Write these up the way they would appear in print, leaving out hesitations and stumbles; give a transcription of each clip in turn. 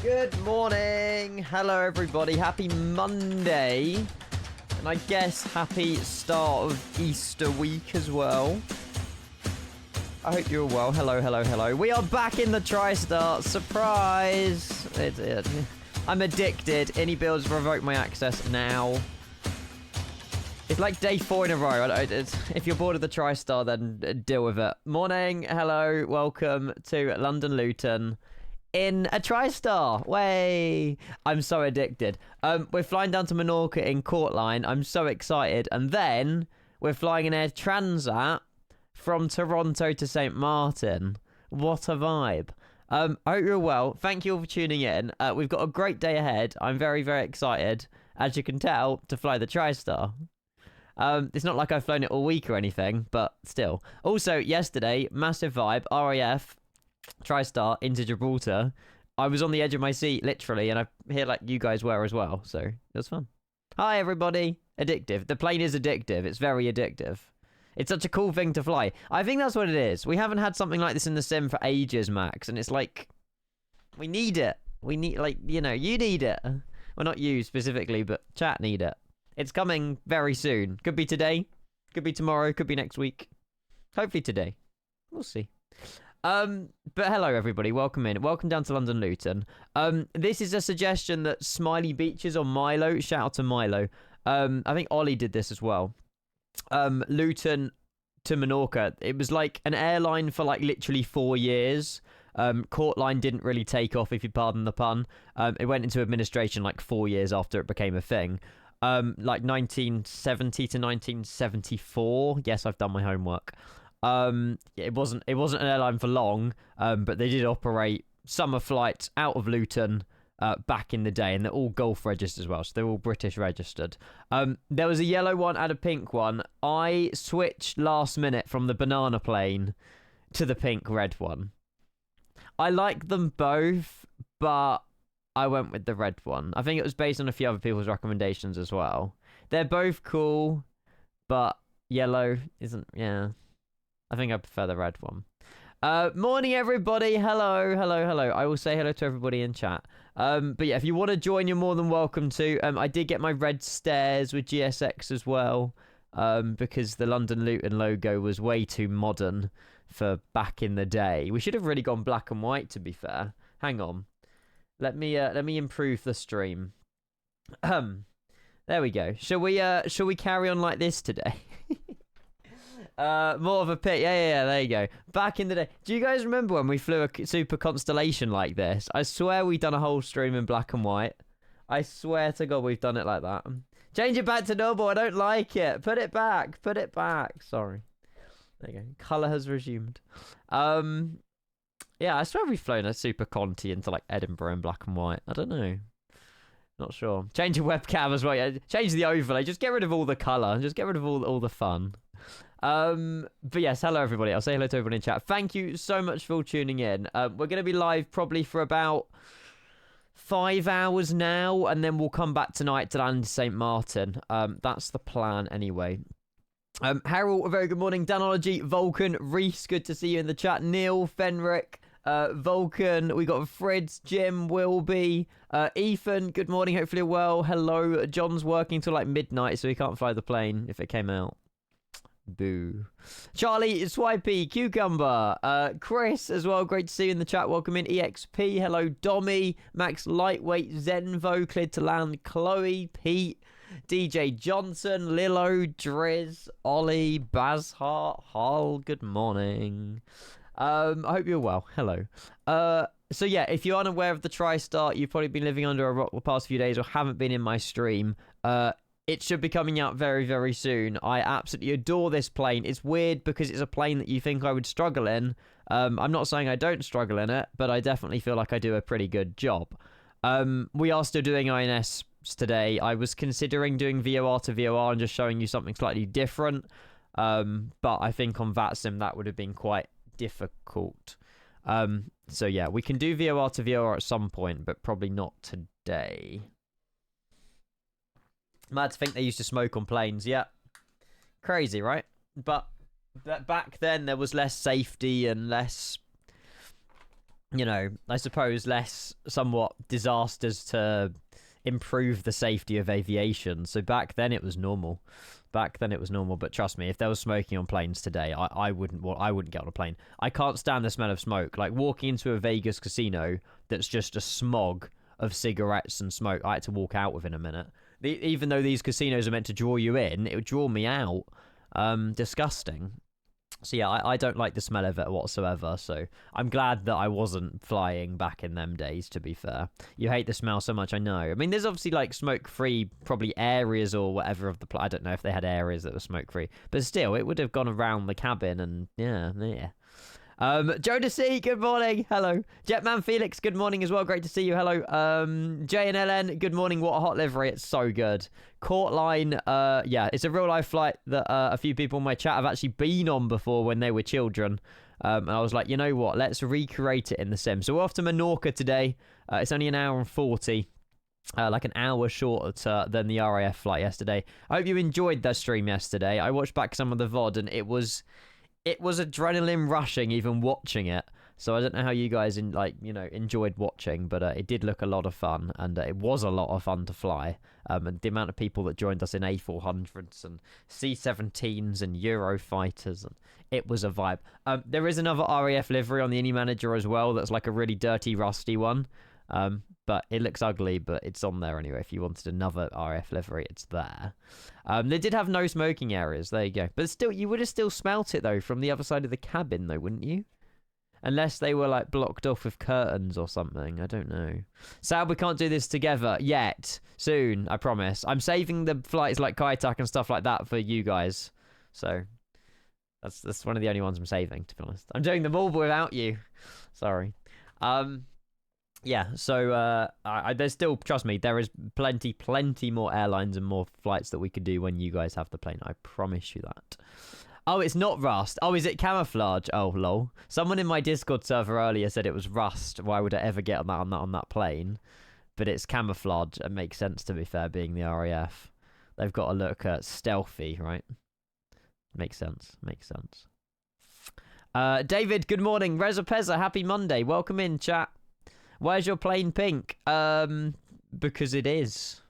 Good morning. Hello, everybody. Happy Monday. And I guess happy start of Easter week as well. I hope you're well. Hello, hello, hello. We are back in the TRISTAR. Surprise. I'm addicted. Any builds revoke my access now. It's like day 4 in a row. If you're bored of the TRISTAR, then deal with it. Morning. Hello. Welcome to London Luton. In a TRISTAR. Way. I'm so addicted. We're flying down to Menorca in Courtline. I'm so excited. And then we're flying an Air Transat from Toronto to St. Martin. What a vibe. I hope you're well. Thank you all for tuning in. We've got a great day ahead. I'm very, very excited, as you can tell, to fly the TRISTAR. It's not like I've flown it all week or anything, but still. Also, yesterday, massive vibe, RAF, TRISTAR into Gibraltar. I was on the edge of my seat, literally, and I hear like you guys were as well, so it was fun. Hi, everybody. Addictive. The plane is addictive. It's very addictive. It's such a cool thing to fly. I think that's what it is. We haven't had something like this in the sim for ages, Max, and it's like, we need it. We need, like, you know, you need it. Well, not you specifically, but chat need it. It's coming very soon. Could be today, could be tomorrow, could be next week. Hopefully today. We'll see. But hello everybody, welcome in. Welcome down to London Luton. This is a suggestion that Smiley Beaches or Milo, shout out to Milo. I think Ollie did this as well. Luton to Menorca. It was like an airline for like literally 4 years. Courtline didn't really take off, if you pardon the pun. It went into administration like 4 years after it became a thing. Like 1970 to 1974. Yes, I've done my homework. It wasn't an airline for long, but they did operate summer flights out of Luton back in the day, and they're all Gulf registered as well, so they're all British registered. There was a yellow one and a pink one. I switched last minute from the banana plane to the pink red one. I like them both, but I went with the red one. I think it was based on a few other people's recommendations as well. They're both cool, but yellow isn't, yeah. I think I prefer the red one. Morning, everybody. Hello, hello, hello. I will say hello to everybody in chat. But yeah, if you want to join, you're more than welcome to. I did get my red stairs with GSX as well, because the London Luton logo was way too modern for back in the day. We should have really gone black and white, to be fair. Hang on. Let me improve the stream. There we go. Shall we carry on like this today? More of a pit. Yeah, there you go. Back in the day. Do you guys remember when we flew a super constellation like this? I swear we've done a whole stream in black and white. I swear to God we've done it like that. Change it back to normal. I don't like it. Put it back. Put it back. Sorry. There you go. Colour has resumed. Yeah, I swear we've flown a super Conti into like Edinburgh in black and white. I don't know. Not sure. Change your webcam as well. Yeah, change the overlay. Just get rid of all the colour. Just get rid of all the fun. But yes, hello everybody. I'll say hello to everybody in chat. Thank you so much for tuning in. We're going to be live probably for about 5 hours now, and then we'll come back tonight to land St. Martin. That's the plan anyway. Harold, a very good morning. Danology, Vulcan, Reese, good to see you in the chat. Neil, Fenric, Vulcan, we got Fritz, Jim, Wilby, Ethan, good morning, hopefully you're well. Hello, John's working till like midnight, so he can't fly the plane if it came out. Boo. Charlie, Swipey, Cucumber, Chris as well, great to see you in the chat. Welcome in. EXP, hello, Dommy, Max Lightweight, Zenvo, cleared to land, Chloe, Pete, DJ Johnson, Lilo, Driz, Ollie, Bazhart, Hull, good morning. I hope you're well. Hello. So yeah, if you're unaware of the TRISTAR, you've probably been living under a rock the past few days or haven't been in my stream. It should be coming out very, very soon. I absolutely adore this plane. It's weird because it's a plane that you think I would struggle in. I'm not saying I don't struggle in it, but I definitely feel like I do a pretty good job. We are still doing INS today. I was considering doing VOR to VOR and just showing you something slightly different. But I think on VATSIM that would have been quite difficult. So yeah, we can do VOR to VOR at some point, but probably not today. Mad to think they used to smoke on planes. Yeah. Crazy, right? But back then there was less safety and less you know, I suppose less somewhat disasters to improve the safety of aviation. So back then it was normal. But trust me, if there was smoking on planes today, I wouldn't get on a plane. I can't stand the smell of smoke. Like walking into a Vegas casino that's just a smog of cigarettes and smoke, I had to walk out within a minute. Even though these casinos are meant to draw you in, it would draw me out. Disgusting. So yeah, I don't like the smell of it whatsoever. So I'm glad that I wasn't flying back in them days, to be fair. You hate the smell so much, I know. I mean, there's obviously like smoke-free probably areas or whatever of the I don't know if they had areas that were smoke-free. But still, it would have gone around the cabin and yeah. Joe C, good morning. Hello. Jetman Felix, good morning as well. Great to see you. Hello. JNLN, good morning. What a hot livery. It's so good. Courtline, yeah, it's a real life flight that a few people in my chat have actually been on before when they were children. And I was like, you know what? Let's recreate it in the sim. So we're off to Menorca today. It's only an hour and 40. Like an hour shorter than the RAF flight yesterday. I hope you enjoyed that stream yesterday. I watched back some of the VOD and it was adrenaline rushing even watching it. So I don't know how you guys enjoyed watching, but it did look a lot of fun, and it was a lot of fun to fly. And the amount of people that joined us in A400s and C-17s and Eurofighters, and it was a vibe. There is another RAF livery on the Innie Manager as well that's like a really dirty, rusty one. But it looks ugly, but it's on there anyway. If you wanted another RF livery, it's there. They did have no smoking areas. There you go. But still, you would have still smelt it, though, from the other side of the cabin, though, wouldn't you? Unless they were, like, blocked off with curtains or something. I don't know. Sad we can't do this together yet. Soon, I promise. I'm saving the flights like Kaitak and stuff like that for you guys. So, that's one of the only ones I'm saving, to be honest. I'm doing them all without you. Sorry. Yeah, so there's still, trust me, there is plenty more airlines and more flights that we could do when you guys have the plane. I promise you that. Oh, it's not rust. Oh, is it camouflage? Oh, lol. Someone in my Discord server earlier said it was rust. Why would I ever get on that plane? But it's camouflage. It makes sense, to be fair, being the RAF. They've got to look stealthy, right? Makes sense. David, good morning. Reza Pezza, happy Monday. Welcome in, chat. Where's your plane pink? Because it is.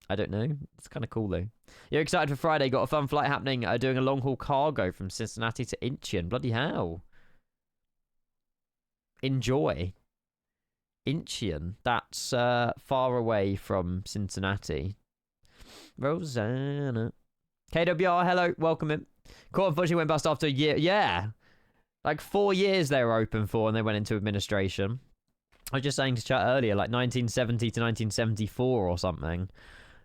I don't know. It's kind of cool, though. You're excited for Friday. Got a fun flight happening. Doing a long-haul cargo from Cincinnati to Incheon. Bloody hell. Enjoy. Incheon. That's far away from Cincinnati. Rosanna. KWR, hello. Welcome in. Court unfortunately went bust after a year. Yeah. Like 4 years they were open for and they went into administration. I was just saying to chat earlier, like 1970 to 1974 or something.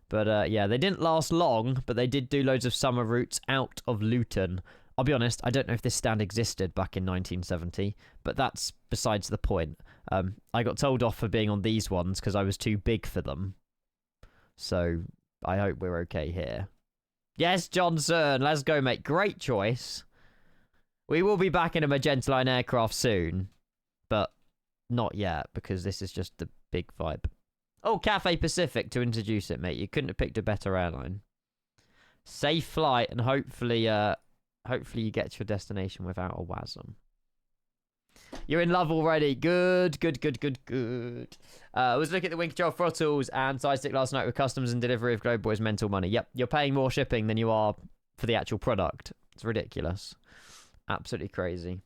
But yeah, they didn't last long, but they did do loads of summer routes out of Luton. I'll be honest, I don't know if this stand existed back in 1970, but that's besides the point. I got told off for being on these ones because I was too big for them. So I hope we're okay here. Yes, Johnson, let's go, mate. Great choice. We will be back in a Magenta Line aircraft soon, but not yet, because this is just the big vibe. Oh, Cathay Pacific to introduce it, mate. You couldn't have picked a better airline. Safe flight, and hopefully you get to your destination without a WASM. You're in love already. Good. I was looking at the wing control throttles and side stick last night with customs and delivery of Globe Boys mental money. Yep, you're paying more shipping than you are for the actual product. It's ridiculous. Absolutely crazy.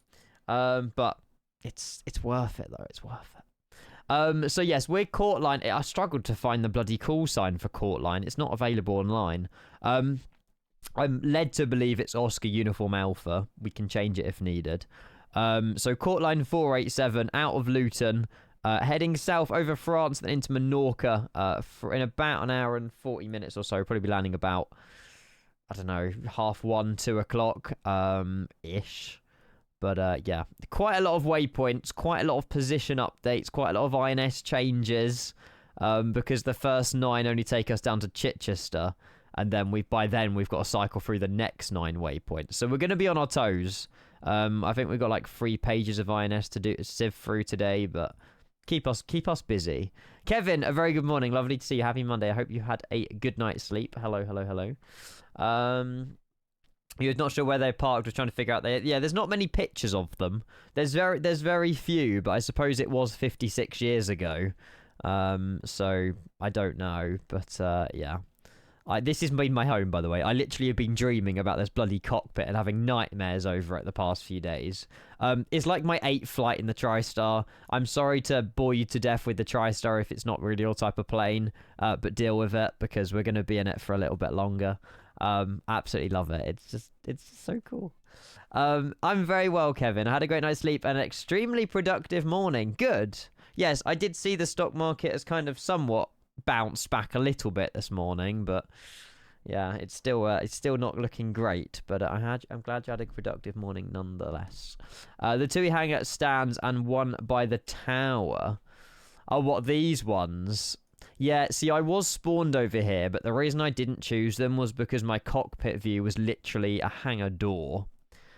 But it's worth it, though. It's worth it. So yes, we're Courtline. I struggled to find the bloody call sign for Courtline. It's not available online. I'm led to believe it's Oscar Uniform Alpha. We can change it if needed. So Courtline 487 out of Luton, heading south over France and into Menorca in about an hour and 40 minutes or so. Probably be landing about, I don't know, 1:30, 2 o'clock ish. But yeah, quite a lot of waypoints, quite a lot of position updates, quite a lot of INS changes, because the first 9 only take us down to Chichester, and then by then we've got to cycle through the next 9 waypoints. So we're going to be on our toes. I think we've got like 3 pages of INS to sieve through today, but keep us busy. Kevin, a very good morning. Lovely to see you. Happy Monday. I hope you had a good night's sleep. Hello. You're not sure where they parked. Was trying to figure out. Yeah, there's not many pictures of them. There's very few, but I suppose it was 56 years ago. So I don't know, but yeah. This has been my home, by the way. I literally have been dreaming about this bloody cockpit and having nightmares over it the past few days. It's like my 8th flight in the TRISTAR. I'm sorry to bore you to death with the TRISTAR if it's not really your type of plane, but deal with it because we're going to be in it for a little bit longer. Absolutely love it. It's so cool. I'm very well, Kevin. I had a great night's sleep and an extremely productive morning. Good. Yes, I did see the stock market as kind of somewhat bounced back a little bit this morning, but yeah, it's still not looking great. But I'm glad you had a productive morning nonetheless. The TUI hangar stands and one by the tower. Oh, what, these ones? Yeah, see, I was spawned over here, but the reason I didn't choose them was because my cockpit view was literally a hangar door.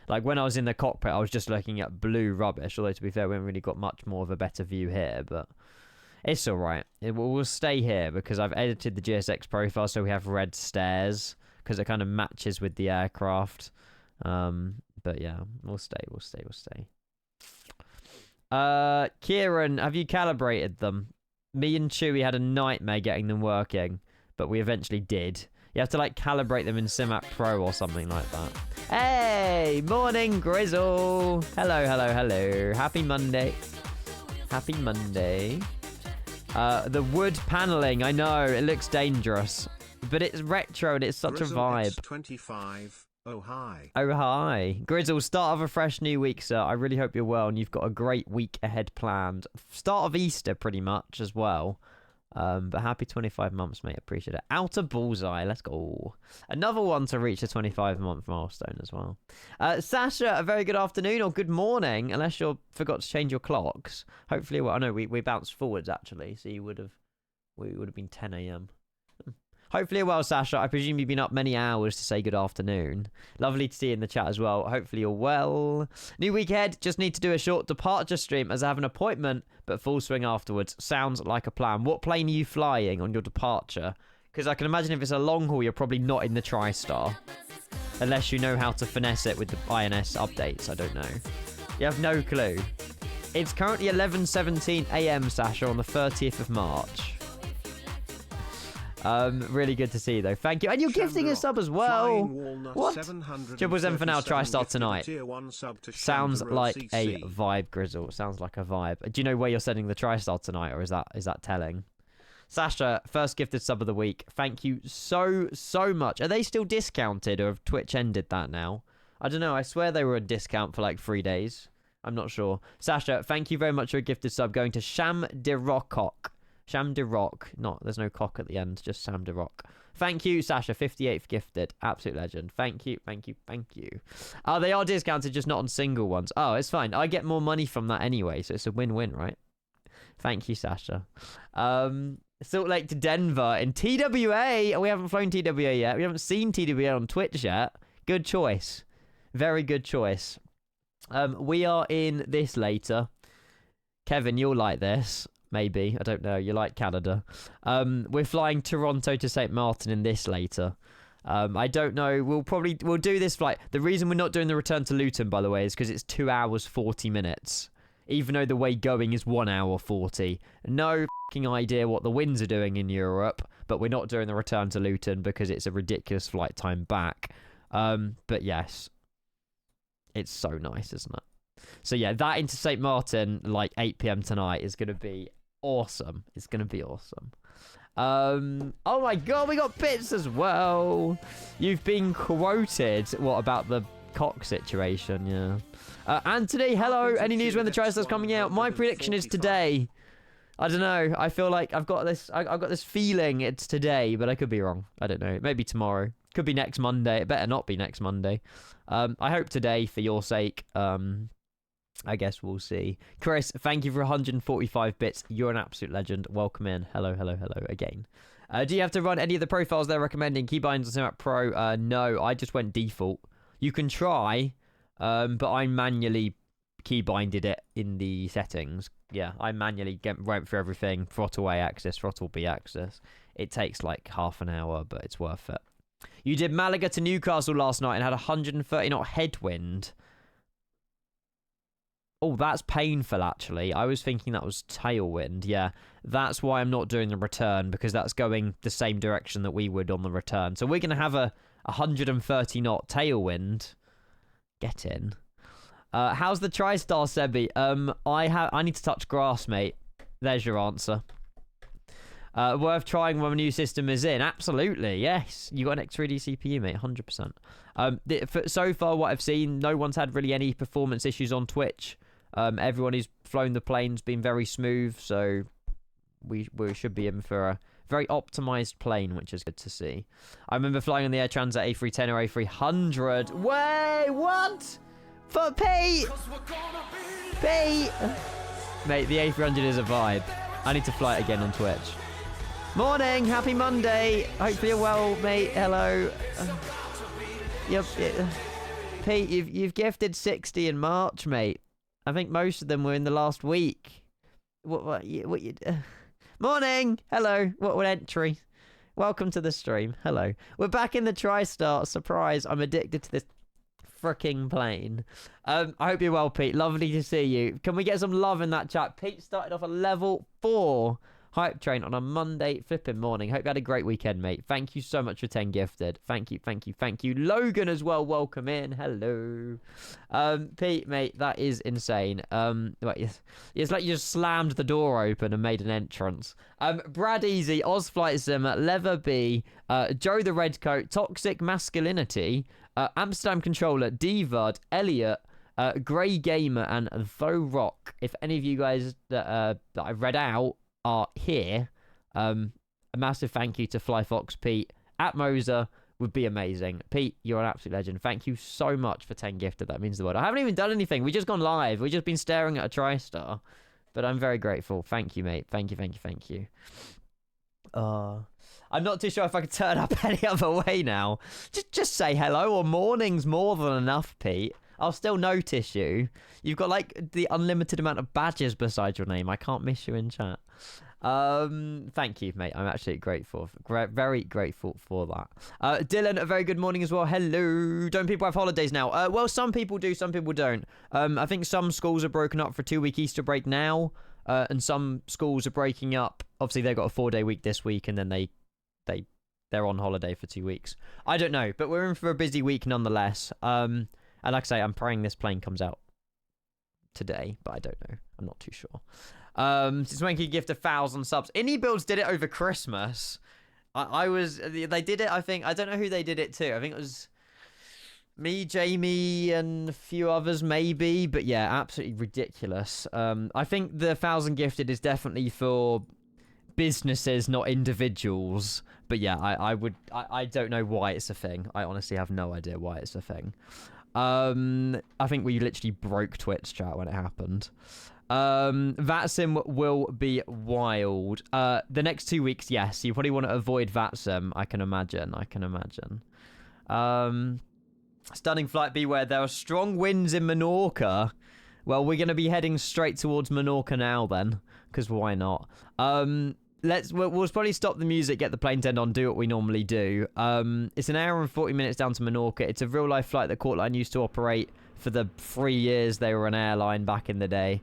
Like, when I was in the cockpit, I was just looking at blue rubbish, although, to be fair, we haven't really got much more of a better view here, but it's alright. We'll stay here, because I've edited the GSX profile so we have red stairs, because it kind of matches with the aircraft. But yeah, we'll stay. Kieran, have you calibrated them? Me and Chewy had a nightmare getting them working, but we eventually did. You have to, like, calibrate them in Simac Pro or something like that. Hey! Morning, Grizzle! Hello. Happy Monday. The wood paneling, I know, it looks dangerous. But it's retro and it's such Grizzle a vibe. X25. Oh, hi. Oh, hi. Grizzle, start of a fresh new week, sir. I really hope you're well and you've got a great week ahead planned. Start of Easter, pretty much, as well. But happy 25 months, mate. Appreciate it. Outer bullseye. Let's go. Another one to reach a 25-month milestone as well. Sasha, a very good afternoon or good morning, unless you forgot to change your clocks. Hopefully, well, I know we bounced forwards, actually, so we would have been 10 a.m. Hopefully well, Sasha. I presume you've been up many hours to say good afternoon. Lovely to see you in the chat as well. Hopefully you're well. New week ahead. Just need to do a short departure stream as I have an appointment, but full swing afterwards. Sounds like a plan. What plane are you flying on your departure? Because I can imagine if it's a long haul, you're probably not in the TRISTAR. Unless you know how to finesse it with the INS updates. I don't know. You have no clue. It's currently 11:17 a.m, Sasha, on the 30th of March. Really good to see you, though. Thank you. And you're gifting a sub as well. What? Triple 7 for now. TRISTAR tonight. Sounds like a vibe, Grizzle. Sounds like a vibe. Do you know where you're sending the TRISTAR tonight, or is that telling? Sasha, first gifted sub of the week. Thank you so much. Are they still discounted, or have Twitch ended that now? I don't know. I swear they were a discount for like 3 days. I'm not sure. Sasha, thank you very much for a gifted sub going to Sham de Rock. Sham de Rock. There's no cock at the end, just Sham de Rock. Thank you, Sasha. 58th gifted. Absolute legend. Thank you. Oh, they are discounted, just not on single ones. Oh, it's fine. I get more money from that anyway, so it's a win-win, right? Thank you, Sasha. Salt Lake to Denver in TWA. Oh, we haven't flown TWA yet. We haven't seen TWA on Twitch yet. Good choice. Very good choice. We are in this later. Kevin, you'll like this. Maybe. I don't know. You like Canada. We're flying Toronto to St. Martin in this later. I don't know. We'll do this flight. The reason we're not doing the return to Luton, by the way, is because it's 2 hours 40 minutes. Even though the way going is 1 hour 40. No fucking idea what the winds are doing in Europe, but we're not doing the return to Luton because it's a ridiculous flight time back. But yes. It's so nice, isn't it? So yeah, that into St. Martin, like 8 p.m. tonight, is going to be awesome. It's going to be awesome. Oh my god, we got bits as well. You've been quoted. What about the cock situation? Yeah. Anthony, hello. Any news when the TRISTAR's coming out? My prediction is today. I don't know. I feel like I've got this feeling it's today, but I could be wrong. I don't know. Maybe tomorrow. Could be next Monday. It better not be next Monday. I hope today for your sake. I guess we'll see. Chris, thank you for 145 bits. You're an absolute legend. Welcome in. Hello again. Do you have to run any of the profiles they're recommending? Keybinds on Simac Pro? No, I just went default. You can try, but I manually keybinded it in the settings. Yeah, I manually went through everything. Throttle A axis, throttle B axis. It takes like half an hour, but it's worth it. You did Malaga to Newcastle last night and had 130 knot headwind. Oh, that's painful, actually. I was thinking that was tailwind. Yeah, that's why I'm not doing the return, because that's going the same direction that we would on the return. So we're going to have a 130 knot tailwind. Get in. How's the TriStar, Sebi? I need to touch grass, mate. There's your answer. Worth trying when a new system is in. Absolutely, yes. You got an X3D CPU, mate, 100%. So far, what I've seen, no one's had really any performance issues on Twitch. Everyone who's flown the plane's been very smooth, so we should be in for a very optimized plane, which is good to see. I remember flying on the Air Transat A310 or A300. Wait, what? For Pete! Pete! Mate, the A300 is a vibe. I need to fly it again on Twitch. Morning, happy Monday. Hopefully you're well, mate. Hello. Pete, you've gifted 60 in March, mate. I think most of them were in the last week. What you Morning. Hello. What entry? Welcome to the stream. Hello. We're back in the TriStar. Surprise. I'm addicted to this freaking plane. I hope you're well, Pete. Lovely to see you. Can we get some love in that chat? Pete started off a level 4 hype train on a Monday flipping morning. Hope you had a great weekend, mate. Thank you so much for 10 gifted. Thank you, thank you, thank you. Logan as well, welcome in. Hello. Pete, mate, that is insane. It's like you just slammed the door open and made an entrance. Brad Easy, Ozflight Sim, Lever B, Joe the Redcoat, Toxic Masculinity, Amsterdam Controller, Devard, Elliot, Grey Gamer, and Tho Rock. If any of you guys that I've read out are here, a massive thank you to Fly Fox Pete at Moser would be amazing. Pete, you're an absolute legend. Thank you so much for 10 gifted. That means the world. I haven't even done anything. We've just gone live. We've just been staring at a TriStar. But I'm very grateful. Thank you, mate. Thank you, thank you, thank you. I'm not too sure if I could turn up any other way now. Just say hello, or morning's more than enough, Pete. I'll still notice you. You've got like the unlimited amount of badges beside your name. I can't miss you in chat. Thank you, mate. I'm actually grateful. Very grateful for that. Dylan, a very good morning as well. Hello. Don't people have holidays now? Well, some people do, some people don't. I think some schools are broken up for 2-week Easter break now. And some schools are breaking up. Obviously, they've got a 4-day week this week, and then they're on holiday for 2 weeks. I don't know, but we're in for a busy week nonetheless. And like I say, I'm praying this plane comes out today, but I don't know. I'm not too sure. Since when can you gift 1,000 subs? Indie Builds did it over Christmas. They did it, I think. I don't know who they did it to. I think it was me, Jamie, and a few others maybe. But yeah, absolutely ridiculous. I think the 1,000 gifted is definitely for businesses, not individuals. But yeah, I don't know why it's a thing. I honestly have no idea why it's a thing. I think we literally broke Twitch chat when it happened. VATSIM will be wild. The next 2 weeks, yes. You probably want to avoid VATSIM. I can imagine. Stunning flight beware. There are strong winds in Menorca. Well, we're going to be heading straight towards Menorca now then, because why not? We'll probably stop the music, get the plane turned on, do what we normally do. It's an hour and 40 minutes down to Menorca. It's a real life flight that Courtline used to operate for the 3 years they were an airline back in the day.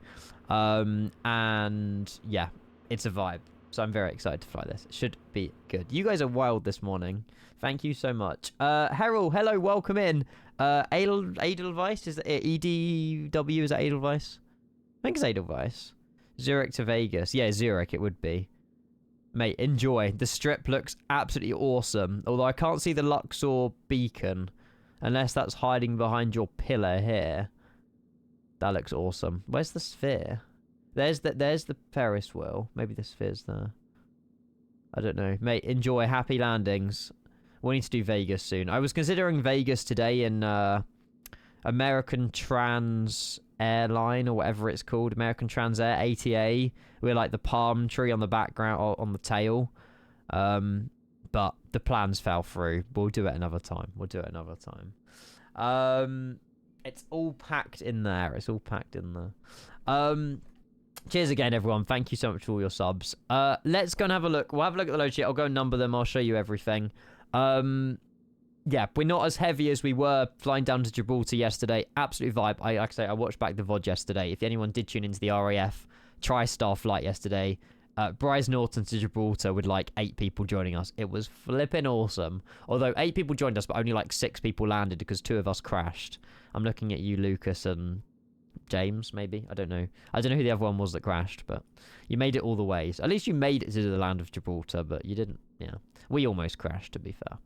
And yeah, it's a vibe. So I'm very excited to fly this. It should be good. You guys are wild this morning. Thank you so much. Harold, hello, welcome in. Edelweiss, is that EGGW, is that Edelweiss? I think it's Edelweiss. Zurich to Vegas. Yeah, Zurich it would be. Mate, enjoy. The strip looks absolutely awesome. Although I can't see the Luxor beacon. Unless that's hiding behind your pillar here. That looks awesome. Where's the sphere? There's the Ferris wheel. Maybe the sphere's there. I don't know. Mate, enjoy. Happy landings. We need to do Vegas soon. I was considering Vegas today in American Trans Airline or whatever it's called. American Trans Air, ATA. We're like the palm tree on the background or on the tail. But the plans fell through. We'll do it another time. It's all packed in there. Cheers again, everyone. Thank you so much for all your subs. Let's go and have a look. We'll have a look at the load sheet. I'll go and number them. I'll show you everything. yeah, we're not as heavy as we were flying down to Gibraltar yesterday. Absolute vibe. Like I say, I watched back the VOD yesterday. If anyone did tune into the RAF TriStar flight yesterday, Bryce Norton to Gibraltar with like 8 people joining us. It was flipping awesome. Although 8 people joined us, but only like 6 people landed because 2 of us crashed. I'm looking at you, Lucas, and James, maybe. I don't know who the other one was that crashed, but you made it all the way. So at least you made it to the land of Gibraltar, but you didn't. Yeah, we almost crashed, to be fair.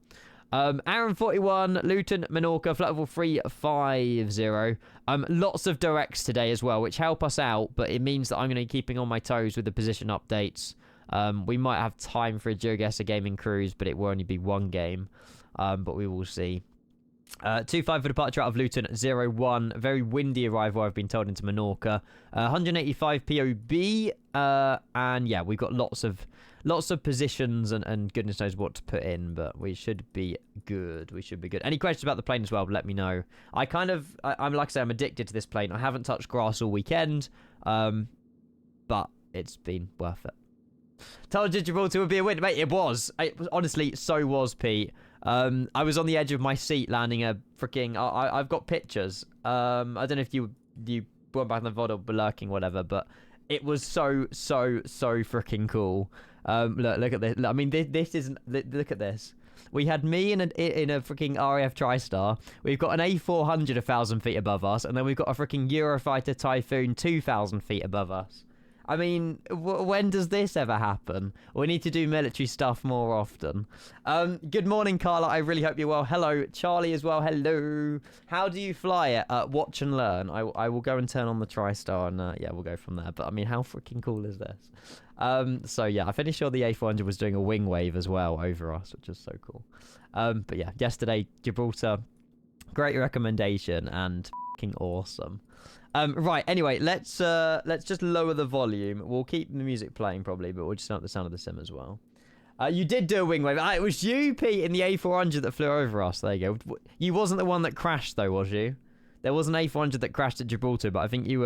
Aaron 41, Luton, Menorca, flight level 350. Lots of directs today as well, which help us out, but it means that I'm going to be keeping on my toes with the position updates. We might have time for a GeoGuessr gaming cruise, but it will only be 1 game. But we will see. 2-5 for departure out of Luton, 0-1. Very windy arrival, I've been told, into Menorca. 185 POB. And yeah, we've got lots of positions and goodness knows what to put in, but we should be good. We should be good. Any questions about the plane as well, let me know. I'm like I say, I'm addicted to this plane. I haven't touched grass all weekend, but it's been worth it. Told you Gibraltar would be a win, mate. It was. Honestly, so was Pete. I was on the edge of my seat landing a freaking... I've got pictures. I don't know if you went back in the VOD or lurking, whatever, but it was so freaking cool. Look at this. I mean, this isn't... Look at this. We had me in a freaking RAF TriStar. We've got an A400 1,000 feet above us, and then we've got a freaking Eurofighter Typhoon 2,000 feet above us. I mean, when does this ever happen? We need to do military stuff more often. Good morning, Carla. I really hope you're well. Hello, Charlie as well. Hello. How do you fly it? Watch and learn. I will go and turn on the TriStar and yeah, we'll go from there. But I mean, how freaking cool is this? So yeah, I finished sure the A400 was doing a wing wave as well over us, which is so cool. But yeah, yesterday, Gibraltar, great recommendation and fucking awesome. Right, anyway, let's just lower the volume. We'll keep the music playing probably, but we'll just turn up the sound of the sim as well. You did do a wing wave. It was you, Pete, in the A400 that flew over us. There you go. You wasn't the one that crashed, though, was you? There was an A400 that crashed at Gibraltar, but I think you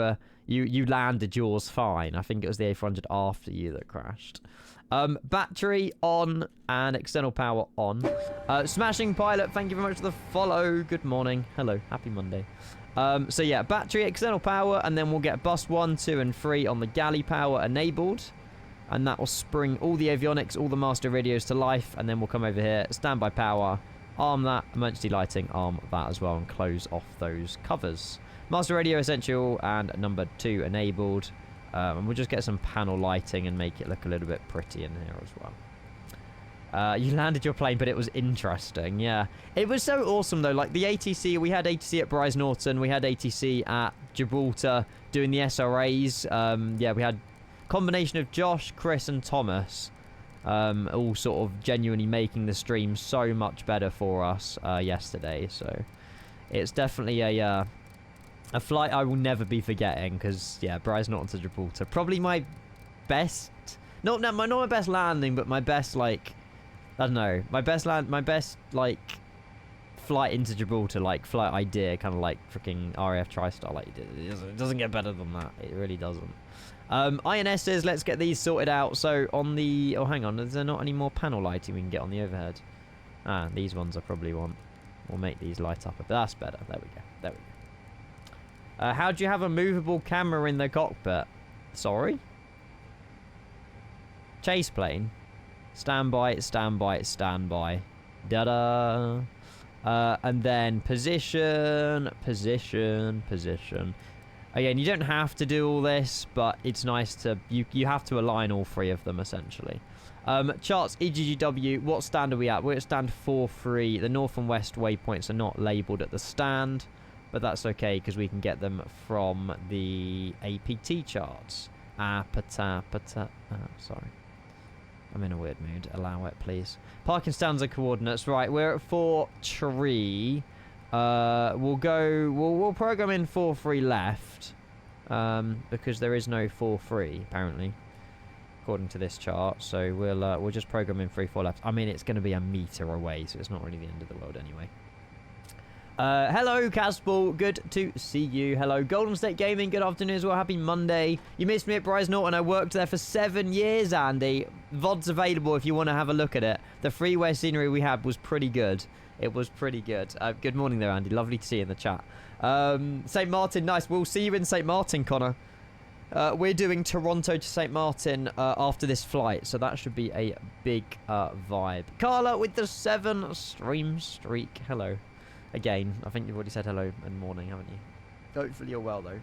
landed yours fine. I think it was the A400 after you that crashed. Battery on and external power on. Smashing Pilot, thank you very much for the follow. Good morning. Hello. Happy Monday. So yeah, battery, external power, and then we'll get bus 1, 2, and 3 on the galley power enabled. And that will spring all the avionics, all the master radios to life. And then we'll come over here, standby power, arm that, emergency lighting, arm that as well, and close off those covers. Master radio essential and number 2 enabled. And we'll just get some panel lighting and make it look a little bit pretty in here as well. You landed your plane, but it was interesting. Yeah, it was so awesome though. Like the ATC, we had ATC at Bryce Norton, we had ATC at Gibraltar doing the SRAs. Yeah, we had combination of Josh, Chris, and Thomas, all sort of genuinely making the stream so much better for us yesterday. So it's definitely a flight I will never be forgetting. Because yeah, Bryce Norton to Gibraltar, probably my best, not my best landing, but my best like. I don't know, my best like flight into Gibraltar, like flight idea, kind of like freaking RAF TriStar, like it doesn't get better than that. It really doesn't. INSs, let's get these sorted out. So on the, oh hang on, is there not any more panel lighting we can get on the overhead? Ah, these ones I probably want. We'll make these light up. That's better. There we go. There we go. How do you have a movable camera in the cockpit? Sorry? Chase plane. Standby, standby, standby. Da-da. And then position. Again, you don't have to do all this, but it's nice to... You have to align all 3 of them, essentially. Charts, EGGW. What stand are we at? We're at stand 4-3. The north and west waypoints are not labelled at the stand, but that's okay, because we can get them from the APT charts. Sorry. I'm in a weird mood. Allow it, please. Parking stanza coordinates. Right, we're at 4-3. We'll program in 4-3 left. Because there is no 4-3, apparently. According to this chart. So we'll just program in 3-4 left. I mean, it's going to be a meter away, so it's not really the end of the world anyway. Hello, Caspal. Good to see you. Hello, Golden State Gaming. Good afternoon as well. Happy Monday. You missed me at Bryce Norton. I worked there for 7 years, Andy. VOD's available if you want to have a look at it. The freeway scenery we had was pretty good. It was pretty good. Good morning there, Andy. Lovely to see you in the chat. St. Martin, nice. We'll see you in St. Martin, Connor. We're doing Toronto to St. Martin after this flight, so that should be a big vibe. Carla with the 7 stream streak. Hello. Again, I think you've already said hello and morning, haven't you? Hopefully you're well, though.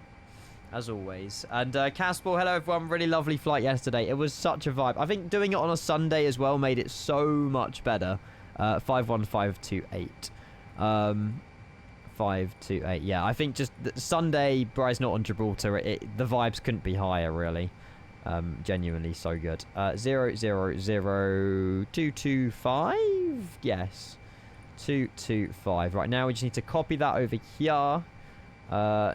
As always. And Caspar, hello everyone. Really lovely flight yesterday. It was such a vibe. I think doing it on a Sunday as well made it so much better. 51528. 528. Yeah, I think just Sunday, Bryce not on Gibraltar, the vibes couldn't be higher, really. Genuinely so good. 000225? Yes. 225. Right, now we just need to copy that over here.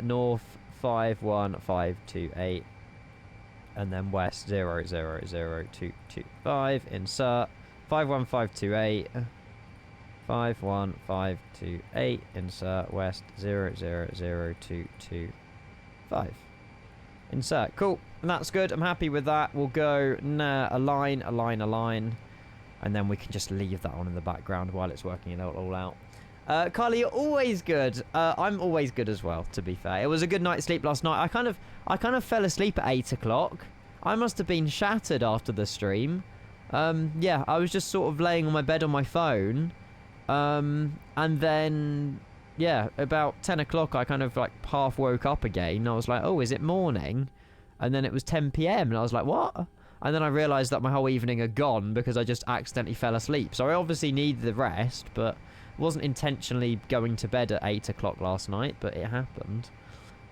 North 51528. And then west 000225. Insert 51528. 51528. Insert west 000225. Insert. Cool. And that's good. I'm happy with that. We'll go align. And then we can just leave that on in the background while it's working it all out. Carly, you're always good. I'm always good as well, to be fair. It was a good night's sleep last night. I kind of fell asleep at 8 o'clock. I must have been shattered after the stream. Yeah, I was just sort of laying on my bed on my phone. And then, yeah, about 10 o'clock, I kind of like half woke up again. I was like, oh, is it morning? And then it was 10 p.m. And I was like, what? And then I realised that my whole evening had gone because I just accidentally fell asleep. So I obviously needed the rest, but wasn't intentionally going to bed at 8 o'clock last night, but it happened.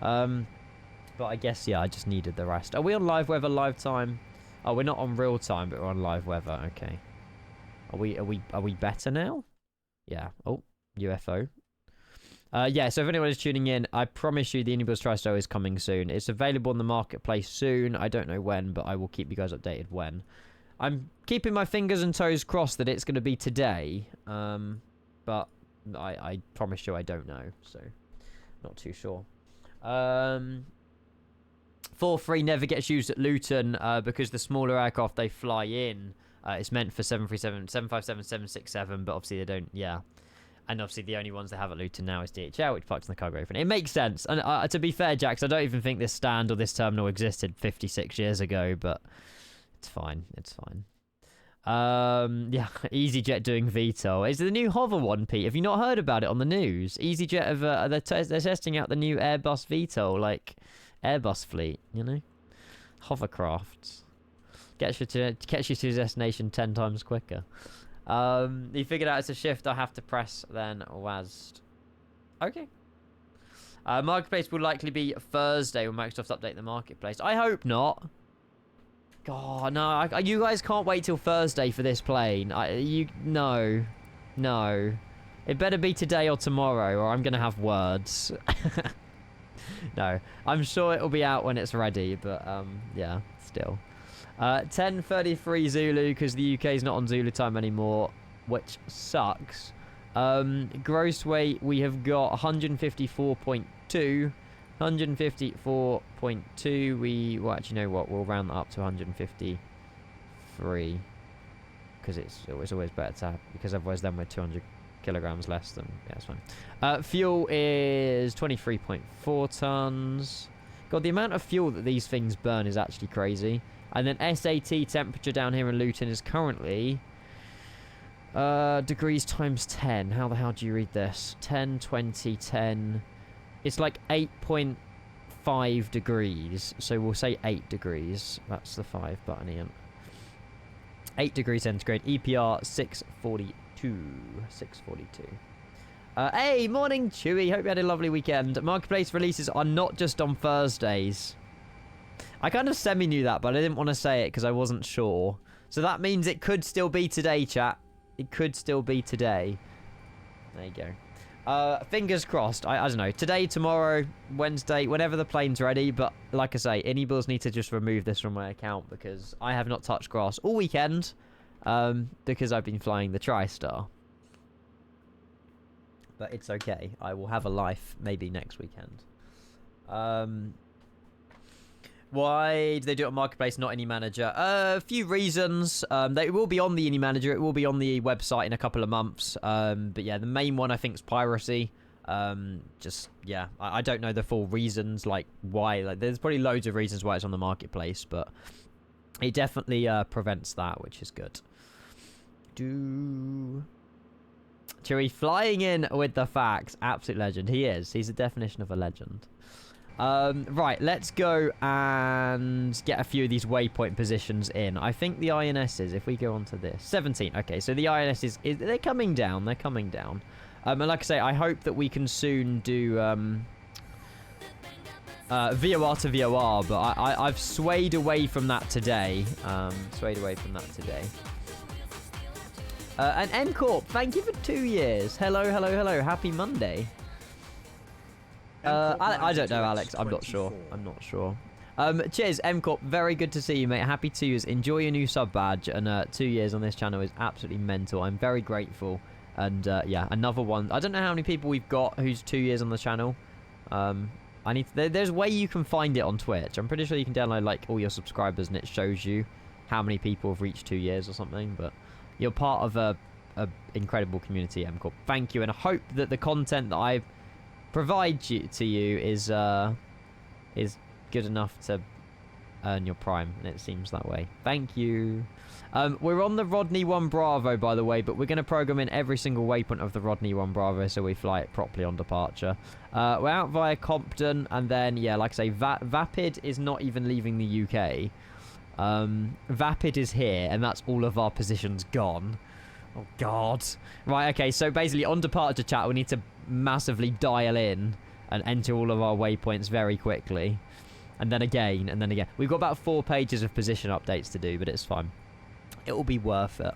But I guess, yeah, I just needed the rest. Are we on live weather live time? Oh, we're not on real time, but we're on live weather. Okay. Are we better now? Yeah. Oh, UFO. Yeah, so if anyone is tuning in, I promise you the Indie Buzz TriStar is coming soon. It's available on the marketplace soon. I don't know when, but I will keep you guys updated when. I'm keeping my fingers and toes crossed that it's going to be today. But I promise you I don't know, so not too sure. 4-3 never gets used at Luton because the smaller aircraft they fly in, it's meant for 737, 757, 767, but obviously they don't, yeah. And obviously the only ones they have at Luton now is DHL, which parks in the cargo apron. It makes sense. And to be fair, Jax, I don't even think this stand or this terminal existed 56 years ago, but it's fine. It's fine. Yeah, EasyJet doing VTOL. Is it the new hover one, Pete? Have you not heard about it on the news? EasyJet have they're testing out the new Airbus VTOL, like Airbus fleet, you know, hovercrafts. Gets you to your destination 10 times quicker. You figured out it's a shift I have to press, then WASD. Okay. Marketplace will likely be Thursday when Microsoft update the marketplace. I hope not. God, no. You guys can't wait till Thursday for this plane. No. It better be today or tomorrow, or I'm going to have words. No. I'm sure it'll be out when it's ready, but, yeah, still. 10:33 Zulu, because the UK is not on Zulu time anymore, which sucks. Gross weight, we have got 154.2. 154.2. Well, actually, you know what? We'll round that up to 153. Because it's always better to have, because otherwise then we're 200 kilograms less than, yeah, that's fine. Fuel is 23.4 tons. God, the amount of fuel that these things burn is actually crazy. And then SAT temperature down here in Luton is currently degrees times 10. How the hell do you read this? 10, 20, 10. It's like 8.5 degrees. So we'll say 8 degrees. That's the 5 button, Ian. 8 degrees centigrade. EPR 642. 642. Hey, morning, Chewy. Hope you had a lovely weekend. Marketplace releases are not just on Thursdays. I kind of semi-knew that, but I didn't want to say it because I wasn't sure. So that means it could still be today, chat. It could still be today. There you go. Fingers crossed. I don't know. Today, tomorrow, Wednesday, whenever the plane's ready. But like I say, Inibils need to just remove this from my account because I have not touched grass all weekend because I've been flying the TriStar. But it's okay. I will have a life maybe next weekend. Why do they do it on Marketplace, not any manager? A few reasons. They will be on the Any Manager. It will be on the website in a couple of months. But yeah, the main one I think is piracy. Yeah, I don't know the full reasons, like why. Like, there's probably loads of reasons why it's on the Marketplace, but it definitely prevents that, which is good. Chewy flying in with the facts. Absolute legend. He is. He's the definition of a legend. Right, let's go and get a few of these waypoint positions in. I think the INSs, if we go on to this, 17. Okay, so the INSs, they're coming down. They're coming down. And like I say, I hope that we can soon do VOR to VOR, but I've swayed away from that today. And M Corp, thank you for 2 years. Hello, hello, hello. Happy Monday. I don't know, Alex. I'm not sure. Cheers, M Corp. Very good to see you, mate. Happy 2 years. Enjoy your new sub badge. And 2 years on this channel is absolutely mental. I'm very grateful. And yeah, another one. I don't know how many people we've got who's 2 years on the channel. There's a way you can find it on Twitch. I'm pretty sure you can download like all your subscribers and it shows you how many people have reached 2 years or something. But you're part of a incredible community, M Corp. Thank you, and I hope that the content that I provide to you is good enough to earn your prime, and it seems that way. Thank you. We're on the Rodney 1 Bravo, by the way, but we're going to program in every single waypoint of the Rodney 1 Bravo so we fly it properly on departure. We're out via Compton, and then, yeah, like I say, Vapid is not even leaving the UK. Vapid is here, and that's all of our positions gone. Oh, God. Right, okay, so basically on departure chat, we need to massively dial in and enter all of our waypoints very quickly. And then again, and then again. We've got about 4 pages of position updates to do, but it's fine. It will be worth it.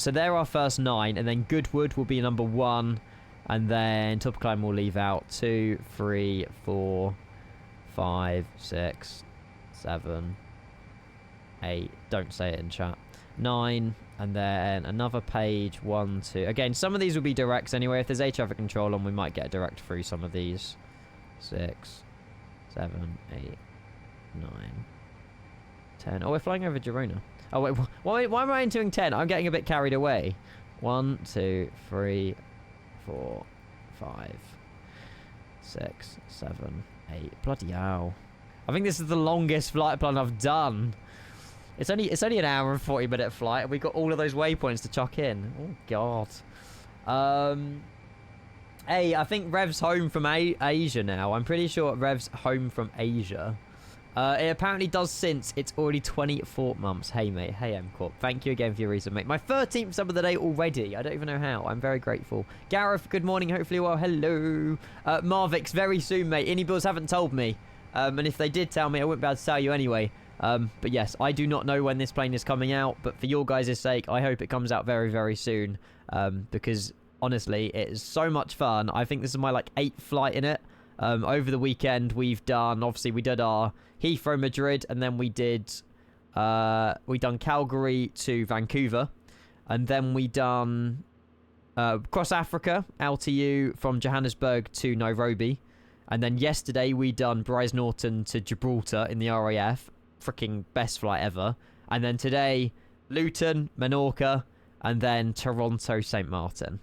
So there are our first 9, and then Goodwood will be number 1, and then Top Climb will leave out 2, 3, 4, 5, 6, 7, 8. Don't say it in chat. 9, and then another page, 1, 2. Again, some of these will be directs anyway. If there's air traffic control on, we might get a direct through some of these. 6, 7, 8, 9, 10. Oh, we're flying over Girona. Oh, wait, why am I entering 10? I'm getting a bit carried away. 1, 2, 3, 4, 5, 6, 7, 8. Bloody hell. I think this is the longest flight plan I've done. It's only an hour and 40-minute flight, and we've got all of those waypoints to chuck in. Oh, God. Hey, I think Rev's home from Asia now. I'm pretty sure Rev's home from Asia. It apparently does since it's already 24 months. Hey, mate. Hey, M Corp. Thank you again for your reason, mate. My 13th sub of the day already. I don't even know how. I'm very grateful. Gareth, good morning. Hopefully well. Hello. Marvix, very soon, mate. Innybills haven't told me. And if they did tell me, I wouldn't be able to tell you anyway. But yes, I do not know when this plane is coming out. But for your guys' sake, I hope it comes out very, very soon. Because, honestly, it is so much fun. I think this is my, like, 8th flight in it. Over the weekend, we've done... Obviously, we did our Heathrow, Madrid. And then we did... we done Calgary to Vancouver. And then we done... Cross Africa, LTU from Johannesburg to Nairobi. And then yesterday, we done Bryce Norton to Gibraltar in the RAF. Freaking best flight ever. And then today, Luton, Menorca, and then Toronto, St. Martin.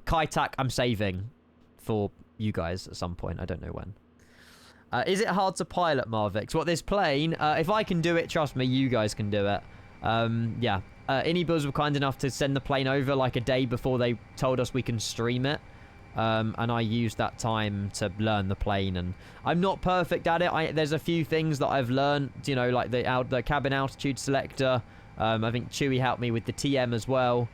Kaitak, I'm saving for you guys at some point. I don't know when. Is it hard to pilot, Marvix? What, this plane? If I can do it, trust me, you guys can do it. Yeah. Innybills were kind enough to send the plane over like a day before they told us we can stream it. And I used that time to learn the plane, and I'm not perfect at it. There's a few things that I've learned, you know, like the cabin altitude selector. I think Chewy helped me with the TM as well.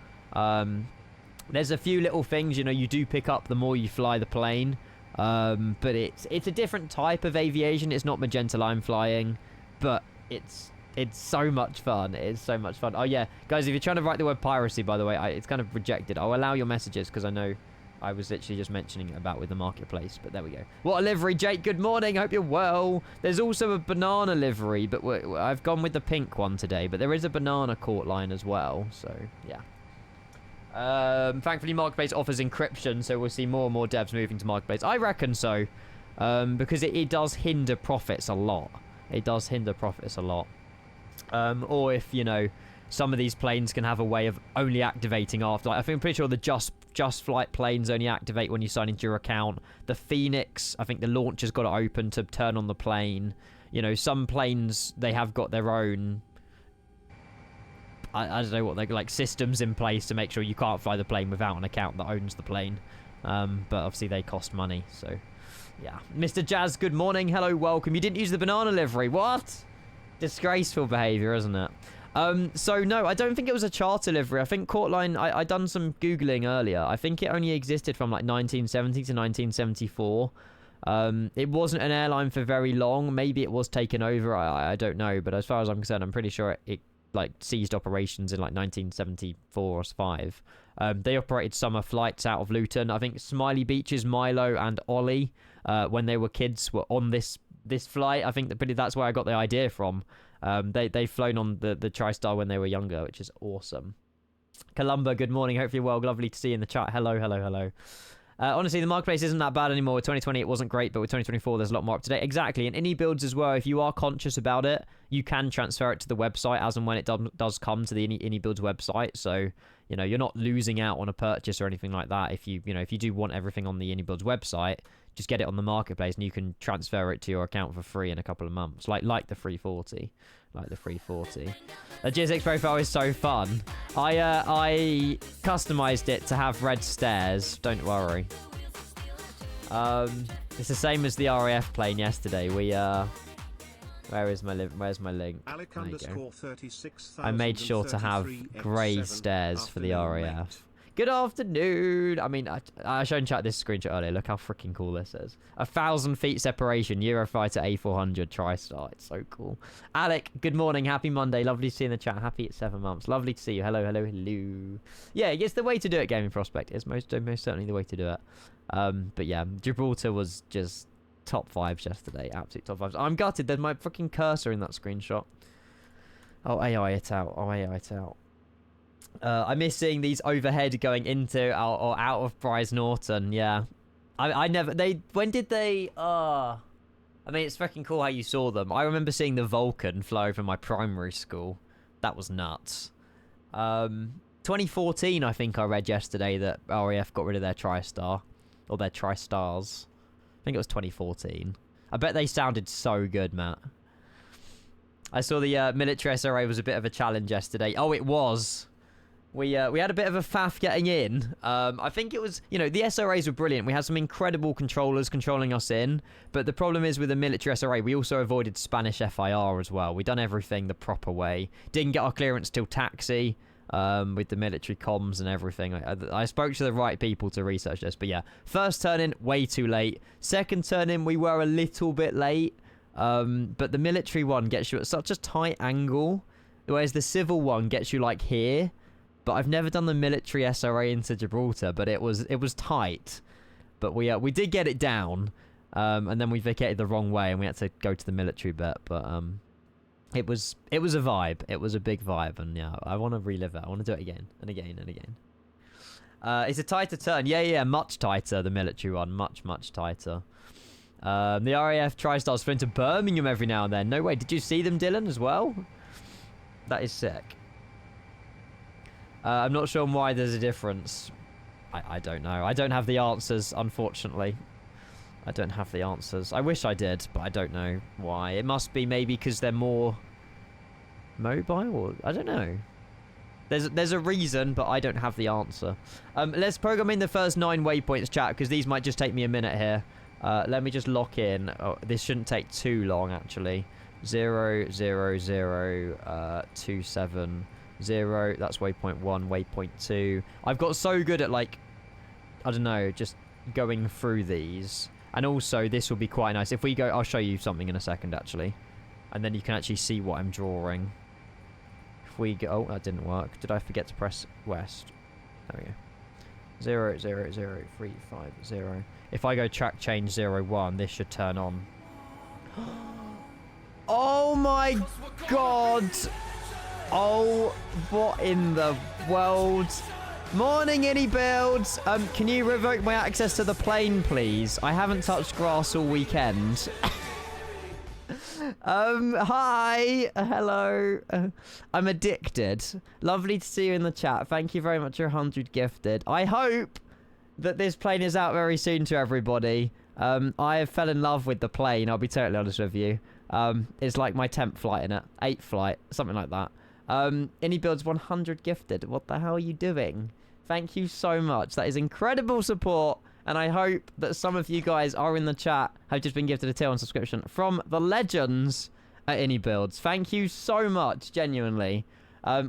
There's a few little things, you know, you do pick up the more you fly the plane. But it's a different type of aviation. It's not magenta line flying, but it's so much fun. It is so much fun. Oh yeah, guys, if you're trying to write the word piracy, by the way, it's kind of rejected. I'll allow your messages because I know I was literally just mentioning it about with the marketplace, but there we go. What a livery, Jake. Good morning. Hope you're well. There's also a banana livery, but I've gone with the pink one today, but there is a banana court line as well, so yeah. Thankfully, Marketplace offers encryption, so we'll see more and more devs moving to Marketplace. I reckon so. because it does hinder profits a lot. It does hinder profits a lot. Or if, you know, some of these planes can have a way of only activating after. Like, I think I'm pretty sure the Just Flight planes only activate when you sign into your account. The Phoenix, I think the launcher's got to open to turn on the plane. You know, some planes, they have got their own, I don't know what, they're like systems in place to make sure you can't fly the plane without an account that owns the plane. But obviously they cost money, so yeah. Mr. Jazz, good morning. Hello, welcome. You didn't use the banana livery. What? Disgraceful behavior, isn't it? So no, I don't think it was a charter livery. I think Courtline, I done some Googling earlier. I think it only existed from like 1970 to 1974. It wasn't an airline for very long. Maybe it was taken over. I don't know. But as far as I'm concerned, I'm pretty sure it like ceased operations in like 1974 or 5. They operated summer flights out of Luton. I think Smiley Beaches, Milo and Ollie, when they were kids, were on this flight. I think that's where I got the idea from. They've flown on the TriSTAR when they were younger, which is awesome. Columba, good morning. Hope you're well. Lovely to see you in the chat. Hello, hello, hello. Honestly, the marketplace isn't that bad anymore. With 2020, it wasn't great, but with 2024, there's a lot more up to date. Exactly. And any builds as well, if you are conscious about it, you can transfer it to the website as and when it does come to the any builds website. So, you know, you're not losing out on a purchase or anything like that. If you do want everything on the AnyBuilds website, just get it on the marketplace and you can transfer it to your account for free in a couple of months, like the 340. Like the 340. The GSX profile is so fun. I customized it to have red stairs. Don't worry. It's the same as the RAF plane yesterday. Where's my link? I made sure to have grey stairs for the RAF. Good afternoon. I mean, I showed in chat this screenshot earlier. Look how freaking cool this is. 1,000 feet separation. Eurofighter A400 TriSTAR. It's so cool. Alec, good morning. Happy Monday. Lovely to see you in the chat. Happy it's 7 months. Lovely to see you. Hello, hello, hello. Yeah, it's the way to do it, Gaming Prospect. It's most certainly the way to do it. But yeah, Gibraltar was just top 5s yesterday. Absolute top 5s. I'm gutted. There's my freaking cursor in that screenshot. Oh, AI it out. Oh, AI it out. I miss seeing these overhead going into or out of Bryce Norton. Yeah, I never. When did they? I mean, it's freaking cool how you saw them. I remember seeing the Vulcan fly over my primary school. That was nuts. 2014, I think I read yesterday that RAF got rid of their TriSTAR or their TriSTARs. I think it was 2014. I bet they sounded so good, Matt. I saw the military SRA was a bit of a challenge yesterday. Oh, it was. We had a bit of a faff getting in. I think it was, you know, the SRAs were brilliant. We had some incredible controllers controlling us in. But the problem is with the military SRA, we also avoided Spanish FIR as well. We done everything the proper way. Didn't get our clearance till taxi with the military comms and everything. I spoke to the right people to research this. But yeah, first turn in, way too late. Second turn in, we were a little bit late. But the military one gets you at such a tight angle. Whereas the civil one gets you like here. But I've never done the military SRA into Gibraltar, but it was tight. But we did get it down, and then we vacated the wrong way, and we had to go to the military bit. But it was a vibe. It was a big vibe, and yeah, I want to relive it. I want to do it again and again and again. It's a tighter turn. Yeah, much tighter. The military one, much tighter. The RAF TriSTARs flew into Birmingham every now and then. No way. Did you see them, Dylan, as well? That is sick. I'm not sure why there's a difference. I don't know. I don't have the answers, unfortunately. I don't have the answers. I wish I did, but I don't know why. It must be maybe because they're more mobile, or I don't know. There's a reason, but I don't have the answer. Let's program in the first 9 waypoints, chat, because these might just take me a minute here. Let me just lock in. Oh, this shouldn't take too long, actually. 0, 0, 0, 2, 7... 0, that's waypoint 1, waypoint 2. I've got so good at, like, I don't know, just going through these. And also, this will be quite nice. If we go, I'll show you something in a second, actually. And then you can actually see what I'm drawing. If we go, oh, that didn't work. Did I forget to press west? There we go. 0, 0, 0, 3, 5, 0. If I go track change 0, 1, this should turn on. Oh my god! Oh, what in the world? Morning, Any Builds. Can you revoke my access to the plane, please? I haven't touched grass all weekend. Hi. Hello. I'm addicted. Lovely to see you in the chat. Thank you very much. You're 100 gifted. I hope that this plane is out very soon to everybody. I fell in love with the plane. I'll be totally honest with you. It's like my 10th flight in it. 8th flight. Something like that. Any Builds 100 gifted. What the hell are you doing? Thank you so much. That is incredible support. And I hope that some of you guys are in the chat have just been gifted a tier 1 subscription from the legends at Any Builds. Thank you so much, genuinely.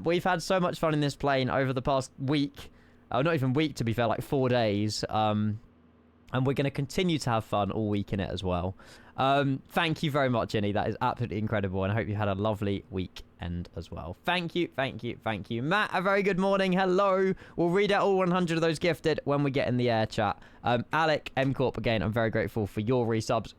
We've had so much fun in this plane over the past week. Not even week, to be fair, like 4 days. And we're going to continue to have fun all week in it as well. Thank you very much, Jenny. That is absolutely incredible. And I hope you had a lovely weekend as well. Thank you, thank you, thank you. Matt, a very good morning. Hello. We'll read out all 100 of those gifted when we get in the air chat. Alec, M Corp, again, I'm very grateful for your resubs.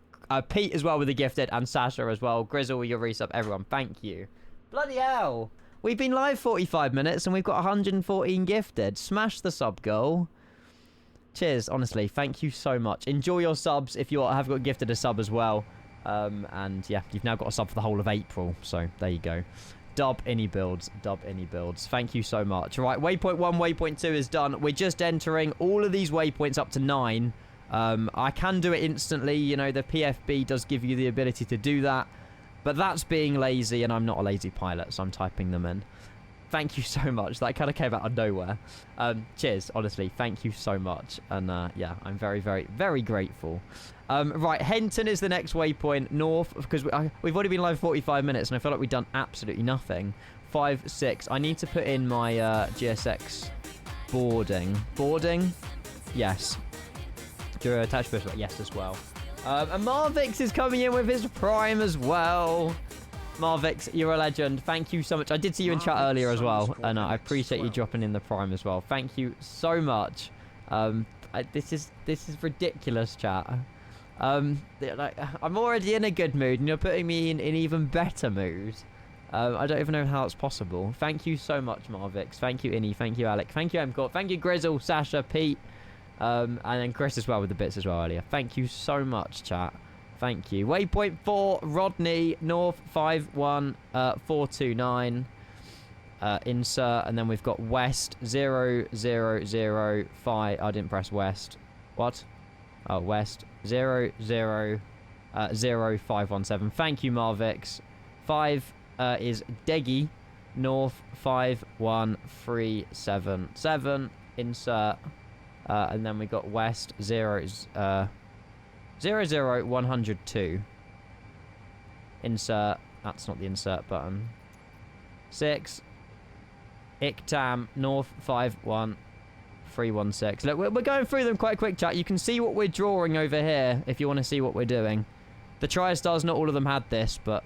Pete as well with the gifted, and Sasha as well. Grizzle with your resub. Everyone, thank you. Bloody hell. We've been live 45 minutes and we've got 114 gifted. Smash the sub goal. Cheers, honestly. Thank you so much. Enjoy your subs if you have got gifted a sub as well. And yeah, you've now got a sub for the whole of April. So there you go. Dub Any Builds. Dub Any Builds. Thank you so much. Right, waypoint 1, waypoint 2 is done. We're just entering all of these waypoints up to 9. I can do it instantly. You know, the PFB does give you the ability to do that. But that's being lazy, and I'm not a lazy pilot, so I'm typing them in. Thank you so much. That kind of came out of nowhere. Cheers, honestly. Thank you so much. And yeah, I'm very, very, very grateful. Right, Henton is the next waypoint north, because we've already been live 45 minutes, and I feel like we've done absolutely nothing. 5, 6. I need to put in my GSX boarding. Boarding? Yes. Do you attach push? Yes, as well. And Marvix is coming in with his prime as well. Marvix, you're a legend. Thank you so much. I did see you in chat earlier as well, and I appreciate you dropping in the prime as well. Thank you so much. This is ridiculous, chat. Like, I'm already in a good mood, and you're putting me in even better mood. I don't even know how it's possible. Thank you so much, Marvix. Thank you, Innie. Thank you, Alec. Thank you, MCORP. Thank you, Grizzle, Sasha, Pete, and then Chris as well with the bits as well earlier. Thank you so much, chat. Thank you. Waypoint 4, Rodney, North 51429. Insert, and then we've got West 0005. I didn't press West. What? Oh, West 000517. Thank you, Marvix. 5 is Deggy, North 51377. Insert, and then we got West 00102. Insert. That's not the insert button. 6. Iktam, North 51316. Look, we're going through them quite quick, chat. You can see what we're drawing over here if you want to see what we're doing. The TriStars, not all of them had this, but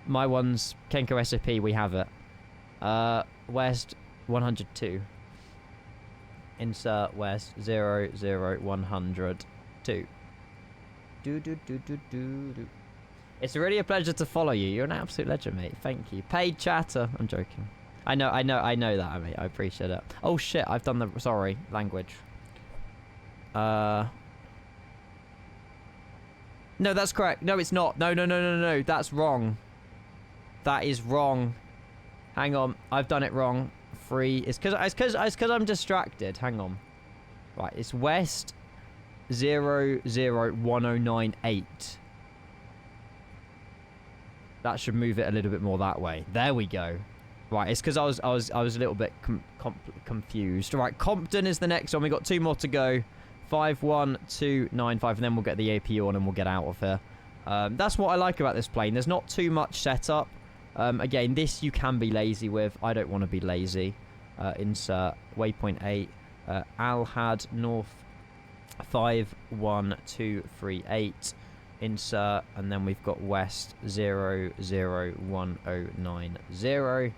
my one's Kenko SOP, we have it. West 102. Insert West 00102. It's really a pleasure to follow you. You're an absolute legend, mate. Thank you. Paid chatter. I'm joking. I know that, mate. I appreciate it. Oh shit, I've done the sorry language. No, that's correct. No, it's not. No. That's wrong. That is wrong. Hang on, I've done it wrong. 3. It's because I'm distracted. Hang on. Right, it's West 001098. That should move it a little bit more that way. There we go. Right, it's because I was a little bit confused. Right, Compton is the next one. We got 2 more to go. 51295, and then we'll get the AP on and we'll get out of here. That's what I like about this plane. There's not too much setup. Again, this you can be lazy with. I don't want to be lazy. Insert waypoint 8. Alhad North 51238. Insert, and then we've got West 001090.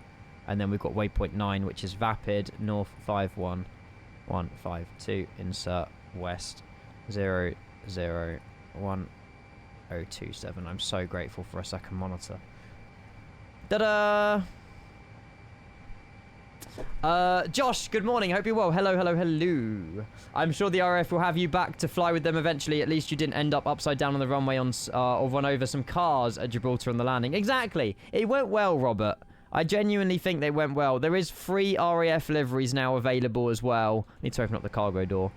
And then we've got waypoint 9, which is Vapid, North 51152. Insert West 001027. I'm so grateful for a second monitor. Ta-da! Josh, good morning. Hope you're well. Hello, hello, hello. I'm sure the RAF will have you back to fly with them eventually. At least you didn't end up upside down on the runway or run over some cars at Gibraltar on the landing. Exactly. It went well, Robert. I genuinely think they went well. There is free RAF liveries now available as well. Need to open up the cargo door.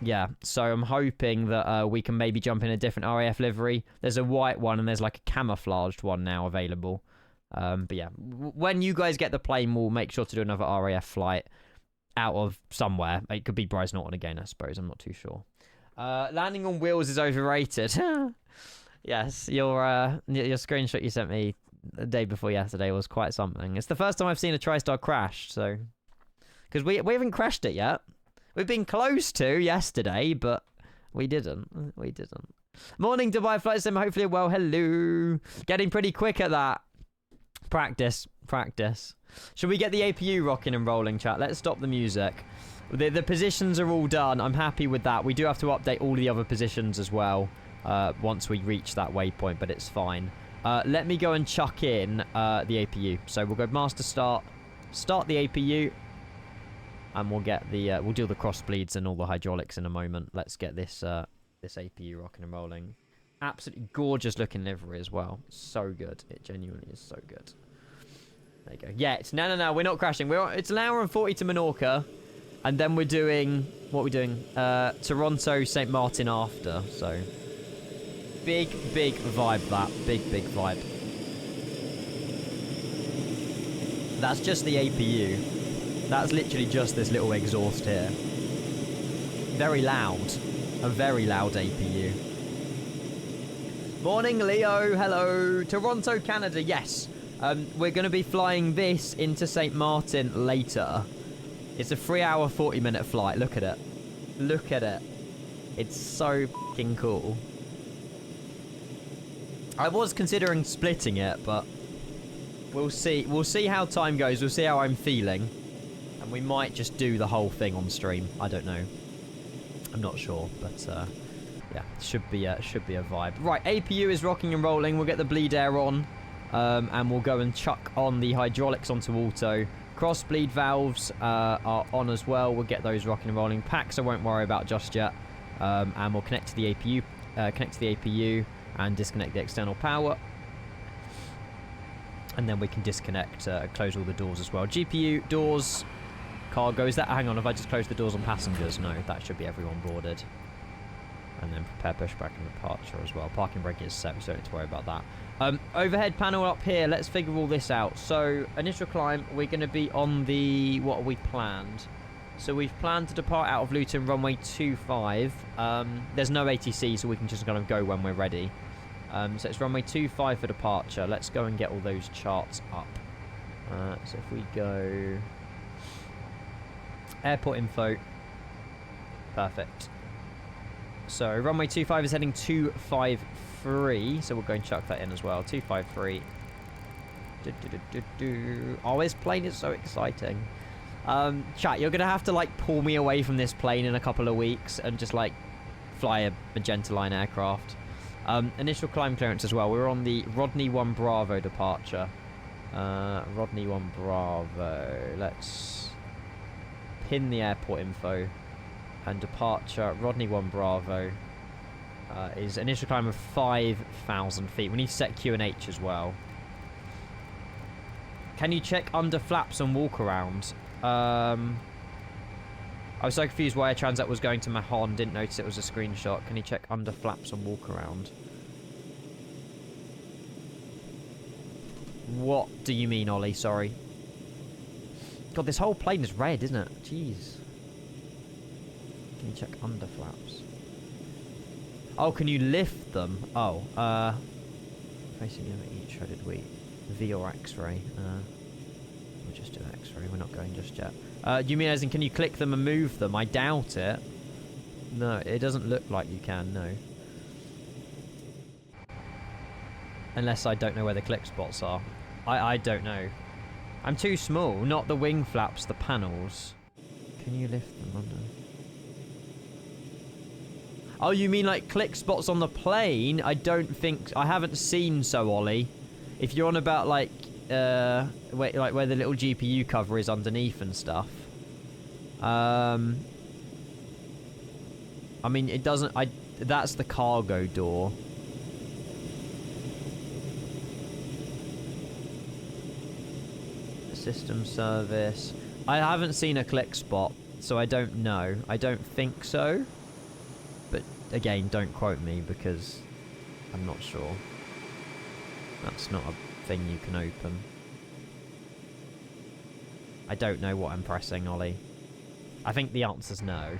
Yeah, so I'm hoping that we can maybe jump in a different RAF livery. There's a white one and there's like a camouflaged one now available. But yeah, when you guys get the plane, we'll make sure to do another RAF flight out of somewhere. It could be Bryce Norton again, I suppose. I'm not too sure. Landing on wheels is overrated. Yes, your screenshot you sent me the day before yesterday was quite something. It's the first time I've seen a TRISTAR crash, so... Because we haven't crashed it yet. We've been close to yesterday, but we didn't. We didn't. Morning, Dubai Flight Sim. Hopefully well. Hello. Getting pretty quick at that. Practice. Practice. Should we get the APU rocking and rolling, chat? Let's stop the music. The positions are all done. I'm happy with that. We do have to update all the other positions as well once we reach that waypoint, but it's fine. Let me go and chuck in the APU. So we'll go master start the APU. And we'll get the we'll do the cross bleeds and all the hydraulics in a moment. Let's get this this APU rocking and rolling. Absolutely gorgeous looking livery as well. So good. It genuinely is so good. There you go. Yeah, it's no. We're not crashing. It's an hour and 40 to Menorca, and then we're doing what are we doing? Toronto, St. Martin after. So big vibe that. Big vibe. That's just the APU. That's literally just this little exhaust here. Very loud. A very loud APU. Morning, Leo. Hello. Toronto, Canada. Yes. We're going to be flying this into St. Martin later. It's a 3-hour, 40-minute flight. Look at it. Look at it. It's so fucking cool. I was considering splitting it, but we'll see. We'll see how time goes. We'll see how I'm feeling. And we might just do the whole thing on stream. I don't know. I'm not sure, but yeah, should be a vibe. Right, APU is rocking and rolling. We'll get the bleed air on, and we'll go and chuck on the hydraulics onto auto. Cross bleed valves are on as well. We'll get those rocking and rolling. Packs I won't worry about just yet, and we'll connect to the APU, and disconnect the external power. And then we can disconnect, close all the doors as well. GPU, doors, cargo. Is that... Hang on, have I just closed the doors on passengers? No, that should be everyone boarded. And then prepare pushback and departure as well. Parking brake is set, so don't need to worry about that. Overhead panel up here. Let's figure all this out. So, initial climb, we're going to be on the... What are we planned? So, we've planned to depart out of Luton, runway 25. There's no ATC, so we can just kind of go when we're ready. So, it's runway 25 for departure. Let's go and get all those charts up. So, if we go... Airport info. Perfect. So, runway 25 is heading 253. So, we'll go and chuck that in as well. 253. Oh, this plane is so exciting. Chat, you're going to have to, like, pull me away from this plane in a couple of weeks and just, like, fly a Magenta Line aircraft. Initial climb clearance as well. We're on the Rodney 1 Bravo departure. Rodney 1 Bravo. Let's pin the airport info. And departure, Rodney 1 Bravo, is initial climb of 5,000 feet. We need to set QNH as well. Can you check under flaps and walk around? I was so confused why Air Transat was going to Mahon. Didn't notice it was a screenshot. Can you check under flaps and walk around? What do you mean, Ollie? Sorry. God, this whole plane is red, isn't it? Jeez. Can you check under flaps? Oh, can you lift them? Oh, facing each shredded wheat. V or X-ray? We'll just do X-ray. We're not going just yet. Do you mean as in can you click them and move them? I doubt it. No, it doesn't look like you can, no. Unless I don't know where the click spots are. I don't know. I'm too small. Not the wing flaps, the panels. Can you lift them under? Oh, you mean like click spots on the plane? I don't think... I haven't seen so, Ollie. If you're on about, like, where the little GPU cover is underneath and stuff. I mean, it doesn't. That's the cargo door. System service. I haven't seen a click spot, so I don't know. I don't think so. But again, don't quote me because I'm not sure. That's not a thing you can open. I don't know what I'm pressing, Ollie. I think the answer's no.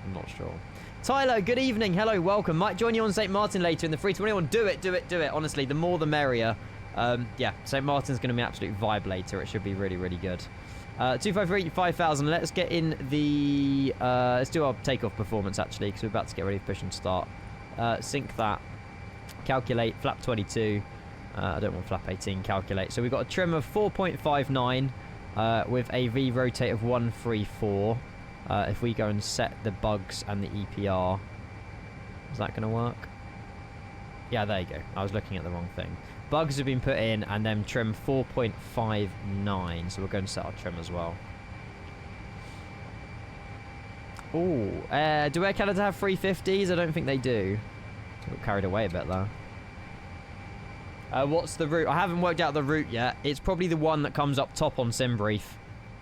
I'm not sure. Tyler, good evening. Hello, welcome. Might join you on St. Martin later in the free 21. Do it, do it, do it. Honestly, the more the merrier. Yeah, St. Martin's going to be an absolute vibe later. It should be really, really good. 253, 5,000. Let's get in the... let's do our takeoff performance, actually, because we're about to get ready for push and start. Sync that. Calculate. Flap 22. I don't want flap 18. Calculate. So we've got a trim of 4.59 with a V rotate of 134. If we go and set the bugs and the EPR, is that going to work? Yeah, there you go. I was looking at the wrong thing. Bugs have been put in, and then trim 4.59. So we're going to set our trim as well. Ooh, do Air Canada have 350s? I don't think they do. Got carried away a bit there. What's the route? I haven't worked out the route yet. It's probably the one that comes up top on SimBrief.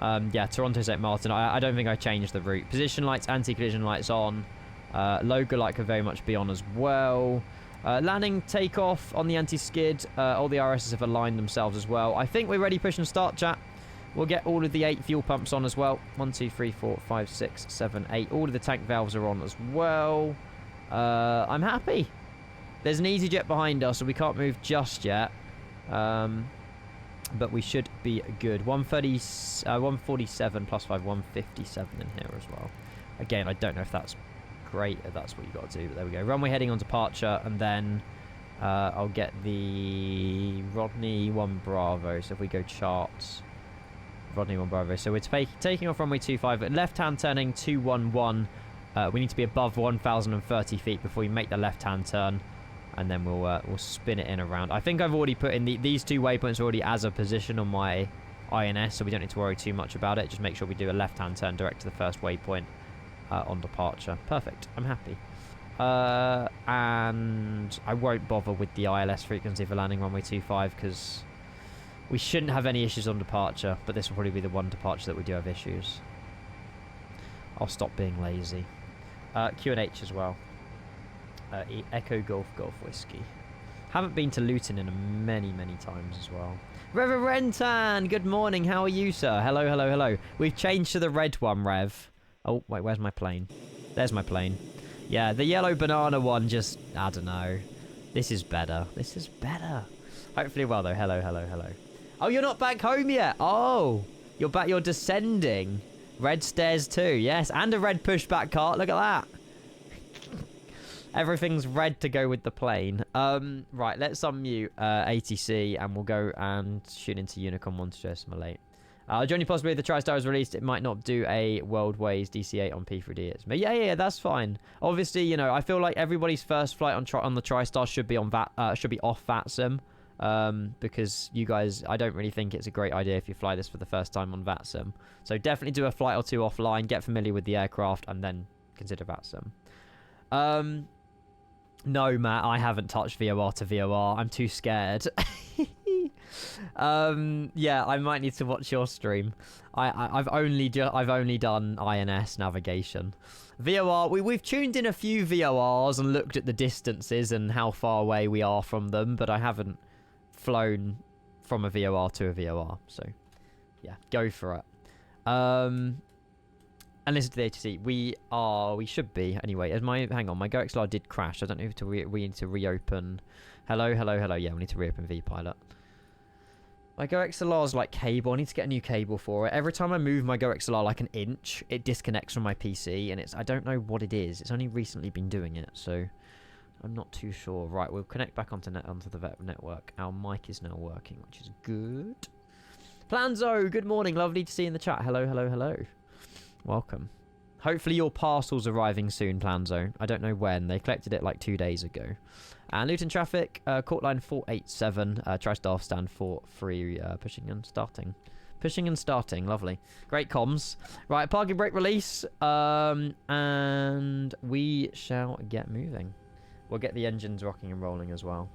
Yeah, Toronto St. Martin. I don't think I changed the route. Position lights, anti-collision lights on. Logo light could very much be on as well. Landing, takeoff on the anti-skid. All the RSs have aligned themselves as well. I think we're ready, push and start, chat. We'll get all of the 8 fuel pumps on as well. 1, 2, 3, 4, 5, 6, 7, 8. All of the tank valves are on as well. I'm happy. There's an EasyJet behind us, so we can't move just yet. But we should be good. 147 plus 5, 157 in here as well. Again, I don't know if that's great, if that's what you got to do, but there we go. Runway heading on departure, and then I'll get the Rodney 1 Bravo. So if we go charts, Rodney 1 Bravo. So we're taking off runway 25, left-hand turning 211. We need to be above 1,030 feet before we make the left-hand turn, and then we'll spin it in around. I think I've already put in these 2 waypoints already as a position on my INS, so we don't need to worry too much about it. Just make sure we do a left-hand turn direct to the first waypoint on departure. Perfect. I'm happy. And I won't bother with the ILS frequency for landing runway 25 because we shouldn't have any issues on departure, but this will probably be the one departure that we do have issues. I'll stop being lazy. Q&H as well. Echo Golf Golf Whiskey. Haven't been to Luton in many times as well. Reverend Rentan, good morning. How are you, sir? Hello, hello, hello. We've changed to the red one, Rev. Oh, wait, where's my plane? There's my plane. Yeah, the yellow banana one just... I don't know. This is better. This is better. Hopefully well, though. Hello, hello, hello. Oh, you're not back home yet? Oh, you're back. You're descending. Red stairs too. Yes, and a red pushback cart. Look at that. Everything's red to go with the plane. Right, let's unmute ATC, and we'll go and shoot into Unicom 1 to estimate. Johnny, possibly if the TriStar is released, it might not do a Worldways DC-8 on P3D. Yeah, that's fine. Obviously, you know, I feel like everybody's first flight on the TriStar should be on off VATSIM. Because you guys, I don't really think it's a great idea if you fly this for the first time on VATSIM. So definitely do a flight or 2 offline, get familiar with the aircraft, and then consider VATSIM. No, Matt, I haven't touched VOR to VOR. I'm too scared. Yeah, I might need to watch your stream. I've only done INS navigation. VOR, we've tuned in a few VORs and looked at the distances and how far away we are from them, but I haven't flown from a VOR to a VOR. So, yeah, go for it. And listen to the ATC. We should be anyway. Hang on, my GoXLR did crash. I don't know if we need to reopen. Hello. Yeah, we need to reopen VPilot. My GoXLR's like cable. I need to get a new cable for it. Every time I move my GoXLR like an inch, it disconnects from my PC, and I don't know what it is. It's only recently been doing it, so I'm not too sure. Right, we'll connect back onto the network. Our mic is now working, which is good. Planzo, good morning. Lovely to see you in the chat. Hello. Welcome. Hopefully your parcel's arriving soon, Planzo. I don't know when. They collected it like 2 days ago. And Luton traffic, court line 487, TRISTAR stand 43, pushing and starting. Pushing and starting, lovely. Great comms. Right, parking brake release, and we shall get moving. We'll get the engines rocking and rolling as well.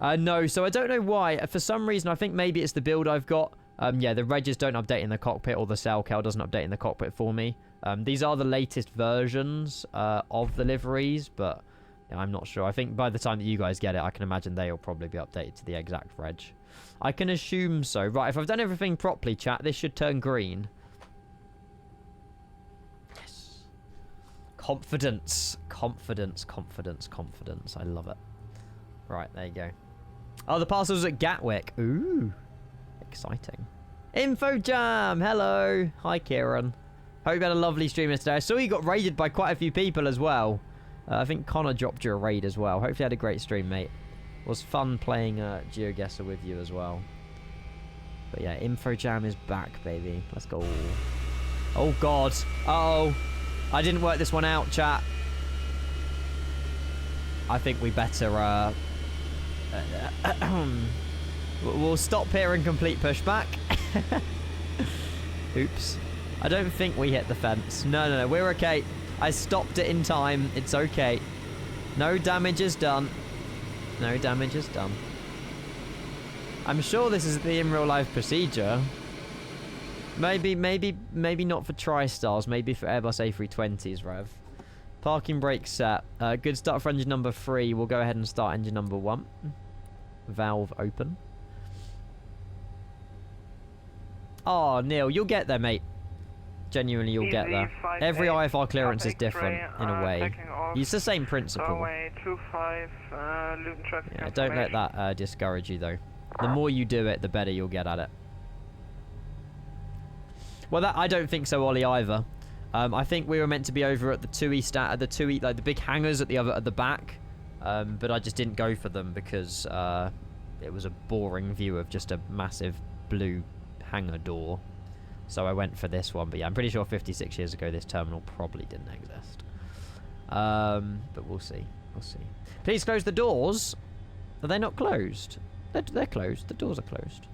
No, so I don't know why. For some reason, I think maybe it's the build I've got. Yeah, the regs don't update in the cockpit, or the cell cal doesn't update in the cockpit for me. These are the latest versions of the liveries, but yeah, I'm not sure. I think by the time that you guys get it, I can imagine they'll probably be updated to the exact reg. I can assume so. Right, if I've done everything properly, chat, this should turn green. Yes. Confidence. Confidence, confidence, confidence. I love it. Right, there you go. Oh, the parcel's at Gatwick. Ooh. Exciting. Info Jam. Hello. Hi, Kieran. Hope you had a lovely stream yesterday. I saw you got raided by quite a few people as well. I think Connor dropped you a raid as well. Hopefully you had a great stream, mate. It was fun playing GeoGuessr with you as well. But yeah, Info Jam is back, baby. Let's go. Oh, God. Uh-oh. I didn't work this one out, chat. I think we better... we'll stop here and complete pushback. Oops. I don't think we hit the fence. No, we're okay. I stopped it in time. It's okay. No damage is done. No damage is done. I'm sure this is the in real life procedure. Maybe not for TriStars. Maybe for Airbus A320s, Rev. Parking brake set. Good start for engine number 3. We'll go ahead and start engine number 1. Valve open. Oh, Neil, you'll get there, mate. Genuinely, you'll get there. Every IFR clearance is different, in a way. It's the same principle. Yeah, don't let that discourage you, though. The more you do it, the better you'll get at it. Well, that I don't think so, Ollie, either. I think we were meant to be over at the 2E like the big hangars at the back, but I just didn't go for them because it was a boring view of just a massive blue hangar door. So I went for this one, but yeah, I'm pretty sure 56 years ago this terminal probably didn't exist. But we'll see. We'll see. Please close the doors. Are they not closed? They're closed. The doors are closed.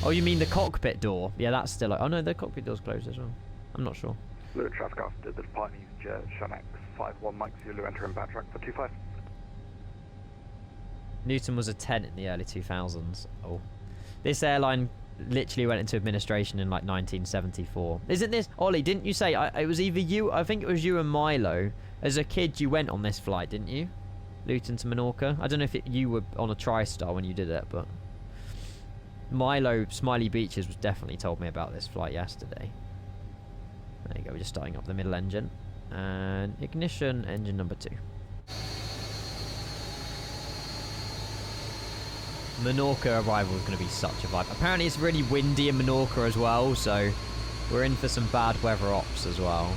Oh, you mean the cockpit door? Yeah, that's still... Oh, no, the cockpit door's closed as well. I'm not sure. Luton traffic after the departing jet, Shanx 51 Mike Zulu entering backtrack for 25. Newton was a 10 in the early 2000s. Oh. This airline literally went into administration in like 1974. Isn't this... Ollie, didn't you say... it was either you... I think it was you and Milo. As a kid, you went on this flight, didn't you? Luton to Menorca. I don't know if you were on a TriStar when you did it, but... Milo, Smiley Beaches, was definitely told me about this flight yesterday. There you go, we're just starting up the middle engine. And ignition, engine number 2. Menorca arrival is going to be such a vibe. Apparently it's really windy in Menorca as well, so we're in for some bad weather ops as well.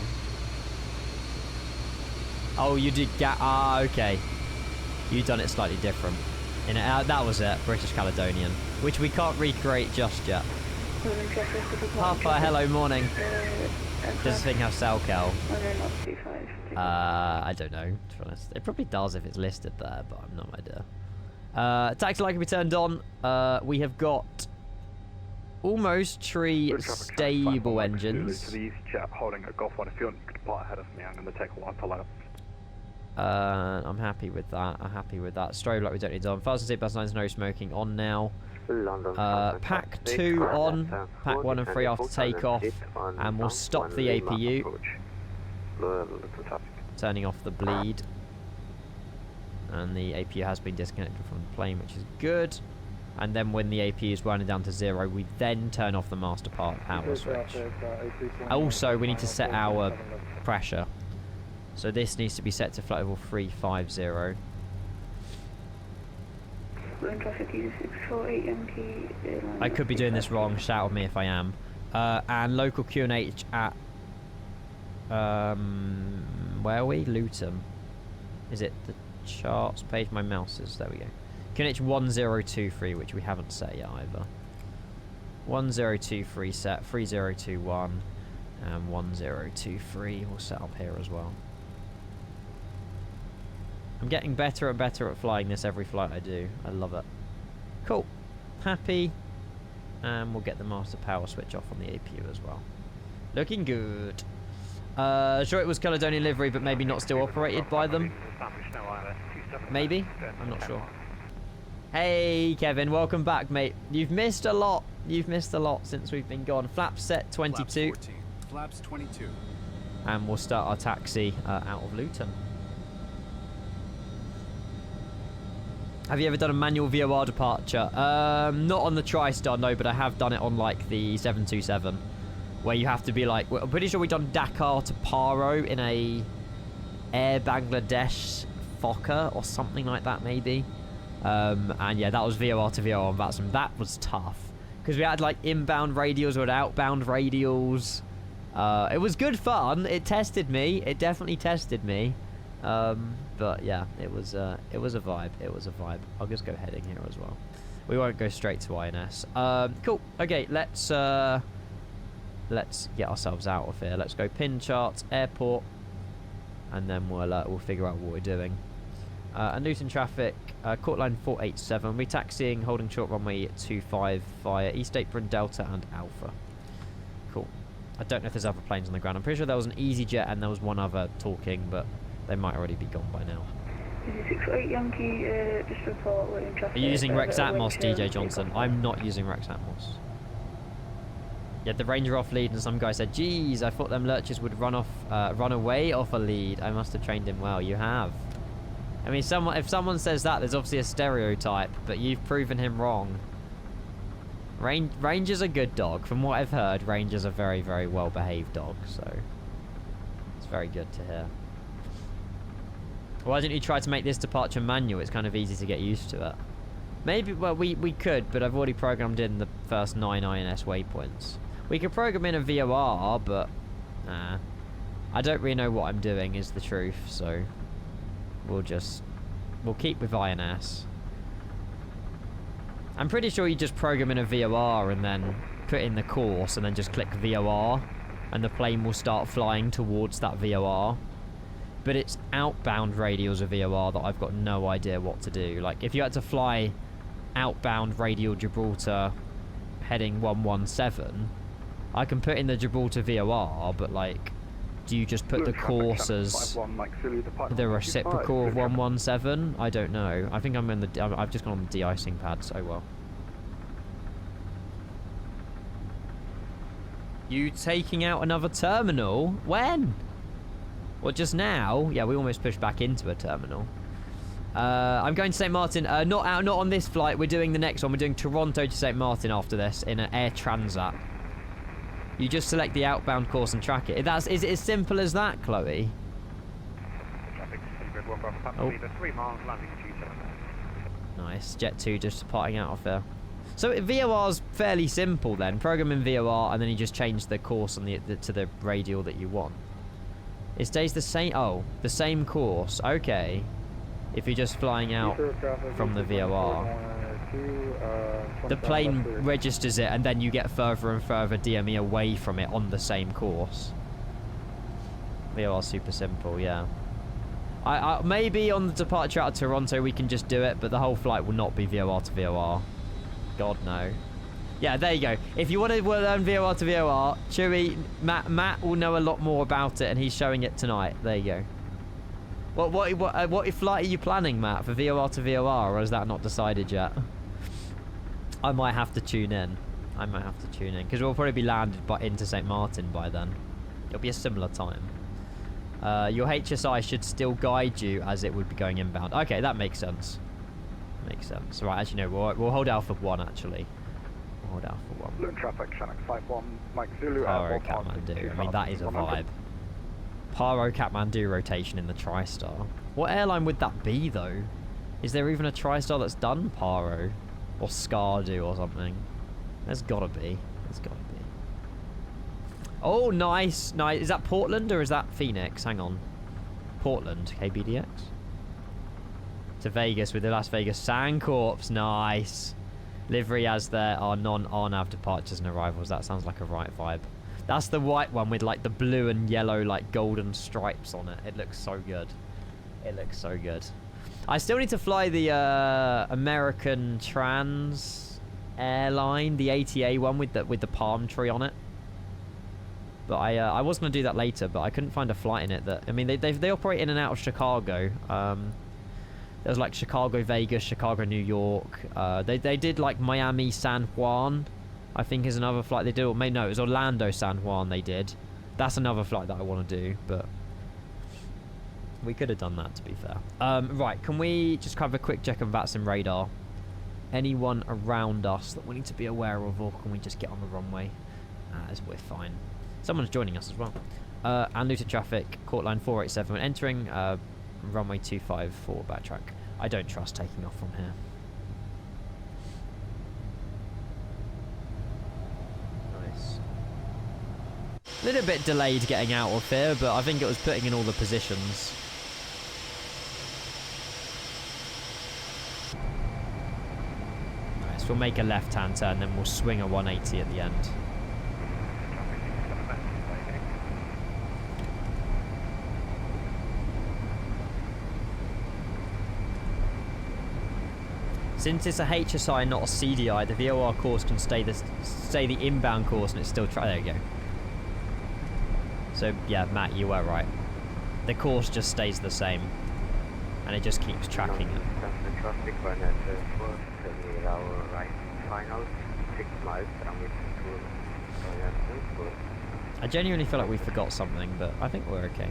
Oh, you did get... Ah, okay. You done it slightly different. That was it, British Caledonian, which we can't recreate just yet. Papa, hello, morning. Does this thing have Salcal? I don't know, to be honest. It probably does if it's listed there, but I've no idea. Taxi light can be turned on. We have got almost 3 stable engines. To the east jet, holding a Golf 1. If you want, you could depart ahead of me. I'm going to take a while to light up. I'm happy with that. I'm happy with that. Strobe light we don't need on. Fast and safe bus lines, no smoking on now. Pack 2 on. Pack 1 and 3 after takeoff. And we'll stop the APU. Turning off the bleed. And the APU has been disconnected from the plane, which is good. And then when the APU is running down to 0, we then turn off the master power switch. Also, we need to set our pressure. So this needs to be set to flight level 350. I could be doing this wrong, shout at me if I am. And local QNH at... where are we? Luton. Is it the charts page? My mouse is... There we go. QNH 1023, which we haven't set yet either. 1023 set, 3021, and 1023 we'll set up here as well. I'm getting better and better at flying this every flight I do. I love it. Cool. Happy. And we'll get the master power switch off on the APU as well. Looking good. Sure it was Caledonian livery, but maybe not still operated by them. Maybe? I'm not sure. Hey, Kevin. Welcome back, mate. You've missed a lot. You've missed a lot since we've been gone. Flaps set 22. Flaps 14. Flaps 22. And we'll start our taxi out of Luton. Have you ever done a manual VOR departure? Not on the TRISTAR, no, but I have done it on, like, the 727. Where you have to be, like... I'm pretty sure we've done Dakar to Paro in a Air Bangladesh Fokker or something like that, maybe. And, yeah, that was VOR to VOR on VATSIM. That was tough. Because we had, like, inbound radials or outbound radials. It was good fun. It tested me. It definitely tested me. But yeah, it was a vibe. It was a vibe. I'll just go heading here as well. We won't go straight to INS. Cool. Okay, let's get ourselves out of here. Let's go pin charts, airport, and then we'll figure out what we're doing. And Luton traffic, court line 487. We're taxiing, holding short runway 25 via East Apron, Delta, and Alpha. Cool. I don't know if there's other planes on the ground. I'm pretty sure there was an EasyJet and there was one other talking, but they might already be gone by now. 648 Yankee, just report Luton traffic. Are you using Rex Atmos, DJ Johnson? I'm not using Rex Atmos. Yeah, the Ranger off lead, and some guy said, "Geez, I thought them lurchers would run away off a lead. I must have trained him well." You have. I mean, if someone says that, there's obviously a stereotype, but you've proven him wrong. Ranger's a good dog. From what I've heard, Ranger's a very, very well-behaved dog, so it's very good to hear. Why don't you try to make this departure manual? It's kind of easy to get used to it. Maybe, well, we could, but I've already programmed in the first 9 INS waypoints. We could program in a VOR, but nah. I don't really know what I'm doing, is the truth, so we'll keep with INS. I'm pretty sure you just program in a VOR and then put in the course and then just click VOR and the plane will start flying towards that VOR. But it's outbound radials of VOR that I've got no idea what to do. Like, if you had to fly outbound radial Gibraltar heading 117, I can put in the Gibraltar VOR, but, like, do you just put the course as the reciprocal of 117? I don't know. I think I've just gone on the de-icing pad, so well. You taking out another terminal? When? Well, just now? Yeah, we almost pushed back into a terminal. I'm going to St. Martin. Not on this flight. We're doing the next one. We're doing Toronto to St. Martin after this in an Air Transat. You just select the outbound course and track it. Is it as simple as that, Chloe? Oh. Nice. Jet 2 just departing out of there. So VOR's fairly simple then. Program in VOR and then you just change the course on to the radial that you want. It stays the same. Oh, the same course. Okay. If you're just flying out from the VOR. The plane registers it and then you get further and further DME away from it on the same course. VOR's super simple, yeah. Maybe on the departure out of Toronto we can just do it, but the whole flight will not be VOR to VOR. God, no. Yeah, there you go. If you want to learn VOR to VOR, Chewy, Matt will know a lot more about it, and he's showing it tonight. There you go. What flight are you planning, Matt, for VOR to VOR, or is that not decided yet? I might have to tune in. Because we'll probably be landed into St. Martin by then. It'll be a similar time. Your HSI should still guide you as it would be going inbound. Okay, that makes sense. Makes sense. Right, as you know, we'll hold Alpha 1, actually. We'll hold Alpha 1. Luton traffic, Shannon 51, Mike Zulu. Paro Kathmandu. I mean, that is a vibe. Paro Kathmandu rotation in the TRISTAR. What airline would that be, though? Is there even a TRISTAR that's done Paro? Or Scardu or something? There's gotta be. Oh, nice. Nice. Is that Portland or is that Phoenix? Hang on. Portland. KBDX. To Vegas with the Las Vegas Sandcorps. Nice. Livery as there are non-RNAV departures and arrivals. That sounds like a right vibe. That's the white one with like the blue and yellow like golden stripes on it. It looks so good. I still need to fly the American Trans airline, the ATA one with the palm tree on it. But I was going to do that later, but I couldn't find a flight in it that... I mean, they operate in and out of Chicago. There's like Chicago, Vegas, Chicago, New York. They did like Miami, San Juan, I think is another flight they do. Or no, it was Orlando, San Juan they did. That's another flight that I want to do, but... we could have done that, to be fair. Right, can we just have a quick check of VATS and radar? Anyone around us that we need to be aware of, or can we just get on the runway? As we're fine. Someone's joining us as well. And Luton traffic, court line 487. Entering runway 254, backtrack. I don't trust taking off from here. Nice. A little bit delayed getting out of here, but I think it was putting in all the positions. Nice, we'll make a left-hand turn, then we'll swing a 180 at the end. Since it's a HSI, not a CDI, the VOR course can stay the inbound course and it's still there you go. So yeah, Matt, you were right. The course just stays the same, and it just keeps tracking it. I genuinely feel like we forgot something, but I think we're okay.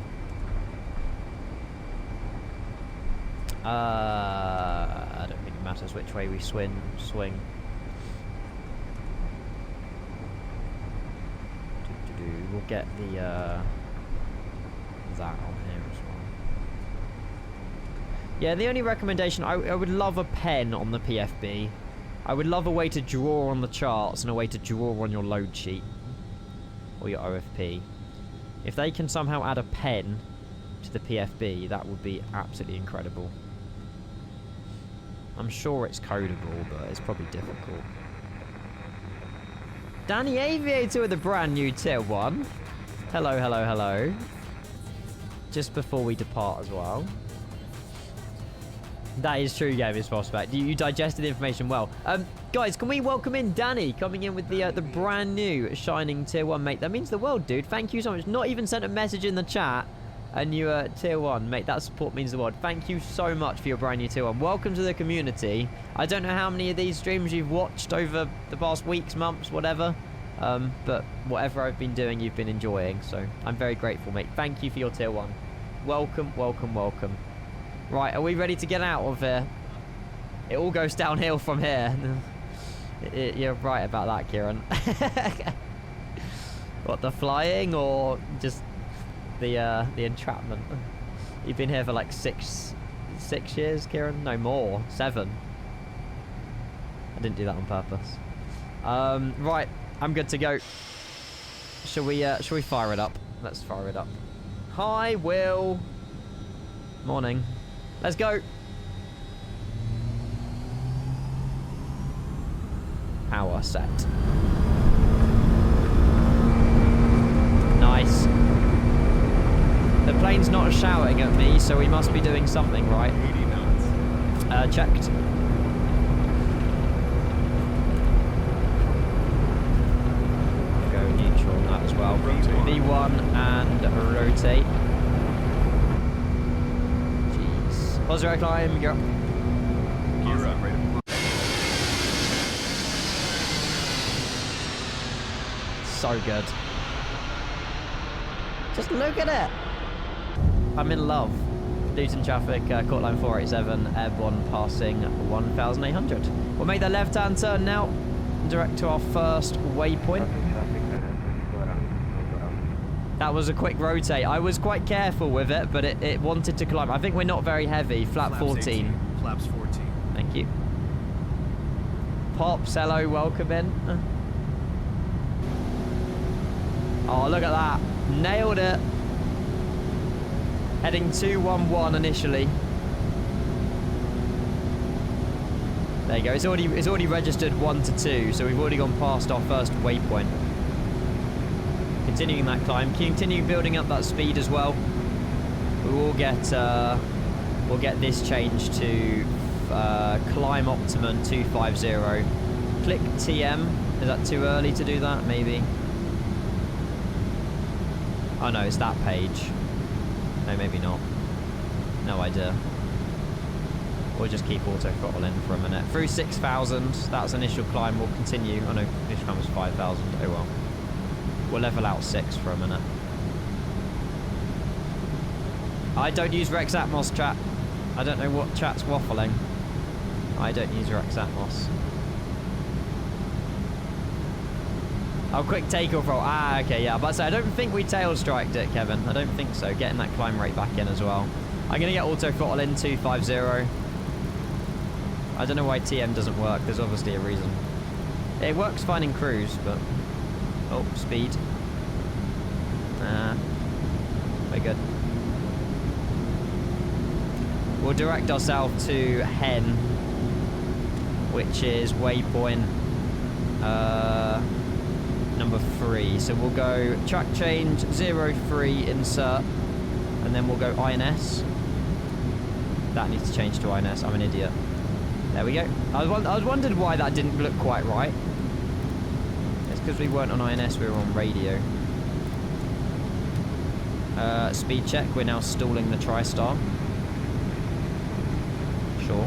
I don't think it matters which way we swing. We'll get the that on here as well. Yeah, the only recommendation, I would love a pen on the PFB. I would love a way to draw on the charts and a way to draw on your load sheet or your OFP. If they can somehow add a pen to the PFB, that would be absolutely incredible. I'm sure it's codable, but it's probably difficult. Danny Aviator with a brand new tier 1. Hello, hello, hello. Just before we depart as well. That is true, Gavis Prospect. You digested the information well. Guys, can we welcome in Danny coming in with the brand new shining tier 1, mate? That means the world, dude. Thank you so much. Not even sent a message in the chat. And you tier 1, mate. That support means the world. Thank you so much for your brand new tier 1. Welcome to the community. I don't know how many of these streams you've watched over the past weeks, months, whatever. But whatever I've been doing, you've been enjoying. So I'm very grateful, mate. Thank you for your tier 1. Welcome, welcome, welcome. Right, are we ready to get out of here? It all goes downhill from here. You're right about that, Kieran. What, the flying or just the entrapment? You've been here for like six years, Kieran? No more, 7. I didn't do that on purpose. Right, I'm good to go. Shall we fire it up? Let's fire it up. Hi, Will. Morning. Let's go. Power set. Nice. The plane's not shouting at me, so we must be doing something right. 80 knots. Checked. Go neutral on that as well. V1 and rotate. Jeez. Positive climb, go. Gear up, right up. So good. Just look at it. I'm in love. Luton traffic, court line 487, airborne passing 1,800. We'll make the left-hand turn now, direct to our first waypoint. That was a quick rotate. I was quite careful with it, but it wanted to climb. I think we're not very heavy. Flap 14. Flaps 14. Thank you. Pops, hello, welcome in. Oh, look at that. Nailed it. Heading 211 initially. There you go. It's already registered 1 to 2, so we've already gone past our first waypoint. Continuing that climb, continue building up that speed as well. We will get we'll get this changed to climb optimum 250. Click TM. Is that too early to do that? Maybe. Oh no, it's that page. No, maybe not. No idea. We'll just keep auto throttle in for a minute. Through 6,000. That's initial climb. We'll continue. Oh no, initial climb was 5,000. Oh well. We'll level out 6 for a minute. I don't use Rex Atmos, chat. I don't know what chat's waffling. I don't use Rex Atmos. Oh, quick takeoff roll. Ah, okay, yeah. But I don't think we tail striked it, Kevin. I don't think so. Getting that climb rate back in as well. I'm going to get auto throttle in 250. I don't know why TM doesn't work. There's obviously a reason. It works fine in cruise, but... Oh, speed. Nah. We're good. We'll direct ourselves to Hen, which is waypoint number 3. So we'll go track change 03 insert, and then we'll go INS. That needs to change to INS. I'm an idiot. There we go. I was wondering why that didn't look quite right. It's because we weren't on INS, we were on radio. Speed check. We're now stalling the TRISTAR. Sure.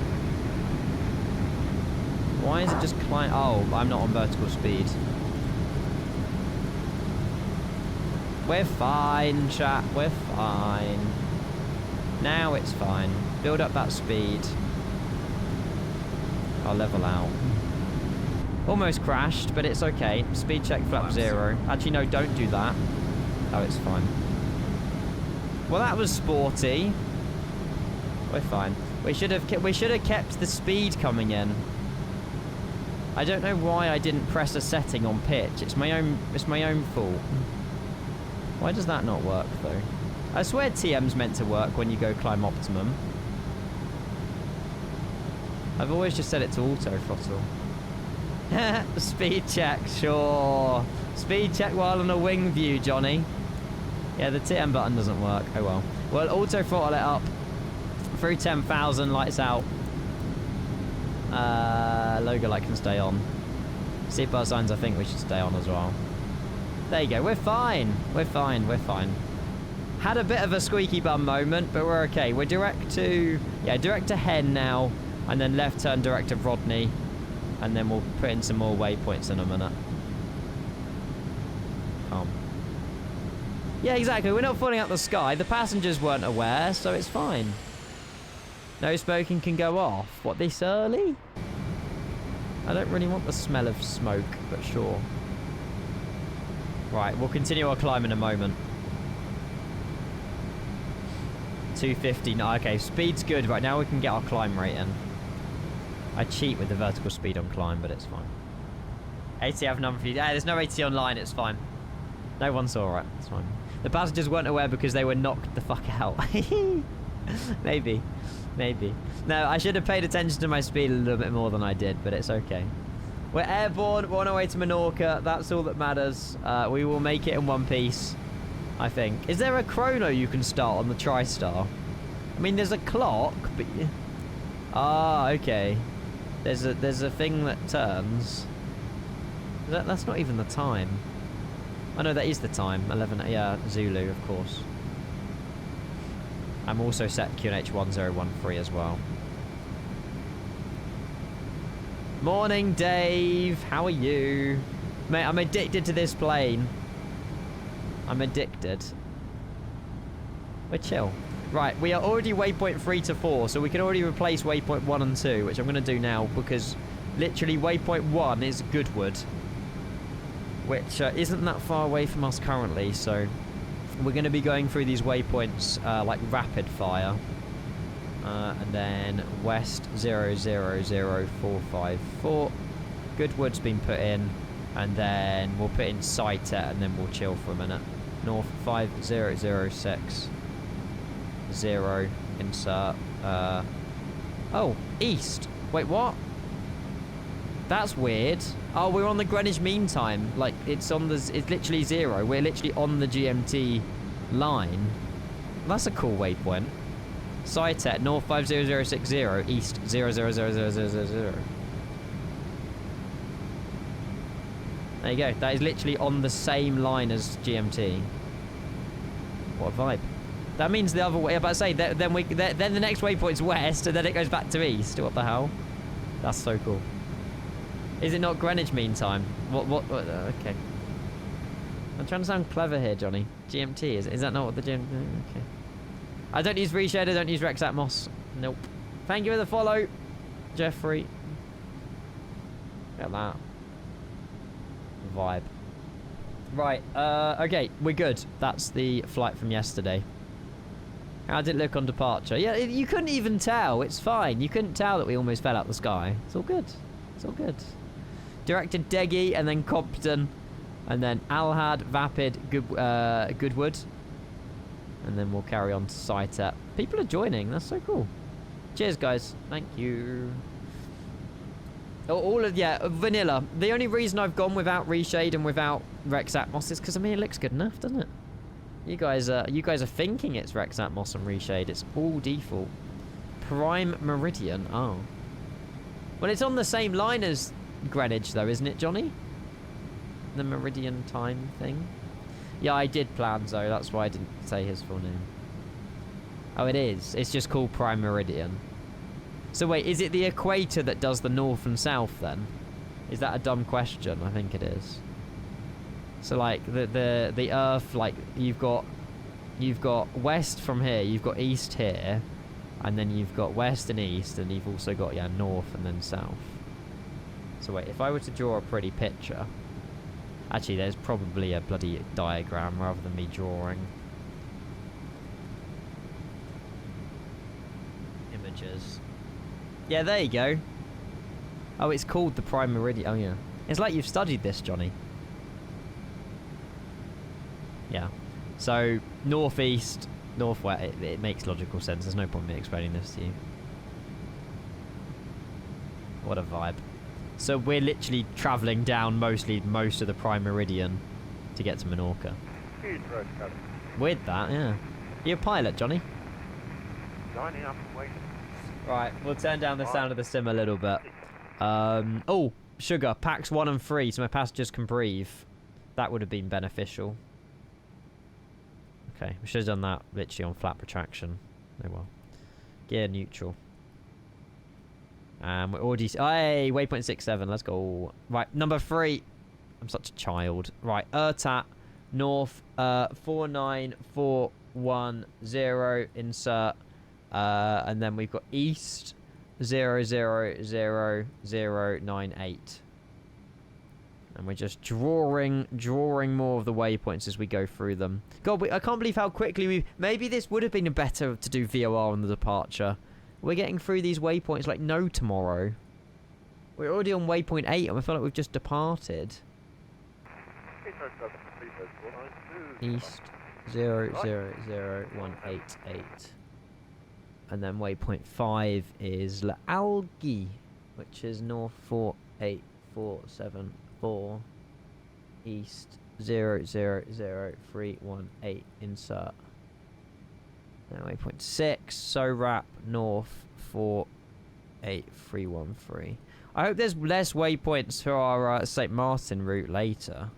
Why is it just climb? Oh, I'm not on vertical speed. We're fine, chat. We're fine. Now it's fine. Build up that speed. I'll level out. Almost crashed, but it's okay. Speed check flap 0. Actually, no, don't do that. Oh, it's fine. Well, that was sporty. We're fine. We should have kept the speed coming in. I don't know why I didn't press a setting on pitch. It's my own fault. Why does that not work though? I swear TM's meant to work when you go climb optimum. I've always just set it to auto throttle. Speed check, sure. Speed check while on a wing view, Johnny. Yeah, the TM button doesn't work. Oh well. Well, auto throttle it up. Through 10,000, lights out. Logo light can stay on. Seatbelt signs, I think we should stay on as well. There you go. We're fine. We're fine. We're fine. Had a bit of a squeaky bum moment, but we're okay. We're direct to Hen now, and then left turn direct to Rodney, and then we'll put in some more waypoints in a minute. Calm. Yeah, exactly. We're not falling out the sky. The passengers weren't aware, so it's fine. No smoking can go off. What, this early? I don't really want the smell of smoke, but sure. Right, we'll continue our climb in a moment. 250. No, okay, speed's good. Right, now we can get our climb rate in. I cheat with the vertical speed on climb, but it's fine. AT have number for you. Yeah, there's no AT online, it's fine. No one saw it, it's fine. The passengers weren't aware because they were knocked the fuck out. Maybe. Maybe. No, I should have paid attention to my speed a little bit more than I did, but it's okay. We're airborne. We're on our way to Menorca. That's all that matters. We will make it in one piece, I think. Is there a chrono you can start on the TRISTAR? I mean, there's a clock, but... Ah, okay. There's a thing that turns. That's not even the time. Oh, no, that is the time. 11... Yeah, Zulu, of course. I'm also set QNH 1013 as well. Morning, Dave. How are you? Mate, I'm addicted to this plane. I'm addicted. We're chill. Right, we are already waypoint 3 to 4, so we can already replace waypoint 1 and 2, which I'm going to do now, because literally waypoint 1 is Goodwood, which isn't that far away from us currently, so we're going to be going through these waypoints like rapid fire. And then west 000454. Goodwood's been put in, and then we'll put in Sightet, and then we'll chill for a minute. North 5006 0 insert. Oh, east. Wait, what? That's weird. Oh, we're on the Greenwich Mean Time. Like it's literally 0. We're literally on the GMT line. That's a cool waypoint. Site North 50060, East 000000. There you go. That is literally on the same line as GMT. What a vibe. That means the other way. I'm about to say then the next waypoint's west, and then it goes back to east. What the hell? That's so cool. Is it not Greenwich Mean Time? What okay. I'm trying to sound clever here, Johnny. GMT is that not what the GMT? Okay. I don't use Reshade. I don't use Rex Atmos. Nope. Thank you for the follow, Jeffrey. Look at that vibe. Right. Okay, we're good. That's the flight from yesterday. How did it look on departure? Yeah, you couldn't even tell. It's fine. You couldn't tell that we almost fell out the sky. It's all good. It's all good. Directed Deggy and then Compton. And then Alhad, Vapid, Goodwood. And then we'll carry on to Site. People are joining. That's so cool. Cheers, guys. Thank you. All of, yeah, vanilla. The only reason I've gone without Reshade and without Rex Atmos is because, I mean, it looks good enough, doesn't it? You guys are thinking it's Rex Atmos and Reshade. It's all default. Prime Meridian. Oh. Well, it's on the same line as Greenwich, though, isn't it, Johnny? The Meridian time thing. Yeah, I did plan, though. That's why I didn't say his full name. Oh, it is. It's just called Prime Meridian. So wait, is it the equator that does the north and south then? Is that a dumb question? I think it is. So like the Earth, like you've got west from here, you've got east here, and then you've got west and east, and you've also got north and then south. So wait, if I were to draw a pretty picture, actually there's probably a bloody diagram rather than me drawing images. Yeah, there you go. Oh, it's called the Prime Meridian. Oh, yeah. It's like you've studied this, Johnny. Yeah. So, northeast, northwest. It makes logical sense. There's no point in me explaining this to you. What a vibe. So, we're literally travelling down most of the Prime Meridian to get to Menorca. With that, yeah. You're a pilot, Johnny? Signing up and waiting. Right, we'll turn down the sound of the sim a little bit. Oh, sugar. Packs 1 and 3, so my passengers can breathe. That would have been beneficial. Okay, we should have done that literally on flat retraction. Oh well. Gear neutral. We're already... Hey, waypoint 67, let's go. Right, number 3. I'm such a child. Right, Ertat, north, 49410, insert. And then we've got east 000098, and we're just drawing more of the waypoints as we go through them. God, I can't believe how quickly we... Maybe this would have been better to do VOR on the departure. We're getting through these waypoints like no tomorrow. We're already on waypoint 8 and I feel like we've just departed. East 000188. And then waypoint 5 is La Algi, which is north 48474, east 000318, insert. Then waypoint 6, Sorap, north 48313. I hope there's less waypoints for our St. Martin route later.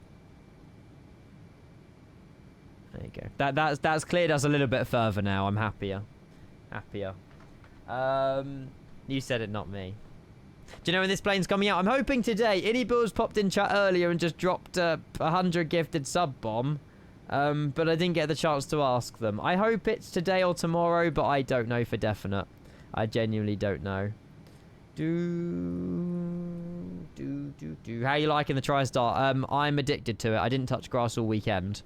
There you go. That's cleared us a little bit further now. I'm happier. You said it, not me. Do you know when this plane's coming out? I'm hoping today. Innie popped in chat earlier and just dropped 100 gifted sub bomb, but I didn't get the chance to ask them. I hope it's today or tomorrow, but I don't know for definite. I genuinely don't know. How you liking the TriSTAR? I'm addicted to it. I didn't touch grass all weekend.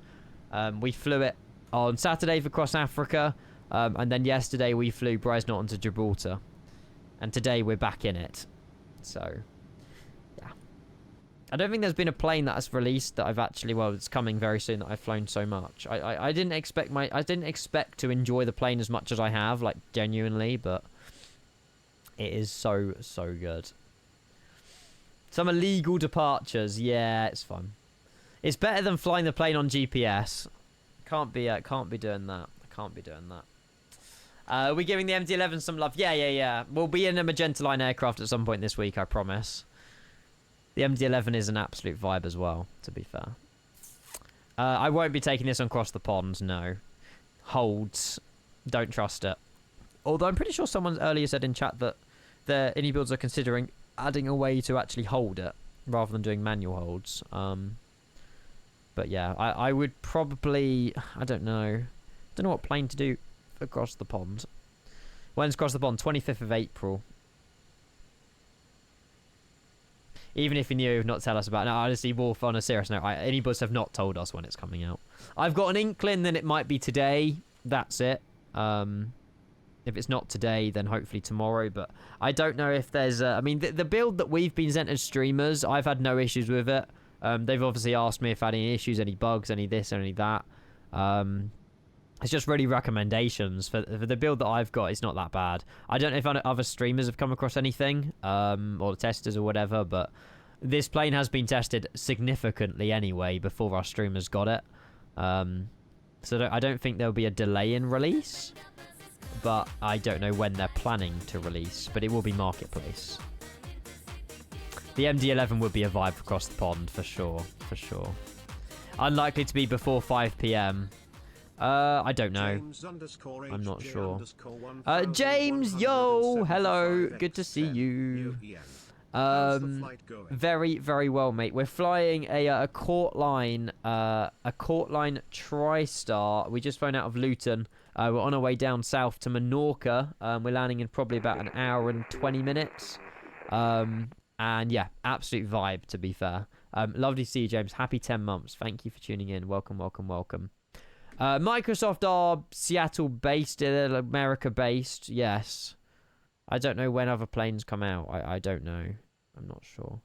We flew it on Saturday for Cross Africa. And then yesterday we flew Bresnot to Gibraltar. And today we're back in it. So, yeah. I don't think there's been a plane that has released that I've actually... Well, it's coming very soon that I've flown so much. I didn't expect to enjoy the plane as much as I have, like, genuinely, but... It is so, so good. Some illegal departures. Yeah, it's fun. It's better than flying the plane on GPS. Can't be doing that. I can't be doing that. We're giving the MD-11 some love. Yeah. We'll be in a Magenta Line aircraft at some point this week, I promise. The MD-11 is an absolute vibe as well, to be fair. I won't be taking this across the pond, no. Holds. Don't trust it. Although I'm pretty sure someone earlier said in chat that their indie builds are considering adding a way to actually hold it, rather than doing manual holds. But yeah, I would probably... I don't know. Don't know what plane to do across the pond. When's across the pond? 25th of April. Even if you knew, not tell us about it. No, honestly, Wolf, on a serious note, Anybuds have not told us when it's coming out. I've got an inkling that it might be today. That's it. If it's not today, then hopefully tomorrow. But I don't know if there's... I mean, the build that we've been sent as streamers, I've had no issues with it. They've obviously asked me if I had any issues, any bugs, any this, any that. It's just really recommendations. For the build that I've got, it's not that bad. I don't know if other streamers have come across anything, or testers or whatever, but this plane has been tested significantly anyway before our streamers got it. So I don't think there'll be a delay in release, but I don't know when they're planning to release, but it will be marketplace. The MD-11 would be a vibe across the pond, for sure. Unlikely to be before 5 PM. I don't know. I'm not sure. James, yo, hello. Good to see you. Very, very well, mate. We're flying a court line TRISTAR. We just flown out of Luton. We're on our way down south to Menorca. We're landing in probably about an hour and 20 minutes. And yeah, absolute vibe, to be fair. Lovely to see you, James. Happy 10 months. Thank you for tuning in. Welcome. Microsoft are Seattle-based, America-based. Yes. I don't know when other planes come out. I don't know. I'm not sure.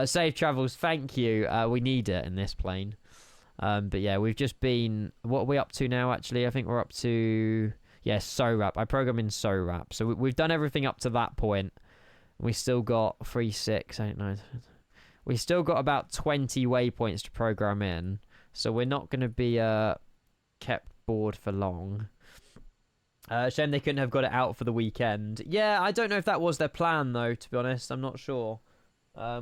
Safe travels. Thank you. We need it in this plane. But yeah, we've just been... What are we up to now, actually? I think we're up to... Yeah, SORAP. I program in SORAP. So we've done everything up to that point. We still got 3, 6, 8, 9... We still got about 20 waypoints to program in. So we're not going to be... kept bored for long. Shame they couldn't have got it out for the weekend. Yeah, I don't know if that was their plan, though, to be honest. I'm not sure.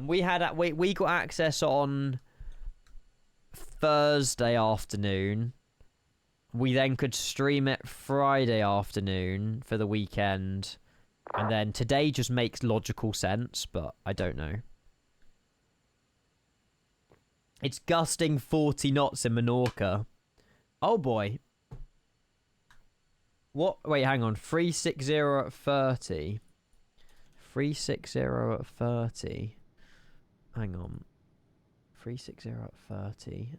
We got access on Thursday afternoon. We then could stream it Friday afternoon for the weekend. And then today just makes logical sense, but I don't know. It's gusting 40 knots in Menorca. Oh boy. What? Wait, hang on. 360 at 30. 360 at 30. Hang on. 360 at 30.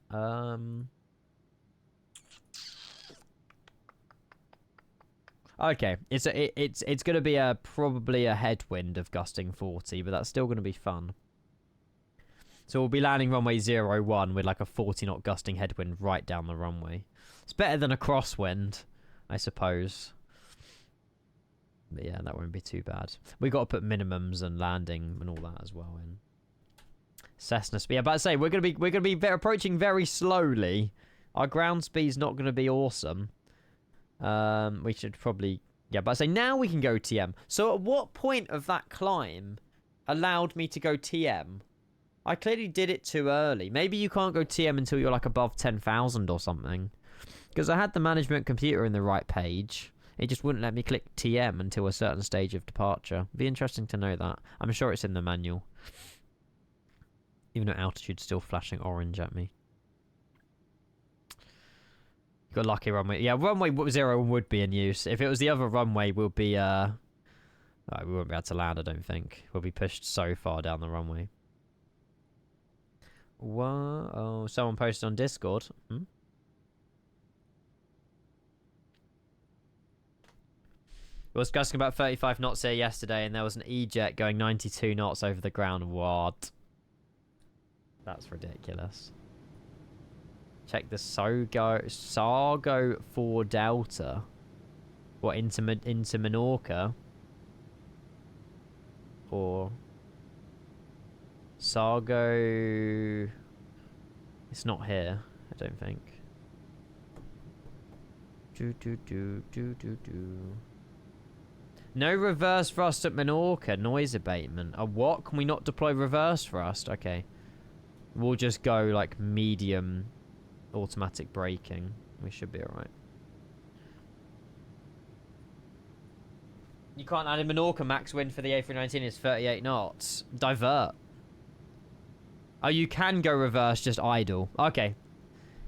Okay. It's gonna be probably a headwind of gusting 40, but that's still gonna be fun. So we'll be landing runway 01 with like a 40 knot gusting headwind right down the runway. It's better than a crosswind, I suppose. But yeah, that won't be too bad. We got to put minimums and landing and all that as well in. Cessna speed. Yeah, but I say we're gonna be approaching very slowly. Our ground speed's not gonna be awesome. We should probably... Yeah, but I say now we can go TM. So at what point of that climb allowed me to go TM? I clearly did it too early. Maybe you can't go TM until you're like above 10,000 or something. Because I had the management computer in the right page. It just wouldn't let me click TM until a certain stage of departure. Be interesting to know that. I'm sure it's in the manual. Even though altitude's still flashing orange at me. You got lucky runway. Yeah, runway 0 would be in use. If it was the other runway, we'll be... we won't be able to land, I don't think. We'll be pushed so far down the runway. What? Oh, someone posted on Discord. It was gusting about 35 knots here yesterday, and there was an E-jet going 92 knots over the ground. What? That's ridiculous. Check the Sargo 4 Delta. What, into Menorca? Or... Sargo... It's not here, I don't think. No reverse thrust at Menorca. Noise abatement. A what? Can we not deploy reverse thrust? Okay. We'll just go like medium automatic braking. We should be alright. You can't add in Menorca. Max wind for the A319 is 38 knots. Divert. Oh, you can go reverse, just idle. Okay.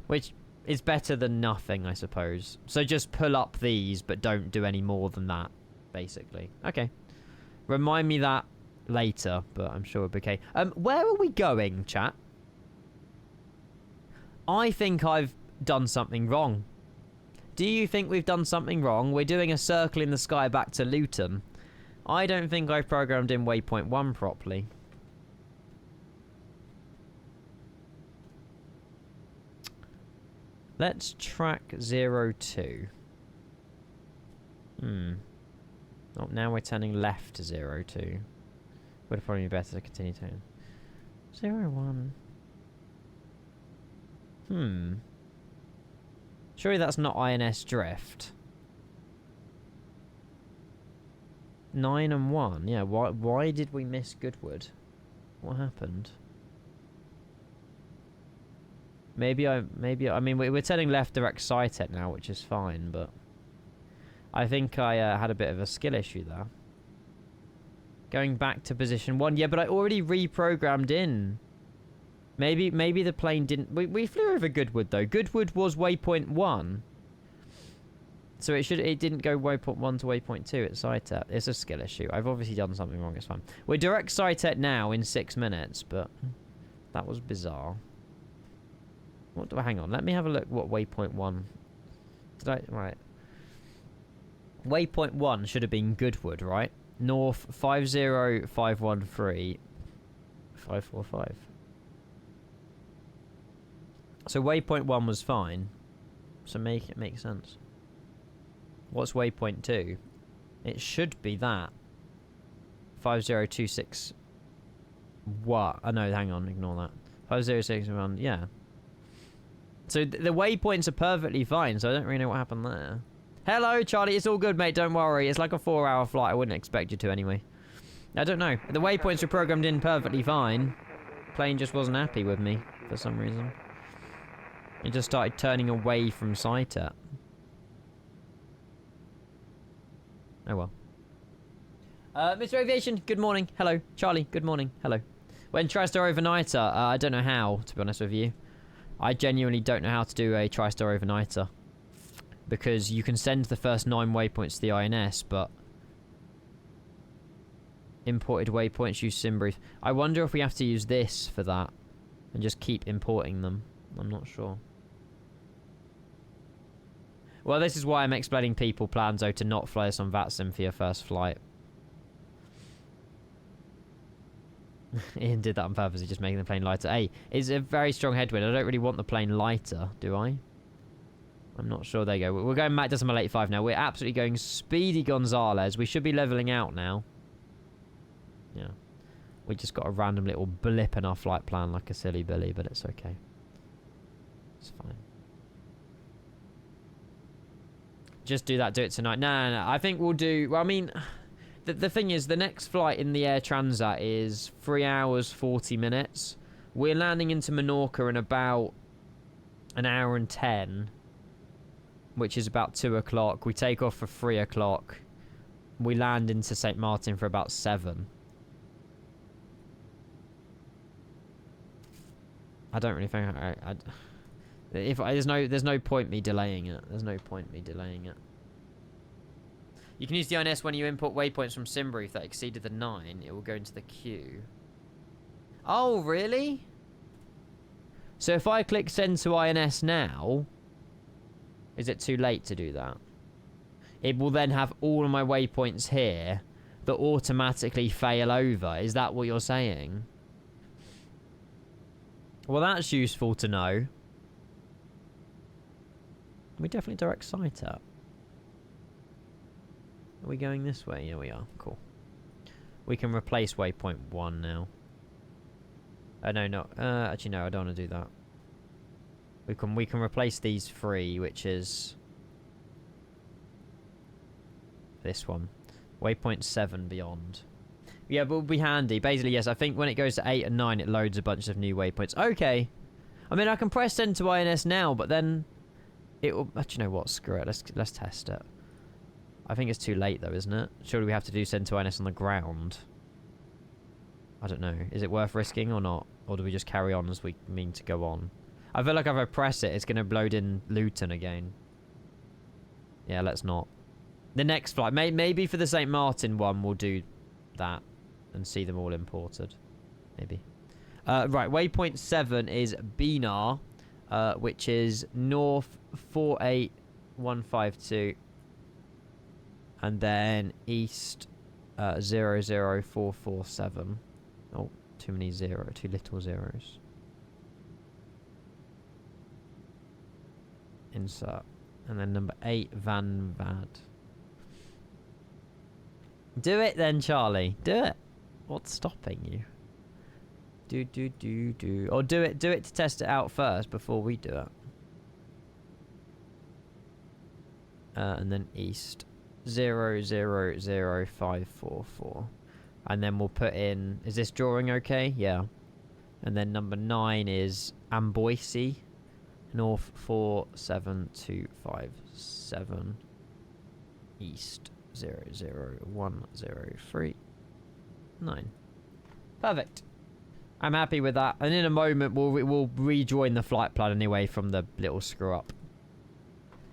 Which is better than nothing, I suppose. So just pull up these, but don't do any more than that, basically. Okay. Remind me that later, but I'm sure it'll be okay. Where are we going, chat? I think I've done something wrong. Do you think we've done something wrong? We're doing a circle in the sky back to Luton. I don't think I've programmed in waypoint 1 properly. Let's track 02. Oh, now we're turning left to 02. Would probably be better to continue turning. 01. Surely that's not INS drift. 9 and 1. Yeah, why did we miss Goodwood? What happened? I mean, we're turning left direct SciTech now, which is fine, but I think I had a bit of a skill issue there. Going back to position 1. Yeah, but I already reprogrammed in. Maybe the plane didn't... We flew over Goodwood, though. Goodwood was waypoint 1. So it didn't go waypoint 1 to waypoint 2 at SciTech. It's a skill issue. I've obviously done something wrong. It's fine. We're direct SciTech now in 6 minutes, but that was bizarre. What do I... Hang on. Let me have a look what waypoint 1... Right. Waypoint 1 should have been Goodwood, right? North 50513 545. So waypoint 1 was fine. So make it make sense. What's waypoint 2? It should be that. 5026. What? Oh no, hang on, ignore that. 5061, yeah. So the waypoints are perfectly fine, so I don't really know what happened there. Hello, Charlie, it's all good, mate, don't worry. It's like a 4-hour flight, I wouldn't expect you to anyway. I don't know. The waypoints were programmed in perfectly fine. Plane just wasn't happy with me for some reason. It just started turning away from SciTech. Oh well. Mr. Aviation, good morning. Hello. Charlie, good morning. Hello. When TRISTAR overnighter, I don't know how, to be honest with you. I genuinely don't know how to do a TRISTAR overnighter. Because you can send the first 9 waypoints to the INS, but... Imported waypoints use SimBrief. I wonder if we have to use this for that. And just keep importing them. I'm not sure. Well, this is why I'm explaining people plans, though, to not fly us on VATSIM for your first flight. Ian did that on purpose, he's just making the plane lighter. Hey, it's a very strong headwind. I don't really want the plane lighter, do I? I'm not sure. There you go. We're going Mac Decimal 85 now. We're absolutely going Speedy Gonzalez. We should be leveling out now. Yeah. We just got a random little blip in our flight plan like a silly Billy, but it's okay. It's fine. Just do that. Do it tonight. No. I think we'll do... Well, I mean... The thing is, the next flight in the Air Transat is 3 hours, 40 minutes. We're landing into Menorca in about an hour and 10, which is about 2 o'clock. We take off for 3 o'clock. We land into St. Martin for about 7. I don't really think... There's no point me delaying it. There's no point me delaying it. You can use the INS when you import waypoints from SimBrief that exceeded the 9. It will go into the queue. Oh, really? So if I click send to INS now, is it too late to do that? It will then have all of my waypoints here that automatically fail over. Is that what you're saying? Well, that's useful to know. We definitely direct sight up. Are we going this way? Yeah, we are. Cool. We can replace waypoint 1 now. No, not... actually, no, I don't want to do that. We can replace these 3, which is... This one. Waypoint 7 beyond. Yeah, but it will be handy. Basically, yes, I think when it goes to 8 and 9, it loads a bunch of new waypoints. Okay. I mean, I can press send to INS now, but then it will... Do you know what? Screw it. Let's test it. I think it's too late, though, isn't it? Surely we have to do send to INS on the ground. I don't know. Is it worth risking or not? Or do we just carry on as we mean to go on? I feel like if I press it, it's going to load in Luton again. Yeah, let's not. The next flight. Maybe for the St. Martin one, we'll do that. And see them all imported. Maybe. Right, waypoint 7 is Benar. Which is north 48152. And then east 00447. Oh, too many zeros. Too little zeros. Insert. And then number 8, Van Vad. Do it then, Charlie. Do it. What's stopping you? Do. Or do it to test it out first before we do it. And then east 00544. And then we'll put in... Is this drawing okay? Yeah. And then number 9 is Amboise. North 47257. East 00103. Perfect. I'm happy with that. And in a moment, we'll rejoin the flight plan anyway from the little screw up.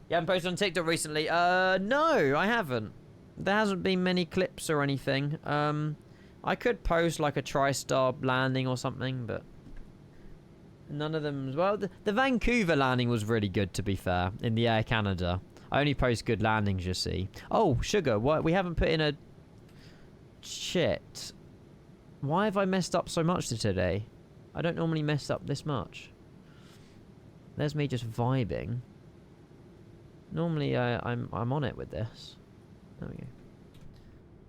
You haven't posted on TikTok recently? No, I haven't. There hasn't been many clips or anything. I could post like a TRISTAR landing or something, but none of them. Well, the Vancouver landing was really good, to be fair, in the Air Canada. I only post good landings, you see. Oh, sugar, what? We haven't put in a... Shit. Why have I messed up so much today? I don't normally mess up this much. There's me just vibing. Normally, I'm on it with this. There we go.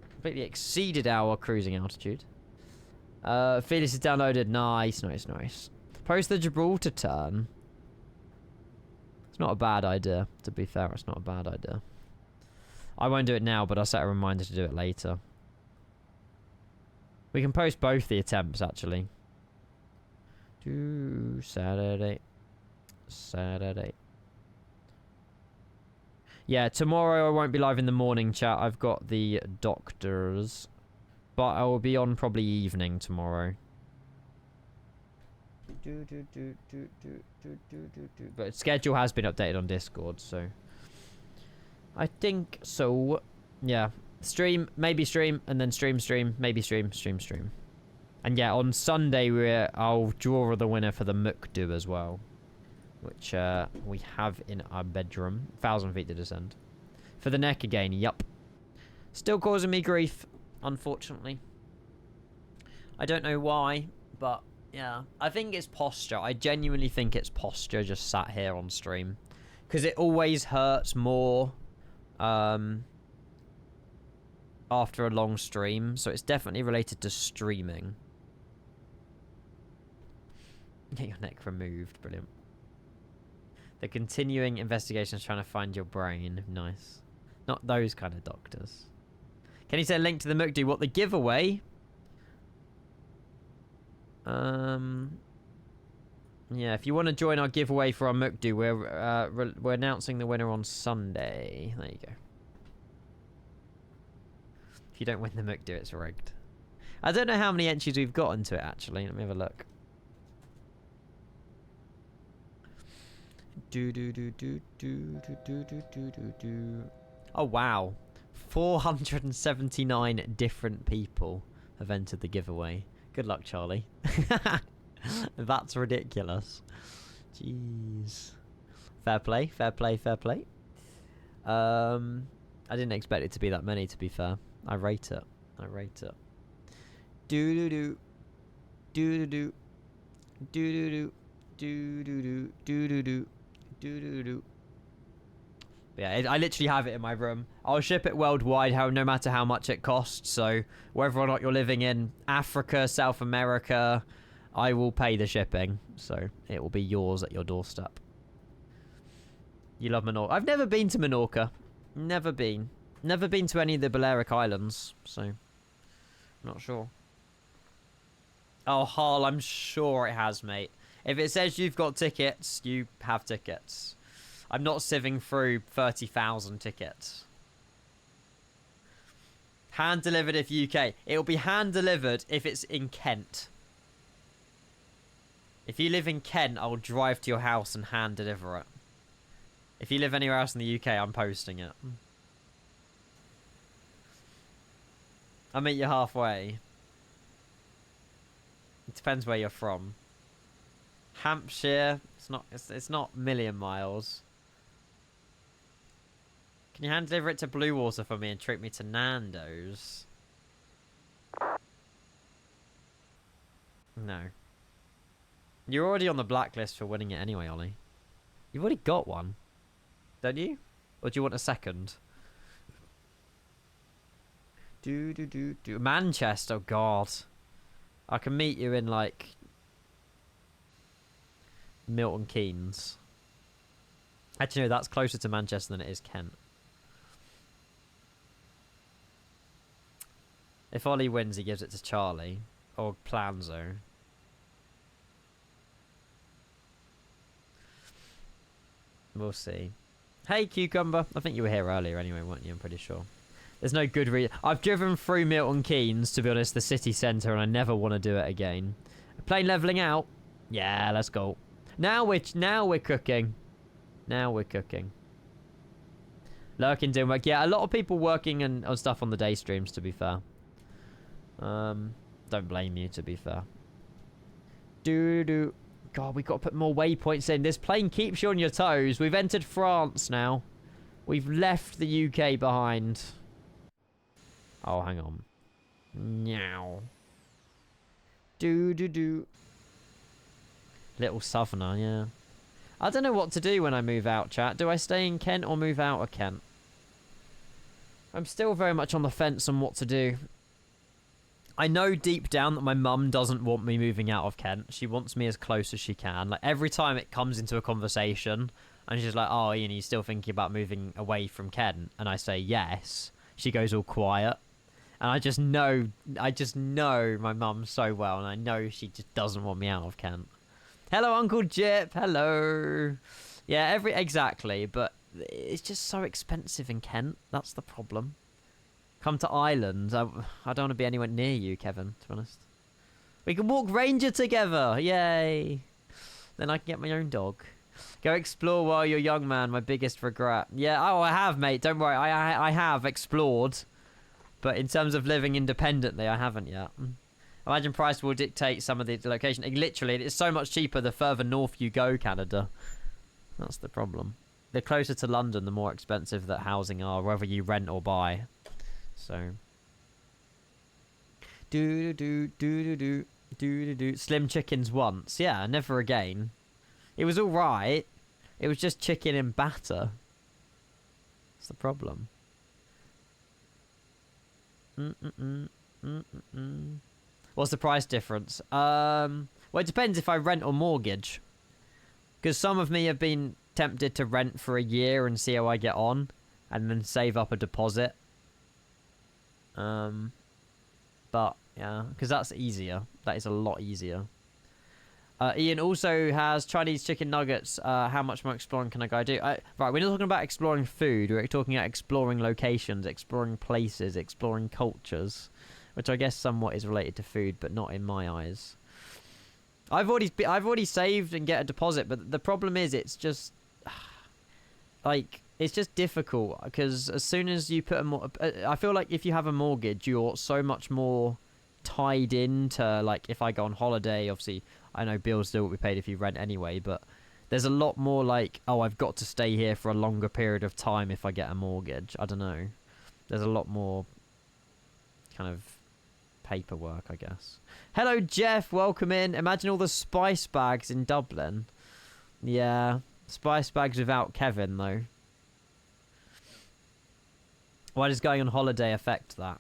Completely exceeded our cruising altitude. Felix is downloaded. Nice. Post the Gibraltar turn. It's not a bad idea, to be fair. It's not a bad idea. I won't do it now, but I'll set a reminder to do it later. We can post both the attempts, actually. Saturday. Yeah, tomorrow I won't be live in the morning, chat. I've got the doctors. But I will be on probably evening tomorrow. But schedule has been updated on Discord, so... I think so. Yeah. Stream, maybe stream, and then stream, maybe stream. And yeah, on Sunday I'll draw the winner for the Mukdu as well. Which we have in our bedroom. 1,000 feet to descend. For the neck again, yup. Still causing me grief, unfortunately. I don't know why, but yeah. I think it's posture. I genuinely think it's posture just sat here on stream. Because it always hurts more after a long stream. So it's definitely related to streaming. Get your neck removed. Brilliant. The continuing investigation is trying to find your brain. Nice. Not those kind of doctors. Can you say a link to the Mukdu? What, the giveaway? Yeah, if you want to join our giveaway for our Mukdu, we're announcing the winner on Sunday. There you go. If you don't win the Mukdu, it's rigged. I don't know how many entries we've got into it, actually. Let me have a look. Oh, wow. 479 different people have entered the giveaway. Good luck, Charlie. That's ridiculous. Jeez. Fair play. I didn't expect it to be that many, to be fair. I rate it. Do-do-do. Yeah, I literally have it in my room. I'll ship it worldwide, no matter how much it costs. So whether or not you're living in Africa, South America, I will pay the shipping. So it will be yours at your doorstep. You love Menorca. I've never been to Menorca. Never been. Never been to any of the Balearic Islands, so not sure. Oh, Hull, I'm sure it has, mate. If it says you've got tickets, you have tickets. I'm not sieving through 30,000 tickets. Hand delivered if UK. It'll be hand delivered if it's in Kent. If you live in Kent, I'll drive to your house and hand deliver it. If you live anywhere else in the UK, I'm posting it. I'll meet you halfway. It depends where you're from. Hampshire, it's not a million miles. Can you hand deliver it to Blue Water for me and treat me to Nando's? No. You're already on the blacklist for winning it anyway, Ollie. You've already got one, don't you? Or do you want a second? Manchester, oh god. I can meet you in, like, Milton Keynes. Actually, no, that's closer to Manchester than it is Kent. If Ollie wins, he gives it to Charlie. Or Planzo. We'll see. Hey, Cucumber. I think you were here earlier anyway, weren't you? I'm pretty sure. There's no good reason. I've driven through Milton Keynes, to be honest, the city centre, and I never want to do it again. Plane levelling out. Yeah, let's go. Now we're cooking. Now we're cooking. Lurking doing work. Yeah, a lot of people working on stuff on the day streams, to be fair. Don't blame you, to be fair. God, we've got to put more waypoints in. This plane keeps you on your toes. We've entered France now. We've left the UK behind. Oh, hang on. Meow. Little southerner, yeah. I don't know what to do when I move out, chat. Do I stay in Kent or move out of Kent? I'm still very much on the fence on what to do. I know deep down that my mum doesn't want me moving out of Kent. She wants me as close as she can. Like, every time it comes into a conversation, and she's like, oh, you know, you're still thinking about moving away from Kent? And I say yes. She goes all quiet. And I just know my mum so well, and I know she just doesn't want me out of Kent. Hello, Uncle Jip. Hello. Yeah, exactly, but it's just so expensive in Kent. That's the problem. Come to Ireland. I don't want to be anywhere near you, Kevin, to be honest. We can walk Ranger together. Yay. Then I can get my own dog. Go explore while you're young, man. My biggest regret. Yeah, oh, I have, mate. Don't worry. I have explored. But in terms of living independently, I haven't yet. Imagine price will dictate some of the location. Literally, it's so much cheaper the further north you go, Canada. That's the problem. The closer to London, the more expensive that housing are, whether you rent or buy. So. Slim chickens once. Yeah, never again. It was alright. It was just chicken in batter. That's the problem. What's the price difference? Well, it depends if I rent or mortgage. Because some of me have been tempted to rent for a year and see how I get on. And then save up a deposit. But, yeah. Because that's easier. That is a lot easier. Ian also has Chinese chicken nuggets. How much more exploring can I go do? Right, we're not talking about exploring food. We're talking about exploring locations, exploring places, exploring cultures. Which I guess somewhat is related to food, but not in my eyes. I've already saved and get a deposit, but the problem is it's just... like, it's just difficult. Because as soon as you put I feel like if you have a mortgage, you're so much more tied into, like, if I go on holiday, obviously... I know bills still will be paid if you rent anyway, but there's a lot more like, oh, I've got to stay here for a longer period of time if I get a mortgage. I don't know. There's a lot more kind of paperwork, I guess. Hello, Jeff. Welcome in. Imagine all the spice bags in Dublin. Yeah. Spice bags without Kevin, though. Why does going on holiday affect that?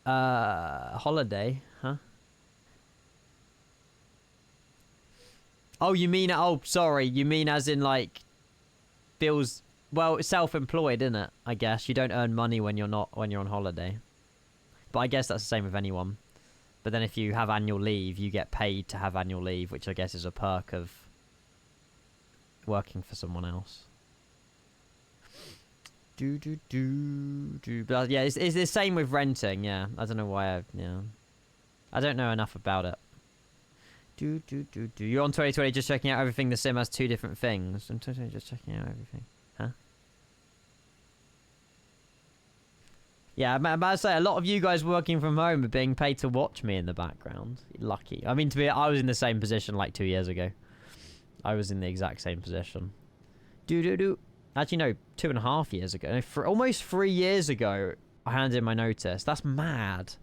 Holiday? Huh? Oh, you mean... Oh, sorry. You mean as in, like... Bills... Well, self-employed, isn't it? I guess you don't earn money when you're on holiday. But I guess that's the same with anyone. But then if you have annual leave, you get paid to have annual leave, which I guess is a perk of working for someone else. But yeah, it's the same with renting. Yeah, I don't know why. I don't know enough about it. You're on 2020, just checking out everything. The sim has 2 different things. I'm totally just checking out everything. Huh? Yeah, I'm about to say, a lot of you guys working from home are being paid to watch me in the background. Lucky. I mean, I was in the same position like 2 years ago. I was in the exact same position. Actually, no, 2.5 years ago. No, almost 3 years ago, I handed in my notice. That's mad.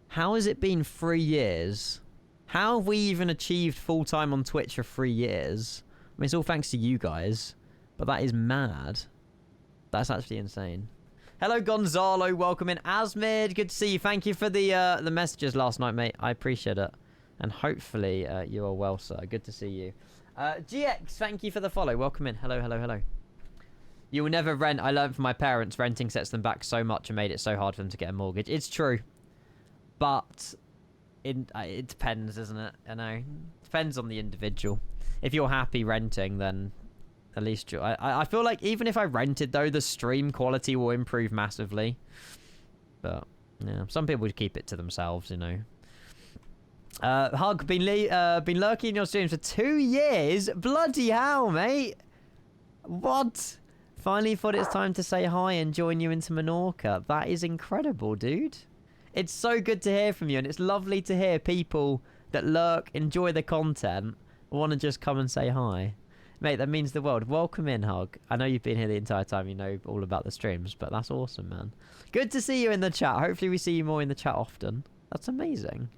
How has it been 3 years? How have we even achieved full-time on Twitch for 3 years? I mean, it's all thanks to you guys. But that is mad. That's actually insane. Hello, Gonzalo. Welcome in. Asmid, good to see you. Thank you for the messages last night, mate. I appreciate it. And hopefully you are well, sir. Good to see you. GX, thank you for the follow. Welcome in. Hello, hello, hello. You will never rent. I learned from my parents. Renting sets them back so much and made it so hard for them to get a mortgage. It's true. But it depends, isn't it? I know. Depends on the individual. If you're happy renting, then at least I feel like even if I rented, though, the stream quality will improve massively. But, yeah, some people would keep it to themselves, you know. Hug, been lurking in your streams for 2 years? Bloody hell, mate. What? Finally thought it's time to say hi and join you into Menorca. That is incredible, dude. It's so good to hear from you, and it's lovely to hear people that lurk, enjoy the content, want to just come and say hi. Mate, that means the world. Welcome in, Hug. I know you've been here the entire time. You know all about the streams, but that's awesome, man. Good to see you in the chat. Hopefully we see you more in the chat often. That's amazing.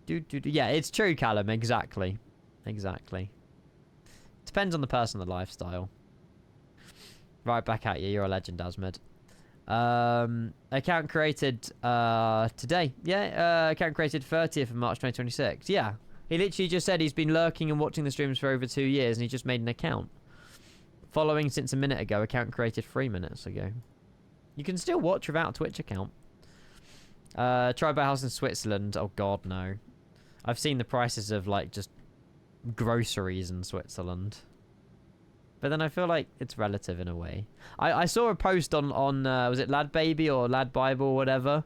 Yeah, it's true, Callum. Exactly. Exactly. Depends on the person, the lifestyle. Right back at you. You're a legend, Asmid. Account created today. Yeah, account created 30th of March 2026. Yeah. He literally just said he's been lurking and watching the streams for over 2 years, and he just made an account. Following since a minute ago. Account created 3 minutes ago. You can still watch without a Twitch account. Try buy a house in Switzerland. Oh god, no. I've seen the prices of like just groceries in Switzerland. But then I feel like it's relative in a way. I saw a post on was it Lad Baby or Lad Bible or whatever?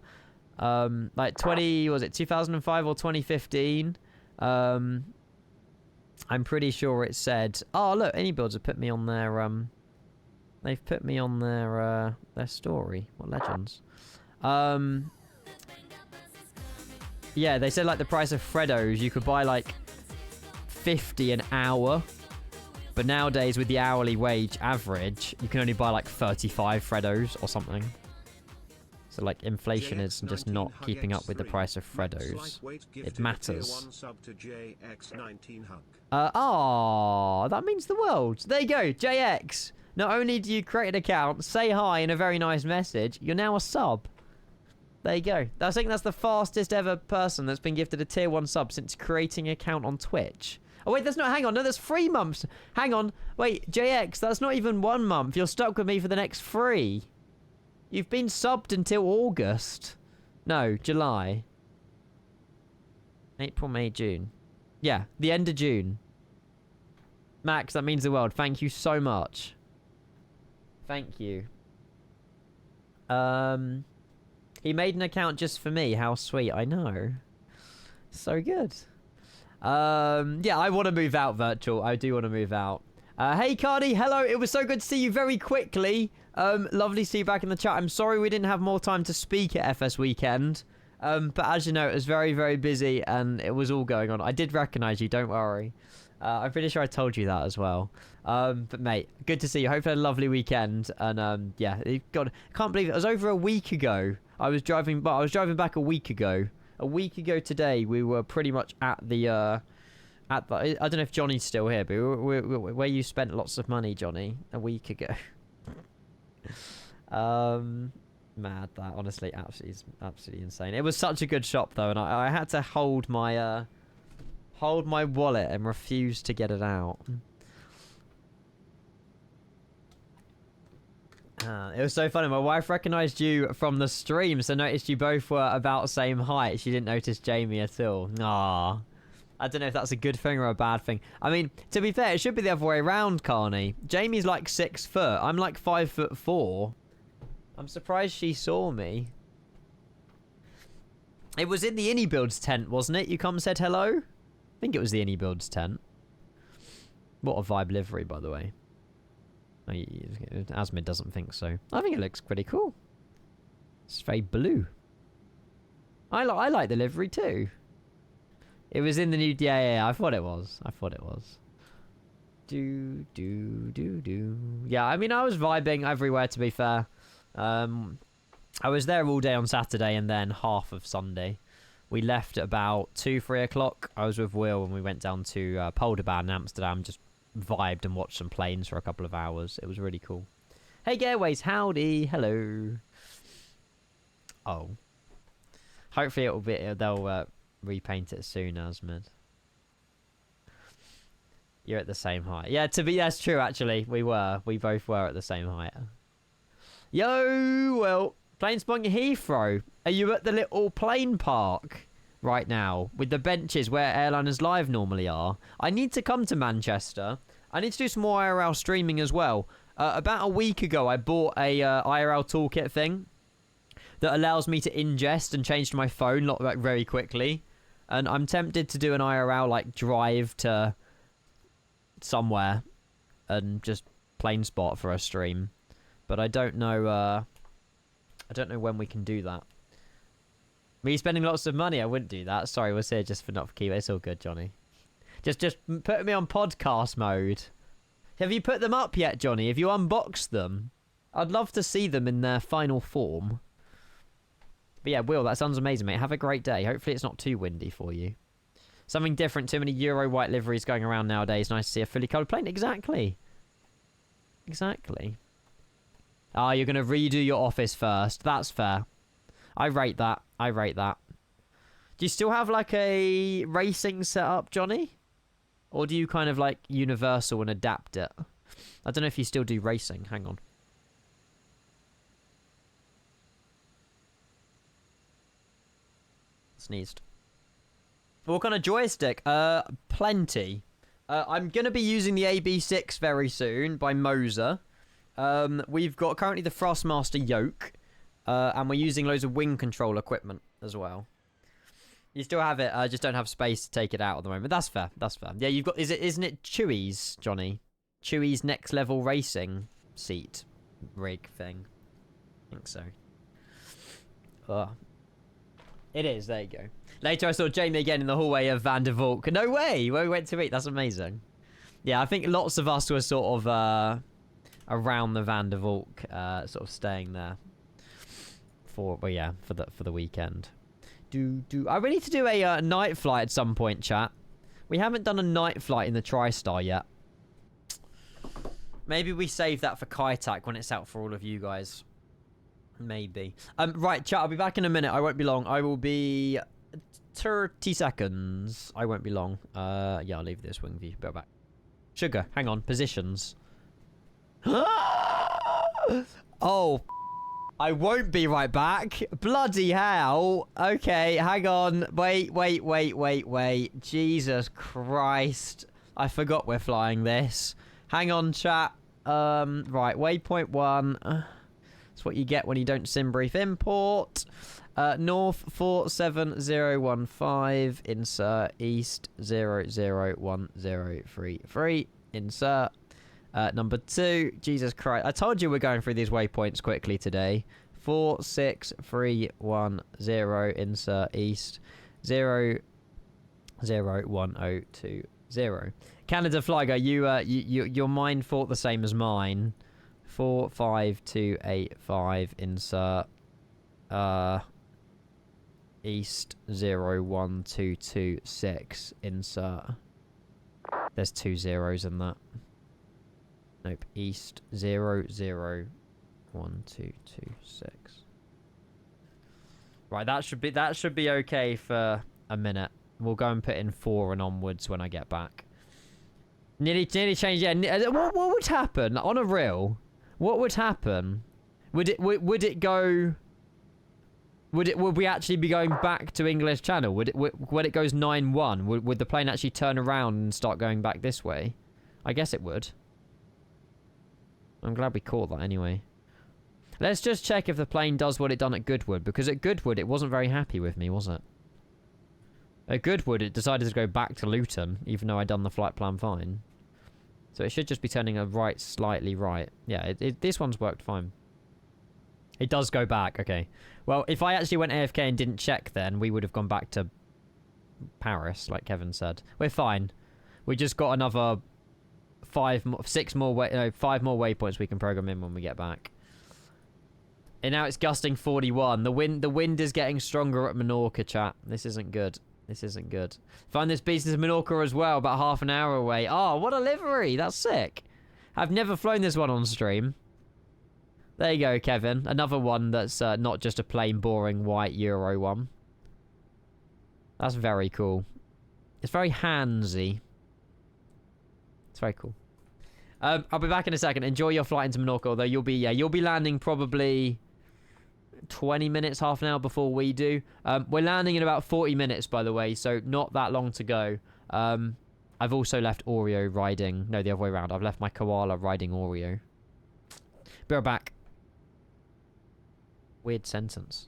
Like 2005 or 2015? I'm pretty sure it said, oh look, AnyBuilds have put me on their they've put me on their story. What legends? Yeah, they said like the price of Freddos, you could buy like 50 an hour. But nowadays with the hourly wage average, you can only buy like 35 Freddos or something. So like inflation is just not keeping up with the price of Freddos. It matters. That means the world. There you go, JX. Not only do you create an account, say hi in a very nice message, you're now a sub. There you go. I think that's the fastest ever person that's been gifted a tier 1 sub since creating an account on Twitch. Oh wait, that's not, hang on, no, that's 3 months. Hang on, wait, JX, that's not even 1 month. You're stuck with me for the next 3. You've been subbed until August. No, July. April, May, June. Yeah, the end of June. Max, that means the world. Thank you so much. Thank you. He made an account just for me. How sweet. I know. So good. Yeah, I want to move out, Virtual. I do want to move out. Hey, Cardi. Hello. It was so good to see you very quickly. Lovely to see you back in the chat. I'm sorry we didn't have more time to speak at FS Weekend. But as you know, it was very, very busy and it was all going on. I did recognize you. Don't worry. I'm pretty sure I told you that as well. But mate, good to see you. Hope you had a lovely weekend. And yeah, God, can't believe it. It was over a week ago. I was driving back a week ago. A week ago today, we were pretty much at the I don't know if Johnny's still here, but where you spent lots of money, Johnny, a week ago. Mad that, honestly, absolutely insane. It was such a good shop though, and I had to hold my wallet and refuse to get it out. It was so funny. My wife recognised you from the stream, so noticed you both were about the same height. She didn't notice Jamie at all. Aww. I don't know if that's a good thing or a bad thing. I mean, to be fair, it should be the other way around, Carney. Jamie's like 6 foot. I'm like 5'4". I'm surprised she saw me. It was in the Builds tent, wasn't it? You come said hello? I think it was the Builds tent. What a vibe livery, by the way. Oh, Asmid doesn't think so. I think it looks pretty cool. It's very blue. I like the livery too. It was in the new... Yeah, I thought it was. Do. Yeah, I mean, I was vibing everywhere, to be fair. I was there all day on Saturday and then half of Sunday. We left at about 2-3 o'clock. I was with Will and we went down to Polderbaan in Amsterdam, just vibed and watched some planes for a couple of hours. It was really cool. Hey, Gairways, howdy. Hello. Oh. Hopefully they'll repaint it soon, Asmid. You're at the same height. Yeah, that's true, actually. We both were at the same height. Yo, Will. Planespoint Heathrow. Are you at the little plane park right now with the benches where Airliners Live normally are? I need to come to Manchester. I need to do some more IRL streaming as well. About a week ago, I bought a IRL toolkit thing that allows me to ingest and change to my phone like very quickly. And I'm tempted to do an IRL like drive to somewhere and just plane spot for a stream. But I don't know when we can do that. Me spending lots of money, I wouldn't do that. Sorry, we're here just for not for keep. It's all good, Johnny. Just put me on podcast mode. Have you put them up yet, Johnny? Have you unboxed them? I'd love to see them in their final form. But yeah, Will, that sounds amazing, mate. Have a great day. Hopefully it's not too windy for you. Something different. Too many Euro white liveries going around nowadays. Nice to see a fully coloured plane. Exactly. Ah, you're going to redo your office first. That's fair. I rate that. Do you still have like a racing setup, Johnny? Or do you kind of like universal and adapt it? I don't know if you still do racing. Hang on. Sneezed. What kind of joystick? Plenty. I'm going to be using the AB6 very soon by Moser. We've got currently the Thrustmaster yoke. And we're using loads of wing control equipment as well. You still have it, I just don't have space to take it out at the moment. That's fair. Yeah, you've got... Isn't it Chewy's, Johnny? Chewy's next level racing seat rig thing. I think so. It is, there you go. Later I saw Jamie again in the hallway of Van der Valk. No way! Where we went to eat, that's amazing. Yeah, I think lots of us were sort of around the Van der Valk, sort of staying there. For the weekend. I really need to do a night flight at some point, chat. We haven't done a night flight in the TriStar yet. Maybe we save that for Kaitak when it's out for all of you guys. Maybe. Right, chat, I'll be back in a minute. I won't be long. I will be 30 seconds. I won't be long. Yeah, I'll leave this wing view. Be right back. Sugar, hang on. Positions. Oh, I won't be right back. Bloody hell. Okay, hang on. Wait. Jesus Christ. I forgot we're flying this. Hang on, chat. Right, waypoint 1. That's what you get when you don't sim brief import. North 47015. Insert. East 001033. Insert. Number 2. Jesus Christ. I told you we're going through these waypoints quickly today. 46310. Insert east. 001020. Canada Flyger, your mind thought the same as mine. 45285. Insert east 01226. Insert. There's 2 zeros in that. Nope. East 001226. Right, that should be okay for a minute. We'll go and put in 4 and onwards when I get back. Nearly changed. Yeah. What would happen on a reel? What would happen Would it go? Would we actually be going back to English Channel? When it goes 9-1, would the plane actually turn around and start going back this way? I guess it would. I'm glad we caught that anyway. Let's just check if the plane does what it done at Goodwood, because at Goodwood it wasn't very happy with me, was it? At Goodwood it decided to go back to Luton, even though I'd done the flight plan fine. So it should just be turning a right, slightly right. Yeah, this one's worked fine. It does go back, okay. Well, if I actually went AFK and didn't check then, we would have gone back to Paris, like Kevin said. We're fine. We just got another 5 more waypoints we can program in when we get back. And now it's gusting 41. The wind is getting stronger at Menorca, chat. This isn't good. This isn't good. Find this beast is Menorca as well, about half an hour away. Oh, what a livery. That's sick. I've never flown this one on stream. There you go, Kevin. Another one that's not just a plain, boring, white Euro one. That's very cool. It's very handsy. It's very cool. I'll be back in a second. Enjoy your flight into Menorca, although you'll be landing probably 20 minutes, half an hour before we do. We're landing in about 40 minutes, by the way, so not that long to go. I've also left Oreo riding... No, the other way around. I've left my koala riding Oreo. Be right back. Weird sentence.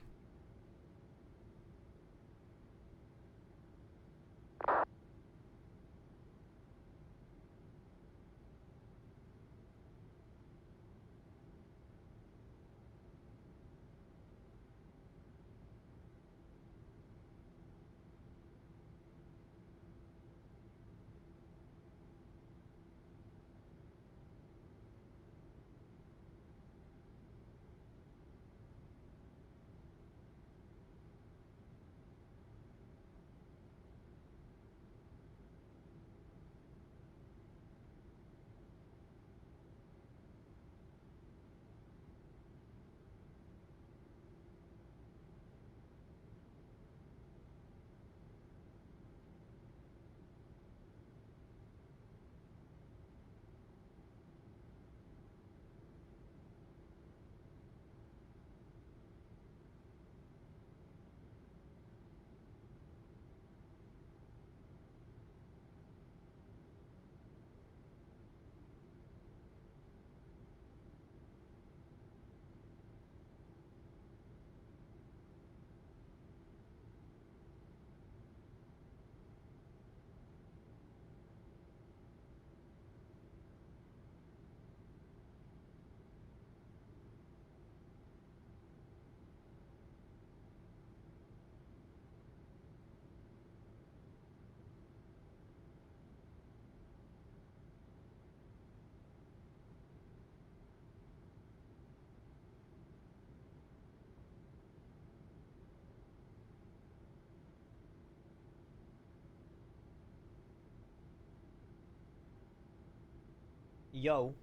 Yo.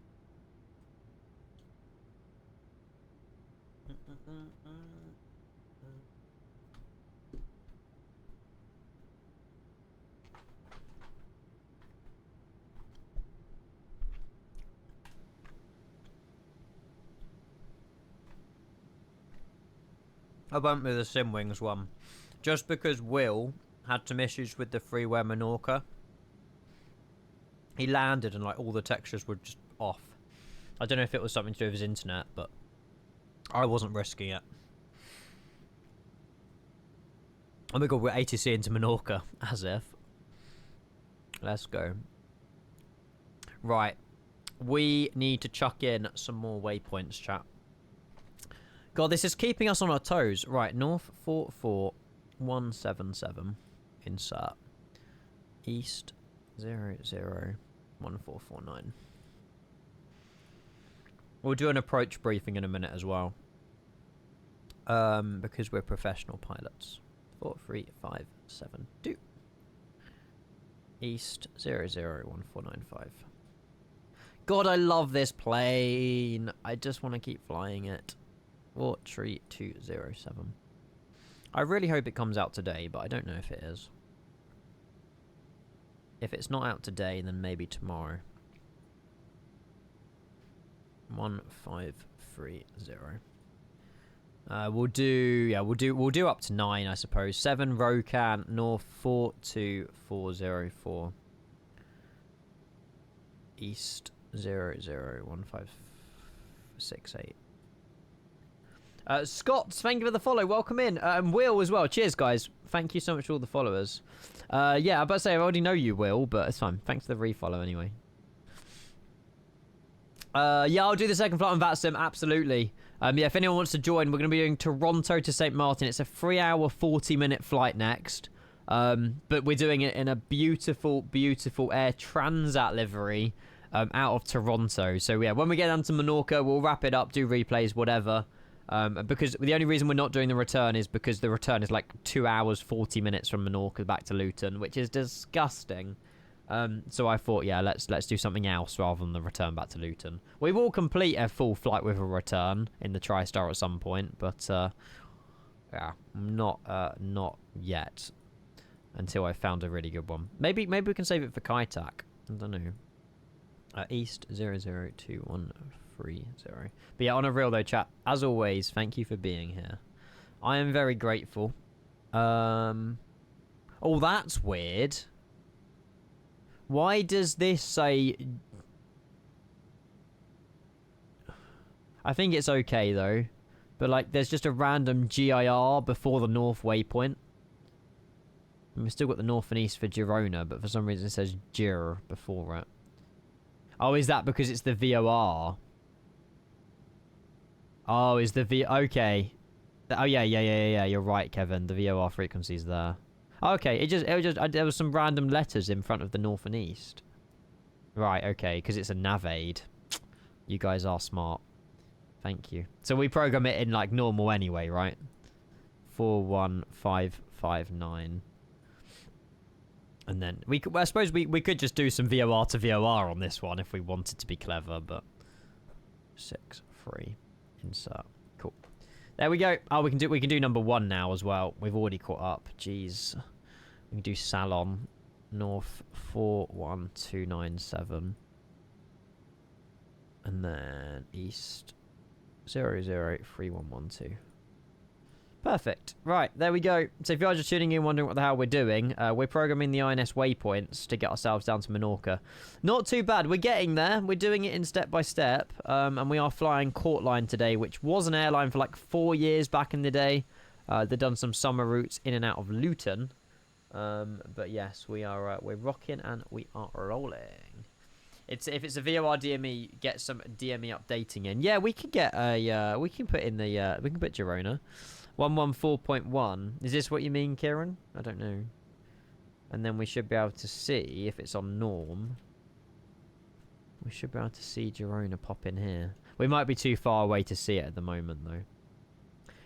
I went with the Simwings one. Just because Will had some issues with the freeware Menorca. He landed and like all the textures were just off. I don't know if it was something to do with his internet, but I wasn't risking it. Oh my god, we're ATC into Menorca, as if. Let's go. Right. We need to chuck in some more waypoints, chat. God, this is keeping us on our toes. Right, north 44177. Insert. East 001449. We'll do an approach briefing in a minute as well. Because we're professional pilots. 43572. East 001495. God, I love this plane. I just want to keep flying it. 43207. I really hope it comes out today, but I don't know if it is. If it's not out today, then maybe tomorrow. 1530. We'll do up to 9, I suppose. 7 Rocan North 42404. East 001568. Scott, thank you for the follow. Welcome in. And Will as well. Cheers, guys. Thank you so much for all the followers. Yeah, I'm about to say I already know you, Will, but it's fine. Thanks for the refollow anyway. Yeah, I'll do the second flight on VATSIM. Absolutely. Yeah, if anyone wants to join, we're going to be doing Toronto to St. Martin. It's a 3-hour, 40-minute flight next. But we're doing it in a beautiful, beautiful Air Transat livery out of Toronto. So, yeah, when we get down to Menorca, we'll wrap it up, do replays, whatever. Because the only reason we're not doing the return is because the return is like 2 hours, 40 minutes from Menorca back to Luton, which is disgusting. So I thought, yeah, let's do something else rather than the return back to Luton. We will complete a full flight with a return in the TRISTAR at some point, but yeah, not yet until I found a really good one. Maybe we can save it for Kaitak. I don't know. East 002130. But yeah, on a real though, chat, as always, thank you for being here. I am very grateful. Oh, that's weird. Why does this say... I think it's okay, though. But, like, there's just a random GIR before the north waypoint. And we've still got the north and east for Girona, but for some reason it says Gir before it. Oh, is that because it's the VOR? Oh, is the V... Okay. Oh, yeah. You're right, Kevin. The VOR frequency's there. Okay, there was some random letters in front of the north and east. Right, okay, because it's a navade. You guys are smart. Thank you. So we program it in like normal anyway, right? 41559. And then I suppose we could just do some VOR to VOR on this one if we wanted to be clever, but 6-3 insert. Cool. There we go. Oh, we can do number 1 now as well. We've already caught up. Jeez. We can do Salon North 41297. And then East 003112. Perfect. Right, there we go. So if you are just tuning in wondering what the hell we're doing, we're programming the INS waypoints to get ourselves down to Menorca. Not too bad. We're getting there. We're doing it in step by step. And we are flying Courtline today, which was an airline for like 4 years back in the day. They've done some summer routes in and out of Luton. But yes, we're rocking and we are rolling. If it's a VOR DME, get some DME updating in. Yeah, we could get a we can put in the we can put Girona. 114.1. Is this what you mean, Kieran? I don't know. And then we should be able to see if it's on norm. We should be able to see Girona pop in here. We might be too far away to see it at the moment, though.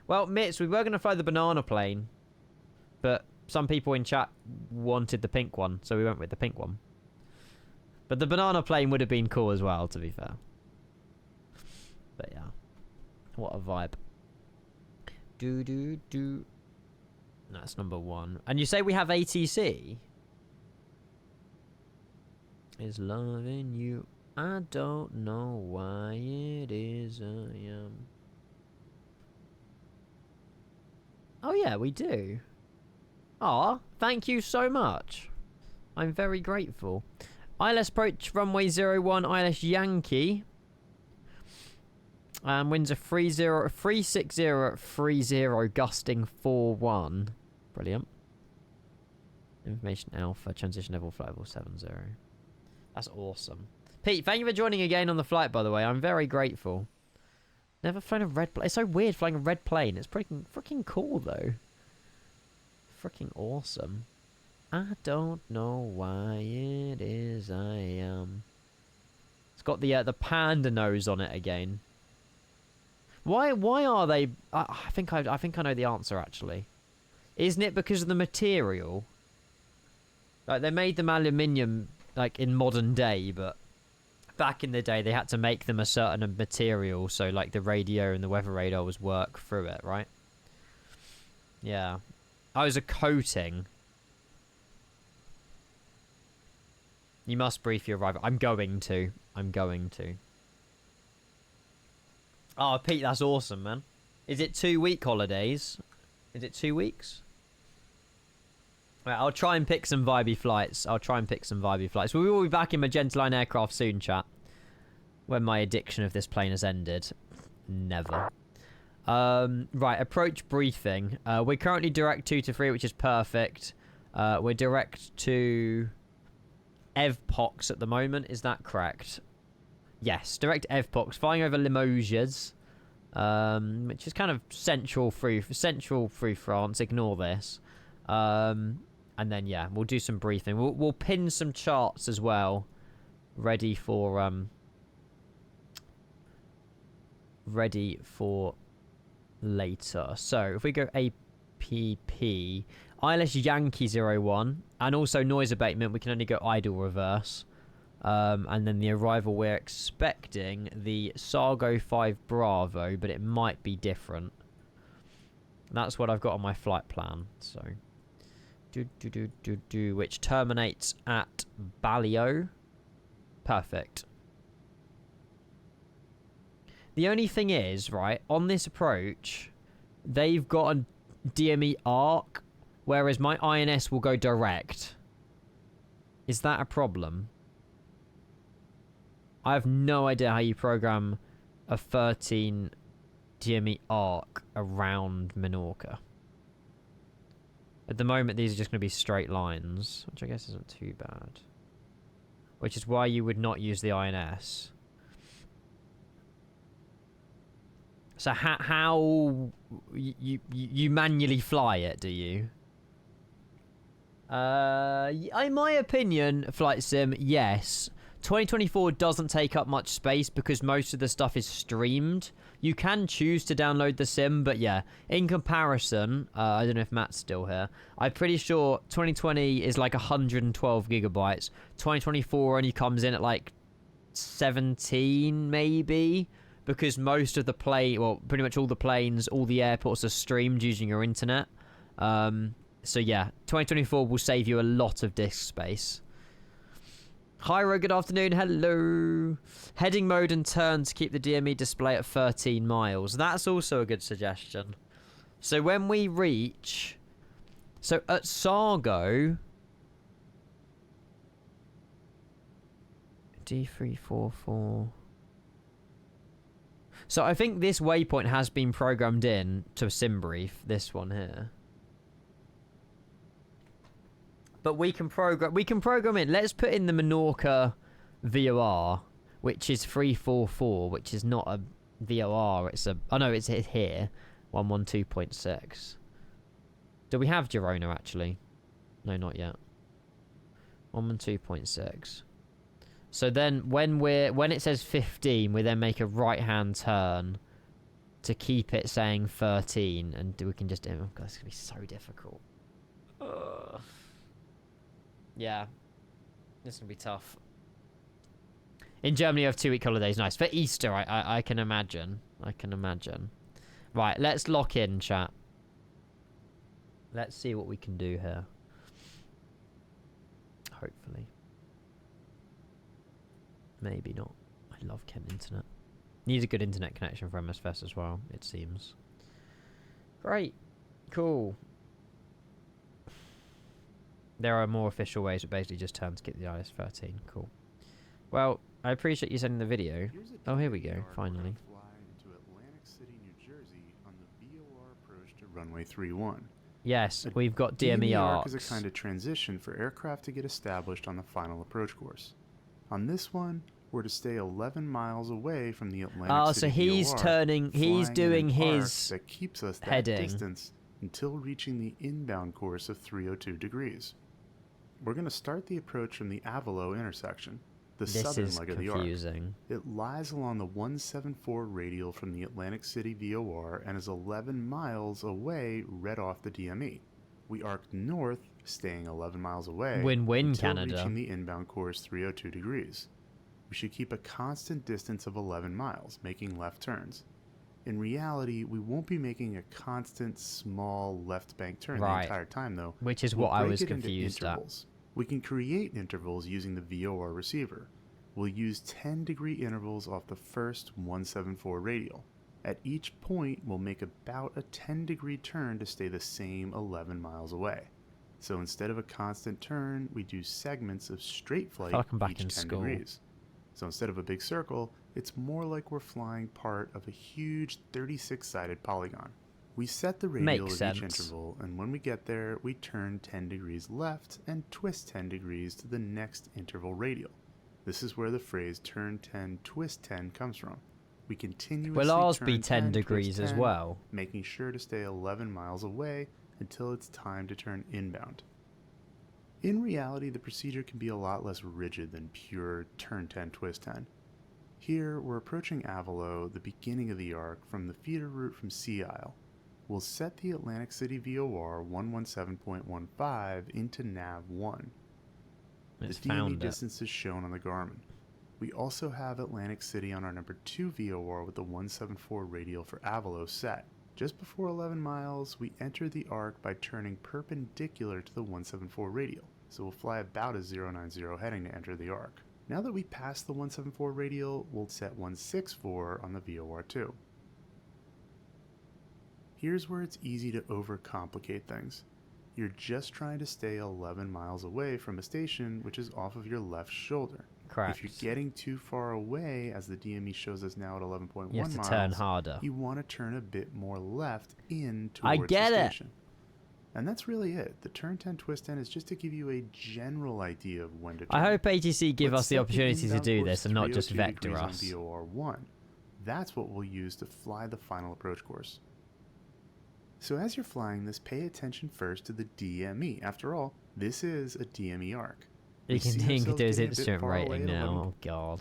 Well, Mitz, we were going to fly the banana plane, but some people in chat wanted the pink one, so we went with the pink one. But the banana plane would have been cool as well, to be fair. But yeah. What a vibe. Do. That's number 1. And you say we have ATC? Is loving you. I don't know why it is I am. Oh yeah, we do. Aw, thank you so much. I'm very grateful. ILS approach runway 01, ILS Yankee. Winds are 36030, gusting 41. Brilliant. Information Alpha, transition level, flight level 70. That's awesome. Pete, thank you for joining again on the flight, by the way. I'm very grateful. Never flown a red plane. It's so weird flying a red plane. It's freaking cool, though. Freaking awesome. I don't know why it is I am. It's got the panda nose on it again. Why are they... I think I know the answer, actually. Isn't it because of the material? Like, they made them aluminium, like, in modern day, but back in the day, they had to make them a certain material, so, like, the radio and the weather radar was work through it, right? Yeah. Oh, it was a coating. You must brief your arrival. I'm going to. Oh, Pete, that's awesome, man. Is it 2-week holidays? Is it 2 weeks? Right, I'll try and pick some vibey flights. We will be back in Magenta Line aircraft soon, chat. When my addiction of this plane has ended. Never. Right, approach briefing. We're currently direct 2 to 3, which is perfect. We're direct to EVPOX at the moment. Is that correct? Yes, direct EVPOX. Flying over Limoges. Which is kind of central through France. Ignore this. And then, yeah, we'll do some briefing. We'll pin some charts as well. Ready for later. So, if we go APP, ILS Yankee 01, and also noise abatement, we can only go idle reverse. And then the arrival, we're expecting the Sargo 5 Bravo, but it might be different. That's what I've got on my flight plan. So, which terminates at Balio. Perfect. The only thing is, right, on this approach, they've got a DME arc, whereas my INS will go direct. Is that a problem? I have no idea how you program a 13 DME arc around Menorca. At the moment, these are just going to be straight lines, which I guess isn't too bad. Which is why you would not use the INS. So how you manually fly it, do you? In my opinion, Flight Sim, yes. 2024 doesn't take up much space because most of the stuff is streamed. You can choose to download the sim, but yeah, in comparison, I don't know if Matt's still here. I'm pretty sure 2020 is like 112 gigabytes. 2024 only comes in at like 17 maybe, because most of the pretty much all the planes, all the airports are streamed using your internet. So yeah, 2024 will save you a lot of disk space. Hyro, good afternoon. Hello. Heading mode and turn to keep the DME display at 13 miles. That's also a good suggestion. So when we reach... So at Sargo... D344... So I think this waypoint has been programmed in to SimBrief. This one here. But we can program in. Let's put in the Menorca VOR, which is 344, which is not a VOR. It's a... Oh, no, it's here. 112.6. Do we have Girona, actually? No, not yet. 112.6. So then when it says 15, we then make a right-hand turn to keep it saying 13. And we can just... Oh, God, it's going to be so difficult. Ugh. Yeah, this is going to be tough. In Germany, you have 2-week holidays. Nice. For Easter, I can imagine. I can imagine. Right, let's lock in, chat. Let's see what we can do here. Hopefully. Maybe not. I love Kent internet. Needs a good internet connection for MSFest as well, it seems. Great. Cool. There are more official ways, but basically just turn to get the IS 13. Cool. Well, I appreciate you sending the video. Oh, here we go. Finally. Fly into Atlantic City, New Jersey on the VOR approach to runway 31. Yes, we've got DME arcs. Is a kind of transition for aircraft to get established on the final approach course. On this one, we're to stay 11 miles away from the Atlantic City so he's VOR, turning. He's doing his that keeps us that heading distance until reaching the inbound course of 302 degrees. We're going to start the approach from the Avalo intersection, the southern leg of the arc. It lies along the 174 radial from the Atlantic City VOR and is 11 miles away right off the DME. We arced north, staying 11 miles away until Canada. Reaching the inbound course 302 degrees. We should keep a constant distance of 11 miles, making left turns. In reality, we won't be making a constant, small left bank turn the entire time, though. Which is what I was confused at. We can create intervals using the VOR receiver. We'll use 10-degree intervals off the first 174 radial. At each point, we'll make about a 10-degree turn to stay the same 11 miles away. So instead of a constant turn, we do segments of straight flight each 10 degrees. So instead of a big circle, it's more like we're flying part of a huge 36-sided polygon. We set the radial at each interval, and when we get there, we turn 10 degrees left and twist 10 degrees to the next interval radial. This is where the phrase turn 10, twist 10 comes from. We continuously will ours turn be 10 degrees 10, as well? Making sure to stay 11 miles away until it's time to turn inbound. In reality, the procedure can be a lot less rigid than pure turn 10, twist 10. Here, we're approaching Avalo, the beginning of the arc, from the feeder route from Sea Isle. We'll set the Atlantic City VOR 117.15 into NAV1. The DME distance is shown on the Garmin. We also have Atlantic City on our number 2 VOR with the 174 radial for Avalo set. Just before 11 miles, we enter the arc by turning perpendicular to the 174 radial, so we'll fly about a 090 heading to enter the arc. Now that we pass the 174 radial, we'll set 164 on the VOR2. Here's where it's easy to overcomplicate things. You're just trying to stay 11 miles away from a station which is off of your left shoulder. Correct. If you're getting too far away, as the DME shows us now at 11.1 you have to miles, turn harder. You want to turn a bit more left in towards I get the it. station. And that's really it. The turn 10, twist 10 is just to give you a general idea of when to turn. I hope ATC give us the opportunity to do this and not just 302 vector degrees us. on VOR1. That's what we'll use to fly the final approach course. So as you're flying this, pay attention first to the DME. After all, this is a DME arc. You can do his instrument rating now. Oh god.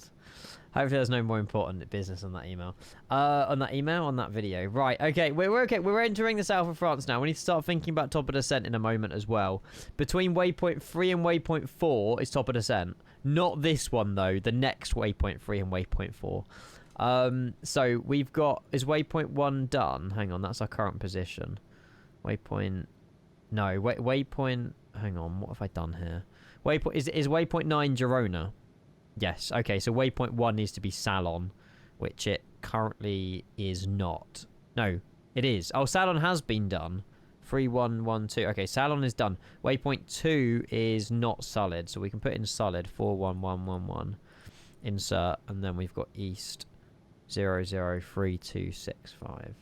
Hopefully there's no more important business on that email. On that video. Right, okay, we're okay. We're entering the south of France now. We need to start thinking about top of descent in a moment as well. Between waypoint 3 and waypoint 4 is top of descent. Not this one though, the next waypoint 3 and waypoint 4. So we've got, is waypoint 1 done? Hang on, that's our current position. Waypoint, no, waypoint, hang on, what have I done here? Waypoint, is waypoint 9 Girona? Yes, okay, so waypoint 1 needs to be Salon, which it currently is not. No, it is. Oh, Salon has been done. 3112. Okay, Salon is done. Waypoint 2 is not solid, so we can put in solid 41111. Insert, and then we've got east 003265.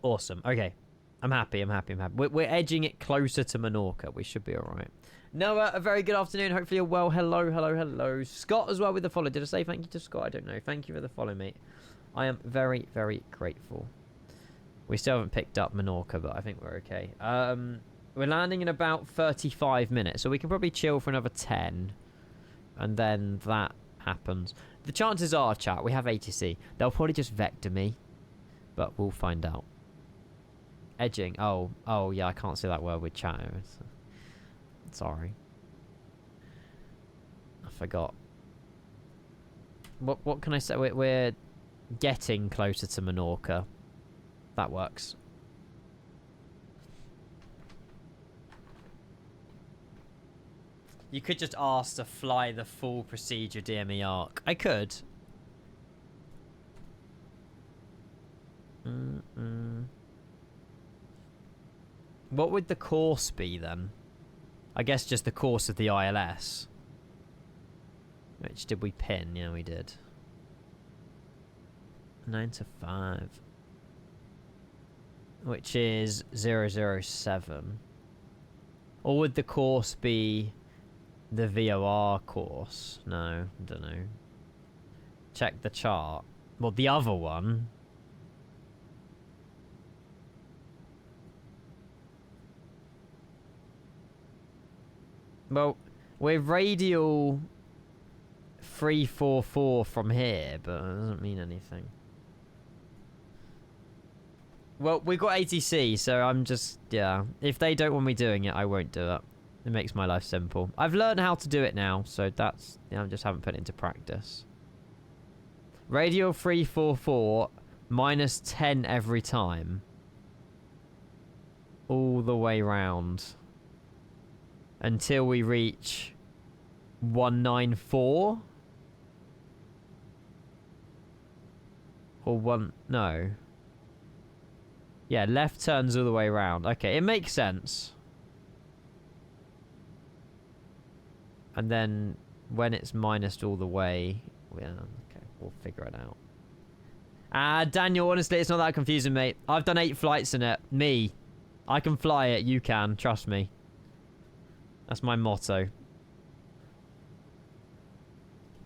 Awesome. Okay. I'm happy. We're edging it closer to Menorca. We should be alright. Noah, a very good afternoon. Hopefully you're well. Hello. Scott as well with the follow. Did I say thank you to Scott? I don't know. Thank you for the follow, mate. I am very, very grateful. We still haven't picked up Menorca, but I think we're okay. We're landing in about 35 minutes, so we can probably chill for another 10. And then that happens. The chances are, chat, we have ATC. They'll probably just vector me, but we'll find out. Edging. Oh, yeah, I can't say that word with chat. Sorry. I forgot. What can I say? We're getting closer to Menorca. That works. You could just ask to fly the full procedure DME arc. I could. What would the course be then? I guess just the course of the ILS. Which did we pin? Yeah, we did. 9 to 5. Which is 007. Or would the course be the VOR course? No, I don't know. Check the chart. Well, the other one. Well, we're radial 344 from here, but that doesn't mean anything. Well, we've got ATC, so I'm just, yeah. If they don't want me doing it, I won't do it. It makes my life simple. I've learned how to do it now, so that's, yeah, I just haven't put it into practice. Radial 344, minus 10 every time. All the way round. Until we reach 194. Or one... No. Yeah, left turns all the way around. Okay, it makes sense. And then when it's minused all the way... Yeah, okay, we'll figure it out. Daniel, honestly, it's not that confusing, mate. I've done 8 flights in it. Me. I can fly it. You can. Trust me. That's my motto.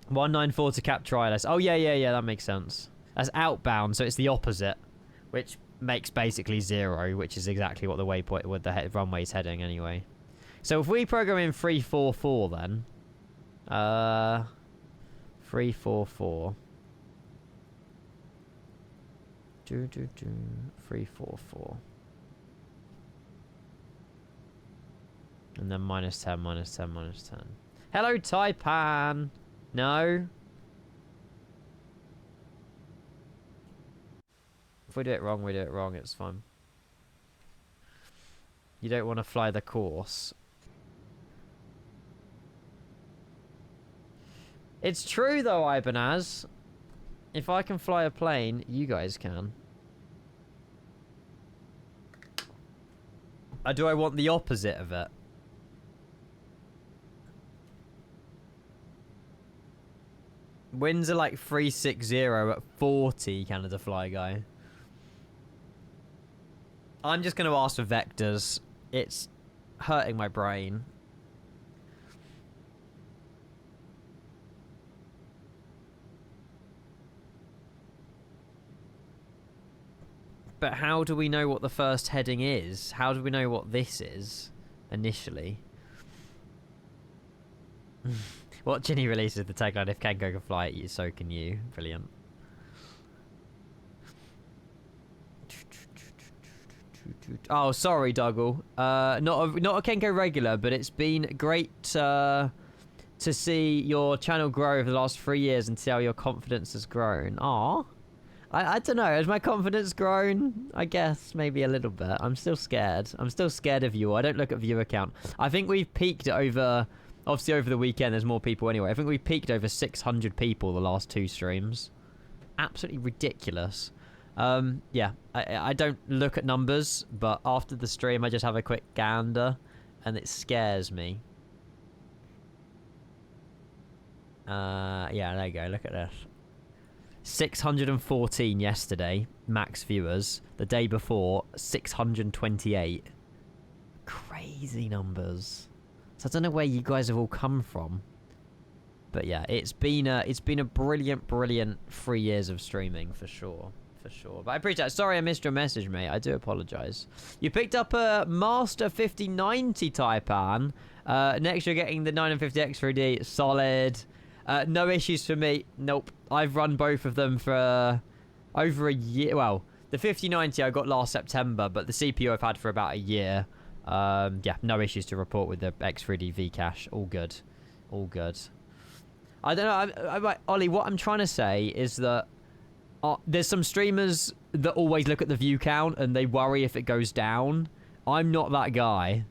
194 to cap trialist. Oh, yeah. That makes sense. That's outbound, so it's the opposite. Which makes basically 0, which is exactly what the waypoint with the runway's heading anyway. So if we program in 344 then. 344. 344. And then minus 10, minus 10, minus 10. Hello, Taipan. No. If we do it wrong, we do it wrong. It's fine. You don't want to fly the course. It's true, though, Ibanaz. If I can fly a plane, you guys can. Do I want the opposite of it? Winds are like 360 at 40, Canada Fly Guy. I'm just going to ask for vectors. It's hurting my brain. But how do we know what the first heading is? How do we know what this is initially? What Ginny releases the tagline, if Kenko can fly it, so can you. Brilliant. Oh, sorry, Dougal. Not a Kenko regular, but it's been great to see your channel grow over the last 3 years and see how your confidence has grown. Aw. I don't know. Has my confidence grown? I guess maybe a little bit. I'm still scared. I'm still scared of you. I don't look at viewer count. I think we've peaked over... Obviously, over the weekend, there's more people anyway. I think we peaked over 600 people the last 2 streams. Absolutely ridiculous. Yeah, I don't look at numbers, but after the stream, I just have a quick gander, and it scares me. Yeah, there you go. Look at this. 614 yesterday, max viewers. The day before, 628. Crazy numbers. So I don't know where you guys have all come from. But yeah, it's been a brilliant 3 years of streaming for sure. For sure. But I appreciate it. Sorry I missed your message, mate. I do apologise. You picked up a Master 5090 Taipan. Next you're getting the 950X 3D. Solid. No issues for me. Nope. I've run both of them for over a year. Well, the 5090 I got last September, but the CPU I've had for about a year. Yeah, no issues to report with the X3D V-Cache. All good. All good. I don't know. Ollie, what I'm trying to say is that there's some streamers that always look at the view count and they worry if it goes down. I'm not that guy.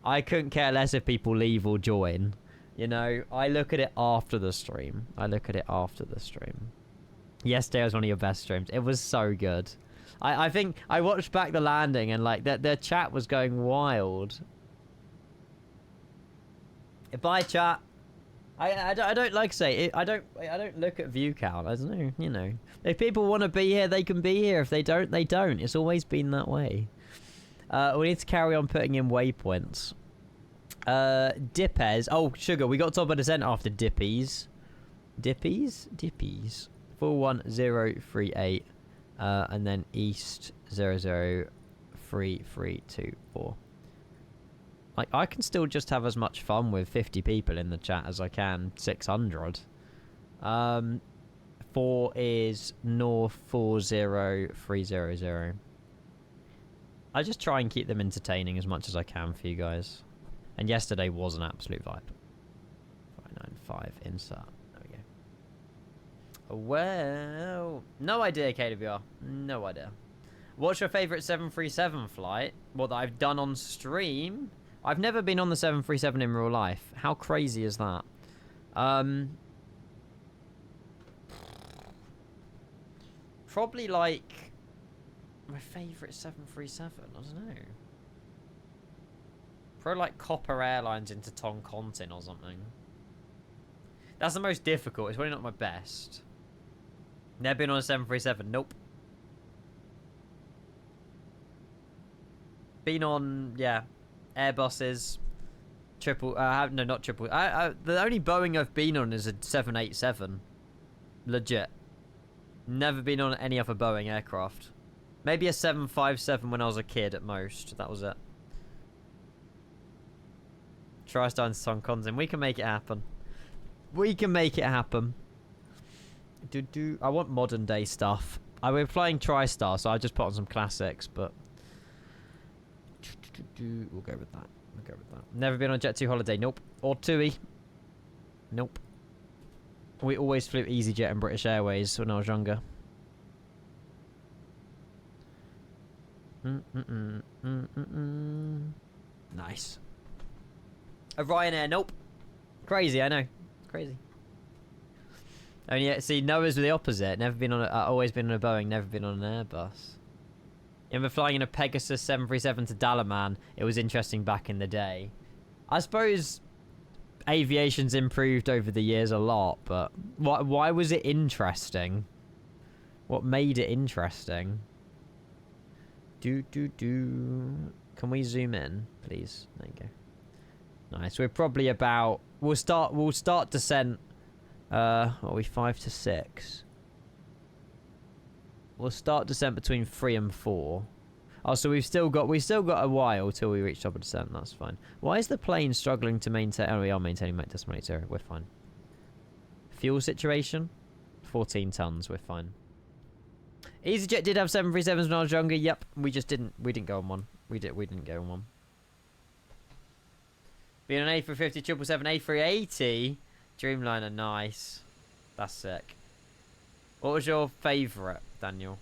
I couldn't care less if people leave or join. You know, I look at it after the stream. Yesterday was one of your best streams. It was so good. I think I watched back the landing and like their chat was going wild. Bye, chat. I don't like say it, I don't look at view count. I don't know, you know. If people want to be here, they can be here. If they don't, they don't. It's always been that way. We need to carry on putting in waypoints. Dippers. Oh, sugar. We got top of descent after Dippies. Dippies. 41038. And then east 003324. Like, I can still just have as much fun with 50 people in the chat as I can 600. 4 is north 40300. I just try and keep them entertaining as much as I can for you guys. And yesterday was an absolute vibe. 595 insert. There we go. Well, no idea, KWR. No idea. What's your favourite 737 flight? What I've done on stream? I've never been on the 737 in real life. How crazy is that? Probably like my favourite 737. I don't know. Probably like Copper Airlines into Toncontin or something. That's the most difficult. It's probably not my best. Never been on a 737. Nope. Been on, yeah, Airbuses. No, not triple. The only Boeing I've been on is a 787. Legit. Never been on any other Boeing aircraft. Maybe a 757 when I was a kid at most. That was it. TRISTAR and Toncontin. We can make it happen. We can make it happen. I want modern day stuff. We're playing TRISTAR, so I just put on some classics, but we'll go with that. We'll go with that. Never been on a Jet 2 holiday. Nope. Or TUI. Nope. We always flew EasyJet and British Airways when I was younger. Nice. A Ryanair. Nope. Crazy, I know. Crazy. Only see, Noah's the opposite. Never been on. Always been on a Boeing. Never been on an Airbus. Remember flying in a Pegasus 737 to Dalaman. It was interesting back in the day. I suppose aviation's improved over the years a lot, but why was it interesting? What made it interesting? Can we zoom in, please? There you go. Nice. We're probably about. We'll start descent. What are we, 5 to 6? We'll start descent between 3 and 4. Oh, so we've still got a while till we reach top of descent. That's fine. Why is the plane struggling to maintain? Oh, we are maintaining decimal rate 0. We're fine. Fuel situation? 14 tons. We're fine. EasyJet did have 737s when I was younger. Yep, we just didn't. We didn't go on one. We didn't go on one. Being an A350, 777, A380, Dreamliner, nice. That's sick. What was your favourite, Daniel?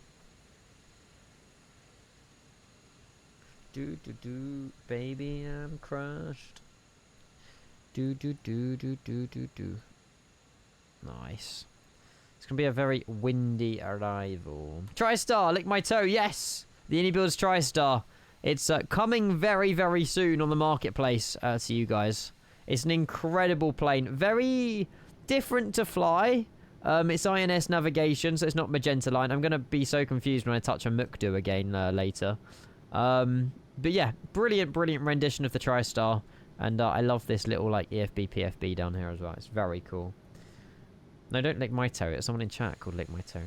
Baby, I'm crushed. Nice. It's gonna be a very windy arrival. TRISTAR, lick my toe. Yes, the Unibuilds TRISTAR. It's coming very, very soon on the marketplace to you guys. It's an incredible plane. Very different to fly. It's INS navigation, so it's not Magenta Line. I'm going to be so confused when I touch a Mukdu again later. But yeah, brilliant, brilliant rendition of the TRISTAR. And I love this little like EFB, PFB down here as well. It's very cool. No, don't lick my toe. It's someone in chat called Lick My Toe.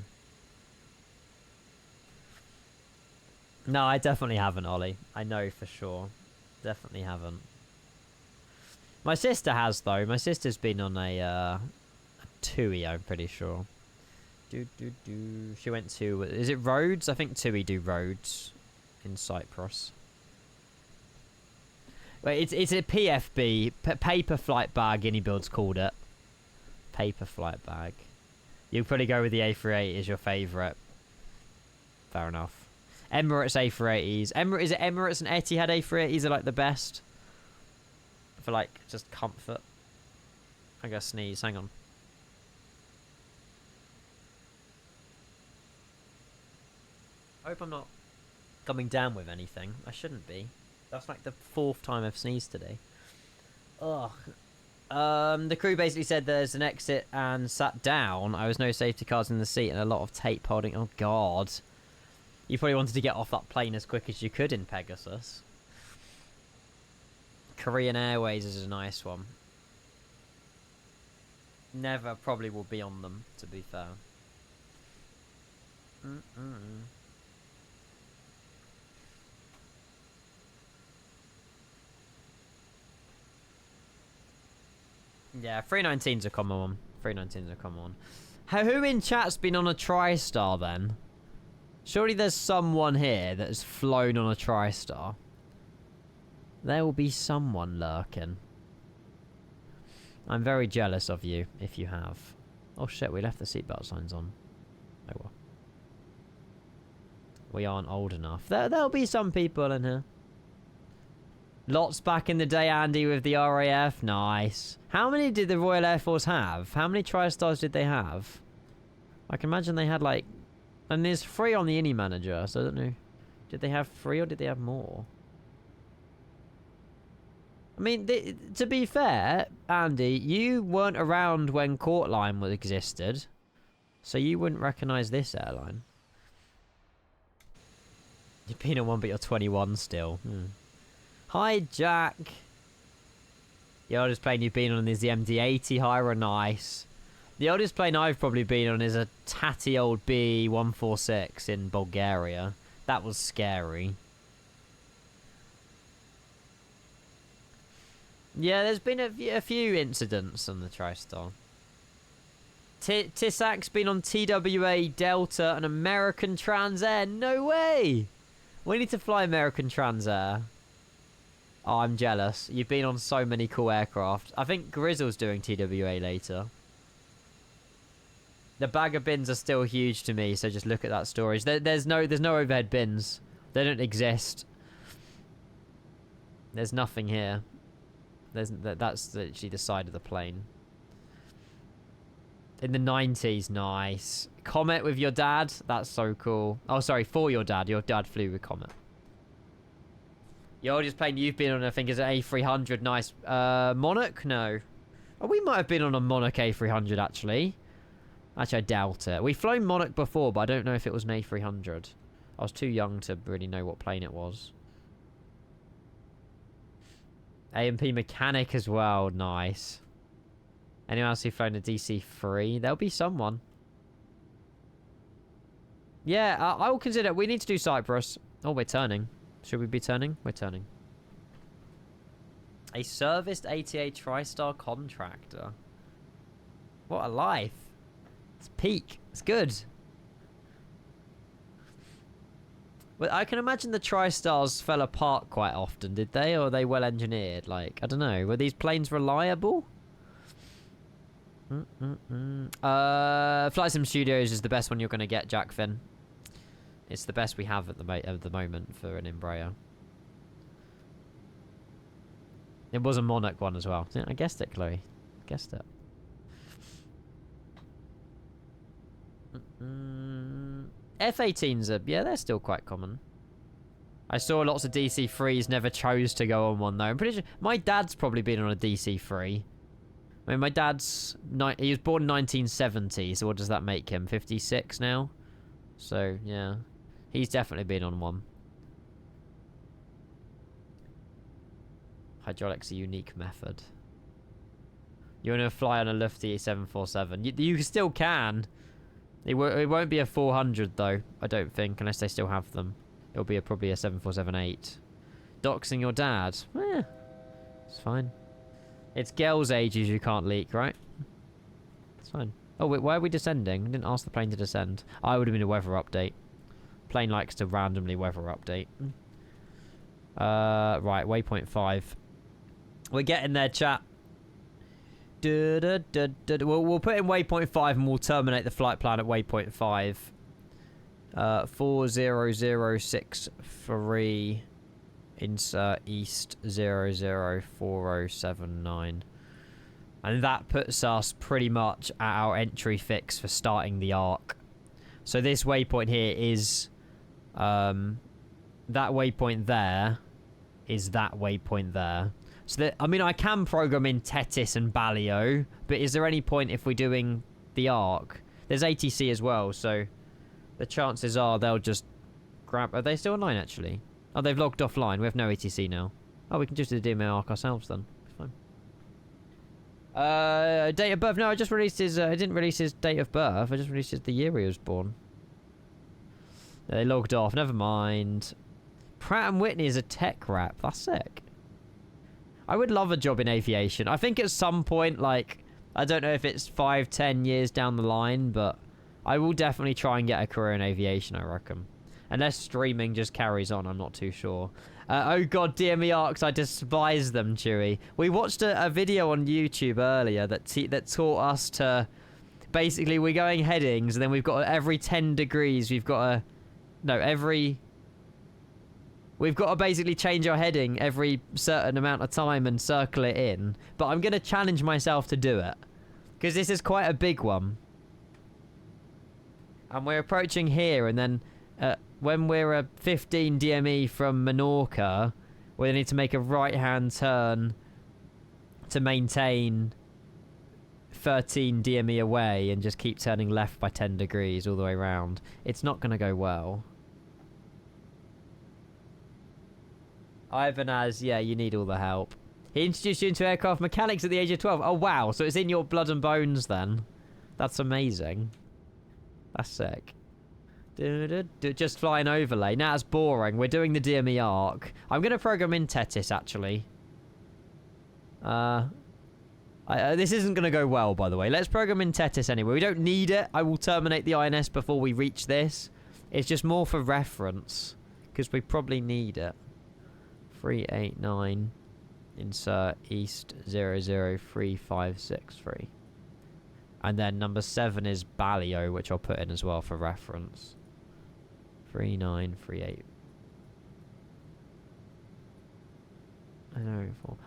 No, I definitely haven't, Ollie. I know for sure. Definitely haven't. My sister has, though. My sister's been on a TUI, I'm pretty sure. She went to... Is it Rhodes? I think TUI do Rhodes in Cyprus. Wait, it's a PFB. Paper Flight Bag, Unibuilds called it. Paper Flight Bag. You'll probably go with the A380 as your favourite. Fair enough. Emirates A380s. Is it Emirates and Etihad A380s are like the best? For like just comfort. I gotta sneeze, hang on. I hope I'm not coming down with anything. I shouldn't be. That's like the 4th time I've sneezed today. Ugh. The crew basically said there's an exit and sat down. I was no safety cards in the seat and a lot of tape holding. Oh god. You probably wanted to get off that plane as quick as you could in Pegasus. Korean Airways is a nice one. Never probably will be on them, to be fair. Yeah, 319's a common one. 319's a common one. Who in chat's been on a TRISTAR then? Surely there's someone here that has flown on a TRISTAR. There will be someone lurking. I'm very jealous of you if you have. Oh shit, we left the seatbelt signs on. Oh well. We aren't old enough. There'll be some people in here. Lots back in the day, Andy, with the RAF. Nice. How many did the Royal Air Force have? How many TRISTARs did they have? I can imagine they had like And there's 3 on the Innie Manager, so I don't know. Did they have 3 or did they have more? I mean, to be fair, Andy, you weren't around when Courtline existed. So you wouldn't recognise this airline. You've been on one, but you're 21 still. Hi, Jack. The oldest plane you've been on is the MD-80 Hyra. Nice. The oldest plane I've probably been on is a tatty old B-146 in Bulgaria. That was scary. Yeah, there's been a few incidents on the TriSTAR. Tissak's been on TWA Delta and American Transair. No way! We need to fly American Transair. Oh, I'm jealous. You've been on so many cool aircraft. I think Grizzle's doing TWA later. The bag of bins are still huge to me, so just look at that storage. There's no overhead bins. They don't exist. There's nothing here. That's literally the side of the plane. In the 90s, nice. Comet with your dad? That's so cool. Oh, sorry, for your dad. Your dad flew with Comet. The oldest plane you've been on, I think, is an A300. Nice. Monarch? No. Oh, we might have been on a Monarch A300, actually. Actually, I doubt it. We've flown Monarch before, but I don't know if it was an A300. I was too young to really know what plane it was. AMP mechanic as well. Nice. Anyone else who's flown a DC-3? There'll be someone. Yeah, I will consider... We need to do Cyprus. Oh, we're turning. Should we be turning? We're turning. A serviced ATA TriSTAR contractor. What a life. It's peak. It's good. Well, I can imagine the TriStars fell apart quite often, did they? Or are they well engineered? Like, I don't know. Were these planes reliable? Flight Sim Studios is the best one you're going to get, Jack Finn. It's the best we have at the moment for an Embraer. It was a Monarch one as well. Yeah, I guessed it, Chloe. Guessed it. F-18s are... Yeah, they're still quite common. I saw lots of DC-3s, never chose to go on one, though. I'm pretty sure... My dad's probably been on a DC-3. I mean, my dad's... He was born in 1970, so what does that make him? 56 now? So, yeah. He's definitely been on one. Hydraulics a unique method. You want to fly on a Lufty 747? You still can. It won't be a 400, though, I don't think, unless they still have them. It'll be probably a 747-8. Doxing your dad? Eh, it's fine. It's girls' ages you can't leak, right? It's fine. Oh, wait, why are we descending? I didn't ask the plane to descend. I would have been a weather update. Plane likes to randomly weather update. Right, waypoint 5. We're getting there, chat. We'll put in waypoint 5 and we'll terminate the flight plan at waypoint 5. 40063 insert east 004079. And that puts us pretty much at our entry fix for starting the arc. So this waypoint here is that waypoint there is that waypoint there. So that, I mean, I can program in Tetis and Balio, but is there any point if we're doing the arc? There's ATC as well, so the chances are they'll just grab... Are they still online, actually? Oh, they've logged offline. We have no ATC now. Oh, we can just do the DMA arc ourselves, then. Fine. Date of birth? No, I just released his... I didn't release his date of birth. I just released the year he was born. They logged off. Never mind. Pratt & Whitney is a tech rep. That's sick. I would love a job in aviation. I think at some point, like... I don't know if it's 5-10 years down the line, but... I will definitely try and get a career in aviation, I reckon. Unless streaming just carries on, I'm not too sure. Oh god, DME arcs, I despise them, Chewy. We watched a video on YouTube earlier that taught us to... Basically, we're going headings, and then we've got every 10 degrees, we've got to... No, every... We've got to basically change our heading every certain amount of time and circle it in. But I'm going to challenge myself to do it. Because this is quite a big one. And we're approaching here, and then when we're a 15 DME from Menorca, we need to make a right-hand turn to maintain 13 DME away and just keep turning left by 10 degrees all the way around. It's not going to go well. Ivan as, yeah, you need all the help. He introduced you into aircraft mechanics at the age of 12. Oh, wow. So it's in your blood and bones then. That's amazing. That's sick. Just fly an overlay. Now it's boring. We're doing the DME arc. I'm going to program in Tetis, actually. This isn't going to go well, by the way. Let's program in Tetis anyway. We don't need it. I will terminate the INS before we reach this. It's just more for reference, because we probably need it. 389. Insert East 003563. And then number 7 is Ballio, which I'll put in as well for reference. 3938.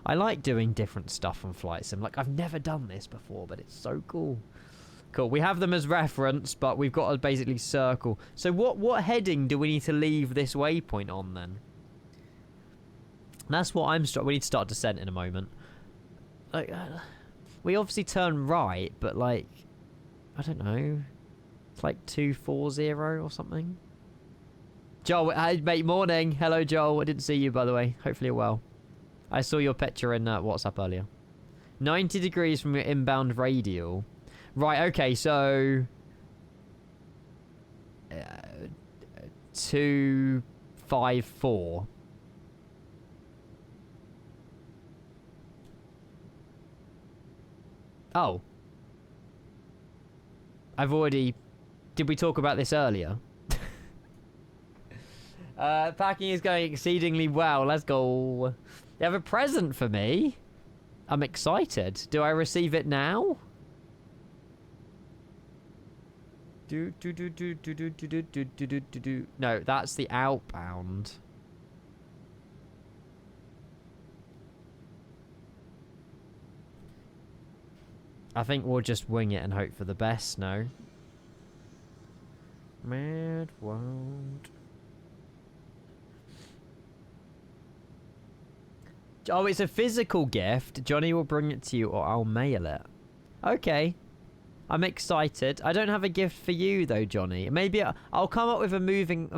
I like doing different stuff on Flight Sim. Like, I've never done this before, but it's so cool. Cool. We have them as reference, but we've got to basically circle. So what heading do we need to leave this waypoint on then? That's what I'm... We need to start descent in a moment. Like, we obviously turn right, but like... I don't know. It's like 240 or something. Joel, hi, mate, morning. Hello, Joel. I didn't see you, by the way. Hopefully you're well. I saw your picture in WhatsApp earlier. 90 degrees from your inbound radial. Right, okay, so... 254. Oh. I've already... Did we talk about this earlier? Packing is going exceedingly well. Let's go. You have a present for me? I'm excited. Do I receive it now? No, that's the outbound. I think we'll just wing it and hope for the best, no? Mad world. Oh, it's a physical gift. Johnny will bring it to you or I'll mail it. Okay. I'm excited. I don't have a gift for you though, Johnny. Maybe I'll come up with a moving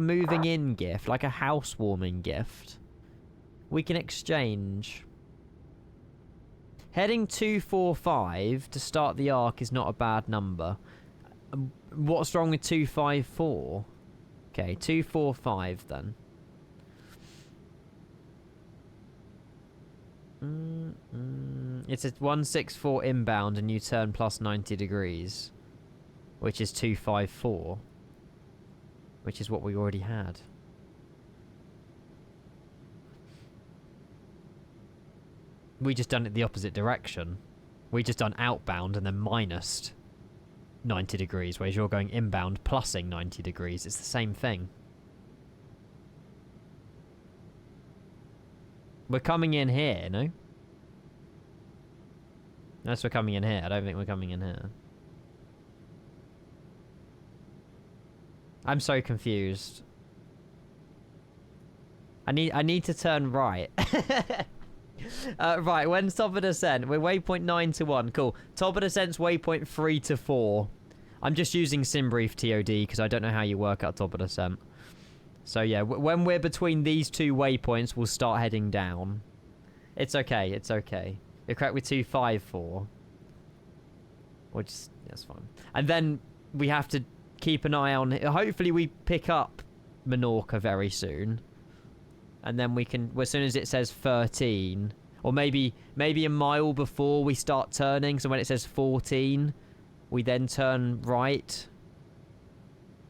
in gift, like a housewarming gift. We can exchange. Heading 245 to start the arc is not a bad number. What's wrong with 254? Okay, 245 then. It's a 164 inbound and you turn plus 90 degrees. Which is 254. Which is what we already had. We just done it the opposite direction. We just done outbound and then minus 90 degrees, whereas you're going inbound plusing 90 degrees. It's the same thing. We're coming in here, no? Unless we're coming in here. I don't think we're coming in here. I'm so confused. I need to turn right. Right, when's top of descent? We're waypoint 9 to 1. Cool. Top of descent's waypoint 3 to 4. I'm just using SimBrief TOD because I don't know how you work out top of descent. So yeah, when we're between these two waypoints, we'll start heading down. It's okay, it's okay. You're correct with 254. Which, that's fine. And then we have to keep an eye on... Hopefully we pick up Menorca very soon. And then we can... As soon as it says 13... Or maybe a mile before we start turning. So when it says 14, we then turn right.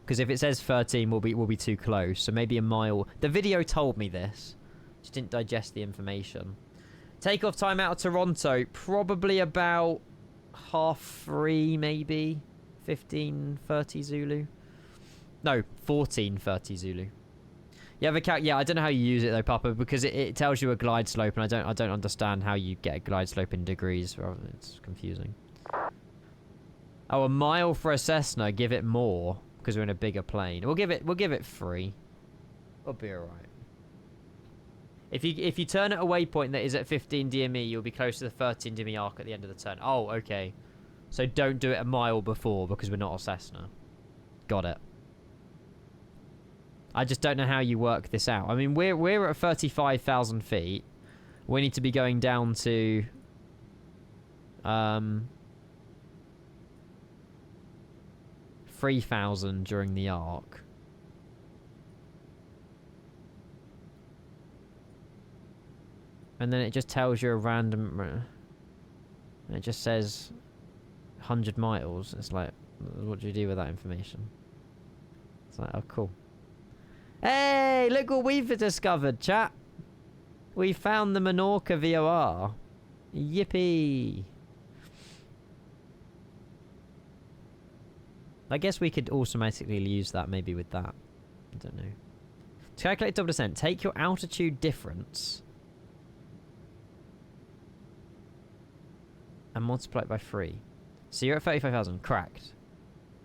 Because if it says 13, we'll be too close. So maybe a mile. The video told me this. Just didn't digest the information. Takeoff time out of Toronto. Probably about 3:30 maybe. 15:30 Zulu. No, 14:30 Zulu. You have a yeah, I don't know how you use it though, Papa, because it tells you a glide slope, and I don't understand how you get a glide slope in degrees. It's confusing. Oh, a mile for a Cessna. Give it more. because we're in a bigger plane. We'll give it 3. We'll be alright. If you turn at a waypoint that is at 15 DME, you'll be close to the 13 DME arc at the end of the turn. Oh, okay. So don't do it a mile before because we're not a Cessna. Got it. I just don't know how you work this out. I mean, we're at 35,000 feet. We need to be going down to 3,000 during the arc. And then it just tells you a random... It just says 100 miles. It's like, what do you do with that information? It's like, oh, cool. Hey, look what we've discovered, chat. We found the Menorca VOR. Yippee. I guess we could automatically use that maybe with that. I don't know. To calculate double descent, take your altitude difference and multiply it by 3. So you're at 35,000. Cracked.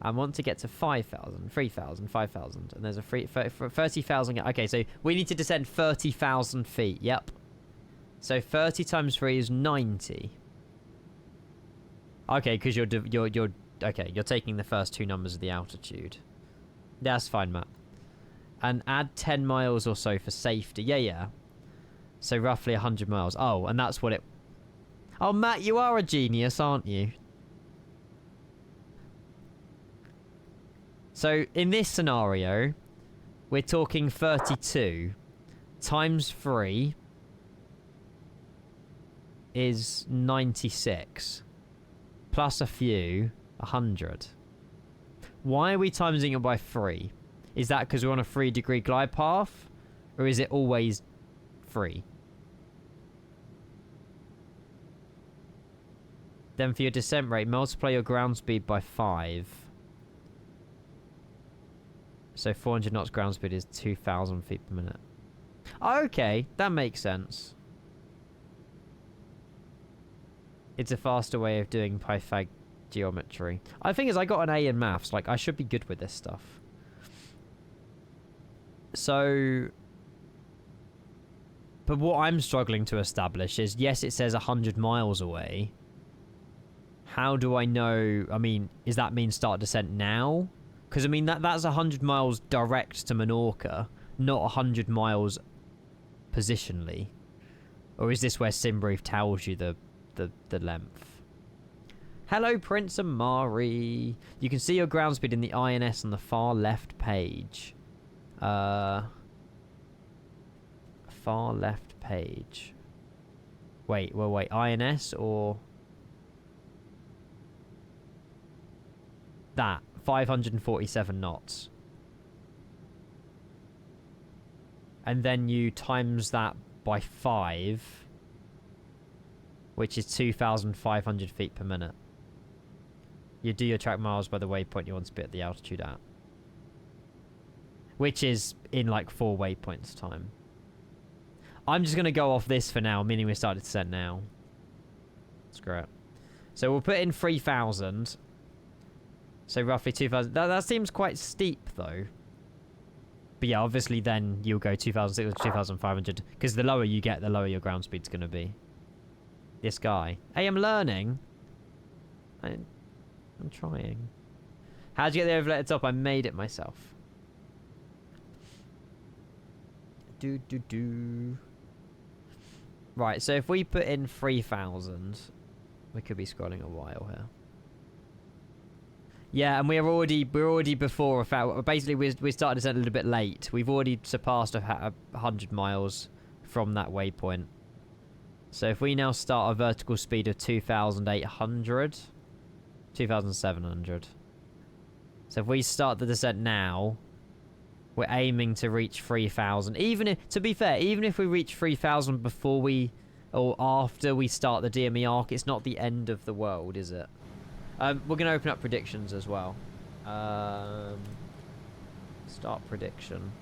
I want to get to 5,000, 3,000, 5,000. And there's a 30,000. Okay, so we need to descend 30,000 feet. Yep. So 30 times 3 is 90. Okay, because you're taking the first 2 numbers of the altitude. That's fine, Matt. And add 10 miles or so for safety. Yeah. So roughly 100 miles. Oh, and that's what it... Oh, Matt, you are a genius, aren't you? So, in this scenario, we're talking 32 times 3 is 96. Plus a few, 100. Why are we timesing it by 3? Is that because we're on a 3-degree glide path? Or is it always 3? Then for your descent rate, multiply your ground speed by 5. So 400 knots ground speed is 2,000 feet per minute. Okay, that makes sense. It's a faster way of doing Pythag geometry. I think as I got an A in maths, like I should be good with this stuff. So... But what I'm struggling to establish is, yes, it says 100 miles away. How do I know... I mean, does that mean start descent now? Because, I mean, that's 100 miles direct to Menorca, not 100 miles positionally. Or is this where SimBrief tells you the length? Hello, Prince Amari. You can see your ground speed in the INS on the far left page. Far left page. Wait. INS or... That. 547 knots. And then you times that by 5, which is 2,500 feet per minute. You do your track miles by the waypoint you want to be at the altitude at. Which is in like 4 waypoints time. I'm just going to go off this for now, meaning we started to set now. Screw it. So we'll put in 3,000. So roughly 2,000. That seems quite steep, though. But yeah, obviously then you'll go 2,600 to 2,500. Because the lower you get, the lower your ground speed's going to be. This guy. Hey, I'm learning. I'm trying. How'd you get the overlay at the top? I made it myself. Right, so if we put in 3,000, we could be scrolling a while here. Yeah, and we're already before basically we started descent a little bit late. We've already surpassed 100 miles from that waypoint. So if we now start a vertical speed of 2,800, 2,700. So if we start the descent now, we're aiming to reach 3,000. Even if, to be fair, even if we reach 3,000 before we or after we start the DME arc, it's not the end of the world, is it? We're going to open up predictions as well. Start prediction.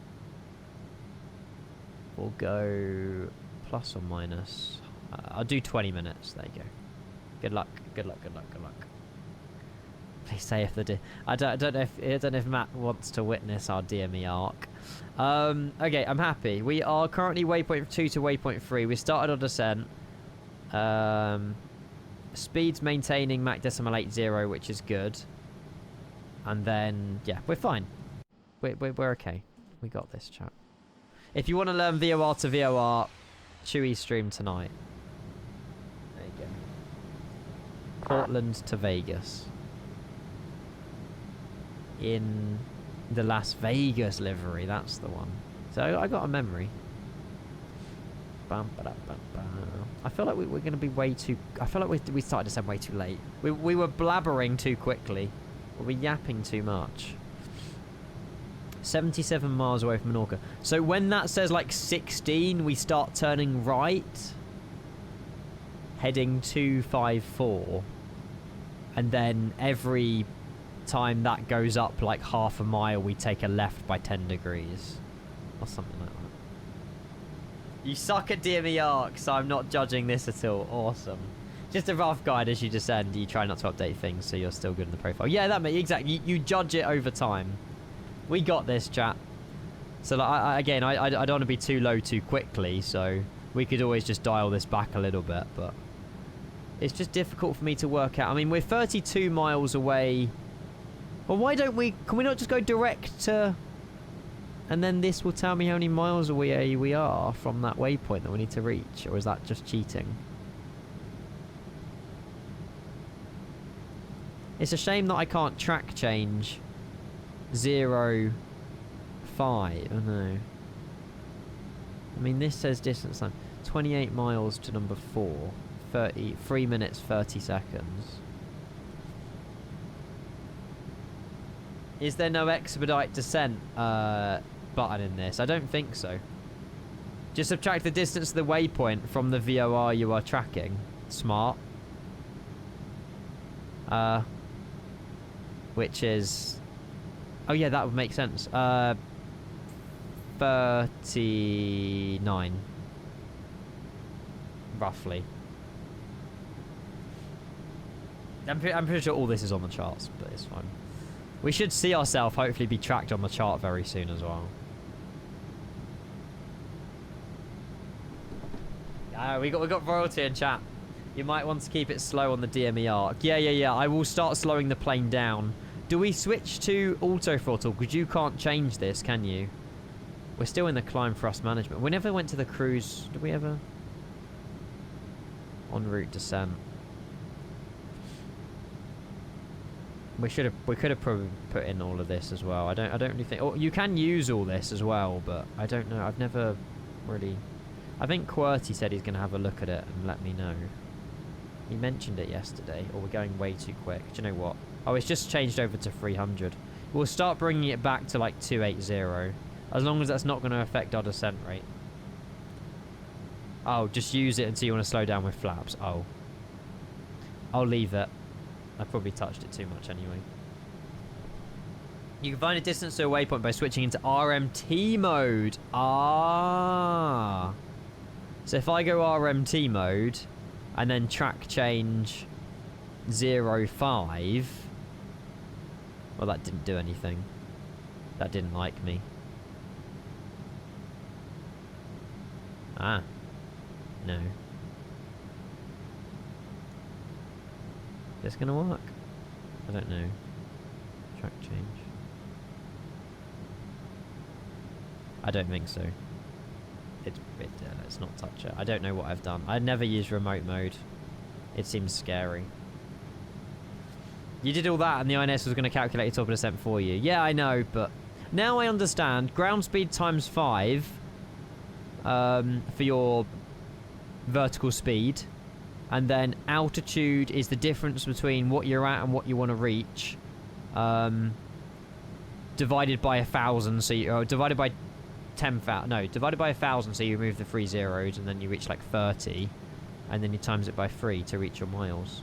We'll go plus or minus. I'll do 20 minutes. There you go. Good luck. Good luck. Good luck. Good luck. Please say if the I don't know if Matt wants to witness our DME arc. Okay, I'm happy. We are currently waypoint 2 to waypoint 3. We started our descent. Speed's maintaining Mach decimal 80, which is good. And then yeah, we're fine. We're okay. We got this, chat. If you want to learn VOR to VOR, Chewy stream tonight. There you go. Portland to Vegas. In the Las Vegas livery, that's the one. So I got a memory. Bum, ba, da, bum, ba. I feel like we're going to be way too... I feel like we started to sound way too late. We were blabbering too quickly. We were yapping too much. 77 miles away from Menorca. So when that says like 16, we start turning right. Heading 254. And then every time that goes up like half a mile, we take a left by 10 degrees. Or something like that. You suck at DME arc, so I'm not judging this at all. Awesome. Just a rough guide as you descend. You try not to update things, so you're still good in the profile. Yeah, that makes exactly. You judge it over time. We got this, chat. So like, again, I don't want to be too low too quickly, so we could always just dial this back a little bit, but it's just difficult for me to work out. I mean, we're 32 miles away. Well, why don't we... Can we not just go direct to... And then this will tell me how many miles away we are from that waypoint that we need to reach, or is that just cheating? It's a shame that I can't track change 0, 5. Oh no. I mean, this says distance time 28 miles to number 4. 3 minutes 30 seconds. Is there no expedite descent button in this? I don't think so. Just subtract the distance to the waypoint from the VOR you are tracking. Smart. Which is... Oh yeah, that would make sense. 39. Roughly. I'm pretty sure all this is on the charts, but it's fine. We should see ourselves hopefully be tracked on the chart very soon as well. We got royalty in chat. You might want to keep it slow on the DME arc. Yeah. I will start slowing the plane down. Do we switch to auto throttle? Because you can't change this, can you? We're still in the climb thrust management. We never went to the cruise. Did we ever? En route descent. We could have probably put in all of this as well. I don't really think... Oh, you can use all this as well, but I don't know. I've never really... I think QWERTY said he's going to have a look at it and let me know. He mentioned it yesterday. Or we're going way too quick. Do you know what? Oh, it's just changed over to 300. We'll start bringing it back to like 280. As long as that's not going to affect our descent rate. Oh, just use it until you want to slow down with flaps. Oh. I'll leave it. I probably touched it too much anyway. You can find a distance to a waypoint by switching into RMT mode. Ah. So if I go RMT mode and then track change 0.5. Well, that didn't do anything. That didn't like me. Ah. No. Is this gonna work? I don't know. Track change. I don't think so. Let's not touch it. I don't know what I've done. I'd never used remote mode. It seems scary. You did all that and the INS was going to calculate your top of descent for you. Yeah, I know, but now I understand. Ground speed times 5 for your vertical speed. And then altitude is the difference between what you're at and what you want to reach. Divided by 1,000, so you... divided by 10,000... No, divided by 1,000, so you remove the 3 zeros, and then you reach like 30. And then you times it by 3 to reach your miles.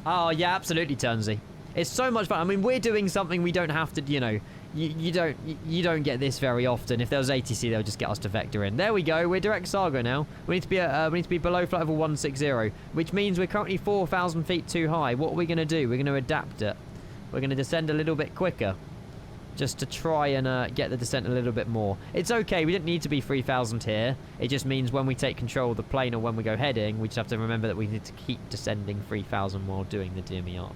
Oh, yeah, absolutely, Turnsy. It's so much fun. I mean, we're doing something we don't have to, you know... You don't get this very often. If there was ATC, they'll just get us to vector in. There we go. We're direct Sargo now. We need to be below flight level 160, which means we're currently 4,000 feet too high. What are we going to do? We're going to adapt it. We're going to descend a little bit quicker, just to try and get the descent a little bit more. It's okay. We didn't need to be 3,000 here. It just means when we take control of the plane or when we go heading, we just have to remember that we need to keep descending 3,000 while doing the DME arc.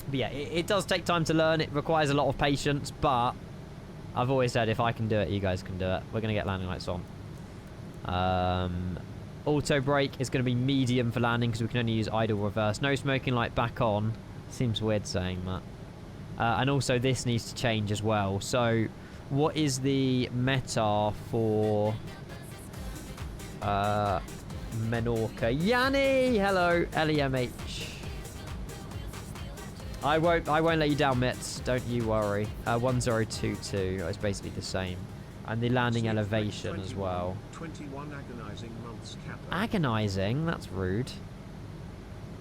But yeah, it does take time to learn. It requires a lot of patience, but I've always said if I can do it, you guys can do it. We're going to get landing lights on. Auto brake is going to be medium for landing because we can only use idle reverse. No smoking light back on. Seems weird saying that. And also this needs to change as well. So what is the meta for Menorca? Yanni! Hello, LEMH. I won't let you down, Mitz. Don't you worry. 1022 is basically the same. And the landing elevation as well. 21 agonizing months Kappa. Agonizing? That's rude.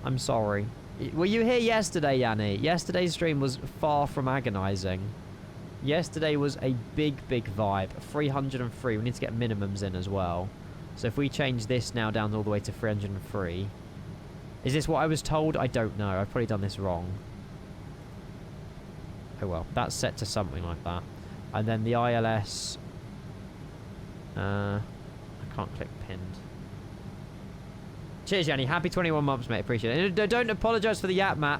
I'm sorry. Were you here yesterday, Yanni? Yesterday's stream was far from agonizing. Yesterday was a big vibe. 303. We need to get minimums in as well. So if we change this now down all the way to 303. Is this what I was told? I don't know. I've probably done this wrong. Oh well, that's set to something like that. And then the ILS... I can't click pinned. Cheers, Yanni. Happy 21 months, mate. Appreciate it. Don't apologise for the yap, Matt.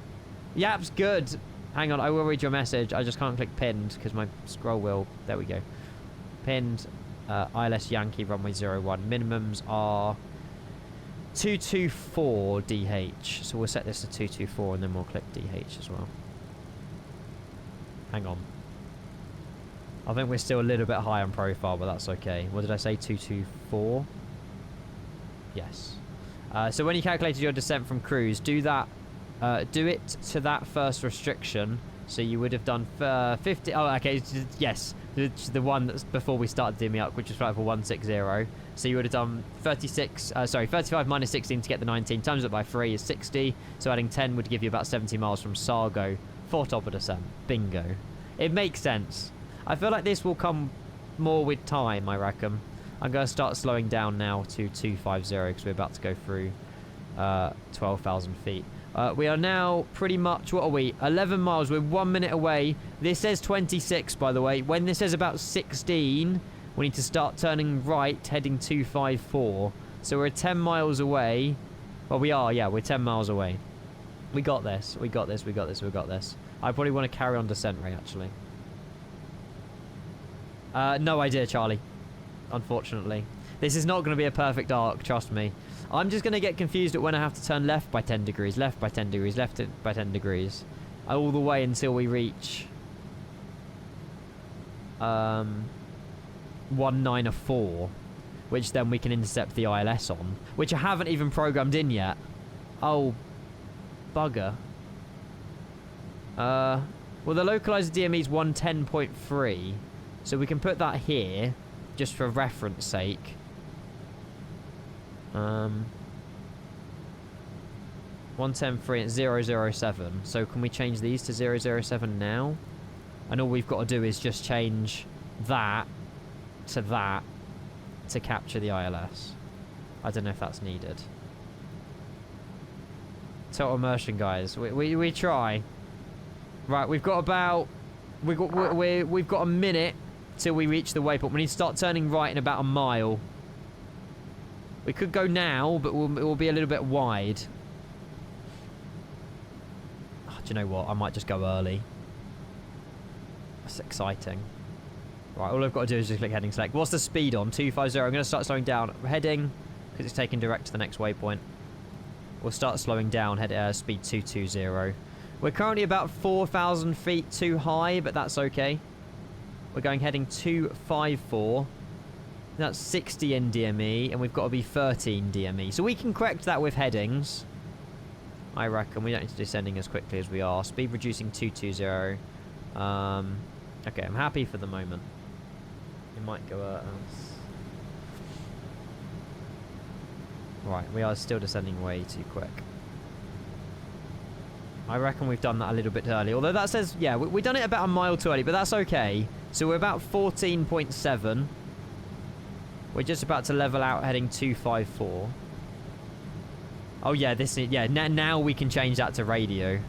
Yap's good. Hang on, I will read your message. I just can't click pinned because my scroll wheel... There we go. Pinned. ILS Yankee, runway 01. Minimums are 224 DH. So we'll set this to 224 and then we'll click DH as well. Hang on. I think we're still a little bit high on profile, but that's okay. What did I say? 224? Yes. So when you calculated your descent from cruise, do that. Do it to that first restriction. So you would have done 50. Oh, okay. Yes. The one that's before we started DME up, which was flight level 160. So you would have done 35 minus 16 to get the 19. Times it by 3 is 60. So adding 10 would give you about 70 miles from Sargo for top of descent. Bingo. It makes sense. I feel like this will come more with time, I reckon. I'm going to start slowing down now to 250 because we're about to go through 12,000 feet. We are now pretty much, what are we? 11 miles. We're 1 minute away. This says 26, by the way. When this says about 16, we need to start turning right, heading 254. So we're 10 miles away. Well, we are, yeah, we're 10 miles away. We got this. We got this. We got this. We got this. I probably want to carry on descent rate, actually. No idea, Charlie. Unfortunately. This is not going to be a perfect arc, trust me. I'm just going to get confused at when I have to turn left by 10 degrees, left by 10 degrees, left by 10 degrees. All the way until we reach 194, which then we can intercept the ILS on, which I haven't even programmed in yet. Oh, bugger. Well, the localized DME is 110.3, so we can put that here, just for reference sake. 110.3 at 007. So can we change these to 007 now? And all we've got to do is just change that to capture the ILS. I don't know if that's needed. Total immersion, guys. We try. Right, we've got about... We've got a minute till we reach the waypoint. We need to start turning right in about a mile. We could go now, but it will be a little bit wide. Oh, do you know what? I might just go early. That's exciting. Right, all I've got to do is just click heading select. What's the speed on? 250. I'm going to start slowing down. Heading, because it's taking direct to the next waypoint. We'll start slowing down. Speed 220. We're currently about 4,000 feet too high, but that's okay. We're going heading 254. That's 60 in DME, and we've got to be 13 DME. So we can correct that with headings. I reckon. We don't need to do descending as quickly as we are. Speed reducing 220. Okay, I'm happy for the moment. It might go Right, we are still descending way too quick. I reckon we've done that a little bit early. Although that says, yeah, we've done it about a mile too early, but that's okay. So we're about 14.7. We're just about to level out heading 254. Oh, yeah, this is, yeah, now we can change that to radio.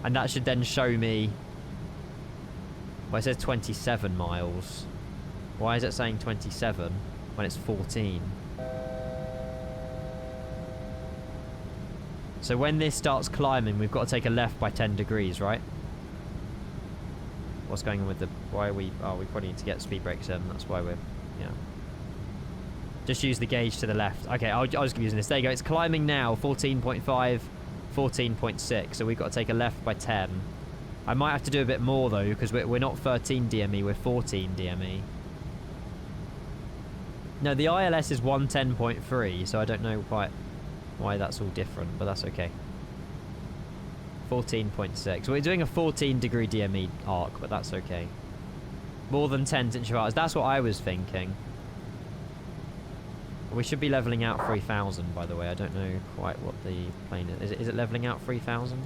And that should then show me, well, it says 27 miles. Why is it saying 27 when it's 14? So when this starts climbing, we've got to take a left by 10 degrees, right? What's going on with the... Why are we... Oh, we probably need to get speed brakes in. That's why we're... Yeah. Just use the gauge to the left. Okay, I was using this. There you go. It's climbing now. 14.5, 14.6. So we've got to take a left by 10. I might have to do a bit more, though, because we're not 13 DME. We're 14 DME. No, the ILS is 110.3, so I don't know quite... why that's all different, but that's okay. 14.6. We're doing a 14 degree DME arc, but that's okay. More than 10 inch hours. That's what I was thinking. We should be leveling out 3,000, by the way. I don't know quite what the plane is. Is it leveling out 3,000?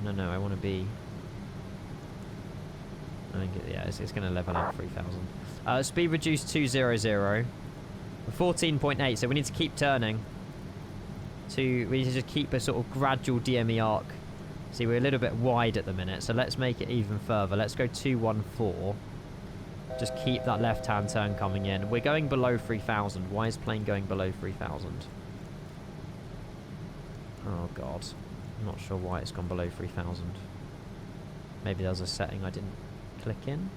No, I want to be... I think yeah, it's going to level out 3,000. Speed reduced 200. 14.8, so we need to keep turning. We need to just keep a sort of gradual DME arc. See, we're a little bit wide at the minute, so let's make it even further. Let's go 214. Just keep that left-hand turn coming in. We're going below 3,000. Why is plane going below 3,000? Oh, God. I'm not sure why it's gone below 3,000. Maybe there was a setting I didn't click in?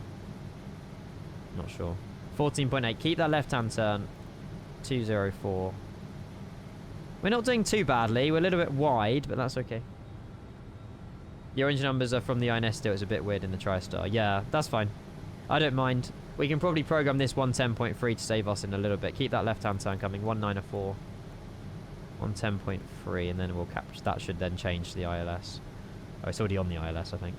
Not sure. 14.8. Keep that left-hand turn. 204. We're not doing too badly. We're a little bit wide, but that's okay. Your engine numbers are from the INS still. It's a bit weird in the TRISTAR. Yeah, that's fine. I don't mind. We can probably program this 110.3 to save us in a little bit. Keep that left-hand turn coming. 194. 110.3, and then we'll capture. That should then change to the ILS. Oh, it's already on the ILS, I think.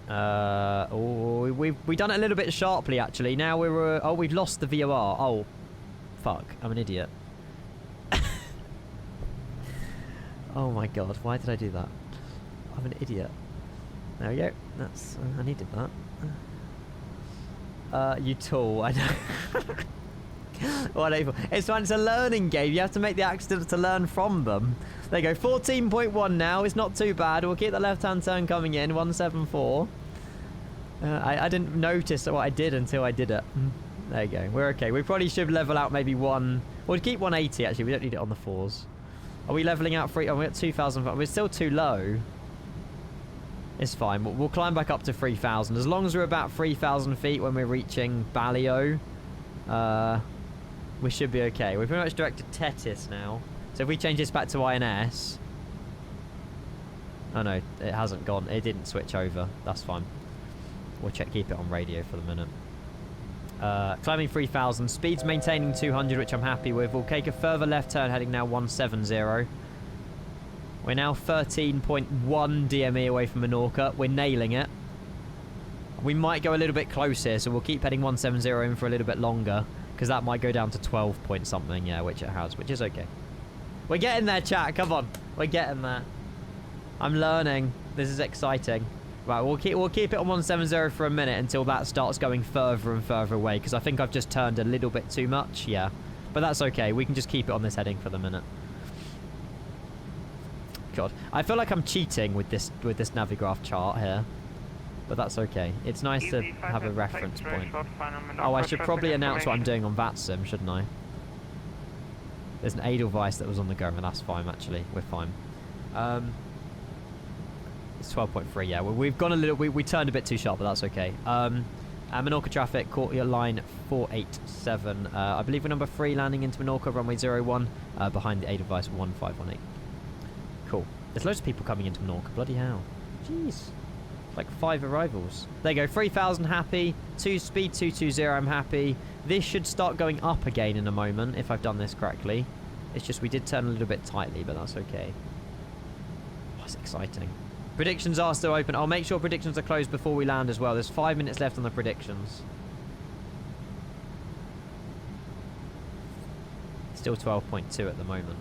Oh, we've done it a little bit sharply, actually. Now we're... oh, we've lost the VOR. Oh, fuck. I'm an idiot. Oh, my God. Why did I do that? I'm an idiot. There we go. That's... I needed that. You tool. I know. Whatever. It's fine. It's a learning game. You have to make the accidents to learn from them. There you go. 14.1 now. It's not too bad. We'll keep the left-hand turn coming in. 174. I didn't notice what I did until I did it. There you go. We're okay. We probably should level out maybe one... We'll keep 180, actually. We don't need it on the 4s. Are we leveling out 3... Oh, we're at 2,000. We're still too low. It's fine. We'll climb back up to 3,000. As long as we're about 3,000 feet when we're reaching Ballio, we should be okay. We're pretty much directed Tetis now. So if we change this back to INS... Oh no, it hasn't gone. It didn't switch over. That's fine. We'll keep it on radio for the minute. Climbing 3,000. Speed's maintaining 200, which I'm happy with. We'll take a further left turn heading now 170. We're now 13.1 DME away from Menorca. We're nailing it. We might go a little bit close here, so we'll keep heading 170 in for a little bit longer, because that might go down to 12 point something, yeah, which it has, which is okay. We're getting there, chat. Come on. We're getting there. I'm learning. This is exciting. Right, we'll keep it on 170 for a minute until that starts going further and further away, because I think I've just turned a little bit too much. Yeah. But that's okay. We can just keep it on this heading for the minute. God. I feel like I'm cheating with this Navigraph chart here. But that's okay. It's nice to have a reference point. Oh, I should probably announce what I'm doing on VATSIM, shouldn't I? There's an Edelweiss that was on the go, and that's fine, actually. We're fine. It's 12.3, yeah. Well, we've gone a little... We turned a bit too sharp, but that's okay. Menorca traffic, caught your line 487. I believe we're number 3 landing into Menorca, runway 01, behind the Edelweiss 1518. Cool. There's loads of people coming into Menorca. Bloody hell. Jeez. Like 5 arrivals. There you go. 3,000 happy. Speed 220, I'm happy. This should start going up again in a moment, if I've done this correctly. It's just we did turn a little bit tightly, but that's okay. Oh, it's exciting. Predictions are still open. I'll make sure predictions are closed before we land as well. There's 5 minutes left on the predictions. Still 12.2 at the moment.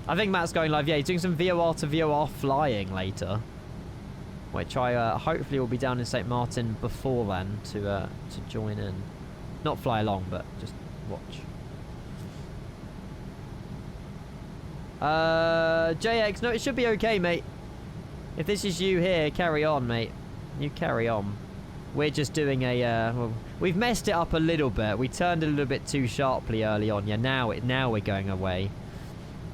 I think Matt's going live. Yeah, he's doing some VOR to VOR flying later, which I hopefully will be down in St. Martin before then to join in. Not fly along, but just watch. JX, no, it should be okay, mate. If this is you here, carry on, mate. You carry on. We're just doing a, well, we've messed it up a little bit. We turned a little bit too sharply early on. Yeah, now we're going away.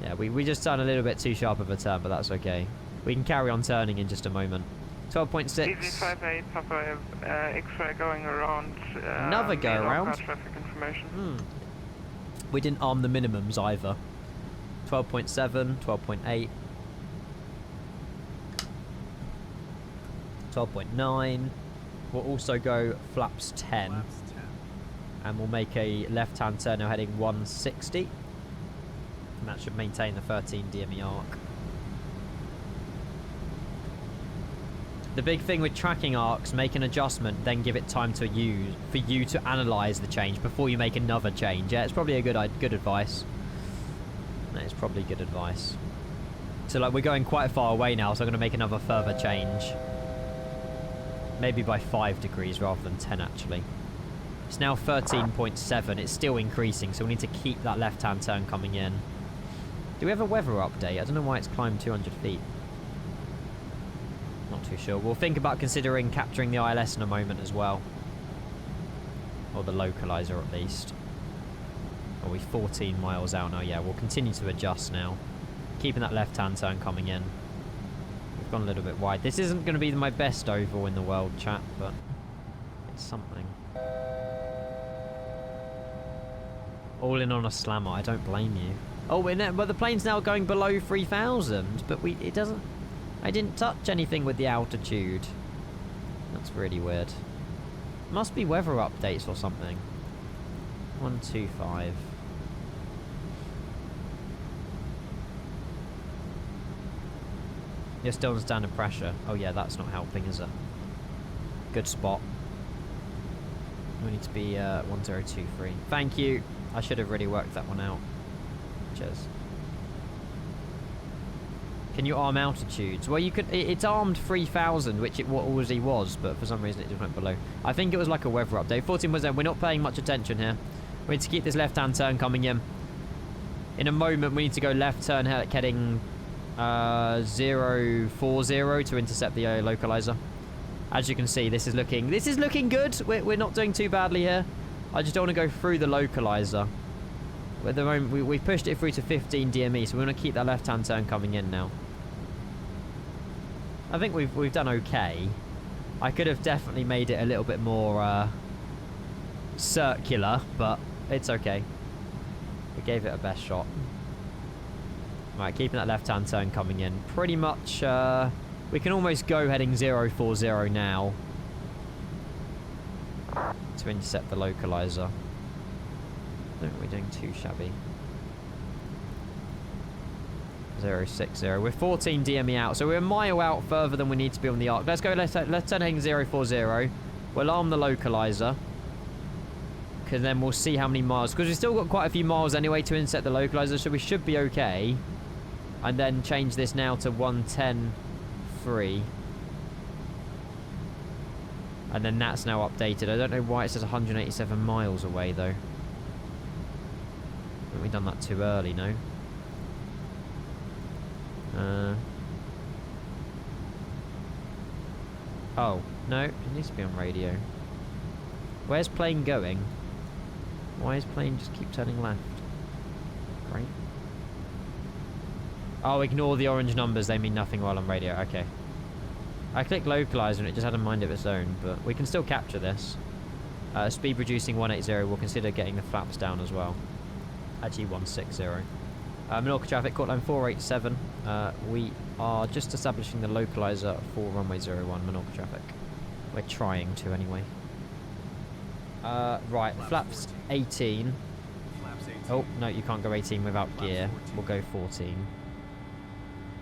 Yeah, we just done a little bit too sharp of a turn, but that's okay. We can carry on turning in just a moment. 12.6. DZ58, Papa X-ray going around. Another go around. Traffic information. We didn't arm the minimums either. 12.7, 12.8. 12.9. We'll also go flaps 10. Flaps 10. And we'll make a left-hand turn now heading 160. And that should maintain the 13 DME arc. The big thing with tracking arcs, make an adjustment, then give it time to use for you to analyze the change before you make another change. Yeah, it's probably a good advice. That is probably good advice. So like we're going quite far away now, so I'm going to make another further change. Maybe by 5 degrees rather than 10 actually. It's now 13.7. It's still increasing, so we need to keep that left-hand turn coming in. Do we have a weather update? I don't know why it's climbed 200 feet. Not too sure. We'll think about considering capturing the ILS in a moment as well. Or the localizer at least. Are we 14 miles out now? Yeah, we'll continue to adjust now. Keeping that left-hand turn coming in. We've gone a little bit wide. This isn't going to be my best oval in the world, chat, but it's something. All in on a slammer. I don't blame you. Oh, but the plane's now going below 3,000, but it doesn't... I didn't touch anything with the altitude. That's really weird. Must be weather updates or something. 125. You're still on standard pressure. Oh yeah, that's not helping, is it? Good spot. We need to be 1023. Thank you. I should have really worked that one out. Cheers. Can you arm altitudes? Well, you could. It's armed 3,000, which it already was, but for some reason it just went below. I think it was like a weather update. 14%. We're not paying much attention here. We need to keep this left-hand turn coming in. In a moment, we need to go left turn heading 040 to intercept the localizer. As you can see, this is looking good. We're not doing too badly here. I just don't want to go through the localizer. At the moment, we pushed it through to 15 DME, so we want to keep that left-hand turn coming in now. I think we've done okay. I could have definitely made it a little bit more circular, but it's okay. We gave it a best shot. Right, keeping that left-hand turn coming in. Pretty much, we can almost go heading 040 now to intercept the localizer. I don't think we're doing too shabby. 060. We're 14 DME out, so we're a mile out further than we need to be on the arc. Let's go. Let's turn heading 040. We'll arm the localizer, because then we'll see how many miles. Because we've still got quite a few miles anyway to intercept the localizer, so we should be okay. And then change this now to 110.3. And then that's now updated. I don't know why it says 187 miles away though. Haven't we done that too early, no? Oh, no, it needs to be on radio. Where's plane going? Why is plane just keep turning left? Great. Oh, ignore the orange numbers, they mean nothing while on radio, okay. I clicked localizer and it just had a mind of its own, but we can still capture this. Speed reducing 180, we'll consider getting the flaps down as well. Actually 160. Menorca traffic, caught line 487. We are just establishing the localizer for runway 01, Menorca traffic. We're trying to anyway. Right, flaps 18. Flaps 18. Oh, no, you can't go 18 without gear. 14. We'll go 14.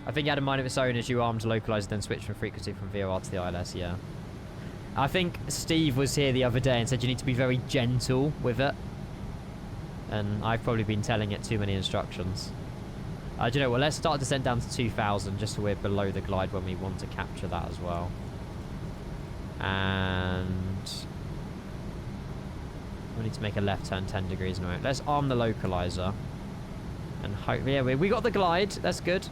I think it had a mind of its own as you armed localizer, then switched from frequency from VOR to the ILS, yeah. I think Steve was here the other day and said you need to be very gentle with it. And I've probably been telling it too many instructions. Do you know what? Let's start descent down to 2,000 just so we're below the glide when we want to capture that as well. And we need to make a left turn 10 degrees now. Let's arm the localizer. And hope, yeah, we got the glide. That's good.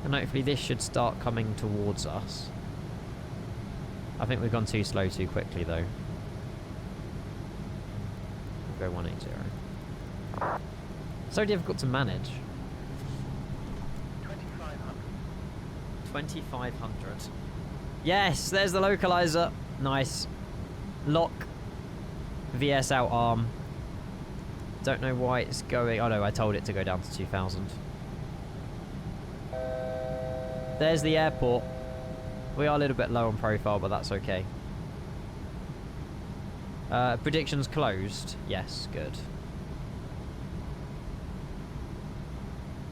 And hopefully this should start coming towards us. I think we've gone too slow too quickly though. We'll go 180. So difficult to manage. 2,500. Yes, there's the localizer. Nice. Lock. VS out arm. Don't know why it's going... Oh no, I told it to go down to 2,000. There's the airport. We are a little bit low on profile, but that's okay. Predictions closed. Yes, good.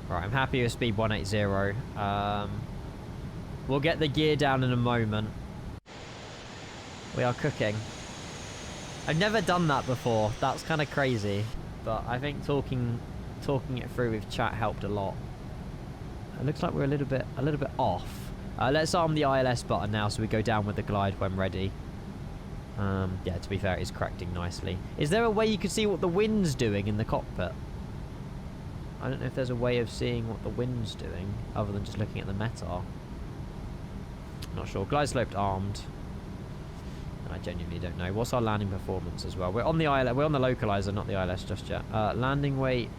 Right, I'm happy with speed 180. We'll get the gear down in a moment. We are cooking. I've never done that before. That's kind of crazy. But I think talking it through with chat helped a lot. It looks like we're a little bit off. Let's arm the ILS button now so we go down with the glide when ready. Yeah, to be fair, it's correcting nicely. Is there a way you could see what the wind's doing in the cockpit? I don't know if there's a way of seeing what the wind's doing other than just looking at the METAR. Not sure. Glide sloped armed. I genuinely don't know. What's our landing performance as well? We're on the ILS, we're on the localizer, not the ILS just yet. Landing weight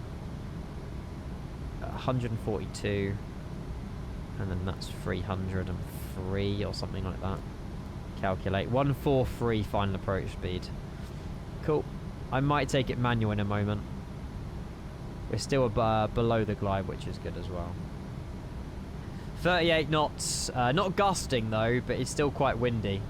142, and then that's 303 or something like that. Calculate 143 final approach speed. Cool. I might take it manual in a moment. We're still below the glide, which is good as well. 38 knots. Not gusting though, but it's still quite windy.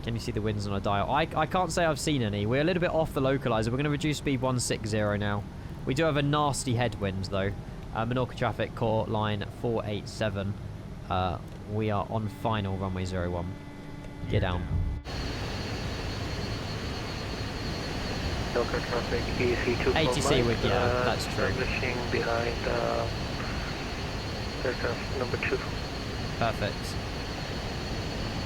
Can you see the winds on a dial? I can't say I've seen any. We're a little bit off the localizer. We're going to reduce speed 160 now. We do have a nasty headwind though. Menorca traffic, core line 487. We are on final runway 01. Get down. Menorca traffic EC2. ATC with, yeah, that's true. Establishing behind aircraft number 2. Perfect.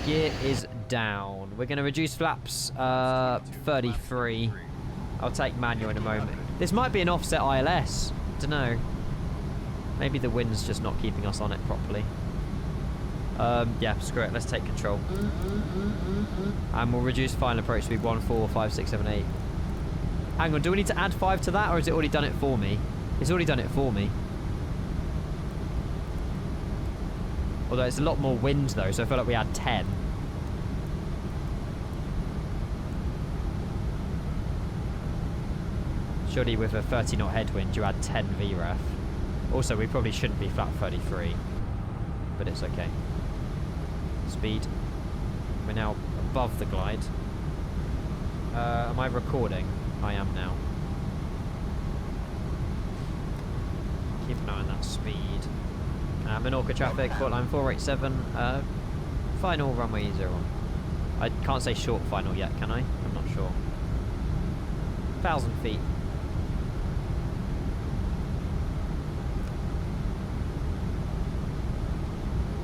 Gear is down. We're going to reduce flaps 33. I'll take manual in a moment. This might be an offset ILS. Don't know. Maybe the wind's just not keeping us on it properly. Yeah, screw it. Let's take control. And we'll reduce final approach speed 1, 4, 5, 6, 7, 8. Hang on, do we need to add 5 to that, or has it already done it for me? It's already done it for me. Although it's a lot more wind though, so I feel like we add 10. Surely with a 30 knot headwind you add 10 VREF. Also we probably shouldn't be flat 33. But it's okay. Speed. We're now above the glide. Am I recording? I am now. Keep an eye on that speed. Menorca traffic, port line 487, final runway 01. I can't say short final yet, can I? I'm not sure. 1,000 feet.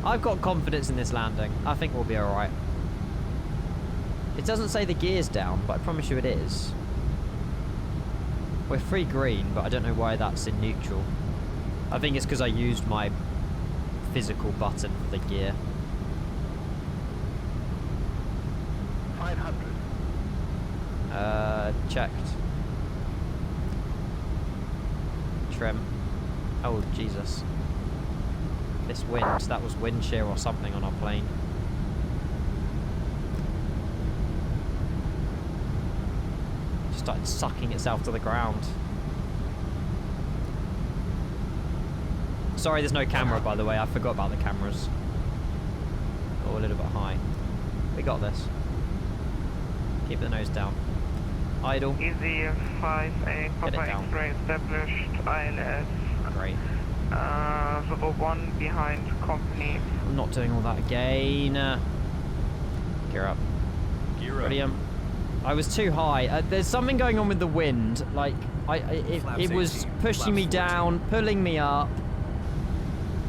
I've got confidence in this landing. I think we'll be alright. It doesn't say the gear's down, but I promise you it is. We're free green, but I don't know why that's in neutral. I think it's because I used my physical button for the gear. 500. Checked. Trim. Oh, Jesus. This wind, that was wind shear or something on our plane. Just started sucking itself to the ground. Sorry there's no camera, by the way. I forgot about the cameras. Oh, a little bit high. We got this. Keep the nose down. Idle. Easy 5A, Papa X-ray established, ILS. Great. 01 behind company. I'm not doing all that again. Gear up. Gear up. Brilliant. I was too high. There's something going on with the wind. Like, it was pushing me down, pulling me up.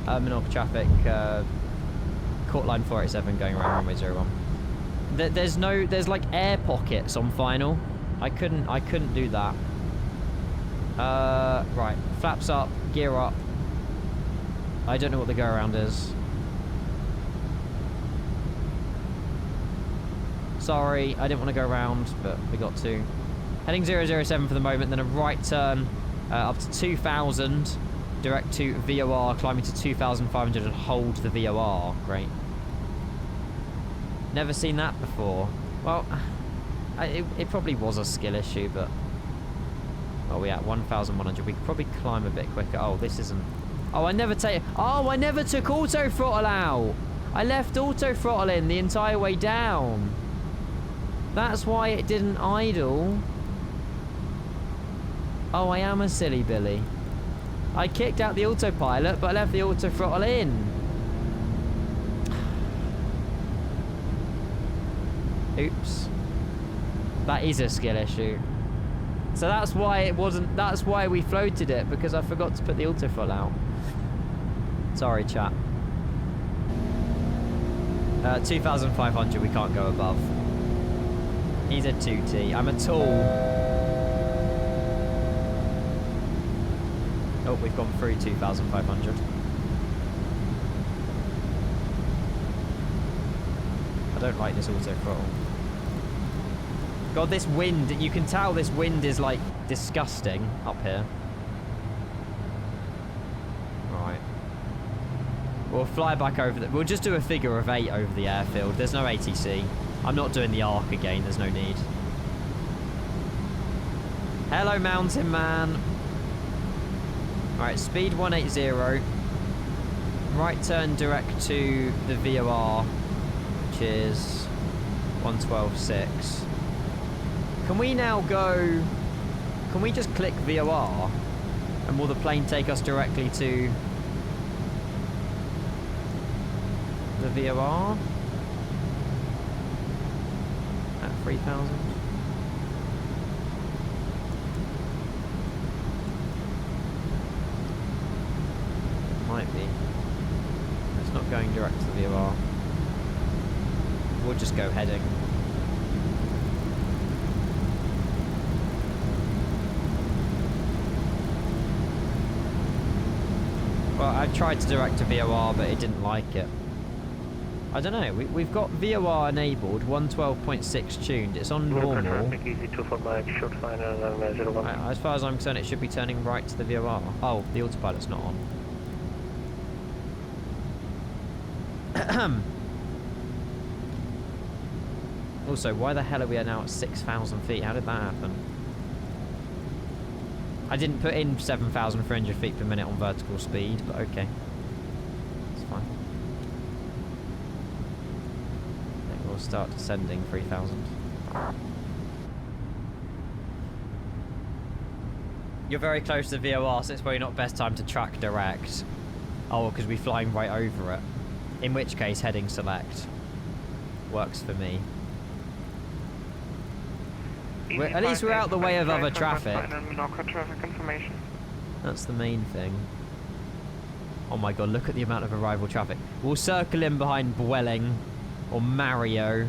Menorca traffic, court line 487 going around runway 01. There's like air pockets on final. I couldn't do that. Right, flaps up, gear up. I don't know what the go around is. Sorry, I didn't want to go around, but we got to. Heading 007 for the moment, then a right turn up to 2000, direct to VOR, climbing to 2500 and hold the VOR. Great. Never seen that before. Well, it probably was a skill issue, but... Well, we're at 1100. We could probably climb a bit quicker. Oh, this isn't... Oh, I never took auto throttle out. I left auto throttle in the entire way down. That's why it didn't idle. Oh, I am a silly Billy. I kicked out the autopilot, but I left the auto throttle in. Oops. That is a skill issue. So that's why it wasn't... That's why we floated it, because I forgot to put the auto throttle out. Sorry, chat. 2500, we can't go above. He's a 2T. I'm a tool. Oh, we've gone through 2500. I don't like this auto throttle. God, this wind, you can tell this wind is like disgusting up here. Right. We'll fly back over we'll just do a figure of 8 over the airfield. There's no ATC. I'm not doing the arc again, there's no need. Hello, mountain man. Alright, speed 180. Right turn direct to the VOR, which is 112.6. Can we now go... Can we just click VOR? And will the plane take us directly to the VOR? At 3000? Might be. It's not going direct to the VOR. We'll just go heading. Well, I tried to direct to VOR, but it didn't like it. I don't know. We've got VOR enabled, 112.6 tuned. It's on normal. As far as I'm concerned, it should be turning right to the VOR. Oh, the autopilot's not on. Also, why the hell are we now at 6,000 feet? How did that happen? I didn't put in 7,300 feet per minute on vertical speed, but okay. It's fine. I think we'll start descending 3,000. You're very close to the VOR, so it's probably not best time to track direct. Oh, because we're flying right over it. In which case, heading select. Works for me. At least we're out the way of other traffic. That's the main thing. Oh my god, look at the amount of arrival traffic. We'll circle in behind Bwelling or Mario.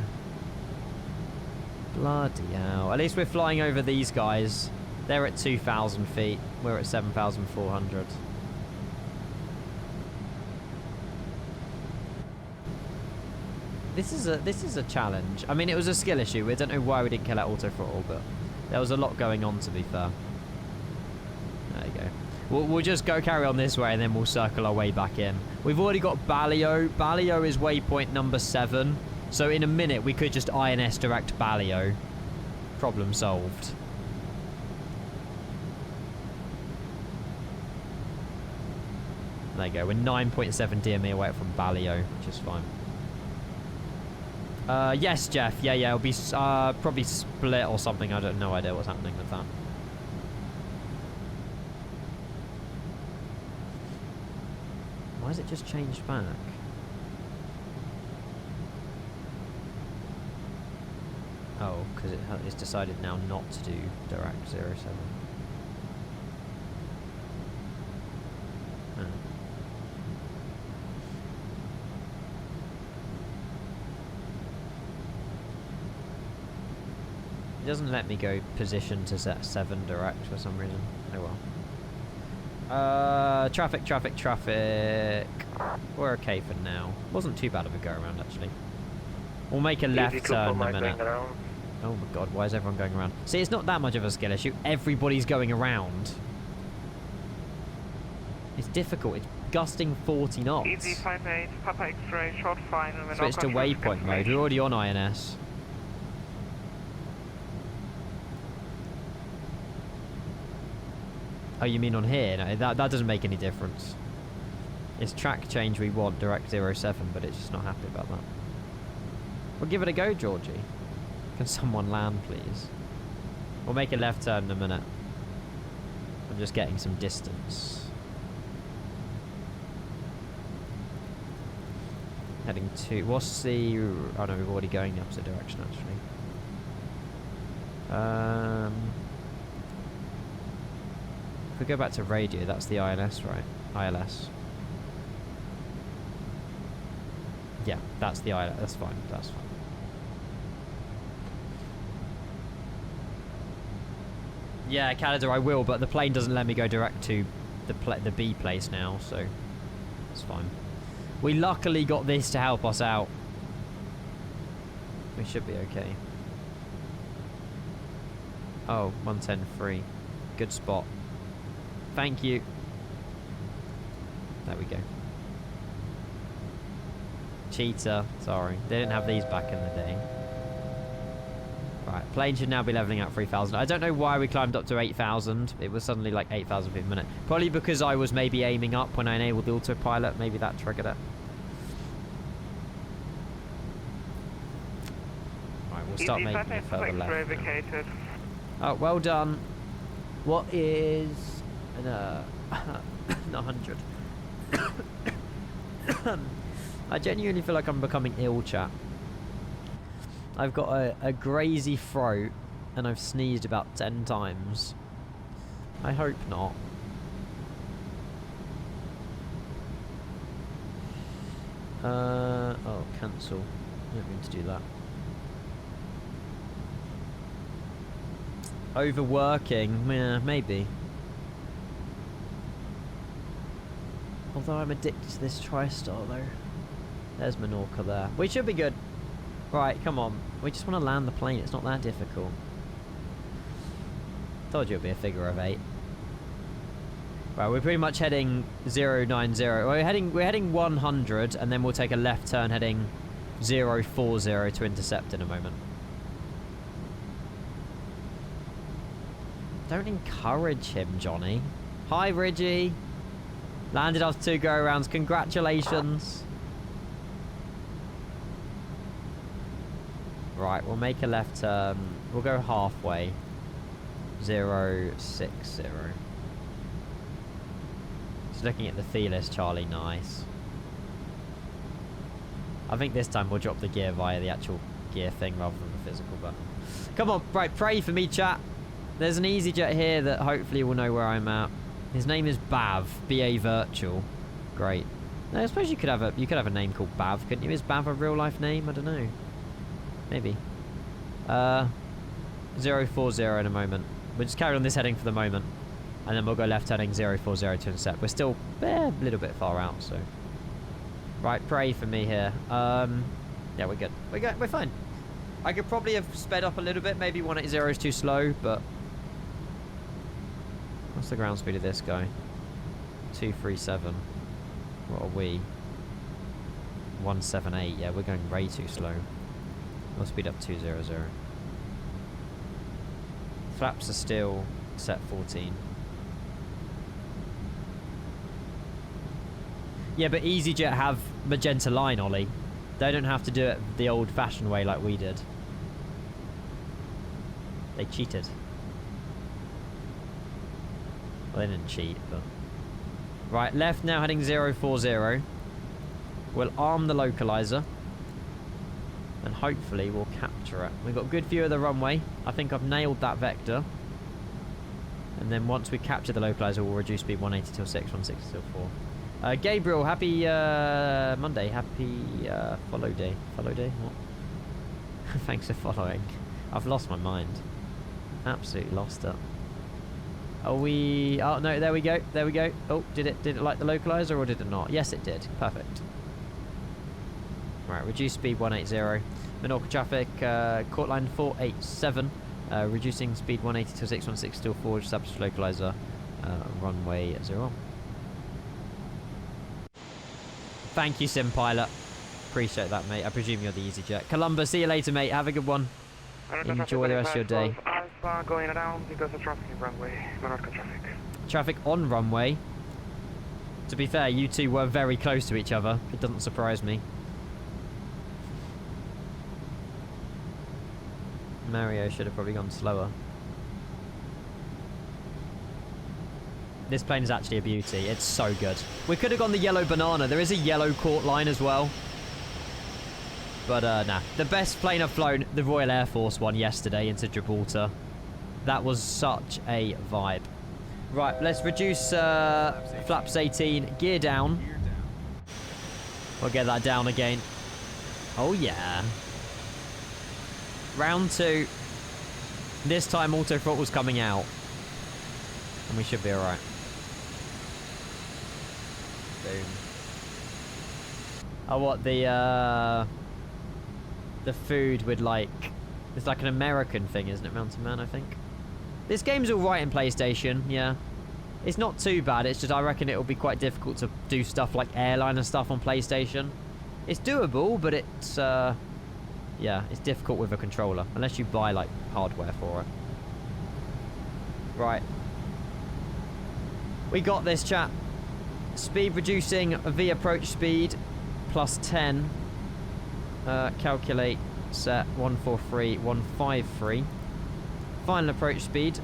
Bloody hell. At least we're flying over these guys. They're at 2,000 feet. We're at 7,400. This is a challenge. I mean, it was a skill issue. We don't know why we didn't kill out auto throttle, but there was a lot going on, to be fair. There you go. We'll just go carry on this way, and then we'll circle our way back in. We've already got Ballio. Ballio is waypoint number 7. So in a minute, we could just INS direct Ballio. Problem solved. There you go. We're 9.7 DME away from Ballio, which is fine. Yes, Jeff. Yeah, it'll be probably split or something. I don't know idea what's happening with that. Why has it just changed back? Oh, because it's decided now not to do direct 07. Hmm. It doesn't let me go position to set 7 direct for some reason. Oh well. Traffic. We're okay for now. Wasn't too bad of a go around actually. We'll make a left turn in a minute. Oh my god, why is everyone going around? See, it's not that much of a skill issue. Everybody's going around. It's difficult. It's gusting 40 knots. Easy 58, Papa X-ray, short final. Switch to waypoint mode. We're already on INS. Oh, you mean on here? No, that doesn't make any difference. It's track change we want, direct 07, but it's just not happy about that. We'll give it a go, Georgie. Can someone land, please? We'll make a left turn in a minute. I'm just getting some distance. Heading to... What's the... Oh no, we're already going the opposite direction, actually. If we go back to radio, that's the ILS, right? ILS. Yeah, that's the ILS. That's fine. That's fine. Yeah, Canada, I will, but the plane doesn't let me go direct to the B place now, so it's fine. We luckily got this to help us out. We should be okay. Oh, 110 free. Good spot. Thank you. There we go. Cheater. Sorry. They didn't have these back in the day. Right. Plane should now be leveling out 3,000. I don't know why we climbed up to 8,000. It was suddenly like 8,000 feet a minute. Probably because I was maybe aiming up when I enabled the autopilot. Maybe that triggered it. Right. We'll start making a further left now. Oh, well done. What is... 100. I genuinely feel like I'm becoming ill, chat. I've got a grazy throat and I've sneezed about 10 times. I hope not. Oh, cancel. I don't mean to do that. Overworking? Yeah, maybe. Although I'm addicted to this TRISTAR though. There's Menorca there. We should be good. Right, come on. We just want to land the plane. It's not that difficult. Told you it'd be a figure of 8. Right, we're pretty much heading 090. We're heading 100, and then we'll take a left turn heading 040 to intercept in a moment. Don't encourage him, Johnny. Hi, Ridgie. Landed off 2 go-arounds. Congratulations. Right, we'll make a left turn. We'll go halfway. 060. Just looking at the feelers, Charlie. Nice. I think this time we'll drop the gear via the actual gear thing rather than the physical button. Come on, right, pray for me, chat. There's an EasyJet here that hopefully will know where I'm at. His name is Bav. B-A virtual. Great. No, I suppose you could have a name called Bav, couldn't you? Is Bav a real life name? I don't know. Maybe. 040 in a moment. We'll just carry on this heading for the moment. And then we'll go left heading 040 to intercept. We're still a little bit far out, so. Right, pray for me here. Yeah, we're good. We're fine. I could probably have sped up a little bit. Maybe 180 is too slow, but... What's the ground speed of this guy? 237. What are we? 178. Yeah, we're going way too slow. We'll speed up 200. Flaps are still set 14. Yeah, but EasyJet have magenta line, Ollie. They don't have to do it the old-fashioned way like we did. They cheated. Well, they didn't cheat, but... Right, left now, heading 040. We'll arm the localizer. 040 and hopefully we'll capture it. We've got a good view of the runway. I think I've nailed that vector. And then once we capture the localizer, we'll reduce speed 180 till 6, 160 till 4. Gabriel, happy Monday. Happy follow day. Follow day? What? Thanks for following. I've lost my mind. Absolutely lost it. Are we... Oh, no, there we go. There we go. Oh, did it like the localizer or did it not? Yes, it did. Perfect. Right, reduce speed 180. Menorca traffic, court line 487. Reducing speed 180 till 616 till 4. Establish localizer. Runway 01. Thank you, Sim Pilot. Appreciate that, mate. I presume you're the EasyJet. Columbus, see you later, mate. Have a good one. Enjoy the rest of your day. Alpha going around because of traffic in runway. Menorca traffic. Traffic on runway. To be fair, you two were very close to each other. It doesn't surprise me. Mario should have probably gone slower. This plane is actually a beauty. It's so good. We could have gone the yellow banana. There is a yellow court line as well. But, nah. The best plane I've flown, the Royal Air Force one yesterday into Gibraltar. That was such a vibe. Right, let's reduce flaps 18. Gear down. We'll get that down again. Oh, yeah. Round 2. This time auto throttle's coming out. And we should be alright. Boom. Oh, what, the food with, like... It's like an American thing, isn't it, Mountain Man, I think? This game's alright in PlayStation, yeah. It's not too bad, it's just I reckon it'll be quite difficult to do stuff like airline and stuff on PlayStation. It's doable, but it's, yeah, it's difficult with a controller. Unless you buy, like, hardware for it. Right. We got this, chat. Speed reducing V approach speed plus 10. Calculate set 143, 153. Final approach speed.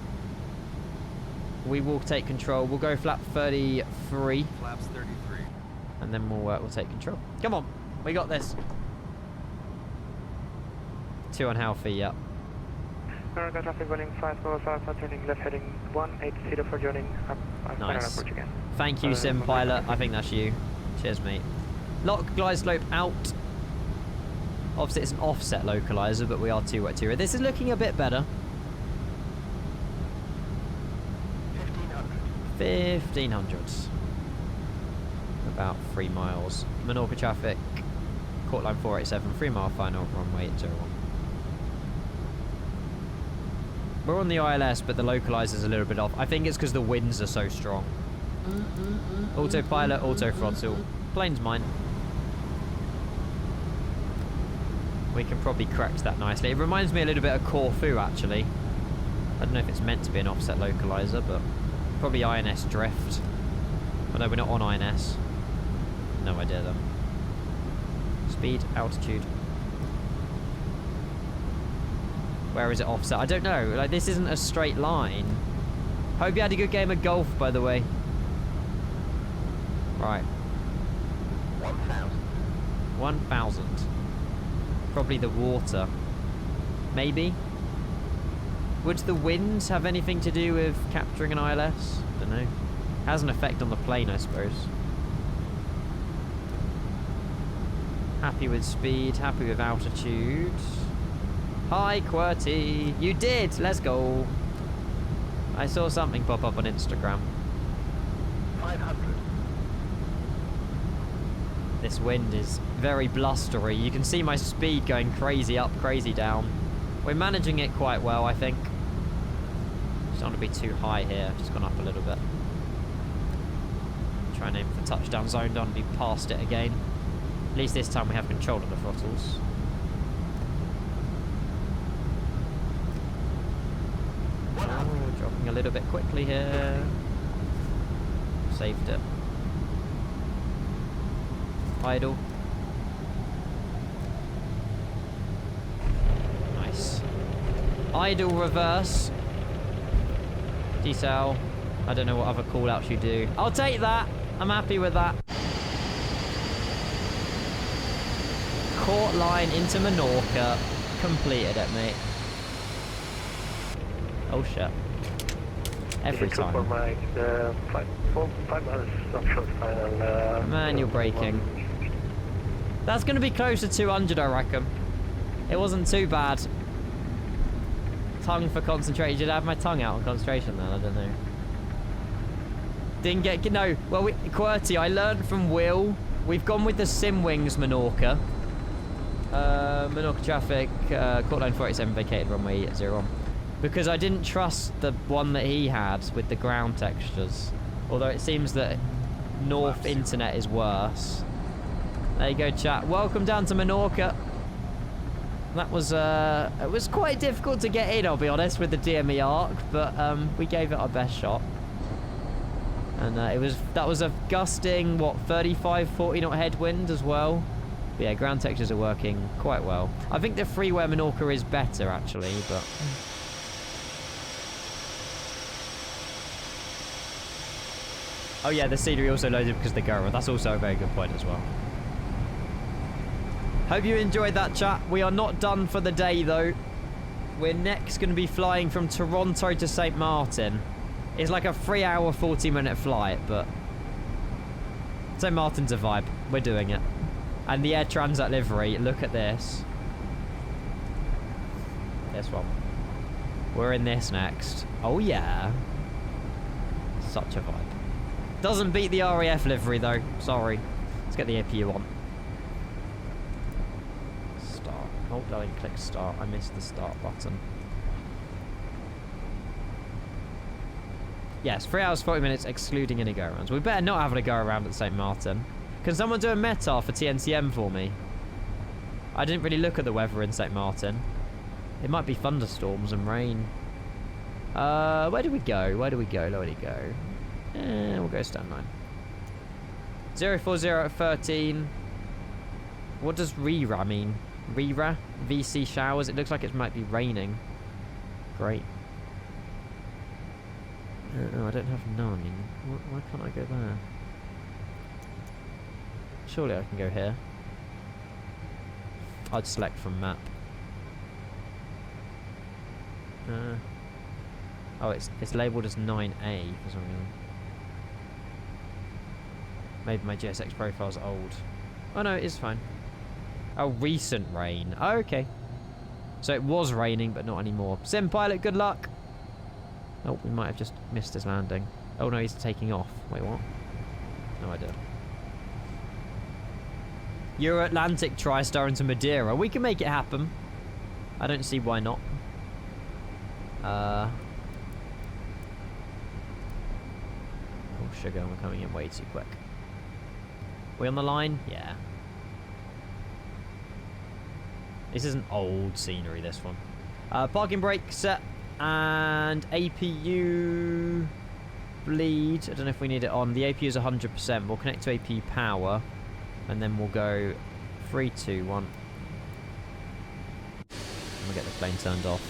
We will take control. We'll go flap 33. Flaps 33. And then we'll take control. Come on. We got this. 2 unhealthy, yep. Menorca traffic running 545, turning left heading 180 for joining up. Nice. Approach again. Thank you, Sim Pilot. I think that's you. Cheers, mate. Lock glide slope out. Obviously, it's an offset localizer, but we are 2 wet 2. This is looking a bit better. 1500. About 3 miles. Menorca traffic. Court line 487. 3 mile final. Runway 01. We're on the ILS, but the localizer's a little bit off. I think it's because the winds are so strong. Autopilot, auto throttle. Plane's mine. We can probably correct that nicely. It reminds me a little bit of Corfu, actually. I don't know if it's meant to be an offset localizer, but probably INS drift. Oh no, we're not on INS. No idea though. Speed, altitude. Where is it offset? I don't know. Like, this isn't a straight line. Hope you had a good game of golf, by the way. Right. 1,000. 1,000. Probably the water. Maybe. Would the winds have anything to do with capturing an ILS? Don't know. Has an effect on the plane, I suppose. Happy with speed, happy with altitude. Hi, QWERTY. You did! Let's go. I saw something pop up on Instagram. 500. This wind is very blustery. You can see my speed going crazy up, crazy down. We're managing it quite well, I think. Just don't want to be too high here. Just gone up a little bit. Try and aim for the touchdown zone. Don't want to be past it again. At least this time we have control of the throttles. Oh, dropping a little bit quickly here. Saved it. Idle. Nice. Idle reverse. Decel. I don't know what other call outs you do. I'll take that. I'm happy with that. court line into Menorca. Completed it, mate. Oh shit. Every time. Man, you're braking. That's going to be close to 200, I reckon. It wasn't too bad. Tongue for concentration. Did I have my tongue out on concentration then? I don't know. Didn't get... No. Well, QWERTY, I learned from Will. We've gone with the Simwings Menorca. Menorca traffic. Court line 47 vacated runway 01. Because I didn't trust the one that he had with the ground textures. Although it seems that North Internet is worse. There you go, chat. Welcome down to Menorca. That was, it was quite difficult to get in, I'll be honest, with the DME arc. But, we gave it our best shot. And, that was a gusting, what, 35, 40 knot headwind as well. But yeah, ground textures are working quite well. I think the freeway Menorca is better, actually, but... Oh yeah, the scenery also loaded because of the Gora. That's also a very good point as well. Hope you enjoyed that, chat. We are not done for the day, though. We're next going to be flying from Toronto to St. Martin. It's like a 3-hour, 40-minute flight, but... St. Martin's a vibe. We're doing it. And the Air Transat livery, look at this. This one. We're in this next. Oh, yeah. Such a vibe. Doesn't beat the RAF livery, though. Sorry. Let's get the APU on. Start. Oh, I didn't click start. I missed the start button. Yes, 3 hours, 40 minutes, excluding any go-arounds. We better not have a go-around at St. Martin. Can someone do a METAR for TNCM for me? I didn't really look at the weather in St. Martin. It might be thunderstorms and rain. Where do we go? Where do we go? Where do we go? We'll go standline. 040 at 13. What does RERA mean? RERA? VC showers? It looks like it might be raining. Great. Oh, I don't have none. Why can't I go there? Surely I can go here. I'd select from map. Oh, it's labelled as 9A for some reason. Maybe my GSX profile's old. Oh no, it is fine. Oh, recent rain. Oh, okay. So it was raining, but not anymore. Sim pilot, good luck. Oh, we might have just missed his landing. Oh no, he's taking off. Wait, what? No idea. Euro-Atlantic TriStar into Madeira. We can make it happen. I don't see why not. Oh, sugar, we're coming in way too quick. We on the line? Yeah. This is an old scenery, this one. Parking brake set and APU bleed. I don't know if we need it on. The APU is 100%. We'll connect to APU power and then we'll go 3, 2, 1. And we'll get the plane turned off.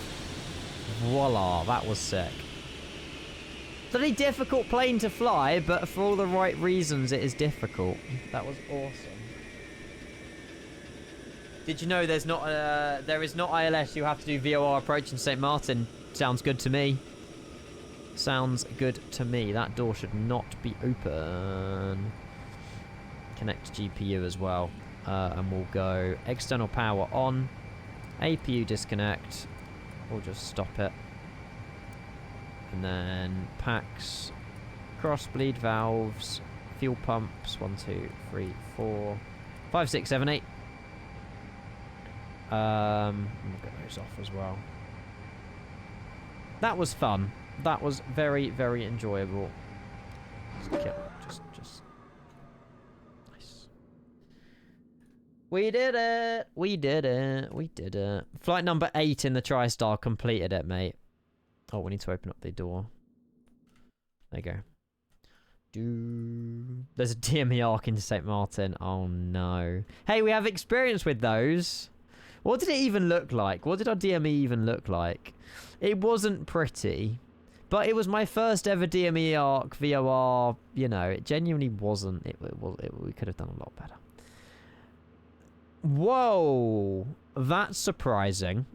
Voila, that was sick. It's a really difficult plane to fly, but for all the right reasons, it is difficult. That was awesome. Did you know there is not ILS? You have to do VOR approach in St. Martin. Sounds good to me. Sounds good to me. That door should not be open. Connect GPU as well, and we'll go external power on. APU disconnect. We'll just stop it. And then packs, cross bleed valves, fuel pumps, 1, 2, 3, 4, 5, 6, 7, 8. We'll get those off as well. That was fun. That was very, very enjoyable. Just nice. We did it. We did it. We did it. Flight number 8 in the TriStar completed it, mate. Oh, we need to open up the door. There you go. There's a DME arc into St. Martin. Oh, no. Hey, we have experience with those. What did it even look like? What did our DME even look like? It wasn't pretty. But it was my first ever DME arc VOR. You know, it genuinely wasn't. We could have done a lot better. Whoa. That's surprising.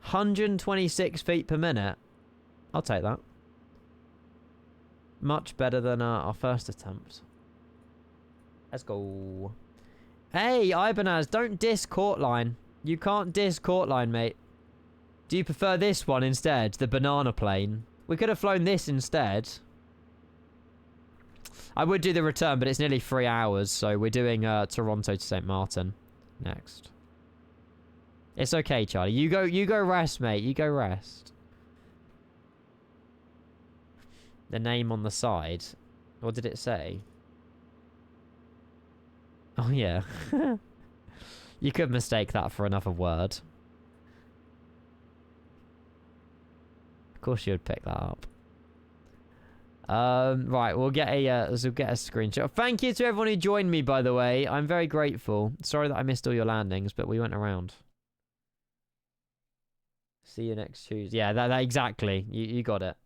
126 feet per minute. I'll take that. Much better than our first attempt. Let's go. Hey, Ibanez, don't diss Courtline. You can't diss Courtline, mate. Do you prefer this one instead? The banana plane? We could have flown this instead. I would do the return, but it's nearly 3 hours, so we're doing Toronto to St. Martin next. It's okay, Charlie. You go rest, mate. You go rest. The name on the side. What did it say? Oh, yeah. You could mistake that for another word. Of course you would pick that up. Right, we'll get a screenshot. Thank you to everyone who joined me, by the way. I'm very grateful. Sorry that I missed all your landings, but we went around. See you next Tuesday. Yeah, that exactly. You got it.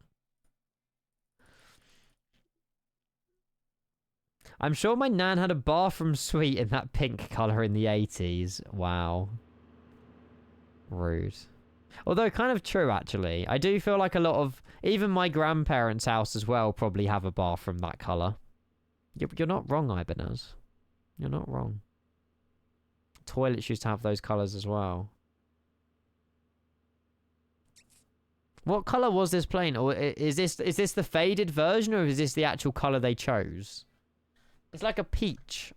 I'm sure my nan had a bathroom suite in that pink colour in the 80s. Wow. Rude. Although, kind of true, actually. I do feel like a lot of... Even my grandparents' house as well probably have a bathroom that colour. You're not wrong, Ibanez. You're not wrong. Toilets used to have those colours as well. What colour was this plane? Or is this the faded version, or is this the actual colour they chose? It's like a peach.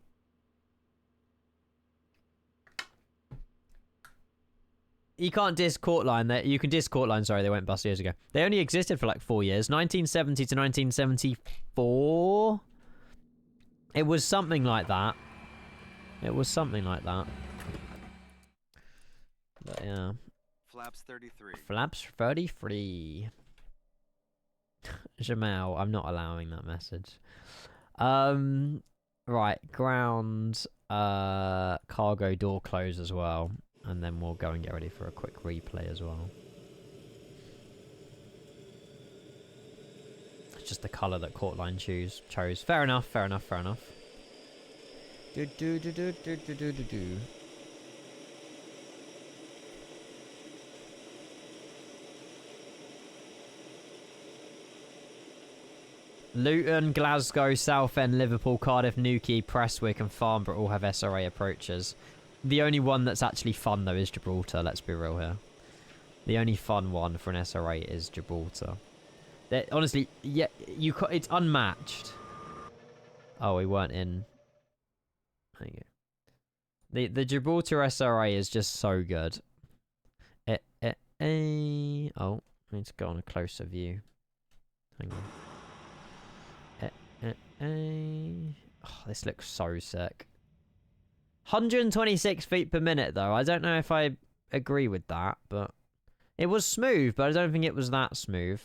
You can't diss Courtline. You can diss Courtline, sorry, they went bust years ago. They only existed for like 4 years. 1970 to 1974? It was something like that. It was something like that. But yeah. Flaps 33. Flaps 33. Jamal, I'm not allowing that message. Right, ground, cargo door close as well. And then we'll go and get ready for a quick replay as well. It's just the colour that Courtline chose. Fair enough, fair enough, fair enough. Luton, Glasgow, Southend, Liverpool, Cardiff, Newquay, Prestwick and Farnborough all have SRA approaches. The only one that's actually fun, though, is Gibraltar. Let's be real here. The only fun one for an SRA is Gibraltar. Honestly, yeah, it's unmatched. Oh, we weren't in. There you go. The Gibraltar SRA is just so good. Oh, I need to go on a closer view. Hang on. Oh, this looks so sick. 126 feet per minute, though. I don't know if I agree with that, but it was smooth, but I don't think it was that smooth.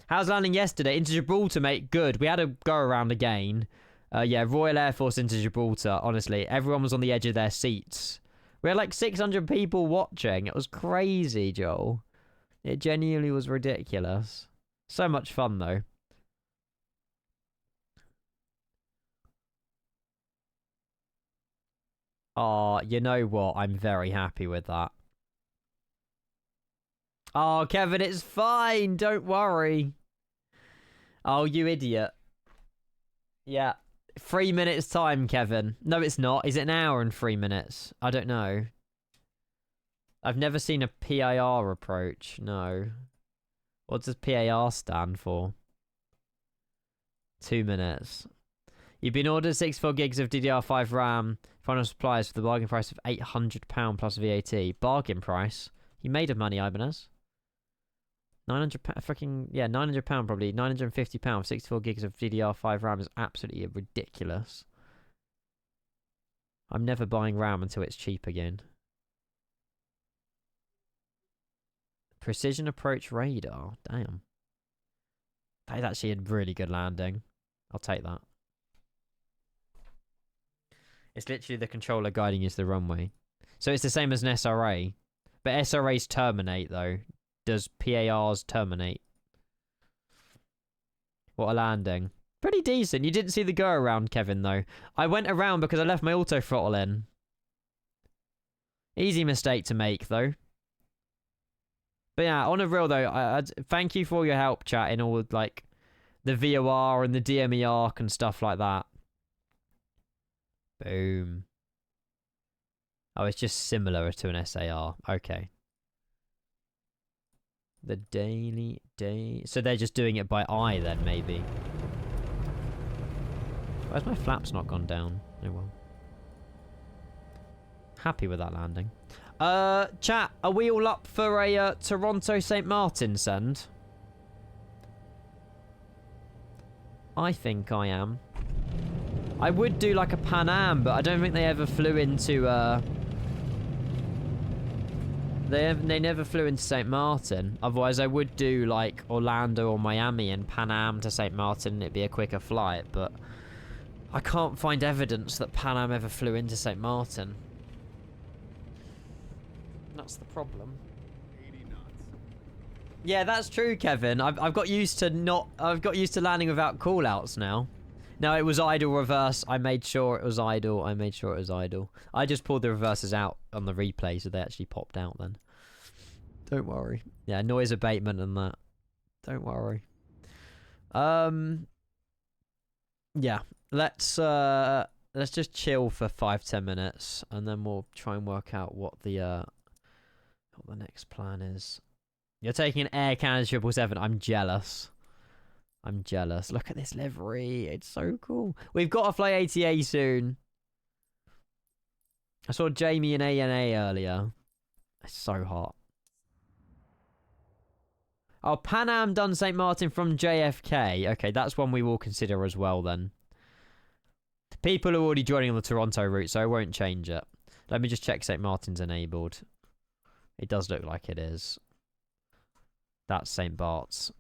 How's landing yesterday? Into Gibraltar, mate. Good. We had to go around again. Yeah, Royal Air Force into Gibraltar. Honestly, everyone was on the edge of their seats. We had like 600 people watching. It was crazy, Joel. It genuinely was ridiculous. So much fun, though. Oh, you know what? I'm very happy with that. Oh, Kevin, it's fine. Don't worry. Oh, you idiot. Yeah. 3 minutes time, Kevin. No, it's not. Is it an hour and 3 minutes? I don't know. I've never seen a PIR approach. No. What does PAR stand for? 2 minutes. You've been ordered 64 gigs of DDR5 RAM. Final supplies for the bargain price of £800 plus VAT. Bargain price? You made of money, Ibanez. £900, freaking, yeah, £900 probably. £950. 64 gigs of DDR5 RAM is absolutely ridiculous. I'm never buying RAM until it's cheap again. Precision approach radar. Damn. That is actually a really good landing. I'll take that. It's literally the controller guiding you to the runway. So it's the same as an SRA. But SRAs terminate, though. Does PARs terminate? What a landing. Pretty decent. You didn't see the go around, Kevin, though. I went around because I left my auto throttle in. Easy mistake to make, though. But yeah, on a real, though, I thank you for all your help, chat, in all, like, the VOR and the DME arc and stuff like that. Boom. Oh, it's just similar to an SAR. Okay. The daily day. So they're just doing it by eye then, maybe. Why's my flaps not gone down? Oh well. Happy with that landing. Chat, are we all up for a Toronto St. Martin send? I think I am. I would do like a Pan Am, but I don't think they ever flew into They never flew into St. Martin. Otherwise, I would do like Orlando or Miami and Pan Am to St. Martin. It'd be a quicker flight, but I can't find evidence that Pan Am ever flew into St. Martin. That's the problem. 80 knots. Yeah, that's true, Kevin. I've got used to landing without callouts now. No, it was idle reverse. I made sure it was idle. I just pulled the reverses out on the replay, so they actually popped out then. Don't worry. Yeah, noise abatement and that. Don't worry. Yeah. Let's just chill for 5-10 minutes, and then we'll try and work out what the next plan is. You're taking an Air Canada 777. I'm jealous. Look at this livery. It's so cool. We've got to fly ATA soon. I saw Jamie in ANA earlier. It's so hot. Oh, Pan Am done St. Martin from JFK. Okay, that's one we will consider as well then. People are already joining on the Toronto route, so I won't change it. Let me just check St. Martin's enabled. It does look like it is. That's St. Bart's.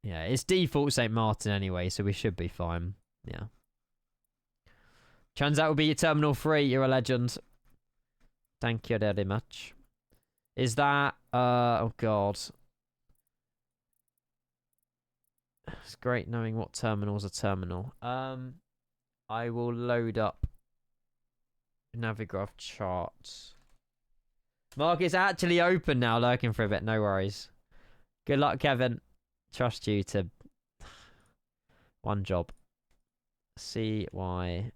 Yeah, it's default St. Martin anyway, so we should be fine. Yeah. Transat will be your Terminal 3. You're a legend. Thank you very much. Is that... oh, God. It's great knowing what terminal's a terminal. I will load up Navigraph charts. Mark, it's actually open now, lurking for a bit. No worries. Good luck, Kevin. Trust you to... One job. CYYZ.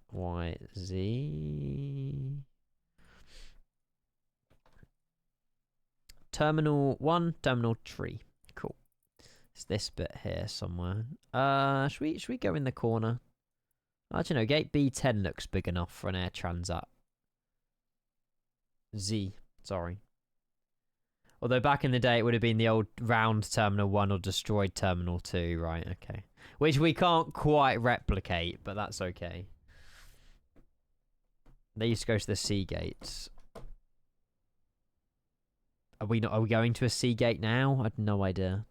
Terminal 1, Terminal 3. Cool. It's this bit here somewhere. Should we go in the corner? Actually, no. Gate B10 looks big enough for an Air Transat. Z. Sorry. Although back in the day, it would have been the old round Terminal 1 or destroyed Terminal 2, right? Okay. Which we can't quite replicate, but that's okay. They used to go to the C gates. Are we going to a C gate now? I have no idea.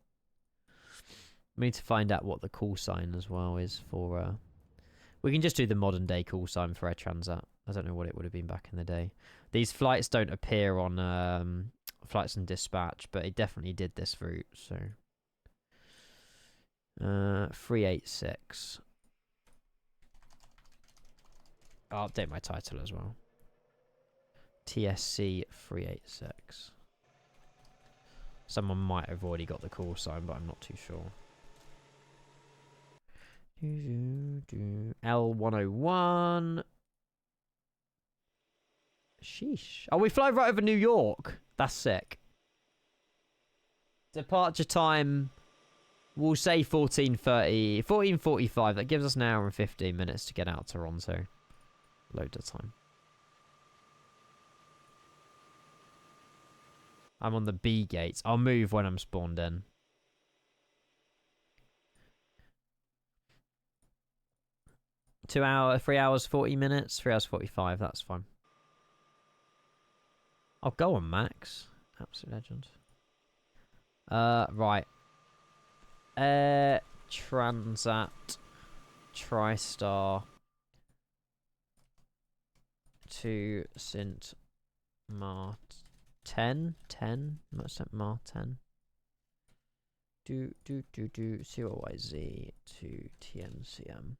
We need to find out what the call sign as well is for... We can just do the modern day call sign for Air Transat. I don't know what it would have been back in the day. These flights don't appear on flights and dispatch, but it definitely did this route, so... 386. I'll update my title as well. TSC 386. Someone might have already got the call sign, but I'm not too sure. L101. Sheesh. Oh, we fly right over New York. That's sick. Departure time, we'll say 14:30, 14:45. That gives us an hour and 15 minutes to get out of Toronto. Loads of time. I'm on the B gates. I'll move when I'm spawned in. Three hours, 40 minutes. 3 hours, 45. That's fine. I'll go on Max. Absolute legend. Right. Air Transat TriStar to St. Martin. St. Martin. CYZ to TNCM.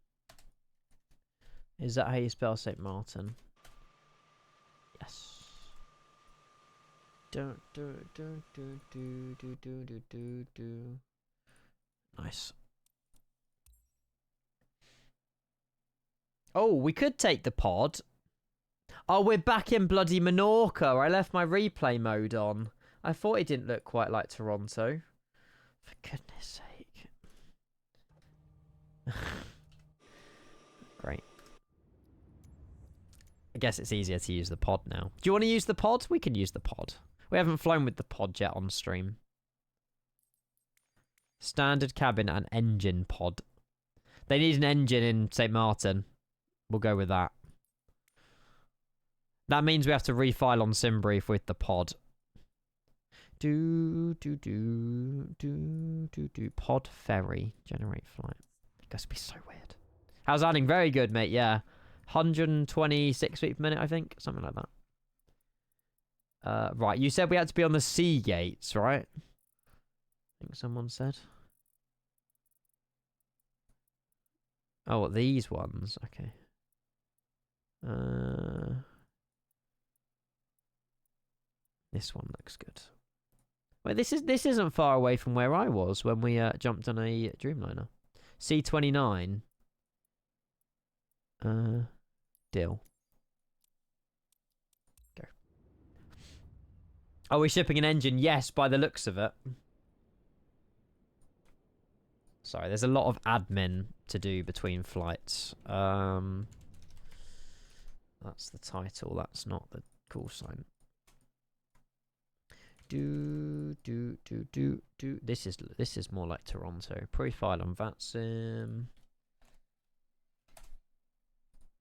Is that how you spell St. Martin? Yes. Nice. Oh, we could take the pod. Oh, we're back in bloody Menorca. I left my replay mode on. I thought it didn't look quite like Toronto. For goodness sake. Great. I guess it's easier to use the pod now. Do you want to use the pod? We can use the pod. We haven't flown with the pod yet on stream. Standard cabin and engine pod. They need an engine in St. Martin. We'll go with that. That means we have to refile on Simbrief with the pod. Pod ferry. Generate flight. That's be so weird. How's adding? Very good, mate. Yeah. 126 feet per minute, I think. Something like that. Right. You said we had to be on the sea gates, right? I think someone said. Oh, what, these ones? Okay. This one looks good. Wait, this isn't far away from where I was when we jumped on a Dreamliner. C29. Deal. Go. Are we shipping an engine? Yes, by the looks of it. Sorry, there's a lot of admin to do between flights. That's the title. That's not the call sign. This is more like Toronto. Profile on VATSIM.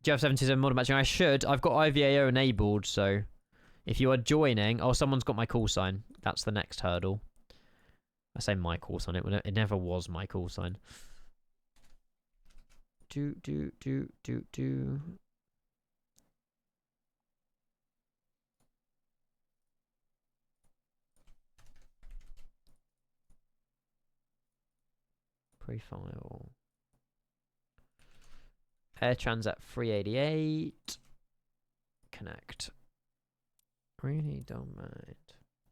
GF77 model matching. I should. I've got IVAO enabled, so if you are joining, oh, someone's got my call sign. That's the next hurdle. I say my call sign. It never was my call sign. Profile. Air Transat 388. Connect. Really don't mind.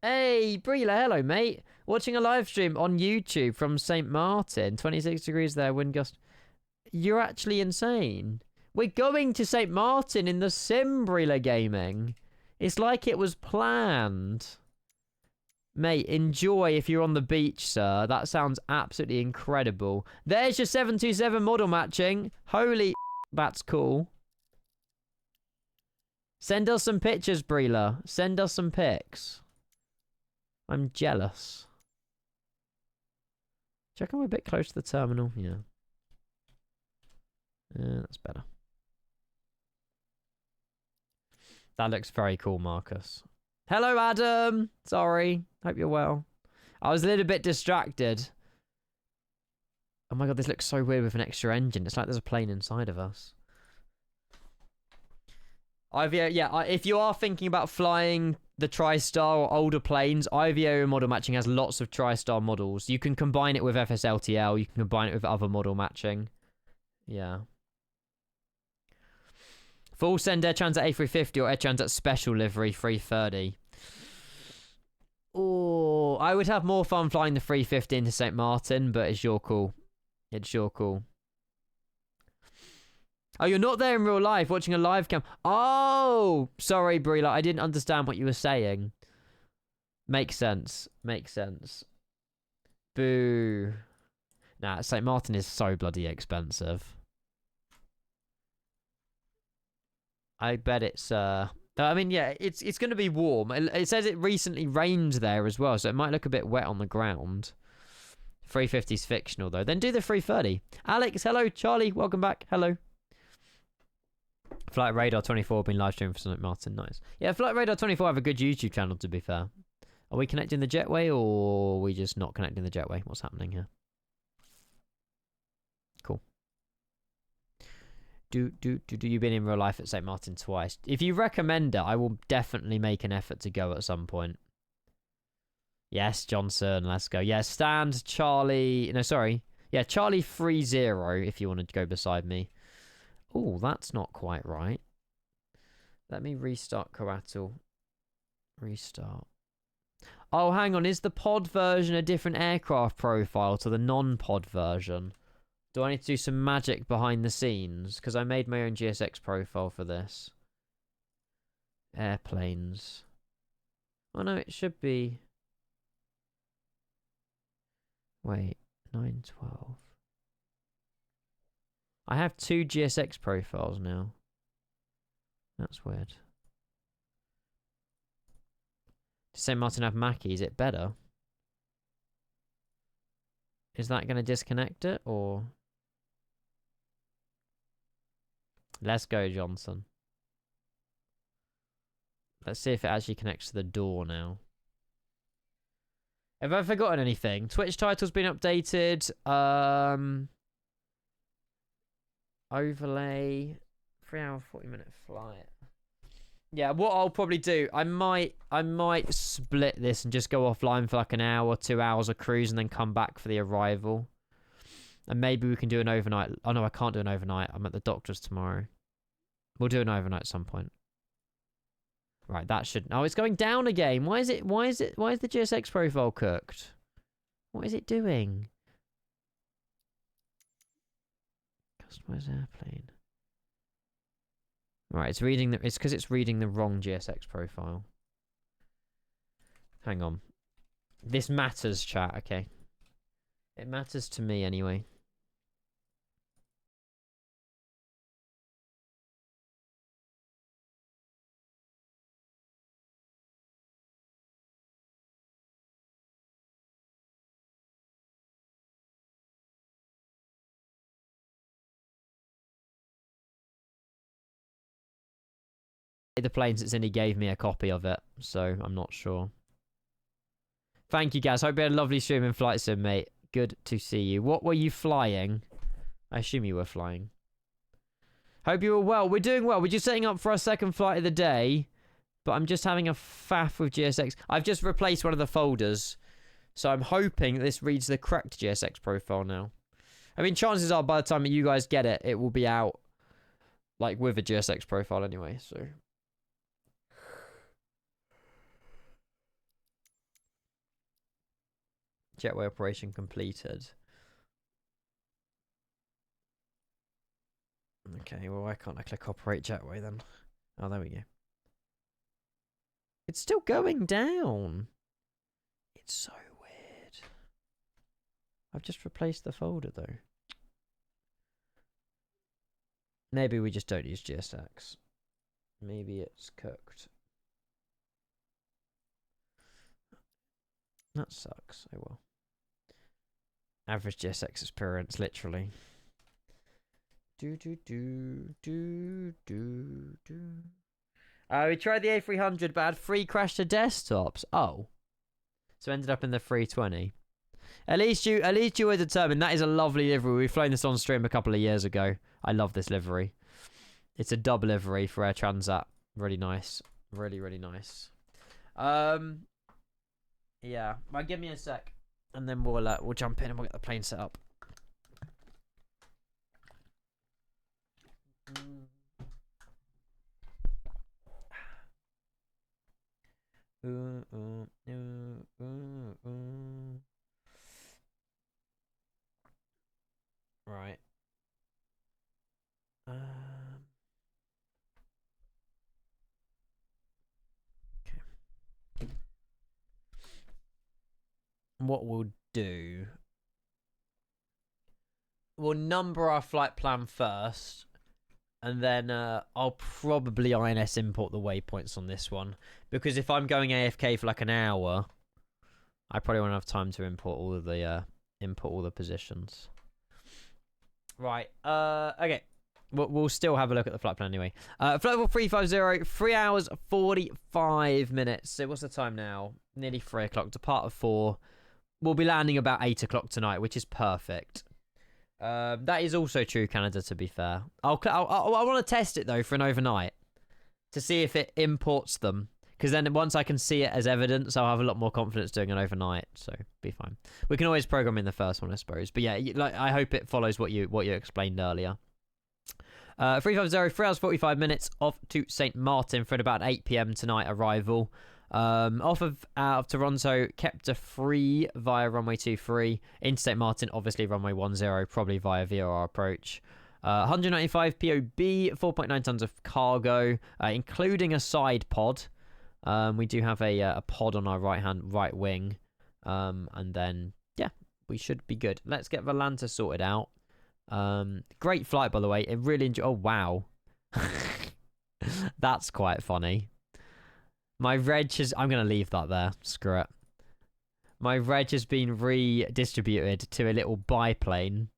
Hey, Breela, hello, mate. Watching a live stream on YouTube from St. Martin. 26 degrees there, wind gust. You're actually insane. We're going to St. Martin in the sim, Breela Gaming. It's like it was planned. Mate, enjoy if you're on the beach, sir. That sounds absolutely incredible. There's your 727 model matching. Holy that's cool. Send us some pictures, Breela. Send us some pics. I'm jealous. Do you reckon we're a bit close to the terminal? Yeah. That's better. That looks very cool, Marcus. Hello, Adam. Sorry. Hope you're well. I was a little bit distracted. Oh my god, this looks so weird with an extra engine. It's like there's a plane inside of us. Yeah, if you are thinking about flying the TriStar or older planes, IVO model matching has lots of TriStar models. You can combine it with FSLTL. You can combine it with other model matching. Yeah. Full send Air Transat A350 or Air Transat Special Livery 330. Oh, I would have more fun flying the 350 into St. Martin, but it's your call. It's your call. Oh, you're not there in real life, watching a live cam. Oh, sorry, Breela. I didn't understand what you were saying. Makes sense. Makes sense. Boo. Nah, St. Martin is so bloody expensive. I bet it's, I mean, yeah, it's going to be warm. It says it recently rained there as well, so it might look a bit wet on the ground. 350's fictional, though. Then do the 330. Alex, hello. Charlie, welcome back. Hello. Flight Radar 24 been live streaming for St. Martin. Nice. Yeah, Flight Radar 24 have a good YouTube channel, to be fair. Are we connecting the jetway, or are we just not connecting the jetway? What's happening here? Cool. Do you been in real life at St. Martin twice? If you recommend it, I will definitely make an effort to go at some point. Yes, Johnson, let's go. Yeah, stand Charlie. No, sorry. Yeah, Charlie 30 if you want to go beside me. Oh, that's not quite right. Let me restart Coatl. Restart. Oh, hang on. Is the pod version a different aircraft profile to the non-pod version? Do I need to do some magic behind the scenes? Because I made my own GSX profile for this. Airplanes. Oh, no, it should be... Wait, 912. I have 2 GSX profiles now. That's weird. Does St. Martin have Mackie? Is it better? Is that going to disconnect it, or...? Let's go, Johnson. Let's see if it actually connects to the door now. Have I forgotten anything? Twitch title's been updated. Overlay. 3 hour, 40-minute flight. Yeah, what I'll probably do, I might split this and just go offline for like an hour, 2 hours of cruise and then come back for the arrival. And maybe we can do an overnight. Oh no, I can't do an overnight. I'm at the doctor's tomorrow. We'll do an overnight at some point. Right, that should... Oh, it's going down again. Why is the GSX profile cooked? What is it doing? Customize airplane. Right, it's because it's reading the wrong GSX profile. Hang on. This matters, chat, okay. It matters to me anyway. The planes that Cindy gave me a copy of it, so I'm not sure. Thank you, guys. Hope you had a lovely stream in Flight Sim, mate. Good to see you. What were you flying? I assume you were flying. Hope you were well. We're doing well. We're just setting up for our second flight of the day, but I'm just having a faff with GSX. I've just replaced one of the folders, so I'm hoping this reads the correct GSX profile now. I mean, chances are by the time that you guys get it, it will be out, like, with a GSX profile anyway, so... Jetway operation completed. Okay, well, why can't I click operate jetway then? Oh, there we go. It's still going down. It's so weird. I've just replaced the folder though. Maybe we just don't use GSX. Maybe it's cooked. That sucks. Oh well. Average GSX experience, literally. We tried the A300, but had free crash to desktops. Oh, so ended up in the 320. At least you were determined. That is a lovely livery. We've flown this on stream a couple of years ago. I love this livery. It's a dub livery for Air Transat. Really nice. Really, really nice. Yeah. Well, give me a sec, and then we'll jump in and we'll get the plane set up. Right. Okay. What we'll do, we'll number our flight plan first, and then I'll probably INS import the waypoints on this one, because if I'm going AFK for like an hour, I probably won't have time to import all of the positions. Right. Okay. We'll still have a look at the flight plan anyway. Flight level 350, 3 hours 45 minutes. So what's the time now? Nearly 3 o'clock. Depart at 4. We'll be landing about 8 o'clock tonight, which is perfect. That is also true, Canada, to be fair. I want to test it, though, for an overnight to see if it imports them. Because then once I can see it as evidence, I'll have a lot more confidence doing it overnight. So be fine. We can always program in the first one, I suppose. But yeah, like I hope it follows what you explained earlier. 350, 3 hours 45 minutes off to St. Martin for about 8 p.m. tonight arrival. Off of out of Toronto, Kepler 3 via runway 23 into St. Martin, obviously runway 10, probably via VOR approach. 195 POB, 4.9 tons of cargo, including a side pod. We do have a pod on our right wing, and then yeah, we should be good. Let's get Valanta sorted out. Great flight, by the way. It really enjoyed. Oh wow, that's quite funny. My reg has... I'm going to leave that there. Screw it. My reg has been redistributed to a little biplane.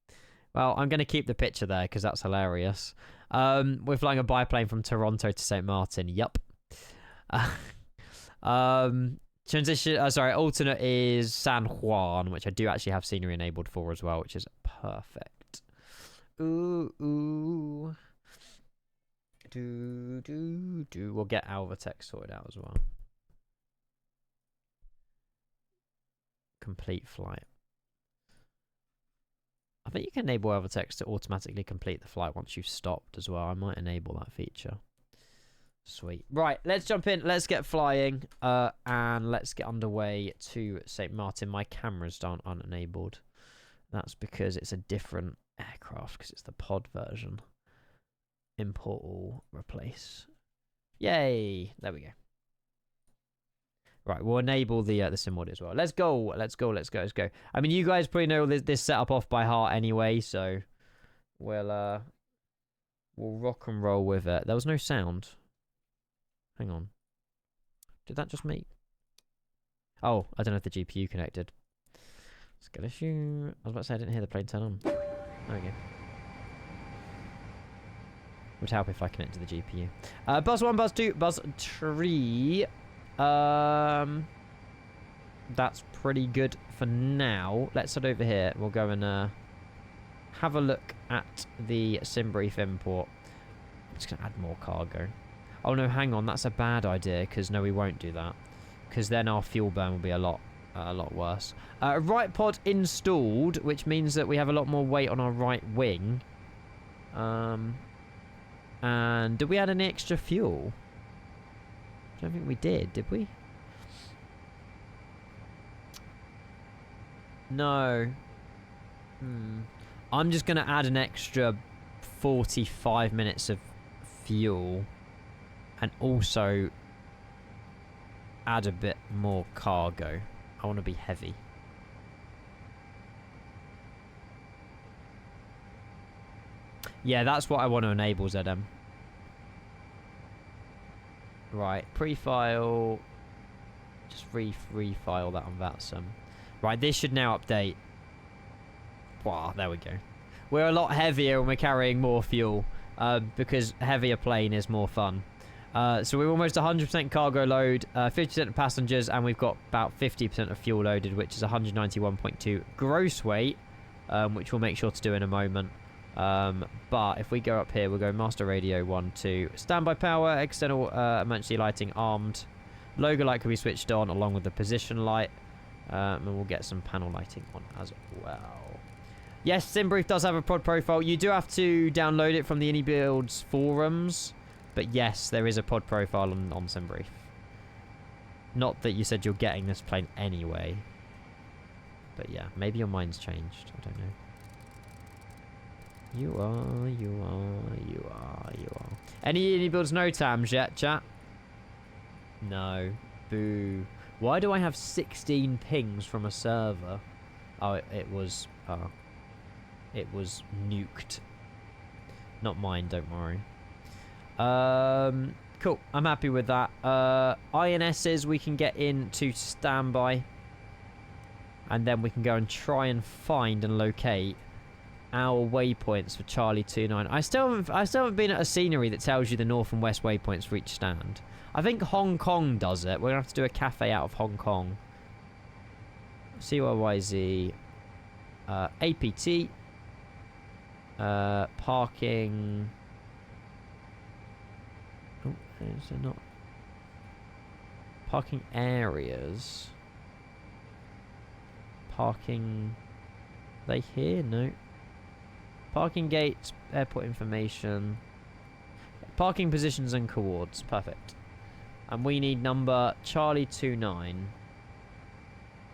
Well, I'm going to keep the picture there because that's hilarious. We're flying a biplane from Toronto to St. Martin. Yup. Transition... sorry, alternate is San Juan, which I do actually have scenery enabled for as well, which is perfect. Ooh. We'll get Alvatex sorted out as well. Complete flight. I think you can enable Alvatex to automatically complete the flight once you've stopped as well. I might enable that feature. Sweet. Right, let's jump in. Let's get flying. And let's get underway to St. Martin. My cameras aren't unenabled. That's because it's a different aircraft, because it's the pod version. Import all, replace. Yay! There we go. Right, we'll enable the sim mod as well. Let's go. I mean, you guys probably know this setup off by heart anyway, so we'll rock and roll with it. There was no sound. Hang on. Did that just make? Oh, I don't know if the GPU connected. Let's get a shoe. I was about to say I didn't hear the plane turn on. There we go. Would help if I connect to the GPU. Buzz 1, Buzz 2, Buzz 3. That's pretty good for now. Let's head over here. We'll go and have a look at the SimBrief import. I'm just going to add more cargo. Oh no, hang on. That's a bad idea, because no, we won't do that. Because then our fuel burn will be a lot worse. Right pod installed, which means that we have a lot more weight on our right wing. And did we add any extra fuel? I don't think we did we? No. I'm just going to add an extra 45 minutes of fuel. And also add a bit more cargo. I want to be heavy. Yeah, that's what I want to enable, ZM. Right, pre-file. Just refile that on VATSIM. Right, this should now update. Wow, there we go. We're a lot heavier when we're carrying more fuel. Because heavier plane is more fun. So we're almost 100% cargo load, 50% of passengers, and we've got about 50% of fuel loaded, which is 191.2 gross weight, which we'll make sure to do in a moment. But if we go up here, we'll go master radio 1, 2, standby power, external emergency lighting armed, logo light can be switched on along with the position light, and we'll get some panel lighting on as well. Yes, SimBrief does have a pod profile. You do have to download it from the AnyBuilds forums, but yes, there is a pod profile on SimBrief. Not that you said you're getting this plane anyway, but yeah, maybe your mind's changed. I don't know. You are. Any builds no TAMs yet, chat? No. Boo. Why do I have 16 pings from a server? Oh, it was nuked. Not mine, don't worry. Cool. I'm happy with that. INSs we can get into standby. And then we can go and try and find and locate our waypoints for Charlie 29. I still haven't been at a scenery that tells you the north and west waypoints for each stand. I think Hong Kong does it. We're gonna have to do a cafe out of Hong Kong. CYYZ, APT, parking. Oh, is it not? Parking areas. Parking... Are they here? No. Parking gates, airport information. Parking positions and coords. Perfect. And we need number Charlie 29.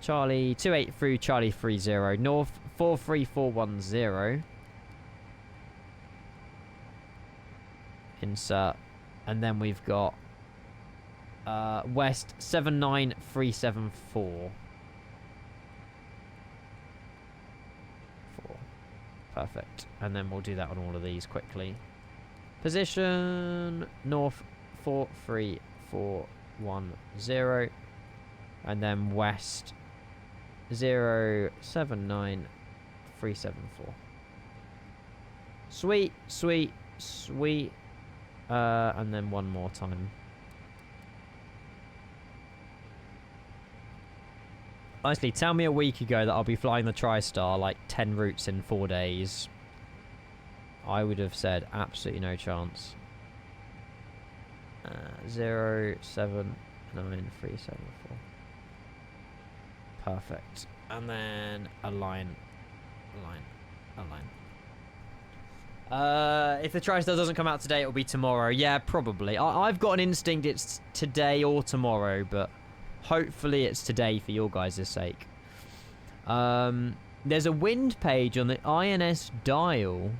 Charlie 28 through Charlie 30. North 43410. Insert. And then we've got West 79374. Perfect. And then we'll do that on all of these quickly. Position North 43410. And then West 079374. Sweet, sweet, sweet. And then one more time. Honestly, tell me a week ago that I'll be flying the TriSTAR like 10 routes in 4 days. I would have said absolutely no chance. 079374. Perfect. And then align. If the TriSTAR doesn't come out today, it'll be tomorrow. Yeah, probably. I've got an instinct it's today or tomorrow, but hopefully it's today for your guys' sake. There's a wind page on the INS dial.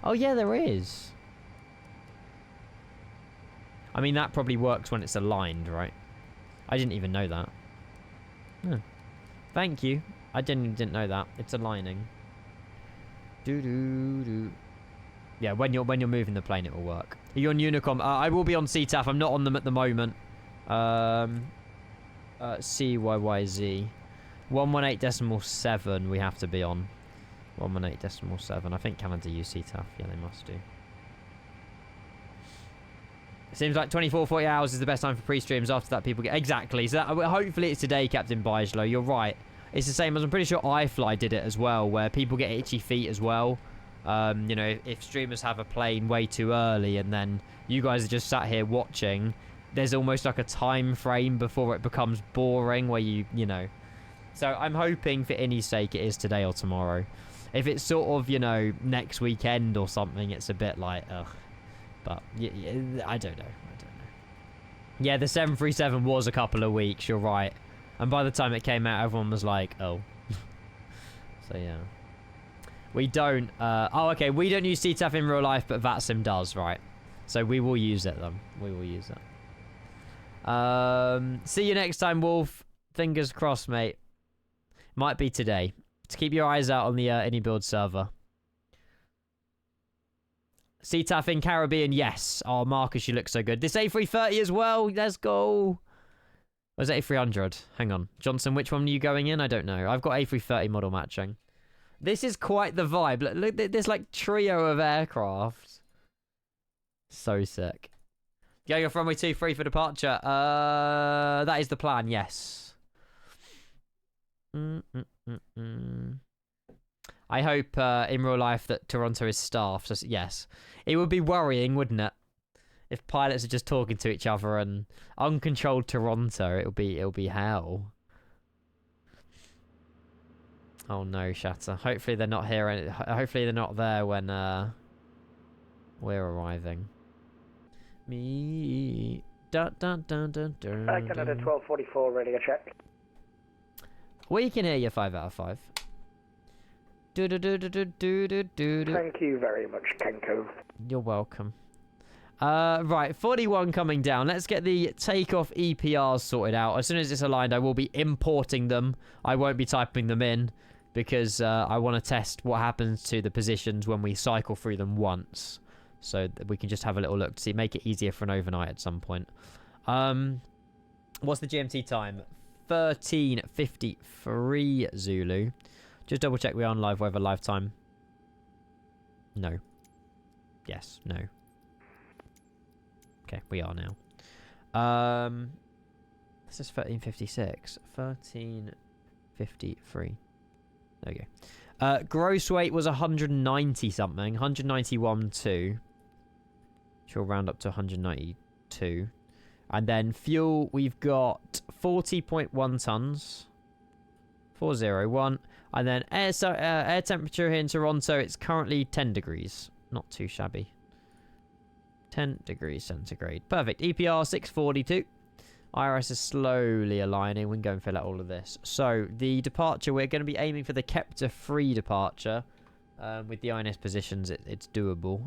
Oh yeah, there is. I mean, that probably works when it's aligned, right? I didn't even know that. Oh. Thank you. I didn't know that. It's aligning. Yeah, when you're moving the plane, it will work. Are you on Unicom? I will be on CTAF. I'm not on them at the moment. CYYZ 118.7 we have to be on. 118.7. I think Canada use CTAF. Yeah, they must do. It seems like 24-40 hours is the best time for pre-streams. After that, people get... Exactly. So that, hopefully it's today, Captain Bijlow. You're right. It's the same as... I'm pretty sure iFly did it as well, where people get itchy feet as well. You know, if streamers have a plane way too early and then you guys are just sat here watching, there's almost like a time frame before it becomes boring where you know. So I'm hoping for Innie's sake it is today or tomorrow. If it's sort of, you know, next weekend or something, it's a bit like, ugh. But, yeah, I don't know. Yeah, the 737 was a couple of weeks, you're right. And by the time it came out, everyone was like, oh. So, yeah. We don't, oh, okay, we don't use CTAF in real life, but VATSIM does, right? So we will use it, then. We will use it. See you next time, Wolf. Fingers crossed, mate. Might be today. To keep your eyes out on the AnyBuild server. CTAF in Caribbean, yes. Oh, Marcus, you look so good. This A330 as well. Let's go. Where's A300? Hang on. Johnson, which one are you going in? I don't know. I've got A330 model matching. This is quite the vibe. Look at this like trio of aircraft. So sick. Yeah, you're runway 23 for departure. That is the plan, yes. I hope in real life that Toronto is staffed. So, yes. It would be worrying, wouldn't it? If pilots are just talking to each other and uncontrolled Toronto, it'll be hell. Oh no, Shatter. Hopefully they're not here. Hopefully they're not there when we're arriving. Me. Dun, dun, dun, dun, dun, Canada 1244, radio check. We can hear you 5 out of 5. Thank you very much, Kenko. You're welcome. Right, 41 coming down. Let's get the takeoff EPRs sorted out. As soon as it's aligned, I will be importing them. I won't be typing them in because I want to test what happens to the positions when we cycle through them once. So that we can just have a little look to see. Make it easier for an overnight at some point. What's the GMT time? 13:53 Zulu. Just double check we are on live weather, live time. No. Yes, no. Okay, we are now. This is 13:56. 13:53. There we go. Gross weight was 190 something. 191.2. Which will round up to 192. And then fuel, we've got 40.1 tons. 401. And then air temperature here in Toronto, it's currently 10 degrees. Not too shabby. 10 degrees centigrade. Perfect. EPR 642. IRS is slowly aligning. We can go and fill out all of this. So, the departure, we're going to be aiming for the Kepler-free departure. With the INS positions, it's doable.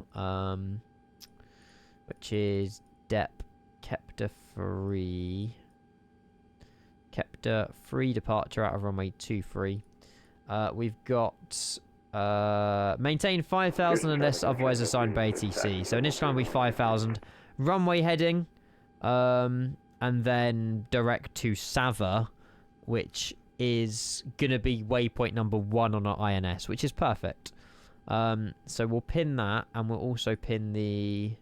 Which is dep Kepler-free. Kepler-free departure out of runway 23. We've got maintain 5,000 unless otherwise assigned by ATC. So initial time will be 5,000. Runway heading, and then direct to Sava, which is gonna be waypoint number 1 on our INS, which is perfect. So we'll pin that, and we'll also pin the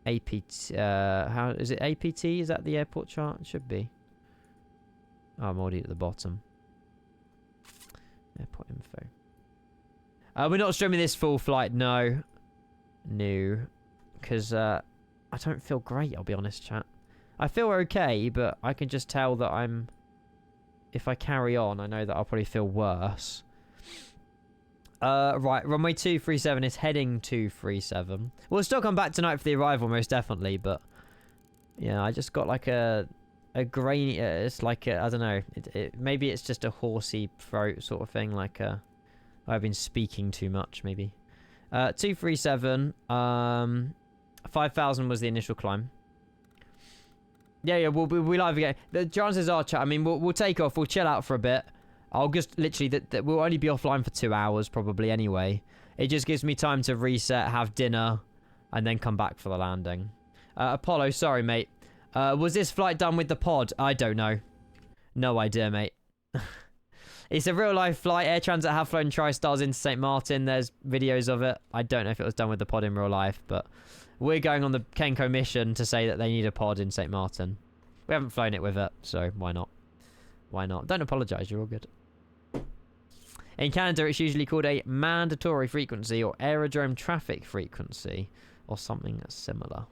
APT. How is it? APT? Is that the airport chart? It should be. Oh, I'm already at the bottom. Airport info. We're not streaming this full flight, no. No. Because I don't feel great, I'll be honest, chat. I feel okay, but I can just tell that I'm... If I carry on, I know that I'll probably feel worse. Right, runway 237 is heading 237. We'll still come back tonight for the arrival, most definitely, but... Yeah, I just got like a grainy... it's like a... I don't know. Maybe it's just a horsey throat sort of thing, like a... I've been speaking too much, maybe. 237. 5,000 was the initial climb. Yeah, we'll live again. The chances are, chat. I mean, we'll take off. We'll chill out for a bit. I'll just literally... we'll only be offline for 2 hours, probably, anyway. It just gives me time to reset, have dinner, and then come back for the landing. Apollo, sorry, mate. Was this flight done with the pod? I don't know. No idea, mate. It's a real-life flight. Air Transit have flown TriStars into St. Martin. There's videos of it. I don't know if it was done with the pod in real life, but we're going on the Kenko mission to say that they need a pod in St. Martin. We haven't flown it with it, so why not? Why not? Don't apologise. You're all good. In Canada, it's usually called a mandatory frequency or aerodrome traffic frequency or something that's similar.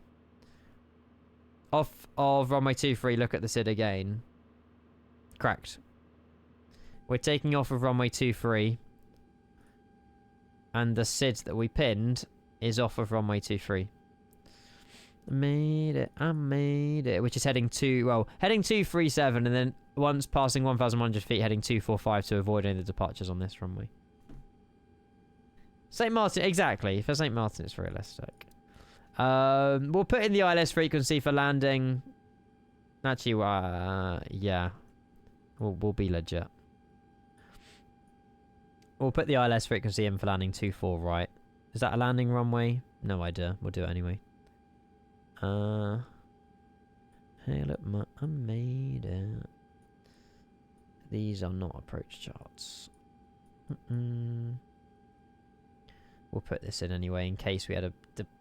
Off of runway 23, look at the SID again. Correct. We're taking off of runway 23. And the SID that we pinned is off of runway 23. I made it. Which is heading to, well, heading 237 and then once passing 1,100 feet, heading 245 to avoid any of the departures on this runway. St. Martin, exactly. For St. Martin, it's realistic. We'll put in the ILS frequency for landing. Actually, yeah. We'll be legit. We'll put the ILS frequency in for landing 24, right? Is that a landing runway? No idea. We'll do it anyway. Hey, look, I made it. These are not approach charts. We'll put this in anyway in case we had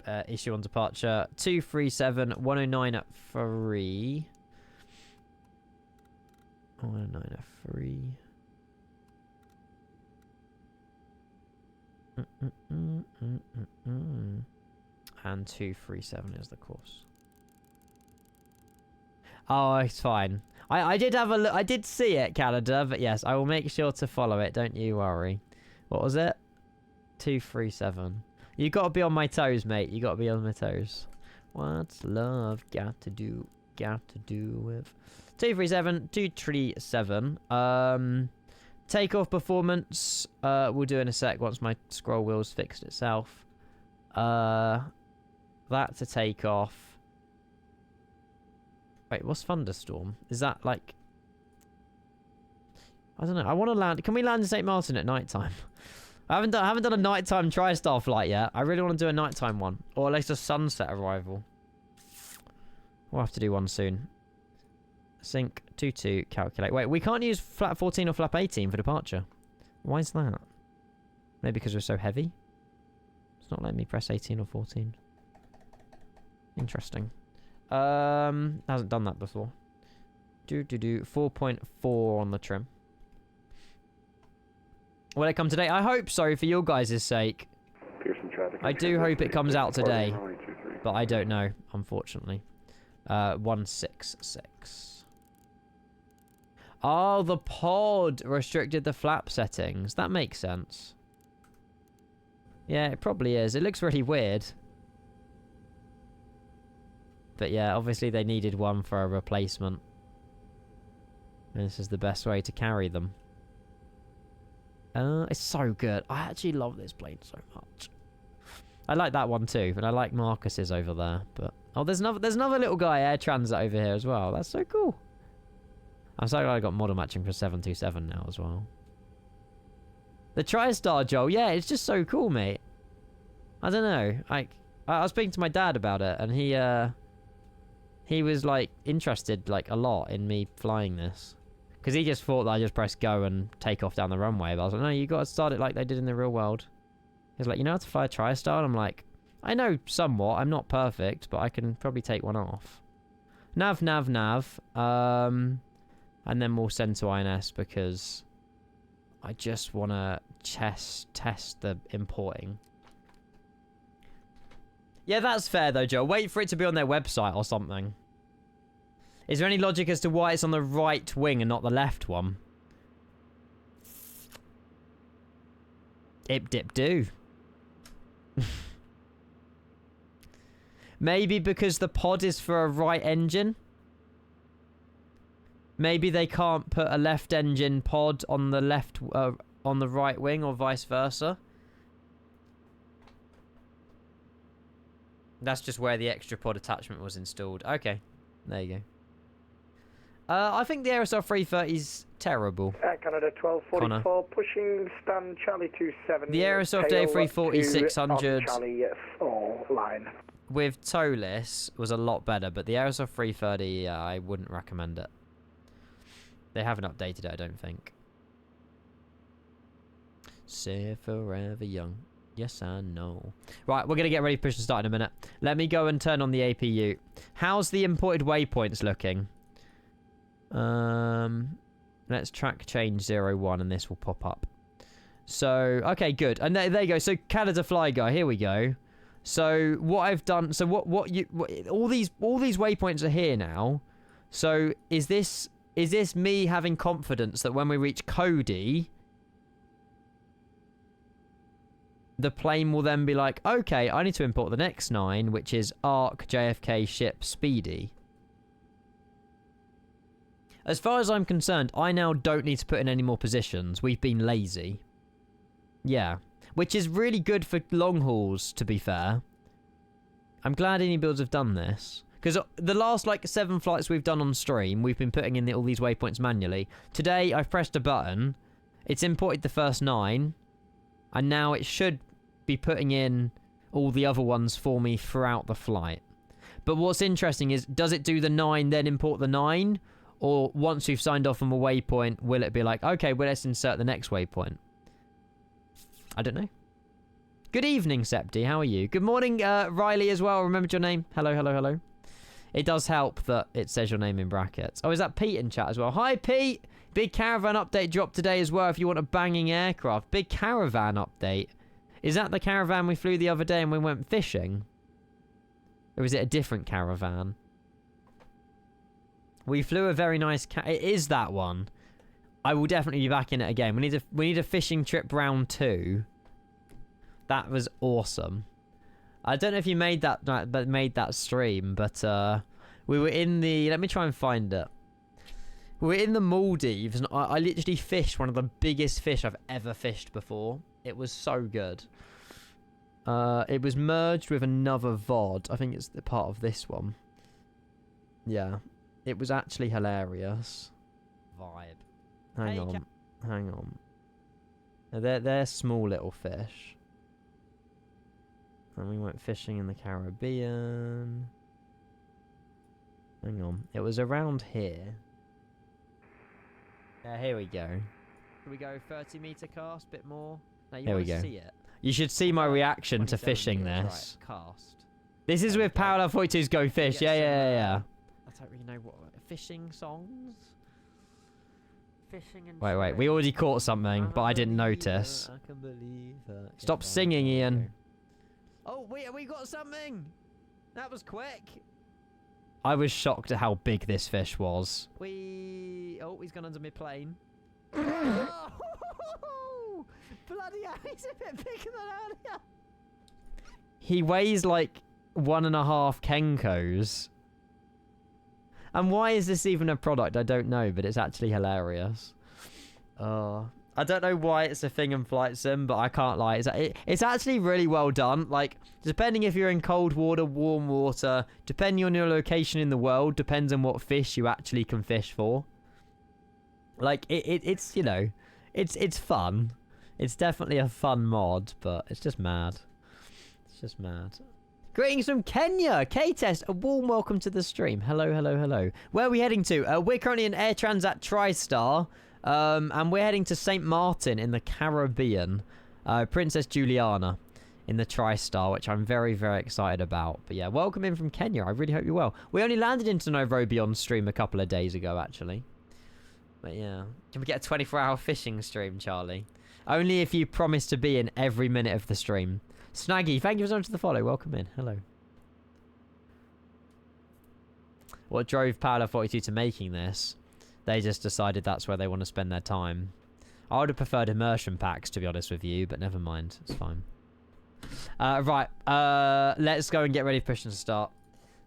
a issue on departure. 237, 109 at 3. 109 at 3. And 237 is the course. Oh, it's fine. I did have a look. I did see it, Canada, but yes, I will make sure to follow it. Don't you worry. What was it? 237. You got to be on my toes, mate. You got to be on my toes. What's love got to do? Got to do with 237, 237. Takeoff performance. We'll do in a sec once my scroll wheel's fixed itself. That to take off. Wait, what's thunderstorm? Is that like... I don't know. I want to land... Can we land in St. Martin at night time? I haven't done a nighttime TriStar flight yet. I really want to do a nighttime one. Or at least a sunset arrival. We'll have to do one soon. Sync 22, calculate. Wait, we can't use flap 14 or flap 18 for departure. Why is that? Maybe because we're so heavy? It's not letting me press 18 or 14. Interesting. Hasn't done that before. 4.4 on the trim. Will it come today? I hope so, for your guys' sake. I do hope it comes out today, but I don't know, unfortunately. 166. Oh, the pod restricted the flap settings. That makes sense. Yeah, it probably is. It looks really weird. But yeah, obviously they needed one for a replacement. And this is the best way to carry them. It's so good. I actually love this plane so much. I like that one too, and I like Marcus's over there. But oh, there's another little guy, Air Transit, over here as well. That's so cool. I'm so glad I got model matching for 727 now as well. The TriSTAR, Joel. Yeah, it's just so cool, mate. I don't know. I was speaking to my dad about it, and he was like interested like a lot in me flying this. Because he just thought that I just press go and take off down the runway. But I was like, no, you got to start it like they did in the real world. He's like, you know how to fly a TriSTAR? And I'm like, I know somewhat. I'm not perfect, but I can probably take one off. Nav. And then we'll send to INS because I just want to test the importing. Yeah, that's fair though, Joe. Wait for it to be on their website or something. Is there any logic as to why it's on the right wing and not the left one? Ip dip do. Maybe because the pod is for a right engine? Maybe they can't put a left engine pod on the left, on the right wing, or vice versa. That's just where the extra pod attachment was installed. Okay, there you go. I think the Aerosol 330's terrible. Canada 1244, Connor. pushing stand Charlie 27. The Aerosol A340 600 Charlie 4 line. with towless was a lot better, but the Aerosol 330, I wouldn't recommend it. They haven't updated it, I don't think. Say forever young. Yes, I know. Right, we're going to get ready to push and start in a minute. Let me go and turn on the APU. How's the imported waypoints looking? Let's track change 01 and this will pop up. So, okay, good. And there you go. So, Canada Fly Guy, here we go. So, what I've done, so all these waypoints are here now. So, is this me having confidence that when we reach Cody, the plane will then be like, okay, I need to import the next 9, which is ARC JFK ship Speedy. As far as I'm concerned, I now don't need to put in any more positions. We've been lazy. Yeah. Which is really good for long hauls, to be fair. I'm glad any builds have done this. Because the last, 7 flights we've done on stream, we've been putting in all these waypoints manually. Today, I've pressed a button. It's imported the first 9. And now it should be putting in all the other ones for me throughout the flight. But what's interesting is, does it do the 9, then import the 9? Or once we've signed off on a waypoint, will it be like, okay, well, let's insert the next waypoint? I don't know. Good evening, Septi. How are you? Good morning, Riley, as well. Remembered your name. Hello, hello, hello. It does help that it says your name in brackets. Oh, is that Pete in chat as well? Hi, Pete. Big caravan update dropped today as well if you want a banging aircraft. Big caravan update. Is that the caravan we flew the other day and we went fishing? Or is it a different caravan? We flew a very nice it is that one. I will definitely be back in it again. We need a fishing trip round 2. That was awesome. I don't know if you made that stream, but we were in the, let me try and find it. We were in the Maldives and I literally fished one of the biggest fish I've ever fished before. It was so good. It was merged with another VOD. I think it's the part of this one. Yeah. It was actually hilarious. Vibe. Hang on. They're small little fish. And we went fishing in the Caribbean. Hang on. It was around here. Yeah, here we go. Can we go 30-meter cast? Bit more? No, you want to see it. You should see my reaction to fishing this. Right, cast. This is with Parallel 42's Go Fish. Yeah. I don't really know what fishing songs. Fishing and wait. We already caught something, but I didn't notice. I can believe it. Stop singing, Ian. Oh, we got something. That was quick. I was shocked at how big this fish was. Oh, he's gone under my plane. Oh, bloody hell, he's a bit bigger than earlier. He weighs like 1.5 Kenkos. And why is this even a product? I don't know, but it's actually hilarious. I don't know why it's a thing in Flight Sim, but I can't lie. It's actually really well done. Like, depending if you're in cold water, warm water, depending on your location in the world, depends on what fish you actually can fish for. Like, it's you know, it's fun. It's definitely a fun mod, but it's just mad. It's just mad. Greetings from Kenya! K-Test, a warm welcome to the stream. Hello, hello, hello. Where are we heading to? We're currently in Air Transat TriStar. And we're heading to St. Martin in the Caribbean. Princess Juliana in the TriStar, which I'm very, very excited about. But yeah, welcome in from Kenya. I really hope you're well. We only landed into Nairobi on stream a couple of days ago, actually. But yeah. Can we get a 24-hour fishing stream, Charlie? Only if you promise to be in every minute of the stream. Snaggy, thank you so much for the follow. Welcome in. Hello. What drove Paolo 42 to making this? They just decided that's where they want to spend their time. I would have preferred immersion packs, to be honest with you, but never mind. It's fine. Right. Let's go and get ready for pushing to start.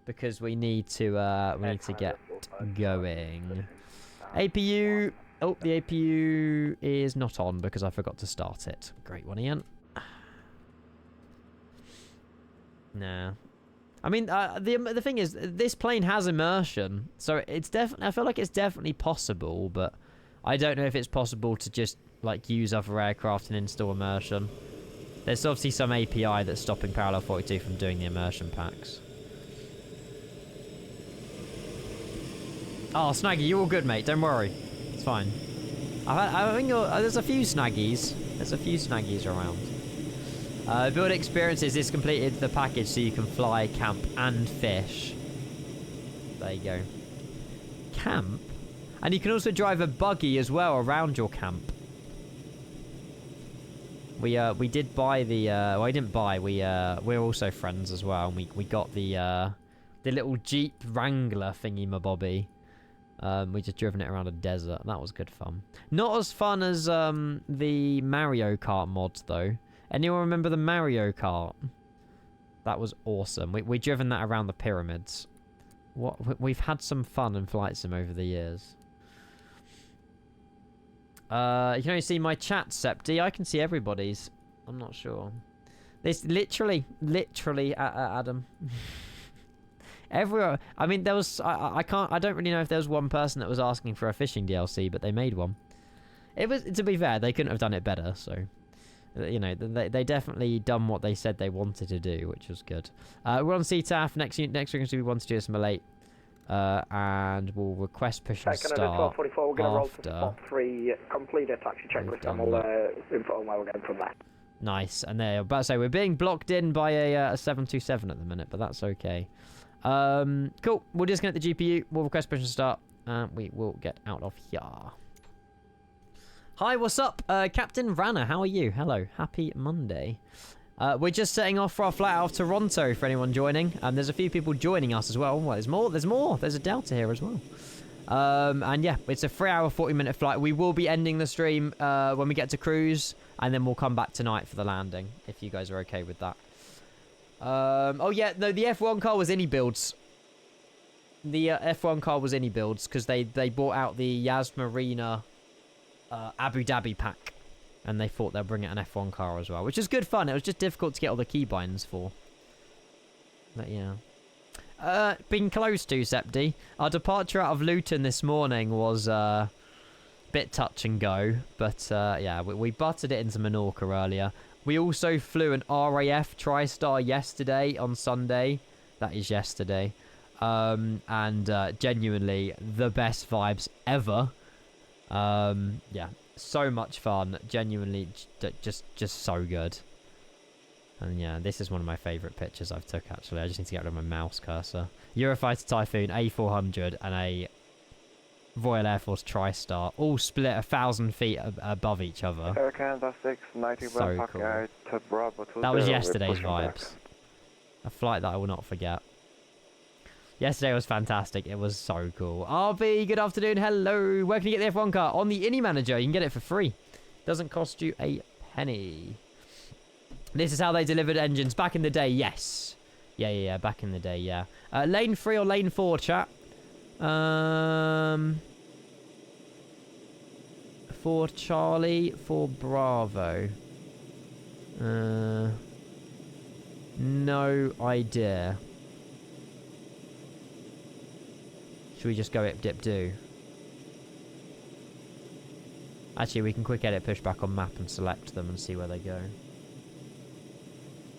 Because we need to get going. APU. Oh, the APU is not on because I forgot to start it. Great one, Ian. Nah. I mean, the thing is, this plane has immersion, so it's definitely. I feel like it's definitely possible, but I don't know if it's possible to just like use other aircraft and install immersion. There's obviously some API that's stopping Parallel 42 from doing the immersion packs. Oh, Snaggy, you're all good, mate. Don't worry, it's fine. I think there's a few Snaggies. There's a few Snaggies around. Build experiences is completed the package so you can fly, camp, and fish. There you go. Camp? And you can also drive a buggy as well around your camp. We did buy the well, I didn't buy, we're also friends as well, and we got the little Jeep Wrangler thingy-mabobby. We just driven it around a desert. That was good fun. Not as fun as the Mario Kart mods though. Anyone remember the Mario Kart? That was awesome. We driven that around the pyramids. We've had some fun in Flight Sim over the years. You can only see my chat, Septi. I can see everybody's. I'm not sure. This literally, Adam. Everywhere. I mean, there was. I don't really know if there was one person that was asking for a fishing DLC, but they made one. It was. To be fair, they couldn't have done it better. So. You know, they definitely done what they said they wanted to do, which was good. We're on CTAF. Next week we're going to be 1 to 2 SML8. And we'll request push and start 1244, we're going to roll to after spot 3, complete a taxi checklist, and we'll inform where we're going from there. Nice. And there, about to say, we're being blocked in by a 727 at the minute, but that's okay. Cool. We'll disconnect the GPU. We'll request push and start. And we will get out of here. Hi, what's up? Captain Rana, how are you? Hello. Happy Monday. We're just setting off for our flight out of Toronto for anyone joining. There's a few people joining us as well. Well, there's more. There's more. There's a Delta here as well. And yeah, it's a 3-hour, 40-minute flight. We will be ending the stream when we get to cruise. And then we'll come back tonight for the landing, if you guys are okay with that. Oh, yeah. No, the F1 car was any builds. The F1 car was any builds because they bought out the Yas Marina Abu Dhabi pack. And they thought they'd bring out an F1 car as well, which is good fun. It was just difficult to get all the keybinds for. But yeah. Being close to, Septi. Our departure out of Luton this morning was a bit touch and go. But yeah, we butted it into Menorca earlier. We also flew an RAF TriStar yesterday on Sunday. That is yesterday. And genuinely the best vibes ever. Yeah, so much fun. Genuinely, just so good. And yeah, this is one of my favourite pictures I've took, actually. I just need to get rid of my mouse cursor. Eurofighter Typhoon, A400, and a Royal Air Force TriStar, all split 1,000 feet above each other. So cool. That was yesterday's vibes. A flight that I will not forget. Yesterday was fantastic. It was so cool. RB, good afternoon. Hello. Where can you get the F1 car? On the Innie Manager. You can get it for free. Doesn't cost you a penny. This is how they delivered engines back in the day. Yes. Yeah. Back in the day, yeah. Lane 3 or lane 4, chat? For Charlie, for Bravo. No idea. Should we just go dip do? Actually, we can quick edit push back on map and select them and see where they go.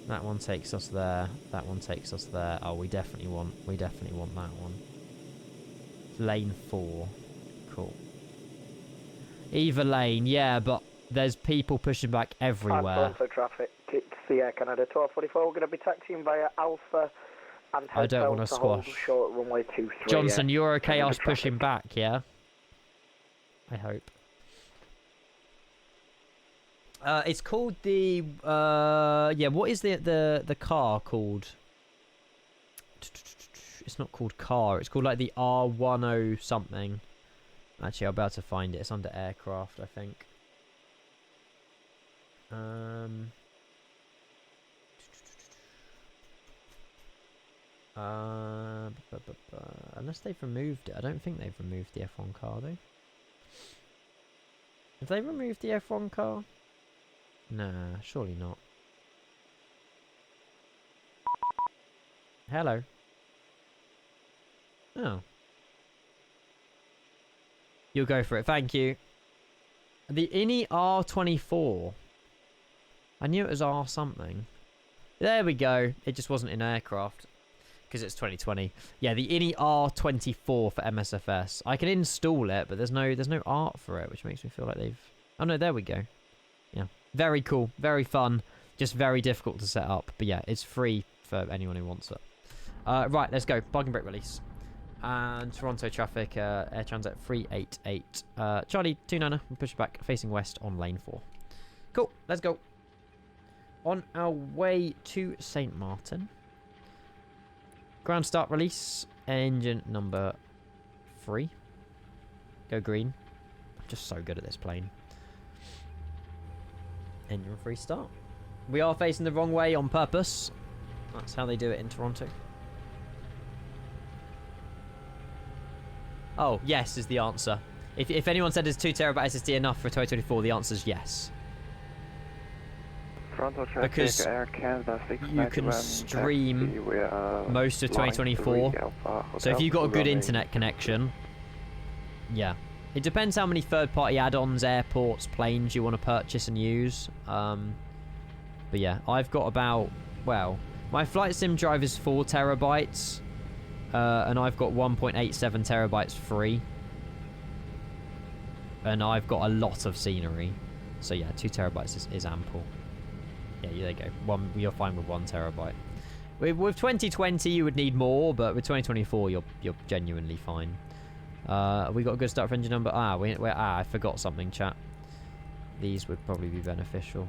That one takes us there. That one takes us there. Oh, we definitely want that one. Lane 4. Cool. Either lane, yeah, but there's people pushing back everywhere. For traffic, Sierra Canada 1244. We're going to be taxiing via Alpha and I don't want to squash. Short runway 23. Johnson, you're okay us pushing back, yeah? I hope. It's called the yeah, what is the car called? It's not called car, it's called like the R10 something. Actually, I'll be able to find it. It's under aircraft, I think. Unless they've removed it. I don't think they've removed the F1 car, though. Have they removed the F1 car? Nah, surely not. Hello. Oh. You'll go for it. Thank you. The Innie R24. I knew it was R something. There we go. It just wasn't in aircraft. Because it's 2020. Yeah, the Innie R24 for MSFS. I can install it, but there's no art for it, which makes me feel like they've... Oh no, there we go. Yeah. Very cool. Very fun. Just very difficult to set up. But yeah, it's free for anyone who wants it. Right, let's go. Parking brake release. And Toronto traffic, Air Transat 388. Charlie 29er, we'll push back facing west on lane 4. Cool, let's go. On our way to St. Martin. Ground start release, engine number 3. Go green. I'm just so good at this plane. Engine 3 start. We are facing the wrong way on purpose. That's how they do it in Toronto. Oh, yes is the answer. If anyone said it's 2TB SSD enough for 2024, the answer is yes. Because you can stream most of 2024. So if you've got a good internet connection, yeah. It depends how many third-party add-ons, airports, planes you want to purchase and use. But yeah, I've got about, well, my flight sim drive is 4TB. And I've got 1.87TB free. And I've got a lot of scenery. So yeah, 2TB is ample. Yeah, there you go. You're fine with 1TB. With 2020 you would need more, but with 2024 you're genuinely fine. We got a good start for engine number. I forgot something, chat. These would probably be beneficial.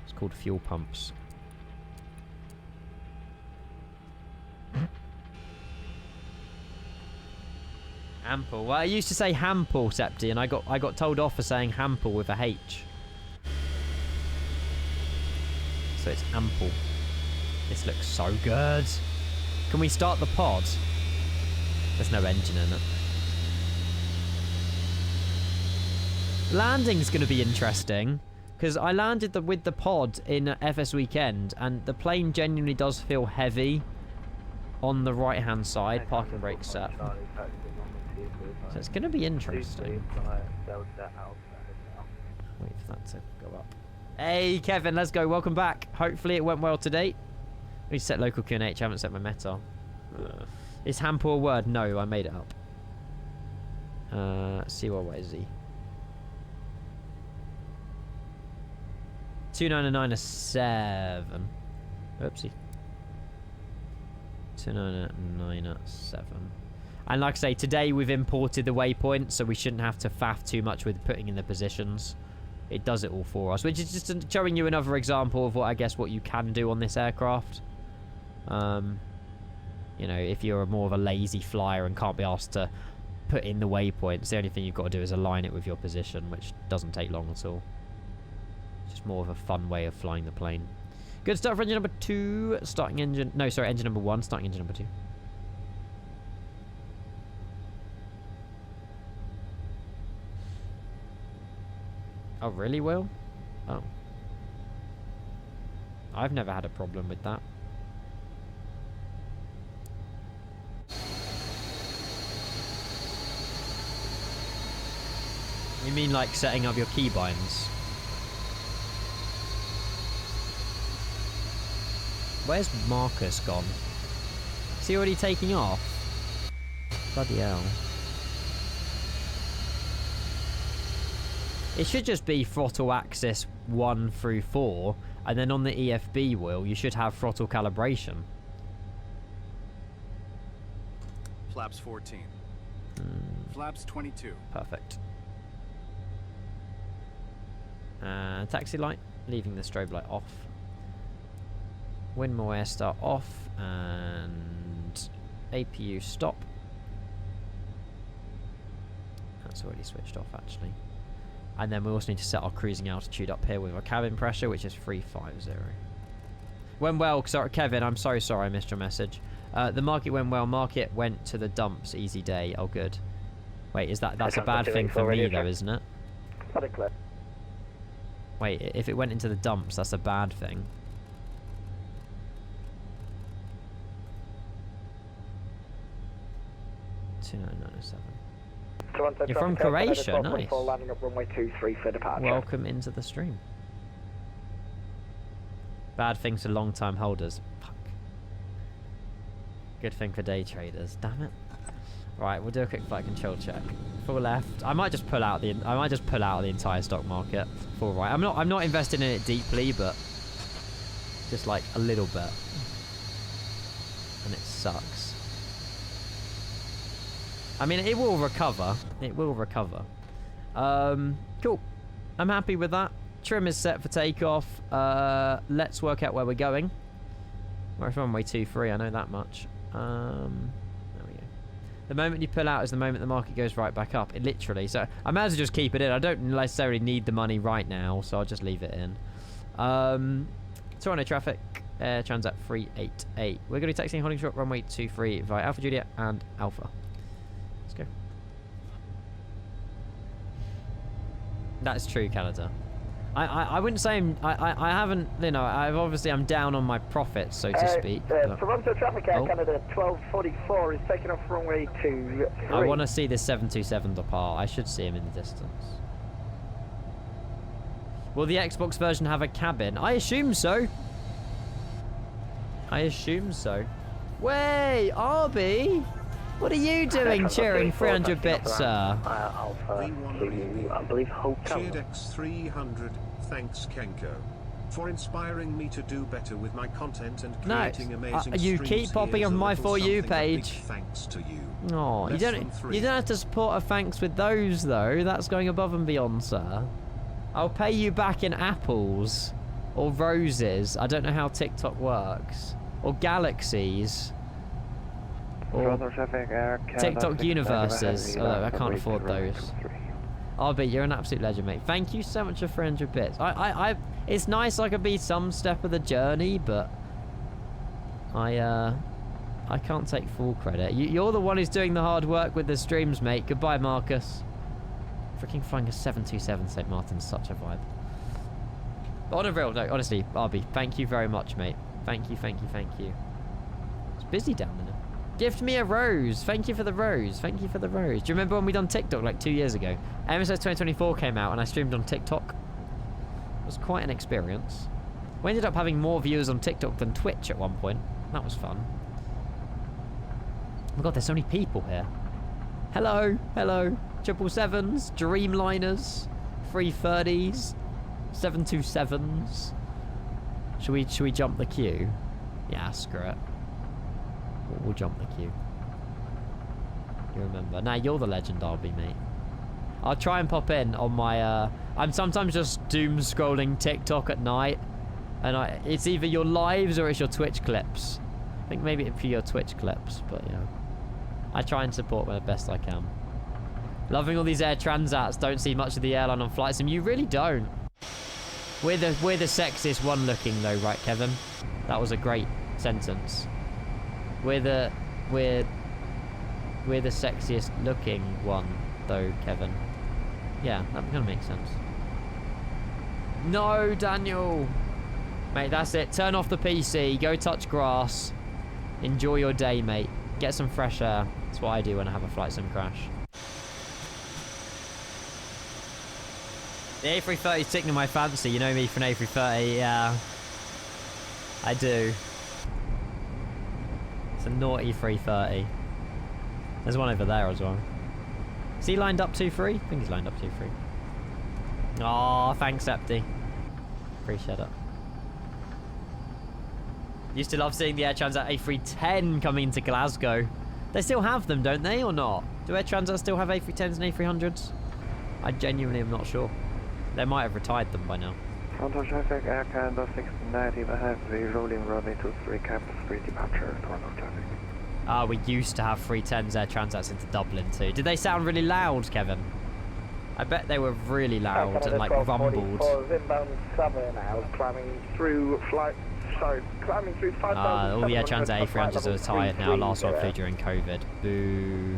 It's called fuel pumps. Ample. Well, I used to say Hample, Septi, and I got told off for saying Hample with a H. So it's Ample. This looks so good. Can we start the pod? There's no engine in it. Landing's going to be interesting, because I landed with the pod in FS Weekend, and the plane genuinely does feel heavy on the right-hand side. Parking brake set. So it's going to be interesting. Wait for that to go up. Hey, Kevin, let's go. Welcome back. Hopefully it went well today. We set local QNH. I haven't set my meta. Is Hample a word? No, I made it up. CYYZ. 2997. Oopsie. 2997. And like I say, today we've imported the waypoint, so we shouldn't have to faff too much with putting in the positions. It does it all for us, which is just showing you another example of what you can do on this aircraft. You know, if you're more of a lazy flyer and can't be asked to put in the waypoints, the only thing you've got to do is align it with your position, which doesn't take long at all. It's just more of a fun way of flying the plane. Good start for engine number 2. Starting engine... No, sorry, engine number 1. Starting engine number 2. Oh, really, Will? Oh. I've never had a problem with that. You mean like setting up your keybinds? Where's Marcus gone? Is he already taking off? Bloody hell. It should just be throttle axis 1 through 4, and then on the EFB wheel, you should have throttle calibration. Flaps 14. Flaps 22. Perfect. Taxi light, leaving the strobe light off. Windmill air start off, and APU stop. That's already switched off, actually. And then we also need to set our cruising altitude up here with our cabin pressure, which is 350. Went well. Sorry, Kevin, I'm so sorry I missed your message. The market went well. Market went to the dumps. Easy day. Oh, good. Wait, that's a bad thing for me, though, isn't it? Wait, if it went into the dumps, that's a bad thing. You're from Croatia, nice. Welcome into the stream. Bad things for long-time holders. Fuck. Good thing for day traders. Damn it. Right, we'll do a quick flight control check. Full left. I might just pull out the entire stock market. Full right. I'm not invested in it deeply, but just like a little bit. And it sucks. I mean, it will recover. It will recover. Cool. I'm happy with that. Trim is set for takeoff. Let's work out where we're going. We're runway 23, I know that much. There we go. The moment you pull out is the moment the market goes right back up. It literally. So I might as well just keep it in. I don't necessarily need the money right now, so I'll just leave it in. Toronto traffic. Transat 388. We're going to be taxiing holding short runway 23 via Alpha Juliet and Alpha. Let's go. That's true, Canada. I wouldn't say I haven't, you know, I'm down on my profits, so to speak. Toronto traffic Air Canada 1244 is taking off runway 23. I want to see this 727 depart. I should see him in the distance. Will the Xbox version have a cabin? I assume so. I assume so. Way, Arby! What are you doing cheering 300 bits, sir? Alpha to, I believe, Hotel. Cheerdex 300, thanks Kenko, for inspiring me to do better with my content and creating amazing you streams. keep popping on my For You page. Thanks to you. Oh, you don't have to support a thanks with those though. That's going above and beyond, sir. I'll pay you back in apples or roses. I don't know how TikTok works, or galaxies. Or TikTok universes, although I can't afford those. RB, you're an absolute legend, mate. Thank you so much for 300 bits. It's nice I could be some step of the journey, but I can't take full credit. You're the one who's doing the hard work with the streams, mate. Goodbye, Marcus. Freaking flying a 727 St. Martin's such a vibe. But on a real note, honestly, RB, thank you very much, mate. Thank you, thank you, thank you. It's busy down there. Gift me a rose. Thank you for the rose. Thank you for the rose. Do you remember when we done TikTok like 2 years ago? MSS 2024 came out and I streamed on TikTok. It was quite an experience. We ended up having more viewers on TikTok than Twitch at one point. That was fun. Oh my god, there's so many people here. Hello, hello. 777s, Dreamliners, 330s, 727s. Should we jump the queue? Yeah, screw it. We'll jump the queue. You remember. Nah, you're the legend, RB, mate. I'll try and pop in on my... I'm sometimes just doom scrolling TikTok at night. And it's either your lives or it's your Twitch clips. I think maybe for your Twitch clips, but yeah. I try and support the best I can. Loving all these air transats. Don't see much of the airline on flight sim. You really don't. We're the sexiest one looking though, right, Kevin? That was a great sentence. We're the sexiest looking one though, Kevin. Yeah, that kind of makes sense. No, Daniel. Mate, that's it. Turn off the PC. Go touch grass. Enjoy your day, mate. Get some fresh air. That's what I do when I have a flight sim crash. The A330 is tickling my fancy. You know me for an A330. Yeah. I do. It's a naughty 330. There's one over there as well. Is he lined up 2-3? I think he's lined up 2-3. Aw, thanks, Septi. Appreciate it. Used to love seeing the Air Transat A310 coming into Glasgow. They still have them, don't they, or not? Do Air Transat still have A310s and A300s? I genuinely am not sure. They might have retired them by now. Frontal traffic, Air Canada 690, we have the rolling runway 23 capital free departure, normal traffic. We used to have 310s Air Transats into Dublin too. Did they sound really loud, Kevin? I bet they were really loud and like rumbled. Inbound 7 now, climbing through 5,000. All the Air Transat A300s are retired now. Last one flew during COVID. Boo.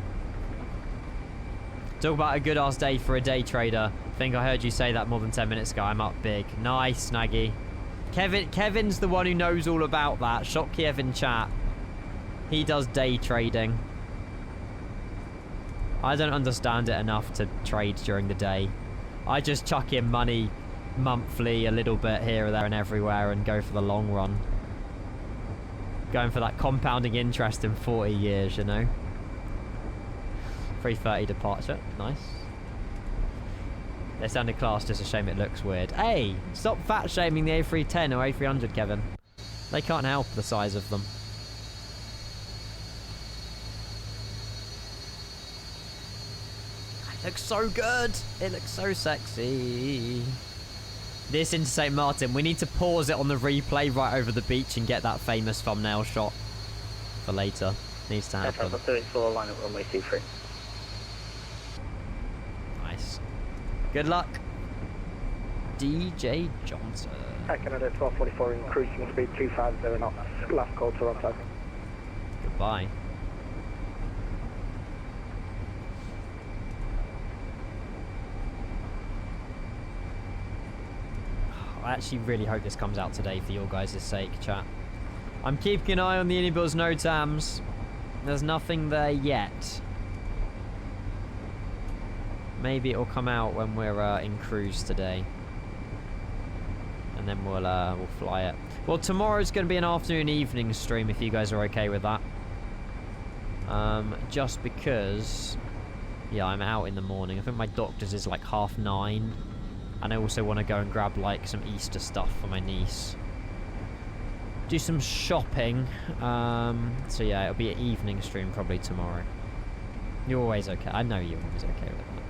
Talk about a good ass day for a day trader. I think I heard you say that more than 10 minutes ago. I'm up big. Nice, Snaggy. Kevin's the one who knows all about that. Shock Kiev in chat. He does day trading. I don't understand it enough to trade during the day. I just chuck in money monthly, a little bit here, there and everywhere, and go for the long run. Going for that compounding interest in 40 years, you know. 3:30 departure. Nice. They sounded class, just a shame it looks weird. Hey, stop fat shaming the A310 or A300, Kevin. They can't help the size of them. It looks so good. It looks so sexy. This into St. Martin. We need to pause it on the replay right over the beach and get that famous thumbnail shot for later. Needs to happen. 34, line up runway 23. Nice. Good luck. DJ Johnson. Air Canada 1244 increasing speed 250 knots. Last call Toronto. Goodbye. I actually really hope this comes out today for your guys' sake, chat. I'm keeping an eye on the Unibills NOTAMs. There's nothing there yet. Maybe it'll come out when we're in cruise today. And then we'll fly it. Well, tomorrow's going to be an afternoon evening stream if you guys are okay with that. Just because, yeah, I'm out in the morning. I think my doctor's is like 9:30. And I also want to go and grab like some Easter stuff for my niece. Do some shopping. So yeah, it'll be an evening stream probably tomorrow. You're always okay. I know you're always okay with that.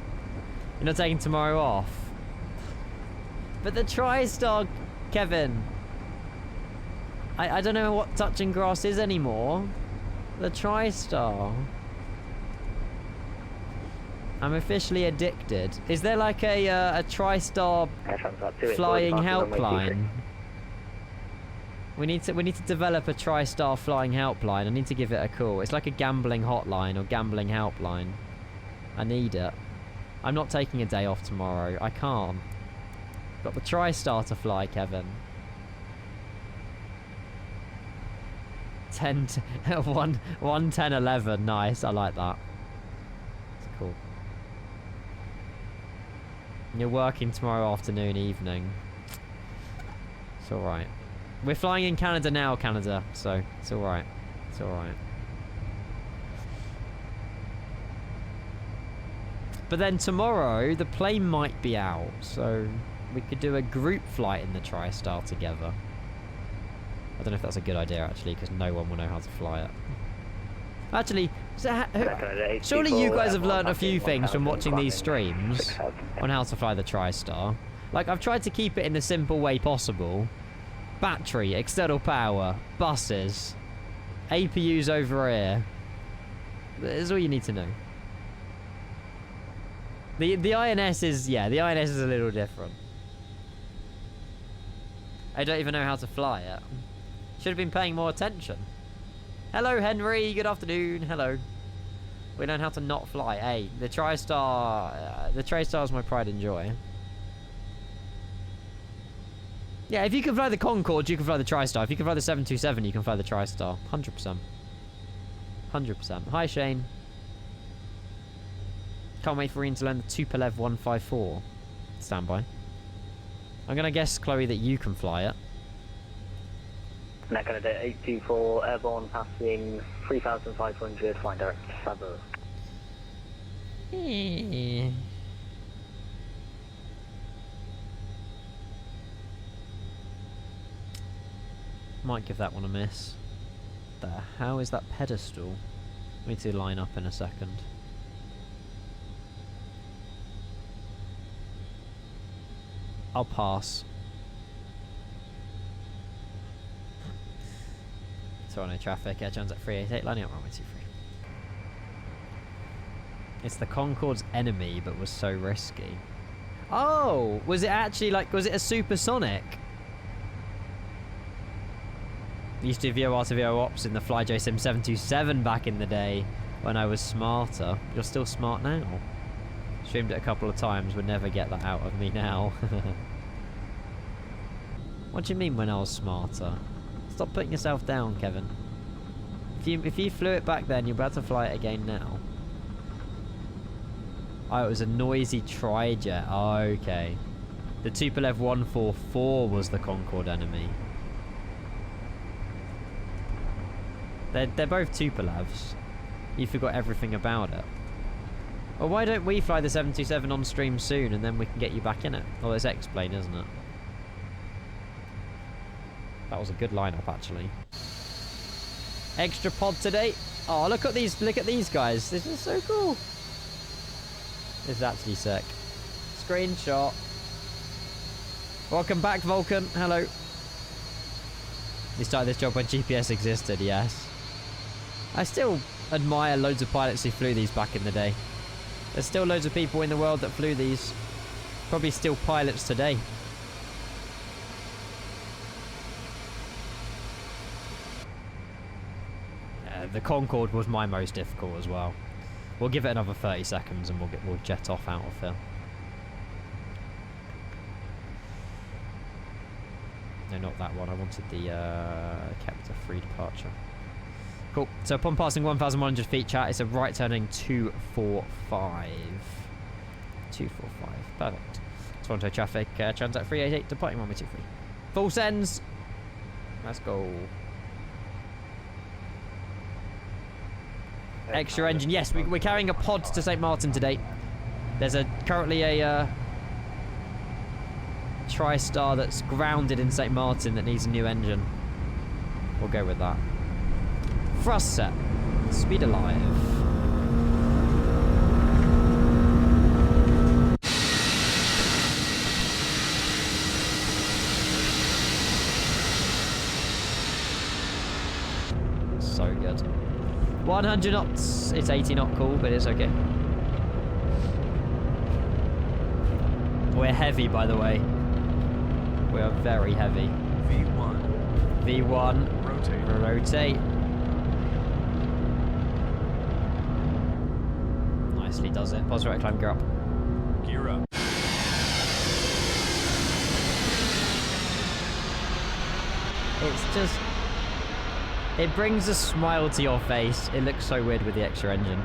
You're not taking tomorrow off. But the TRISTAR, Kevin. I don't know what touching grass is anymore. The TRISTAR. I'm officially addicted. Is there like a TRISTAR flying helpline? We need to develop a TRISTAR flying helpline. I need to give it a call. It's like a gambling hotline or gambling helpline. I need it. I'm not taking a day off tomorrow. I can't. Got the TRISTAR to fly, Kevin. 1, 10, 11. Nice. I like that. It's cool. You're working tomorrow afternoon, evening. It's alright. We're flying in Canada now, Canada. So, it's alright. It's alright. But then tomorrow, the plane might be out. So, we could do a group flight in the TRISTAR together. I don't know if that's a good idea, actually, because no one will know how to fly it. Actually, surely you guys have learned a few things from watching these streams on how to fly the TRISTAR. Like, I've tried to keep it in the simple way possible. Battery, external power, buses, APUs over here. That's all you need to know. The INS is, yeah, the INS is a little different. I don't even know how to fly it. Should have been paying more attention. Hello, Henry. Good afternoon. Hello. We learn how to not fly. Hey, the TRISTAR is my pride and joy. Yeah, if you can fly the Concorde, you can fly the TRISTAR. If you can fly the 727, you can fly the TRISTAR. 100%. 100%. Hi, Shane. Can't wait for Ian to learn the Tupolev 154. Stand by. I'm going to guess, Chloe, that you can fly it. Not going to do 824, airborne, passing 3,500, flying direct to Sabo. Might give that one a miss. How is that pedestal? We need to line up in a second. I'll pass. Toronto traffic, air channels at 388, lining up runway 23. It's the Concorde's enemy, but was so risky. Oh! Was it actually like, was it a supersonic? I used to do VOR to VO ops in the FlyJ Sim 727 back in the day when I was smarter. You're still smart now. Streamed it a couple of times, would never get that out of me now. What do you mean when I was smarter? Stop putting yourself down, Kevin. If you flew it back then, you're about to fly it again now. Oh, it was a noisy tri-jet. Oh, okay. The Tupolev 144 was the Concorde enemy. They're both Tupolevs. You forgot everything about it. Well, why don't we fly the 727 on stream soon and then we can get you back in it? Oh, it's X-Plane, isn't it? That was a good lineup, actually. Extra pod today. Oh, look at these guys. This is so cool. This is actually sick. Screenshot. Welcome back, Vulcan. Hello. We started this job when GPS existed, yes. I still admire loads of pilots who flew these back in the day. There's still loads of people in the world that flew these. Probably still pilots today. The Concorde was my most difficult as well. We'll give it another 30 seconds and we'll jet off out of here. No, not that one. I wanted the kept a free departure. Cool. So upon passing 1,100 feet, chat, it's a right turning 245. 245. Perfect. Toronto traffic, Transat 388, departing runway 23. Full sends. Let's go. Extra engine. Yes, we're carrying a pod to St. Martin today. There's currently a TRISTAR that's grounded in St. Martin that needs a new engine. We'll go with that. Thrust set. Speed alive. So good. 100 knots. It's 80 knot cool, but it's okay. We're heavy, by the way. We are very heavy. V1. V1. Rotate. Rotate. Nicely does it. Pause right, climb, gear up. Gear up. It's just... It brings a smile to your face. It looks so weird with the extra engine.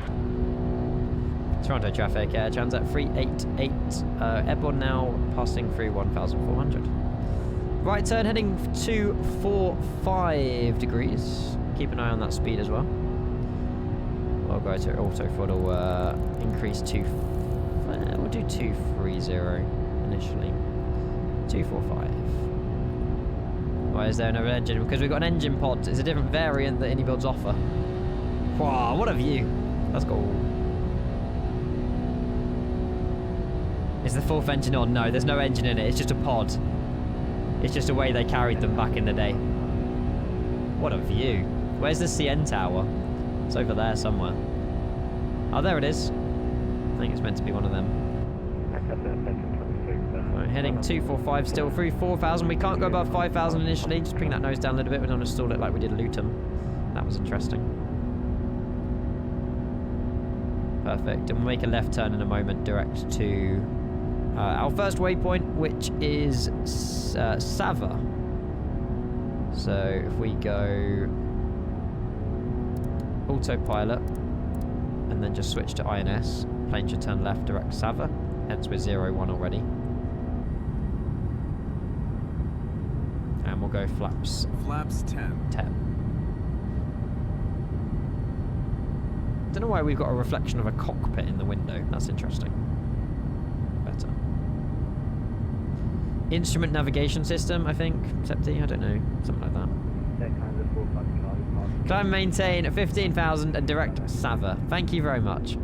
Toronto traffic, Transat 388. Airborne now, passing through 1,400. Right turn heading 245 degrees. Keep an eye on that speed as well. I'll go to auto throttle, increase to... we'll do 230 initially. 245. Why is there another engine? Because we've got an engine pod. It's a different variant that any builds offer. Wow, what a view. Let's go. Is the fourth engine on? No, there's no engine in it. It's just a pod. It's just a way they carried them back in the day. What a view. Where's the CN tower? It's over there somewhere. Oh, there it is. I think it's meant to be one of them. Right, heading 245 still through 4,000. We can't go above 5,000 initially. Just bring that nose down a little bit. We don't want to stall it like we did Luton. That was interesting. Perfect. And we'll make a left turn in a moment direct to our first waypoint, which is Sava. So if we go autopilot and then just switch to INS, plane should turn left direct to Sava. Hence we're 0-1 already. And we'll go flaps. Flaps 10. 10. Don't know why we've got a reflection of a cockpit in the window. That's interesting. Better. Instrument navigation system, I think. Septi, I don't know. Something like that. Climb, maintain at 15,000 and direct Sava. Thank you very much.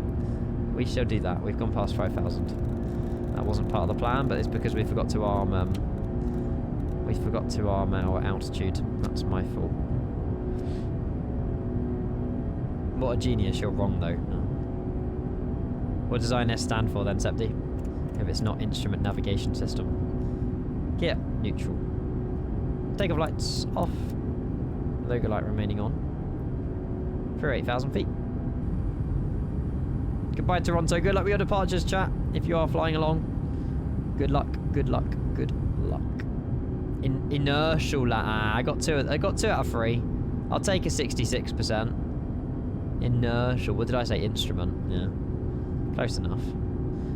We shall do that. We've gone past 5,000. That wasn't part of the plan, but it's because we forgot to arm our altitude. That's my fault. What a genius. You're wrong, though. What does INS stand for, then, Septi? If it's not Instrument Navigation System. Gear, neutral. Takeoff lights off. Logo light remaining on. For 8,000 feet. Goodbye, Toronto. Good luck with your departures, chat. If you are flying along. Good luck, good luck, good luck. Inertial. I got two out of 3. I'll take a 66%. Inertial. What did I say? Instrument. Yeah. Close enough.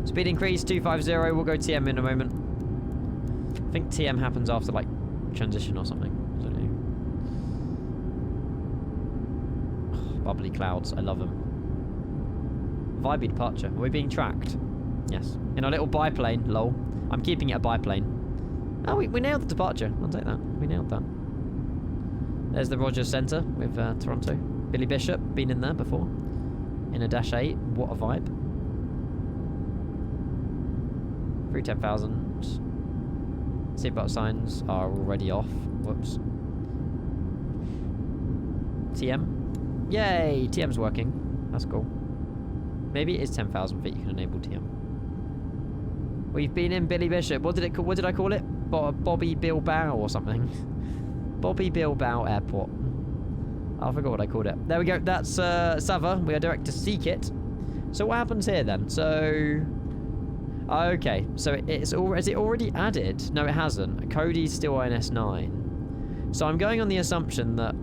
Speed increase 250. We'll go TM in a moment. I think TM happens after like transition or something. I don't know. Oh, bubbly clouds. I love them. Vibey departure. Are we being tracked? Yes. In our little biplane. Lol. I'm keeping it a biplane. Oh, we nailed the departure. I'll take that. We nailed that. There's the Rogers Centre with Toronto. Billy Bishop, been in there before. In a Dash 8. What a vibe. Through 10,000. Seatbelt signs are already off. Whoops. TM. Yay! TM's working. That's cool. Maybe it is 10,000 feet you can enable TM. We've been in Billy Bishop. What did I call it? Bobby Bilbao or something. Bobby Bilbao Airport. I forgot what I called it. There we go. That's Sava. We are direct to Seek It. So what happens here then? So... Okay. So has it already added? No, it hasn't. Cody's still INS 9. So I'm going on the assumption that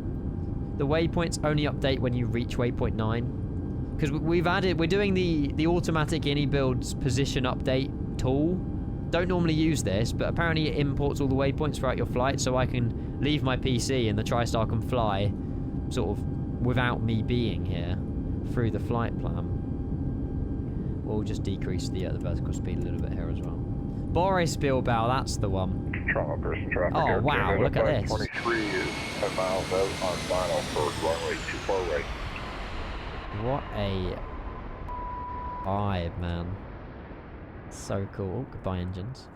the waypoints only update when you reach waypoint 9. Because we're doing the automatic ini builds position update tool. Don't normally use this, but apparently it imports all the waypoints throughout your flight, so I can leave my PC and the TriStar can fly sort of without me being here through the flight plan. We'll just decrease the vertical speed a little bit here as well. Boris Bilbao, that's the one. Oh wow, look at this. 23 is 10 miles out on final for runway 24 right. What a vibe, man. So cool. Goodbye, engines.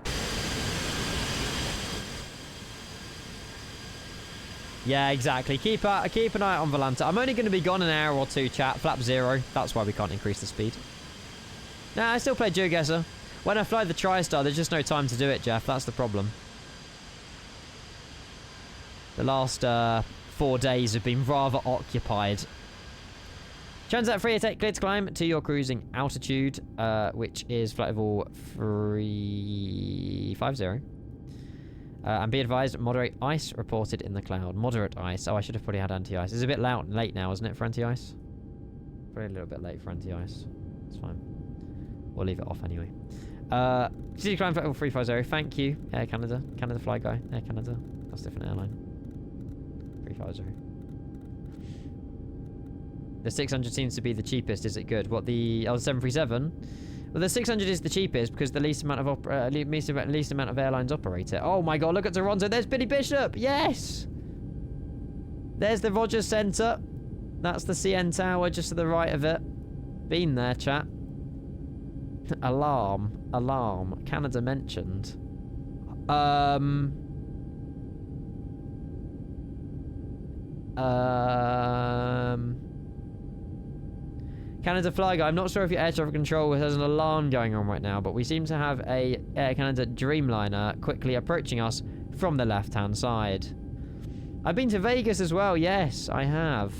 Yeah, exactly. Keep an eye out on Volanta. I'm only going to be gone an hour or two, chat. Flap 0. That's why we can't increase the speed. Nah, I still play GeoGuessr. When I fly the TriStar, there's just no time to do it, Jeff. That's the problem. The last 4 days have been rather occupied. Transat 388 cleared to climb to your cruising altitude, which is flight level 350. And be advised, moderate ice reported in the cloud. Moderate ice. Oh, I should have probably had anti-ice. It's a bit late now, isn't it, for anti-ice? Probably a little bit late for anti-ice. It's fine. We'll leave it off anyway. City climb flight level 350. Thank you, Air Canada. Canada Fly Guy. Air Canada. That's a different airline. 350. The 600 seems to be the cheapest. Is it good? What, the 737? Well, the 600 is the cheapest because the least amount of airlines operate it. Oh my god, look at Toronto. There's Billy Bishop. Yes. There's the Rogers Centre. That's the CN Tower just to the right of it. Been there, chat. Alarm. Canada mentioned. Canada Fly Guy, I'm not sure if your air traffic control has an alarm going on right now, but we seem to have a Air Canada Dreamliner quickly approaching us from the left-hand side. I've been to Vegas as well. Yes, I have.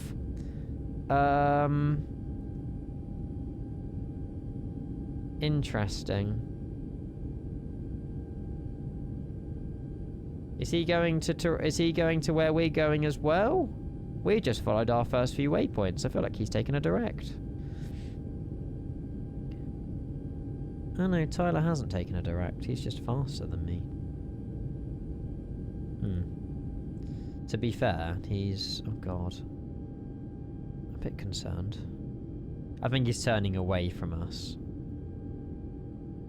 Interesting. Is he going to where we're going as well? We just followed our first few waypoints. I feel like he's taken a direct. Oh no, Tyler hasn't taken a direct. He's just faster than me. To be fair, he's... oh god. A bit concerned. I think he's turning away from us.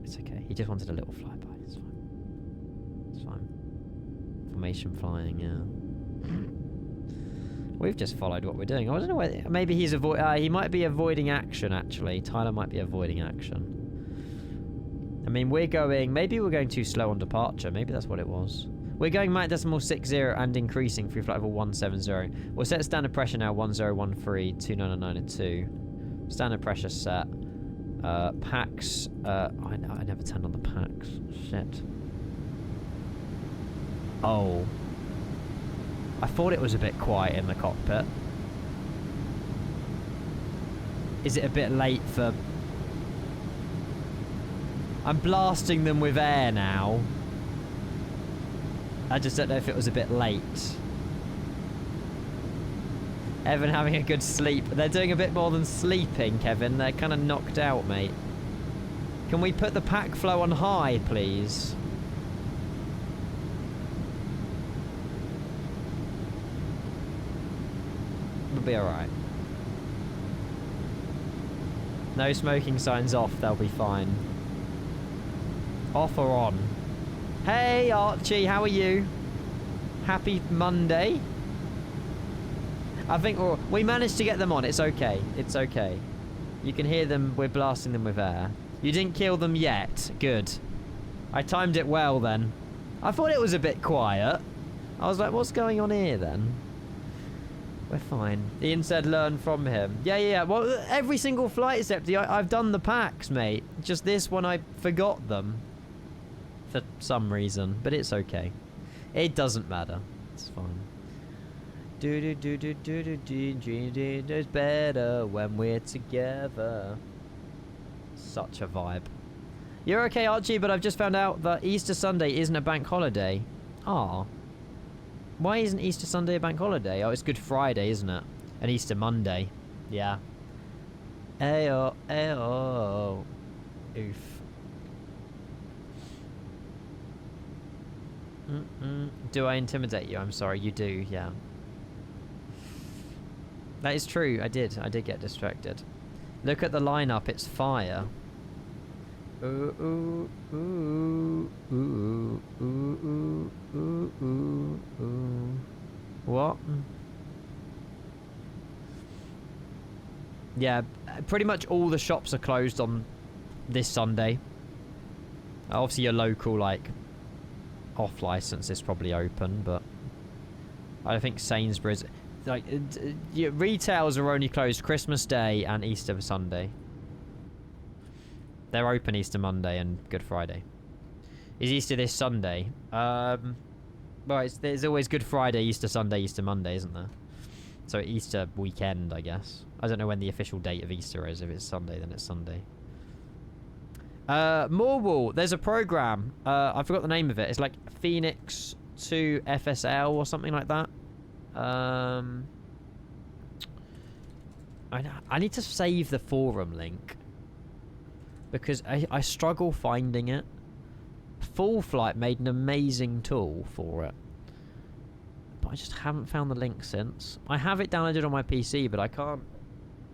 It's okay. He just wanted a little flyby. It's fine. It's fine. Formation flying, yeah. We've just followed what we're doing. I don't know whether... maybe he's he might be avoiding action, actually. Tyler might be avoiding action. I mean, we're going... maybe we're going too slow on departure. Maybe that's what it was. We're going Mach decimal 60 and increasing through flight level 170. We'll set standard pressure now, 1013, 2992. Standard pressure set. Packs... I never turned on the packs. Shit. Oh. I thought it was a bit quiet in the cockpit. Is it a bit late for... I'm blasting them with air now. I just don't know if it was a bit late. Evan having a good sleep. They're doing a bit more than sleeping, Kevin. They're kind of knocked out, mate. Can we put the pack flow on high, please? We'll be alright. No smoking signs off, they'll be fine. Off or on? Hey Archie, how are you? Happy Monday. I think we managed to get them on. It's okay. It's okay. You can hear them. We're blasting them with air. You didn't kill them yet. Good. I timed it well then. I thought it was a bit quiet. I was like, what's going on here then? We're fine. Ian said learn from him. Yeah. Well, every single flight except I've done the packs, mate. Just this one I forgot them. For some reason. But it's okay. It doesn't matter. It's fine. It's better when we're together. Such a vibe. You're okay, Archie, but I've just found out that Easter Sunday isn't a bank holiday. Ah. Why isn't Easter Sunday a bank holiday? Oh, it's Good Friday, isn't it? And Easter Monday. Yeah. Ayo, ayo. Oof. Do I intimidate you? I'm sorry, you do, yeah. That is true, I did get distracted. Look at the lineup, it's fire. Ooh, ooh, ooh, ooh, ooh, ooh, ooh, ooh. What? Yeah, pretty much all the shops are closed on this Sunday. Obviously your local, like, off license is probably open, but I think Sainsbury's... like, retails are only closed Christmas Day and Easter Sunday. They're open Easter Monday and Good Friday. Is Easter this Sunday? Well, there's always Good Friday, Easter Sunday, Easter Monday, isn't there? So Easter weekend, I guess. I don't know when the official date of Easter is. If it's Sunday, then it's Sunday. Morwell, there's a program. I forgot the name of it. It's like Phoenix to FSL or something like that. I need to save the forum link because I struggle finding it. Full Flight made an amazing tool for it, but I just haven't found the link since. I have it downloaded on my PC, but I can't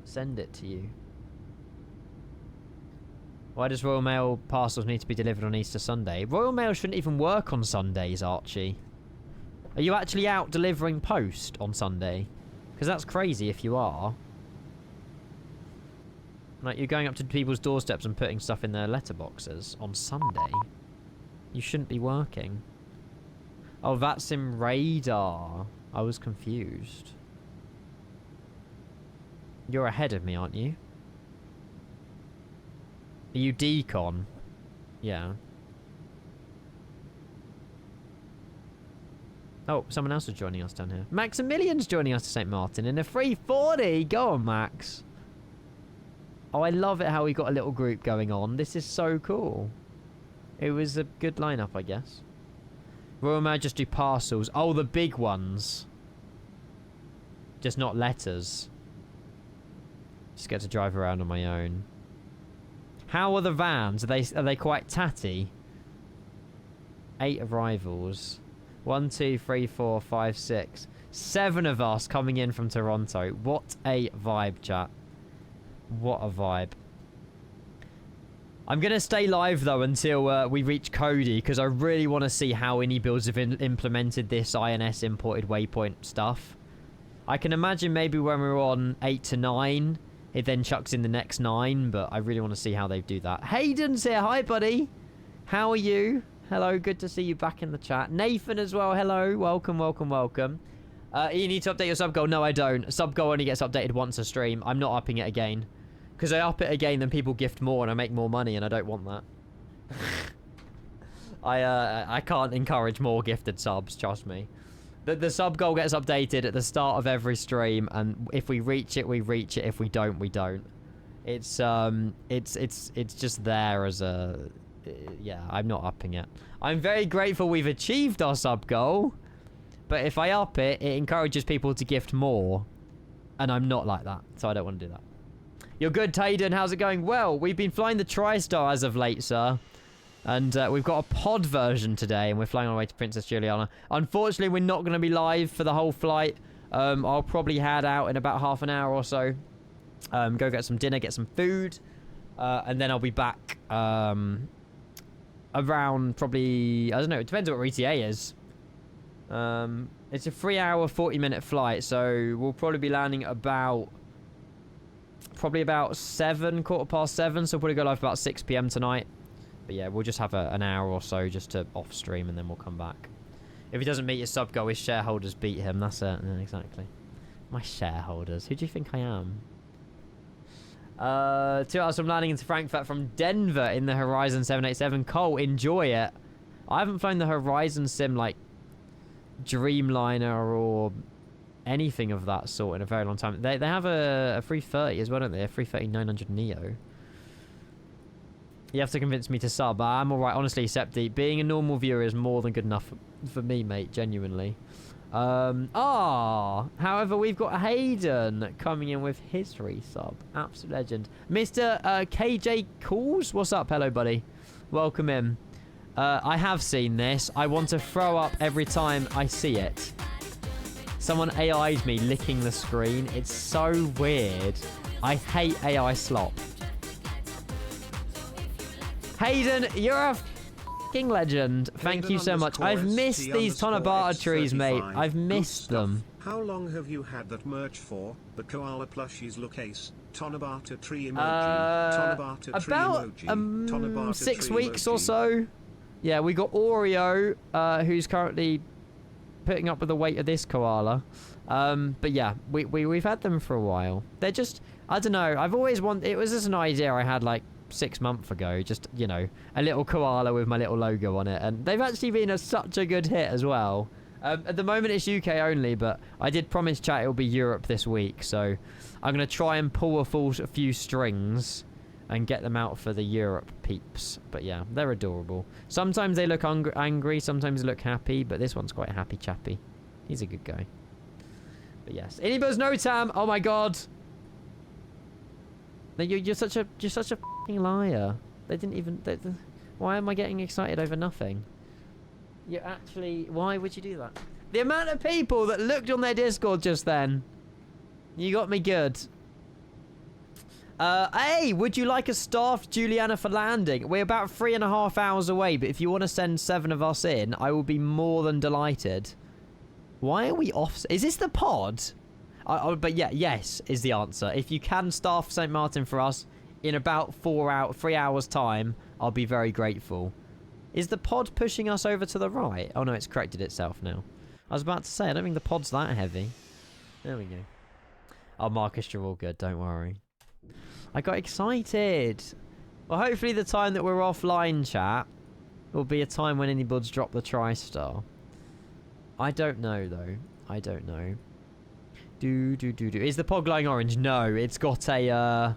send it to you. Why does Royal Mail parcels need to be delivered on Easter Sunday? Royal Mail shouldn't even work on Sundays, Archie. Are you actually out delivering post on Sunday? Because that's crazy if you are. Like, you're going up to people's doorsteps and putting stuff in their letterboxes on Sunday. You shouldn't be working. Oh, that's in radar. I was confused. You're ahead of me, aren't you? Are you decon? Yeah. Oh, someone else is joining us down here. Maximilian's joining us to St. Martin in a 340. Go on, Max. Oh, I love it how we got a little group going on. This is so cool. It was a good lineup, I guess. Royal Mail just do parcels. Oh, the big ones. Just not letters. Just get to drive around on my own. How are the vans? Are they quite tatty? 8 arrivals. 1, 2, 3, 4, 5, 6. 7 of us coming in from Toronto. What a vibe, chat. What a vibe. I'm going to stay live, though, until we reach Cody, because I really want to see how any builds have implemented this INS imported waypoint stuff. I can imagine maybe when we're on 8 to 9, it then chucks in the next 9, but I really want to see how they do that. Hayden's here. Hi, buddy. How are you? Hello, good to see you back in the chat. Nathan as well, hello. Welcome, welcome, welcome. You need to update your sub goal. No, I don't. Sub goal only gets updated once a stream. I'm not upping it again. Because I up it again, then people gift more and I make more money, and I don't want that. I can't encourage more gifted subs, trust me. The sub goal gets updated at the start of every stream, and if we reach it, we reach it. If we don't, we don't. It's just there as a... Yeah, I'm not upping it. I'm very grateful we've achieved our sub goal, but if I up it, it encourages people to gift more, and I'm not like that, so I don't want to do that. You're good, Tayden. How's it going? Well, we've been flying the TRISTAR as of late, sir. And we've got a pod version today, and we're flying our way to Princess Juliana. Unfortunately, we're not going to be live for the whole flight. I'll probably head out in about half an hour or so. Go get some dinner, get some food. And then I'll be back around probably... I don't know, it depends what our ETA is. It's a 3-hour, 40-minute flight, so we'll probably be landing about... Probably about 7, 7:15, so we'll probably go live about 6 PM tonight. But yeah, we'll just have an hour or so just to off stream, and then we'll come back. If he doesn't meet your sub goal, his shareholders beat him. That's it. Yeah, exactly. My shareholders. Who do you think I am? 2 hours from landing into Frankfurt from Denver in the Horizon 787. Cole, enjoy it. I haven't flown the Horizon Sim like Dreamliner or anything of that sort in a very long time. They have a 330 as well, don't they? A 330-900 Neo. You have to convince me to sub. I'm alright, honestly, Septi. Being a normal viewer is more than good enough for me, mate, genuinely. However, we've got Hayden coming in with his resub. Absolute legend. Mr. KJ Calls, what's up? Hello, buddy. Welcome in. I have seen this. I want to throw up every time I see it. Someone AI'd me licking the screen. It's so weird. I hate AI slop. Hayden, you're a f***ing legend. Thank you so much. I've missed these Tonabata trees, mate. I've missed them. How long have you had that merch for? The koala plushies look ace. Tonabata tree emoji. Tonabata tree emoji. About 6 weeks or so. Yeah, we got Oreo, who's currently putting up with the weight of this koala. But yeah, we've had them for a while. They're just, I don't know. I've always wanted, it was just an idea I had like 6 months ago, just, you know, a little koala with my little logo on it, and they've actually been such a good hit as well. At the moment it's UK only, but I did promise chat it'll be Europe this week, so I'm going to try and pull a few strings and get them out for the Europe peeps. But yeah, they're adorable. Sometimes they look angry, sometimes they look happy, but this one's quite happy chappy. He's a good guy. But yes, Inibus no Tam. Oh my god. You're such a f***ing liar. They didn't even... why am I getting excited over nothing? You're actually... Why would you do that? The amount of people that looked on their Discord just then. You got me good. Hey, would you like a staffed Juliana for landing? We're about 3.5 hours away, but if you want to send 7 of us in, I will be more than delighted. Why are we off... Is this the pod? But yeah, yes is the answer. If you can staff St. Martin for us in about 3 hours time, I'll be very grateful. Is the pod pushing us over to the right? Oh no, it's corrected itself now. I was about to say, I don't think the pod's that heavy. There we go. Oh, Marcus, you're all good. Don't worry. I got excited. Well, hopefully the time that we're offline, chat, will be a time when any buds drop the TRISTAR. I don't know, though. I don't know. Is the pod glowing orange? No, it's got a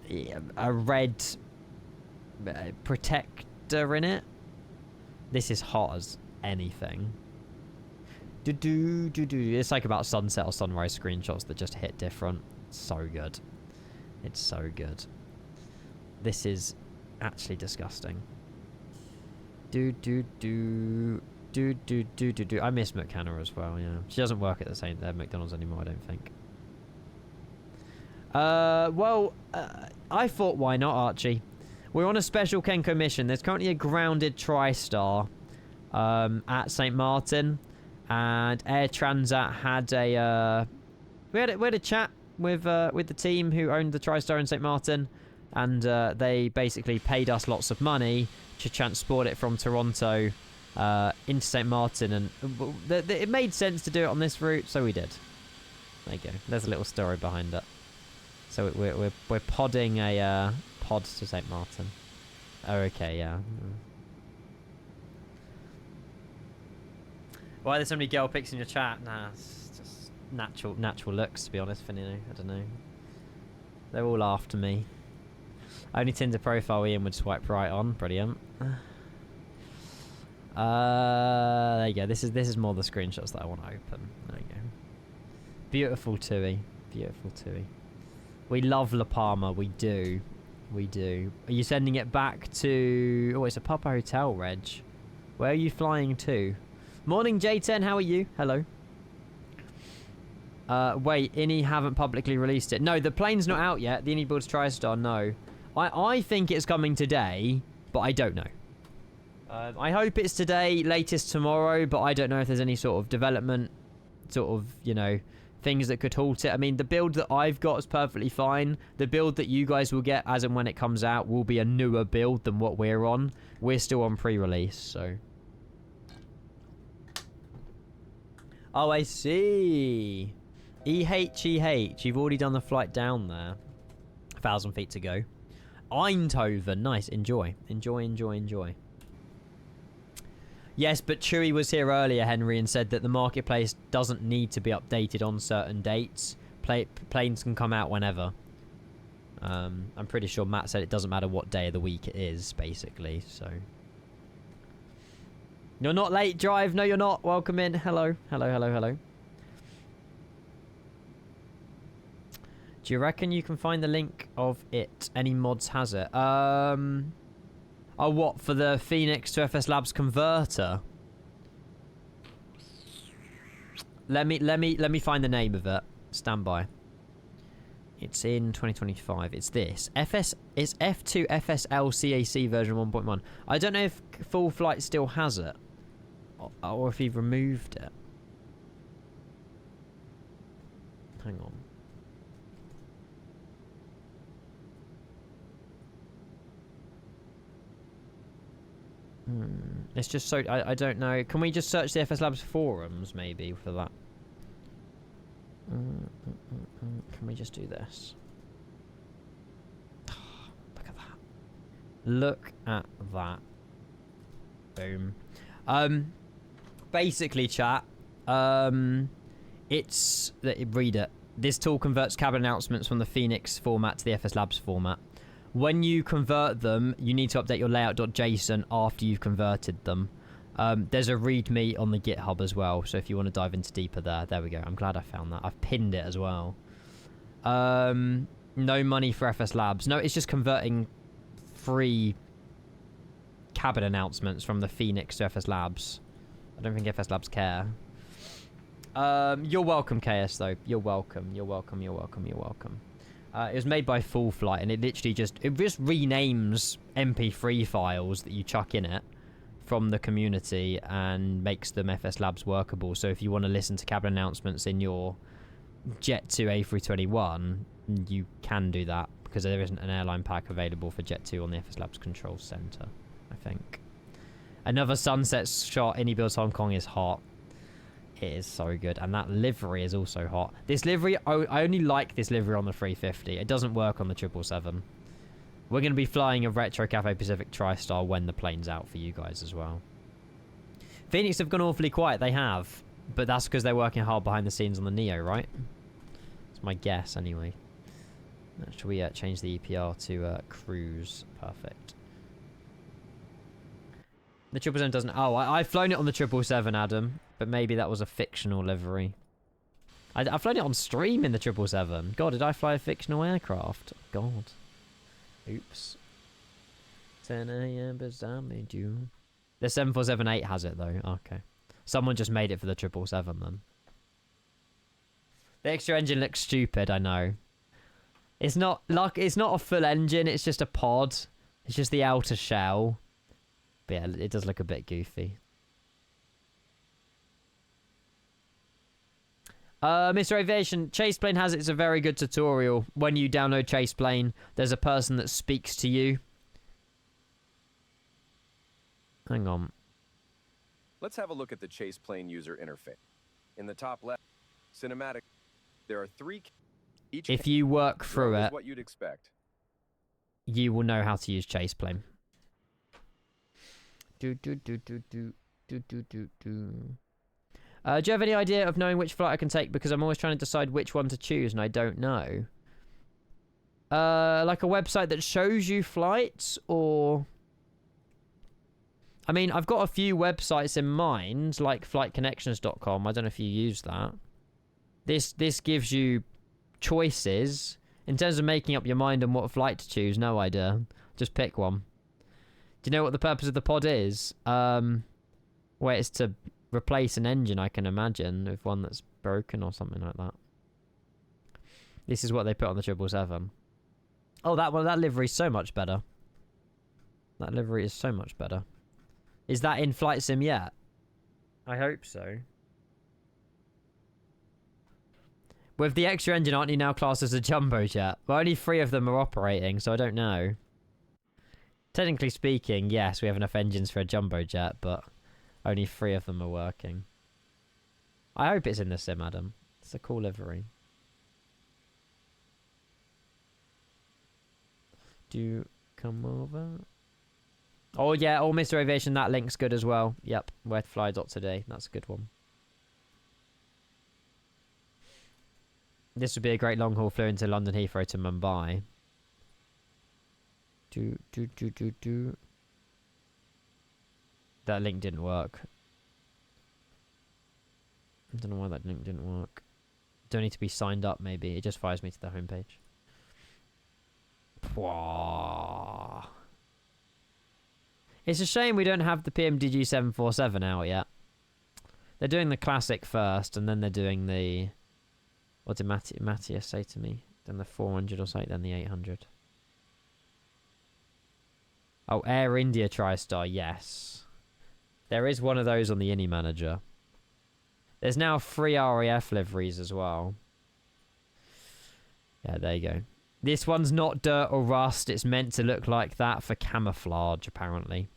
red protector in it. This is hot as anything. It's like about sunset or sunrise screenshots that just hit different. So good. It's so good. This is actually disgusting. I miss McKenna as well, yeah. She doesn't work at the same McDonald's anymore, I don't think. I thought, why not, Archie? We're on a special Kenko mission. There's currently a grounded TRISTAR at St. Martin, and Air Transat had a we had a chat with the team who owned the TRISTAR in St. Martin, and they basically paid us lots of money to transport it from Toronto into St. Martin, and it made sense to do it on this route, so we did. There you go. There's a little story behind it. So we're podding a pod to St. Martin. Oh, okay, yeah. Why are there so many girl pics in your chat? Nah, it's just natural looks, to be honest, Finino. I don't know. They're all after me. Only Tinder profile Ian would swipe right on. Brilliant. There you go. This is more the screenshots that I want to open. There you go. Beautiful Tui. Beautiful Tui. We love La Palma. We do. We do. Are you sending it back to... Oh, it's a Papa Hotel, Reg. Where are you flying to? Morning, J10. How are you? Hello. Wait, INI haven't publicly released it. No, the plane's not out yet. The INI builds TRISTAR, no. I think it's coming today, but I don't know. I hope it's today, latest tomorrow, but I don't know if there's any sort of development, sort of, you know, things that could halt it. I mean, the build that I've got is perfectly fine. The build that you guys will get as and when it comes out will be a newer build than what we're on. We're still on pre-release, so... Oh, I see. EHEH. You've already done the flight down there. 1,000 feet to go. Eindhoven. Nice. Enjoy. Enjoy, enjoy, enjoy. Yes, but Chewy was here earlier, Henry, and said that the marketplace doesn't need to be updated on certain dates. Planes can come out whenever. I'm pretty sure Matt said it doesn't matter what day of the week it is, basically, so... You're not late, Drive. No, you're not. Welcome in. Hello. Hello, hello, hello. Do you reckon you can find the link of it? Any mods has it? Oh, what? For the Phoenix to FS Labs converter? Let me find the name of it. Stand by. It's in 2025. It's this. It's F2 FSL CAC version 1.1. I don't know if Full Flight still has it. Or if he removed it. Hang on. It's just so... I don't know. Can we just search the FS Labs forums, maybe, for that? Can we just do this? Look at that. Look at that. Boom. Basically, chat, it's... Read it. This tool converts cabin announcements from the Phoenix format to the FS Labs format. When you convert them, you need to update your layout.json after you've converted them. There's a README on the GitHub as well, so if you want to dive into deeper there we go. I'm glad I found that. I've pinned it as well. No money for FS Labs. No, it's just converting free cabin announcements from the Phoenix to FS Labs. I don't think FS Labs care. You're welcome, KS, though. You're welcome. You're welcome. You're welcome. You're welcome. It was made by Full Flight, and it literally just renames MP3 files that you chuck in it from the community and makes them FS Labs workable. So if you want to listen to cabin announcements in your Jet 2 A321, you can do that, because there isn't an airline pack available for Jet 2 on the FS Labs Control Center, I think. Another sunset shot, Any Builds Hong Kong is hot. It is so good. And that livery is also hot. This livery, I only like this livery on the 350. It doesn't work on the 777. We're going to be flying a Retro Cathay Pacific TriStar when the plane's out for you guys as well. Phoenix have gone awfully quiet. They have. But that's because they're working hard behind the scenes on the Neo, right? That's my guess, anyway. Should we change the EPR to cruise? Perfect. The 777 doesn't... Oh, I've flown it on the 777, Adam. But maybe that was a fictional livery. I've flown it on stream in the 777. God, did I fly a fictional aircraft? God. Oops. 10 a.m. bizarre made you. The 747-8 has it, though. Okay. Someone just made it for the 777, then. The extra engine looks stupid, I know. It's not a full engine, it's just a pod. It's just the outer shell. But yeah, it does look a bit goofy. Mr. Aviation, Chaseplane has it's a very good tutorial. When you download Chaseplane, there's a person that speaks to you. Hang on. Let's have a look at the Chaseplane user interface. In the top left, cinematic, there are 3... If you work through it, what you'd expect. You will know how to use Chaseplane. Do you have any idea of knowing which flight I can take? Because I'm always trying to decide which one to choose and I don't know. Like a website that shows you flights, or... I mean, I've got a few websites in mind, like flightconnections.com. I don't know if you use that. This gives you choices. In terms of making up your mind on what flight to choose, no idea. Just pick one. Do you know what the purpose of the pod is? Well, it's to replace an engine, I can imagine, with one that's broken or something like that. This is what they put on the 777. Oh, that livery is so much better. That livery is so much better. Is that in Flight Sim yet? I hope so. With the extra engine, aren't you now classed as a jumbo jet? Well, only 3 of them are operating, so I don't know. Technically speaking, yes, we have enough engines for a jumbo jet, but only 3 of them are working. I hope it's in the sim, Adam. It's a cool livery. Do come over. Oh, yeah. Oh, Mr. Aviation, that link's good as well. Yep. Wheretofly.today. That's a good one. This would be a great long haul flew into London Heathrow to Mumbai. That link didn't work. I don't know why that link didn't work. Don't need to be signed up, maybe. It just fires me to the homepage. Wow. It's a shame we don't have the PMDG 747 out yet. They're doing the classic first, and then they're doing the... What did Matthias say to me? Then the 400 or something, then the 800. Oh, Air India TriStar, yes. There is one of those on the Innie Manager. There's now 3 RAF liveries as well. Yeah, there you go. This one's not dirt or rust. It's meant to look like that for camouflage, apparently.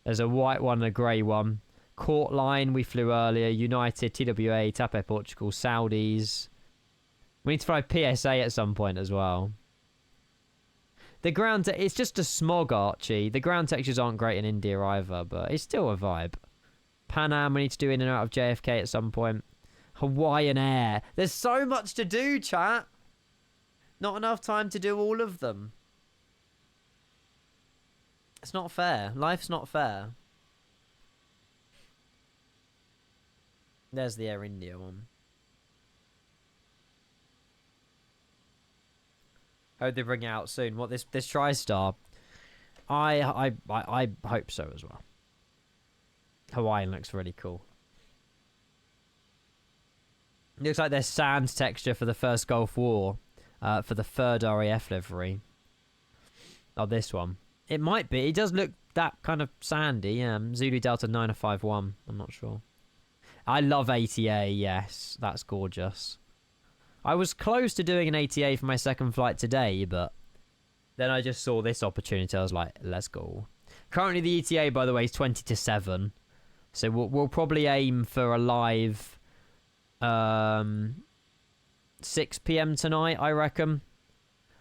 There's a white one and a grey one. Court Line, we flew earlier. United, TWA, TAP Portugal, Saudis. We need to fly PSA at some point as well. The ground... It's just a smog, Archie. The ground textures aren't great in India either, but it's still a vibe. Pan Am, we need to do in and out of JFK at some point. Hawaiian Air. There's so much to do, chat. Not enough time to do all of them. It's not fair. Life's not fair. There's the Air India one. Hope they bring it out soon. What, this TriStar? I hope so as well. Hawaiian looks really cool. Looks like there's sand texture for the first Gulf War. For the 3rd RAF livery. Oh, this one. It might be. It does look that kind of sandy. Zulu Delta 951. I'm not sure. I love ATA, yes. That's gorgeous. I was close to doing an ATA for my second flight today, but then I just saw this opportunity. I was like, let's go. Currently, the ETA, by the way, is 20 to 7. So we'll probably aim for a live 6 p.m. tonight, I reckon.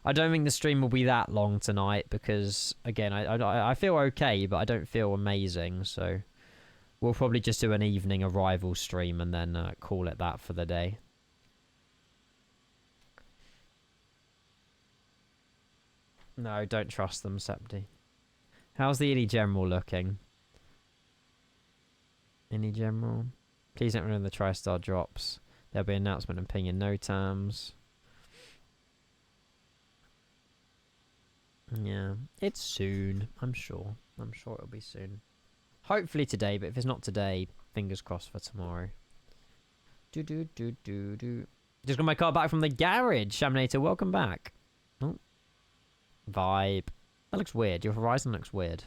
I don't think the stream will be that long tonight because, again, I feel okay, but I don't feel amazing. So we'll probably just do an evening arrival stream and then call it that for the day. No, don't trust them, Septi. How's the Illy General looking? Illy General? Please don't remember the TriStar drops. There'll be an announcement and ping in no terms. Yeah, it's soon. I'm sure. I'm sure it'll be soon. Hopefully today, but if it's not today, fingers crossed for tomorrow. Just got my car back from the garage. Shaminator, welcome back. Oh. Vibe. That looks weird. Your horizon looks weird.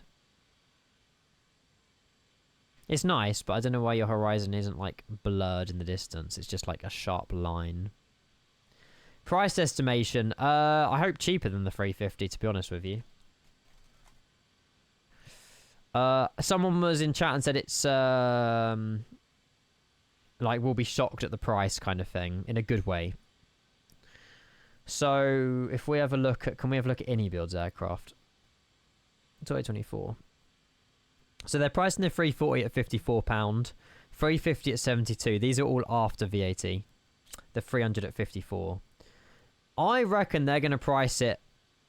It's nice, but I don't know why your horizon isn't, like, blurred in the distance. It's just, like, a sharp line. Price estimation. I hope cheaper than the 350, to be honest with you. Someone was in chat and said it's, like, we'll be shocked at the price kind of thing, in a good way. So, if we have a look at... Can we have a look at AnyBuild's aircraft? 2024. So, they're pricing the 340 at £54, 350 at 72. These are all after VAT. The 300 at 54. I reckon they're going to price it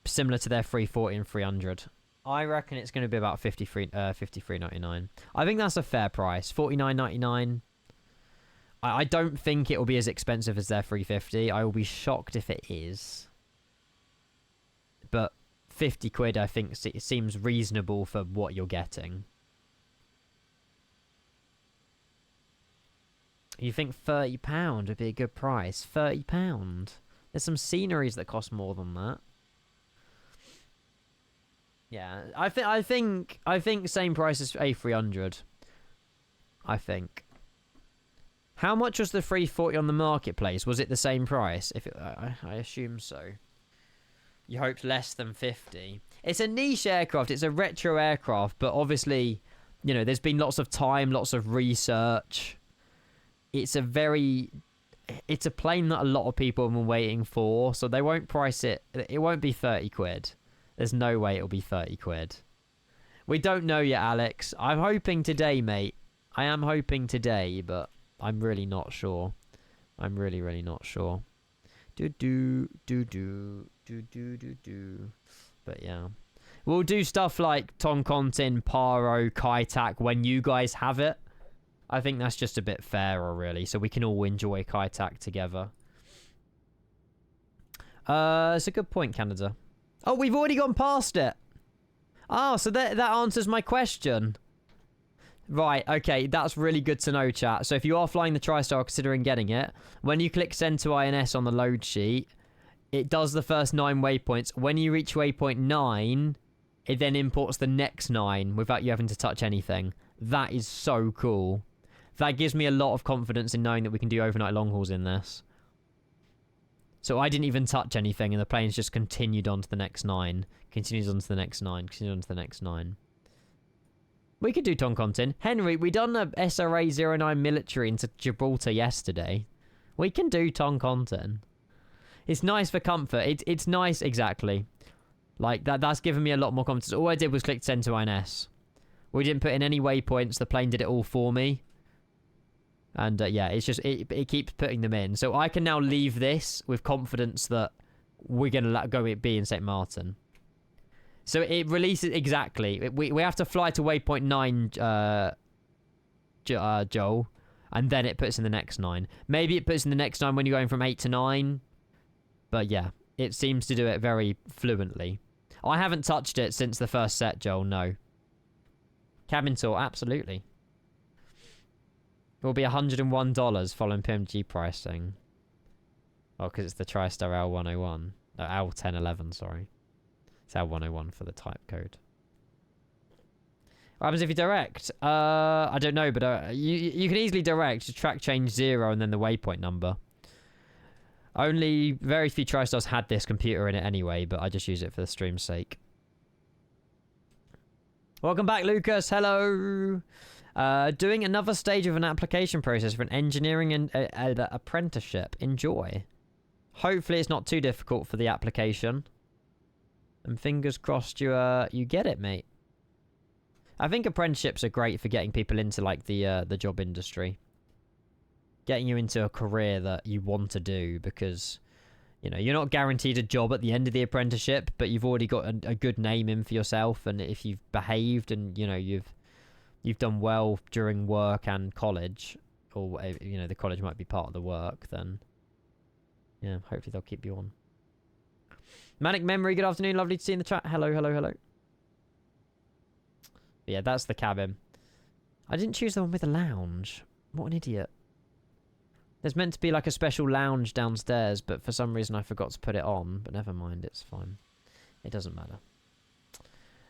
similar to their 340 and 300. I reckon it's going to be about $53.99. I think that's a fair price. $49.99. I don't think it will be as expensive as their 350. I will be shocked if it is. But 50 quid, I think, it seems reasonable for what you're getting. You think £30 would be a good price? £30? There's some sceneries that cost more than that. Yeah, I think same price as A300. I think. How much was the 340 on the marketplace? Was it the same price? If it, I assume so. You hoped less than 50. It's a niche aircraft. It's a retro aircraft, but obviously, you know, there's been lots of time, lots of research. It's a plane that a lot of people have been waiting for, so they won't price it. It won't be 30 quid. There's no way it'll be 30 quid. We don't know yet, Alex. I'm hoping today, mate. I am hoping today, but I'm really not sure. I'm really, really not sure. But yeah. We'll do stuff like Tonkontin, Paro, Kaitak when you guys have it. I think that's just a bit fairer, really, so we can all enjoy Kaitak together. It's a good point, Canada. Oh, we've already gone past it. Oh, so that answers my question. Right, okay, that's really good to know, chat. So if you are flying the TriStar considering getting it, when you click send to INS on the load sheet, it does the first 9 waypoints. When you reach waypoint 9, it then imports the next 9 without you having to touch anything. That is so cool. That gives me a lot of confidence in knowing that we can do overnight long hauls in this. So I didn't even touch anything, and the plane's just continued on to the next 9. Continues on to the next 9. Continues on to the next 9. We could do Tonkontin. Henry, we done a SRA 09 military into Gibraltar yesterday. We can do Tonkontin. It's nice for comfort. It's nice, exactly. Like, that's given me a lot more confidence. All I did was click send to INS. We didn't put in any waypoints. The plane did it all for me. And yeah, it's just, it keeps putting them in. So I can now leave this with confidence that we're going to go be in St. Martin. So it releases, exactly. We have to fly to waypoint 9, Joel. And then it puts in the next 9. Maybe it puts in the next 9 when you're going from 8 to 9. But yeah, it seems to do it very fluently. I haven't touched it since the first set, Joel, no. Cabin tour, absolutely. It will be $101 following PMG pricing. Oh, because it's the TriStar L101. No, L1011, sorry. It's L101 for the type code. What happens if you direct? I don't know, but you can easily direct to track change 0 and then the waypoint number. Only very few TriStars had this computer in it anyway, but I just use it for the stream's sake. Welcome back, Lucas. Hello. Doing another stage of an application process for an engineering and apprenticeship. Enjoy. Hopefully it's not too difficult for the application. And fingers crossed you get it, mate. I think apprenticeships are great for getting people into like the job industry. Getting you into a career that you want to do, because you know, you're not guaranteed a job at the end of the apprenticeship, but you've already got a good name in for yourself, and if you've behaved and, you know, you've done well during work and college, or, you know, the college might be part of the work, then yeah, hopefully they'll keep you on. Manic Memory, good afternoon, lovely to see you in the chat. Hello, hello, hello. Yeah, that's the cabin. I didn't choose the one with the lounge. What an idiot. There's meant to be like a special lounge downstairs, but for some reason I forgot to put it on. But never mind, it's fine. It doesn't matter.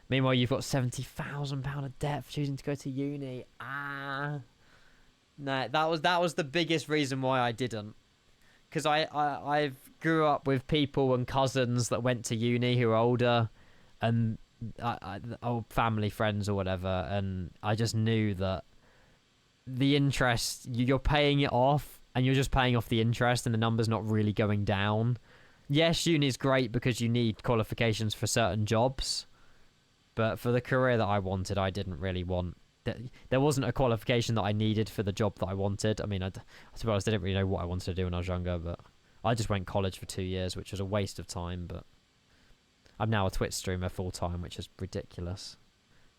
Meanwhile, you've got £70,000 of debt for choosing to go to uni. No, that was the biggest reason why I didn't. Because I've grew up with people and cousins that went to uni who are older, and old family friends or whatever, and I just knew that the interest, you're paying it off, and you're just paying off the interest, and the number's not really going down. Yes, uni's great because you need qualifications for certain jobs, but for the career that I wanted, I didn't really want... There wasn't a qualification that I needed for the job that I wanted. I mean, I suppose I didn't really know what I wanted to do when I was younger, but I just went college for 2 years, which was a waste of time, but I'm now a Twitch streamer full-time, which is ridiculous.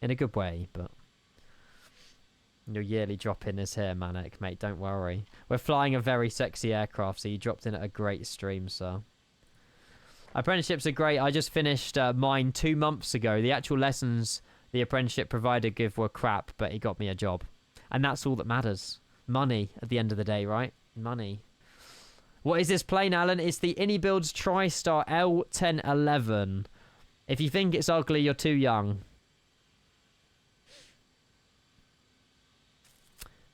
In a good way, but... Your yearly drop-in is here, Manic, mate, don't worry. We're flying a very sexy aircraft, so you dropped in at a great stream, sir. Apprenticeships are great. I just finished mine 2 months ago. The actual lessons the apprenticeship provider give were crap, but it got me a job. And that's all that matters. Money, at the end of the day, right? Money. What is this plane, Alan? It's the Builds TriStar L1011. If you think it's ugly, you're too young.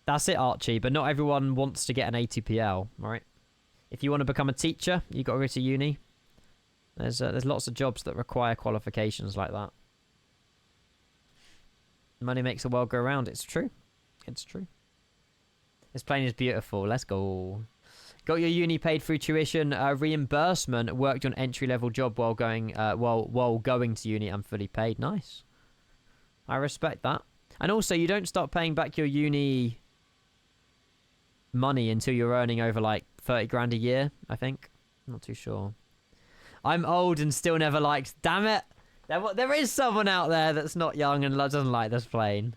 That's it, Archie, but not everyone wants to get an ATPL, right? If you want to become a teacher, you got to go to uni. There's lots of jobs that require qualifications like that. Money makes the world go round. It's true. It's true. This plane is beautiful. Let's go. Got your uni paid through tuition reimbursement. Worked on entry-level job while going to uni and fully paid. Nice. I respect that. And also, you don't start paying back your uni money until you're earning over like 30 grand a year, I think. I'm not too sure. I'm old and still never liked... Damn it! There is someone out there that's not young and doesn't like this plane.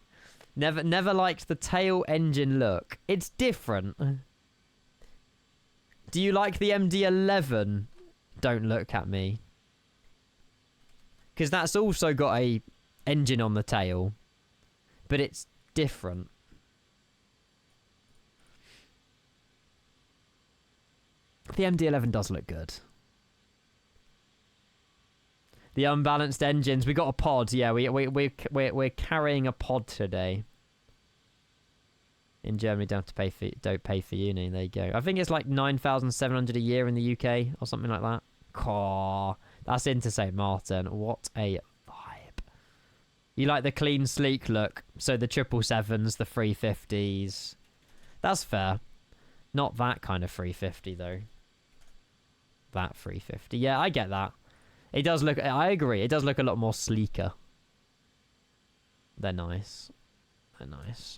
Never liked the tail engine look. It's different. Do you like the MD-11? Don't look at me. Because that's also got a engine on the tail. But it's different. The MD-11 does look good. The unbalanced engines. We got a pod. Yeah, we're carrying a pod today. In Germany, don't pay for uni. There you go. I think it's like 9,700 a year in the UK or something like that. Caw, that's into St. Martin. What a vibe. You like the clean, sleek look. So the 777s, the 350s. That's fair. Not that kind of 350 though. That 350. Yeah, I get that. It does look... I agree. It does look a lot more sleeker. They're nice. They're nice.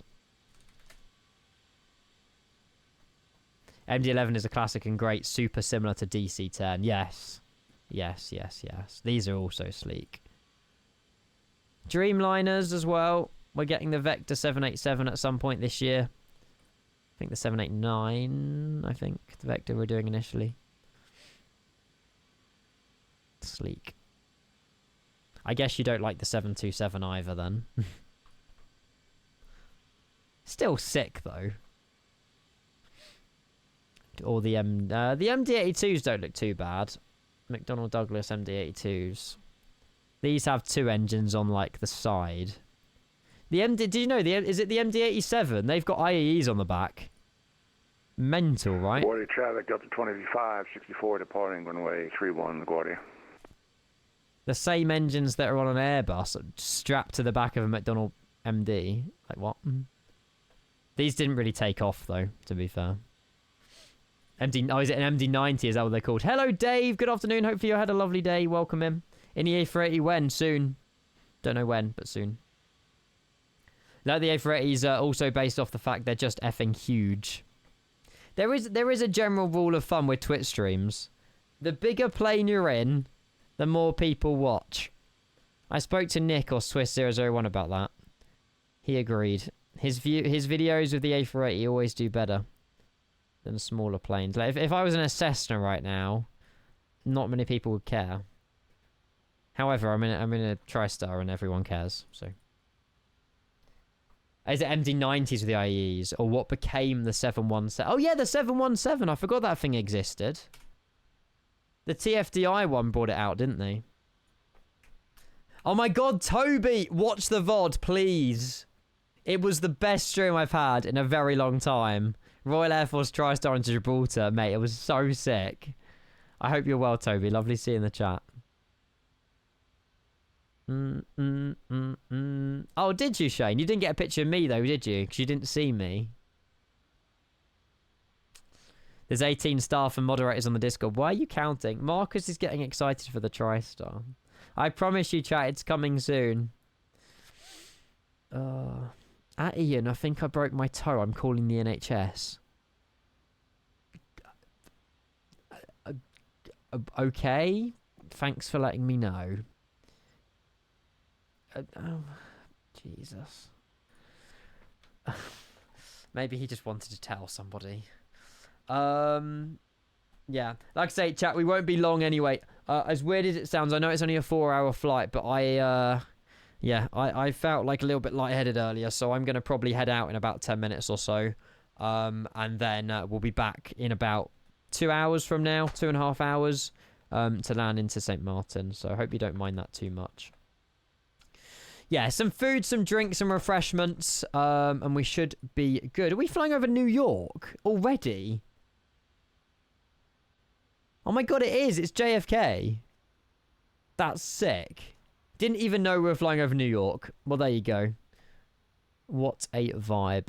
MD-11 is a classic and great. Super similar to DC-10. Yes. Yes, yes, yes. These are also sleek. Dreamliners as well. We're getting the Vector 787 at some point this year. I think the 789, I think. The Vector we're doing initially. Sleek. I guess you don't like the 727 either then. Still sick though. Or the MD-82s don't look too bad. McDonnell Douglas MD-82s. These have 2 engines on like the side. Did you know is it the MD-87? They've got IEEs on the back. Mental, right? LaGuardia traffic Delta 25 64 departing runway 31 LaGuardia. The same engines that are on an Airbus strapped to the back of a McDonnell MD. Like what? These didn't really take off, though, to be fair. Oh, is it an MD90? Is that what they're called? Hello, Dave. Good afternoon. Hopefully you had a lovely day. Welcome in. In the A480 when? Soon. Don't know when, but soon. No, the A480s are also based off the fact they're just effing huge. There is a general rule of thumb with Twitch streams. The bigger plane you're in, the more people watch. I spoke to Nick or Swiss001 about that. He agreed. His videos with the A480 always do better than smaller planes. Like if I was in a Cessna right now, not many people would care. However, I'm in a TriSTAR and everyone cares. So, is it MD90s with the IEs or what became the 717? Oh yeah, the 717. I forgot that thing existed. The TFDI one brought it out, didn't they? Oh my god, Toby, watch the VOD, please. It was the best stream I've had in a very long time. Royal Air Force TriSTAR into Gibraltar, mate. It was so sick. I hope you're well, Toby. Lovely seeing the chat. Oh, did you, Shane? You didn't get a picture of me, though, did you? Because you didn't see me. There's 18 staff and moderators on the Discord. Why are you counting? Marcus is getting excited for the TriSTAR. I promise you, chat, it's coming soon. Ian, I think I broke my toe. I'm calling the NHS. Okay. Thanks for letting me know. Oh, Jesus. Maybe he just wanted to tell somebody. Yeah. Like I say, chat, we won't be long anyway. As weird as it sounds, I know it's only a 4-hour flight, but yeah, I felt like a little bit lightheaded earlier, so I'm going to probably head out in about 10 minutes or so. And then we'll be back in about 2 hours from now, 2.5 hours, to land into St. Martin. So I hope you don't mind that too much. Yeah, some food, some drinks, some refreshments, and we should be good. Are we flying over New York already? Oh my god, it is. It's JFK. That's sick. Didn't even know we were flying over New York. Well, there you go. What a vibe.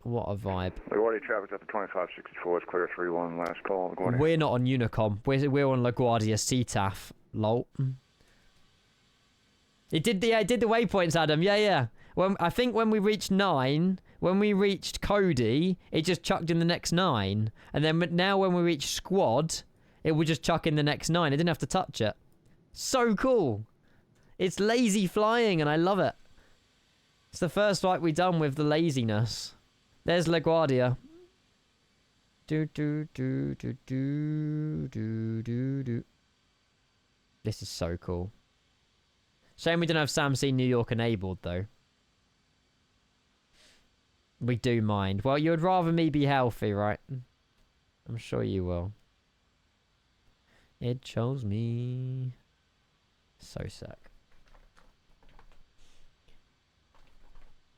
What a vibe. LaGuardia traffic at the 2564. It's clear 3-1. Last call. LaGuardia. We're not on Unicom. We're on LaGuardia CTAF. Lol. It did the waypoints, Adam. Yeah. I think when we reached 9, when we reached Cody, it just chucked in the next 9. And then now when we reach Squad, it would just chuck in the next 9. I didn't have to touch it. So cool. It's lazy flying, and I love it. It's the first flight we've done with the laziness. There's LaGuardia. This is so cool. Shame we didn't have SAMC New York enabled, though. We do mind. Well, you would rather me be healthy, right? I'm sure you will. It chose me. So sick.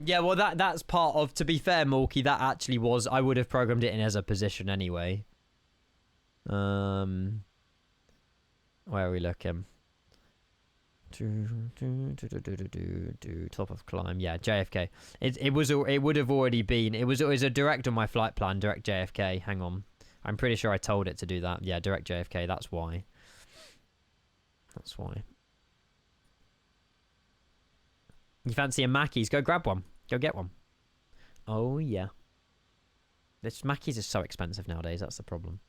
Yeah, well, that's part of, to be fair, Morky, that actually was, I would have programmed it in as a position anyway. Where are we looking? Top of climb. Yeah, JFK. It would have already been, it was a direct on my flight plan, direct JFK. Hang on. I'm pretty sure I told it to do that. Yeah, direct JFK, that's why. That's why. You fancy a Mackey's? Go grab one. Go get one. Oh, yeah. This Mackey's is so expensive nowadays. That's the problem.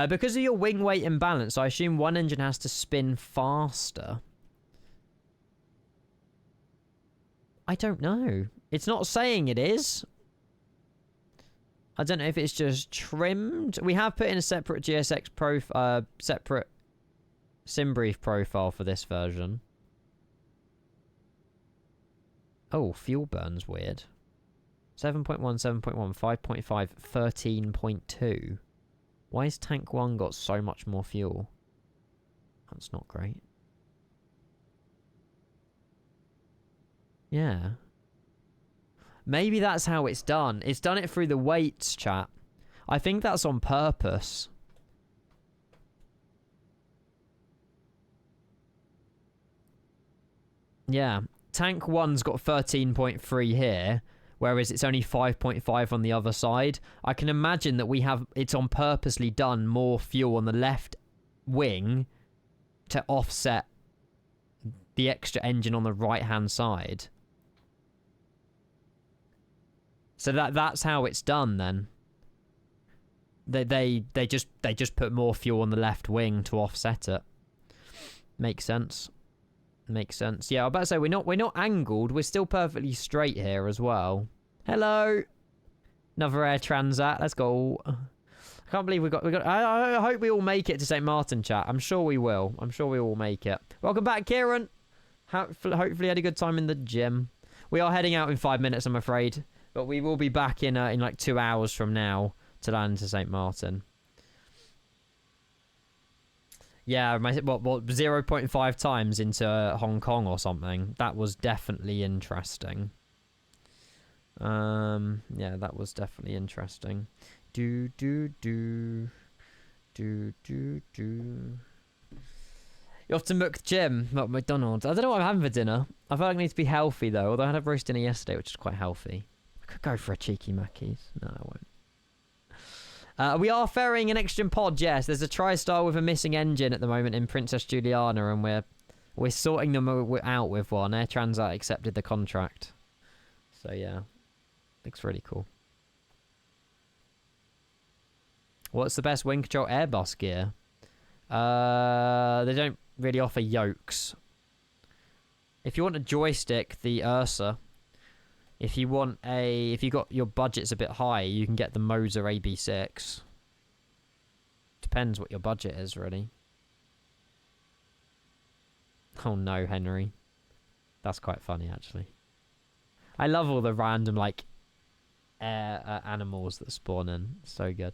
Because of your wing weight imbalance, I assume one engine has to spin faster. I don't know. It's not saying it is. I don't know if it's just trimmed. We have put in a separate GSX separate SimBrief profile for this version. Oh, fuel burn's weird. 7.1, 7.1, 5.5, 13.2. Why has tank 1 got so much more fuel? That's not great. Yeah. Maybe that's how it's done. It's done it through the weights, chat. I think that's on purpose. Yeah. tank 1's got 13.3 here, whereas it's only 5.5 on the other side. I can imagine that it's on purposely done more fuel on the left wing to offset the extra engine on the right-hand side. So that's how it's done then. They just put more fuel on the left wing to offset it. Makes sense. Makes sense. Yeah, I was about to say we're not angled. We're still perfectly straight here as well. Hello. Another Air Transat. Let's go. I can't believe we got. I hope we all make it to St. Martin, chat. I'm sure we will. I'm sure we will make it. Welcome back, Kieran. Hopefully you had a good time in the gym. We are heading out in 5 minutes, I'm afraid, but we will be back in like 2 hours from now to land to St. Martin. Yeah, what 0.5 times into Hong Kong or something. That was definitely interesting. Yeah, that was definitely interesting. Do. You're off to Mook Gym, not McDonald's. I don't know what I'm having for dinner. I feel like I need to be healthy though. Although I had a roast dinner yesterday, which is quite healthy. I could go for a cheeky Mackey's. No, I won't. We are ferrying an extra pod, yes. There's a TriSTAR with a missing engine at the moment in Princess Juliana, and we're sorting them out with one. Air Transat accepted the contract. So yeah, looks really cool. What's the best wing control Airbus gear? They don't really offer yokes. If you want a joystick, the Ursa. If you got your budget's a bit high, you can get the Moser AB6. Depends what your budget is, really. Oh no, Henry. That's quite funny, actually. I love all the random, like, animals that spawn in. So good.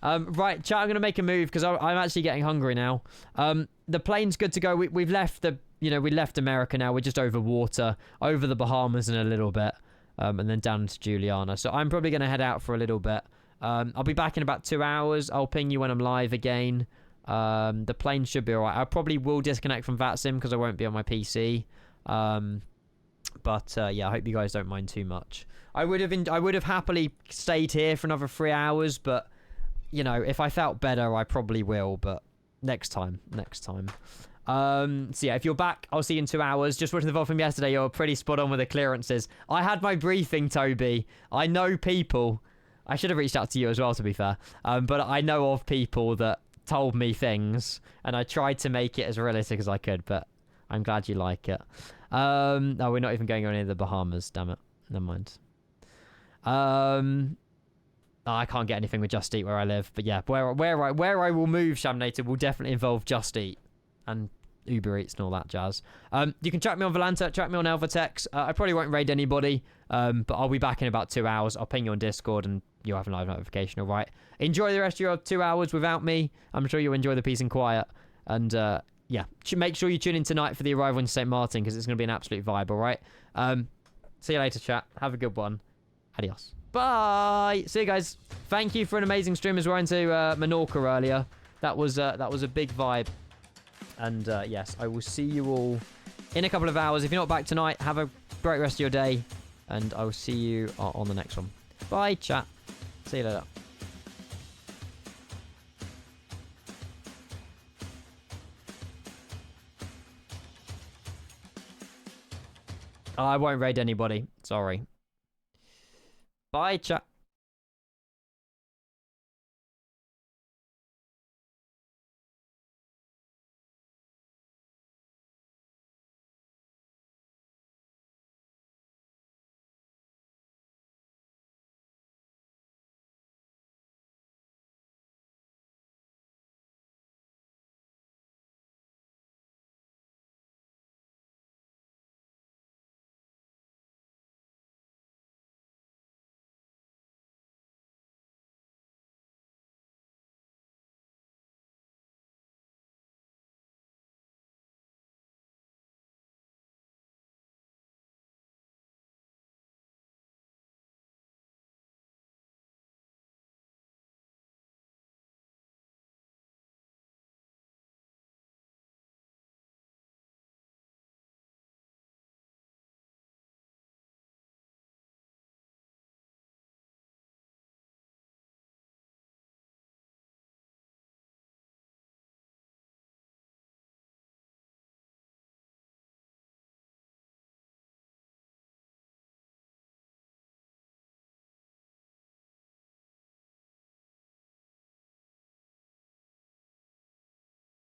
Right, chat, I'm going to make a move because I'm actually getting hungry now. The plane's good to go. We've left we left America now. We're just over water, over the Bahamas in a little bit. And then down to Juliana. So I'm probably going to head out for a little bit. I'll be back in about 2 hours. I'll ping you when I'm live again. The plane should be alright. I probably will disconnect from VATSIM because I won't be on my PC. But yeah, I hope you guys don't mind too much. I would have happily stayed here for another 3 hours, but you know, if I felt better, I probably will. But next time. So yeah, if you're back, I'll see you in 2 hours. Just watching the VOD from yesterday, you're pretty spot on with the clearances. I had my briefing, Toby. I know people. I should have reached out to you as well, to be fair. But I know of people that told me things, and I tried to make it as realistic as I could, but I'm glad you like it. No, we're not even going any of the Bahamas, damn it. Never mind. I can't get anything with Just Eat where I live, but yeah, where I will move, Shamnated, will definitely involve Just Eat and Uber Eats and all that jazz. You can track me on Volanta, track me on Elvatex. I probably won't raid anybody, but I'll be back in about 2 hours. I'll ping you on Discord and you'll have a live notification, alright? Enjoy the rest of your 2 hours without me. I'm sure you'll enjoy the peace and quiet. And yeah, make sure you tune in tonight for the arrival in St. Martin because it's going to be an absolute vibe, alright? See you later, chat. Have a good one. Adios. Bye. See you guys. Thank you for an amazing stream as well into Menorca earlier. That was a big vibe. And yes, I will see you all in a couple of hours. If you're not back tonight, have a great rest of your day. And I will see you on the next one. Bye, chat. See you later. I won't raid anybody. Sorry. Bye, chat.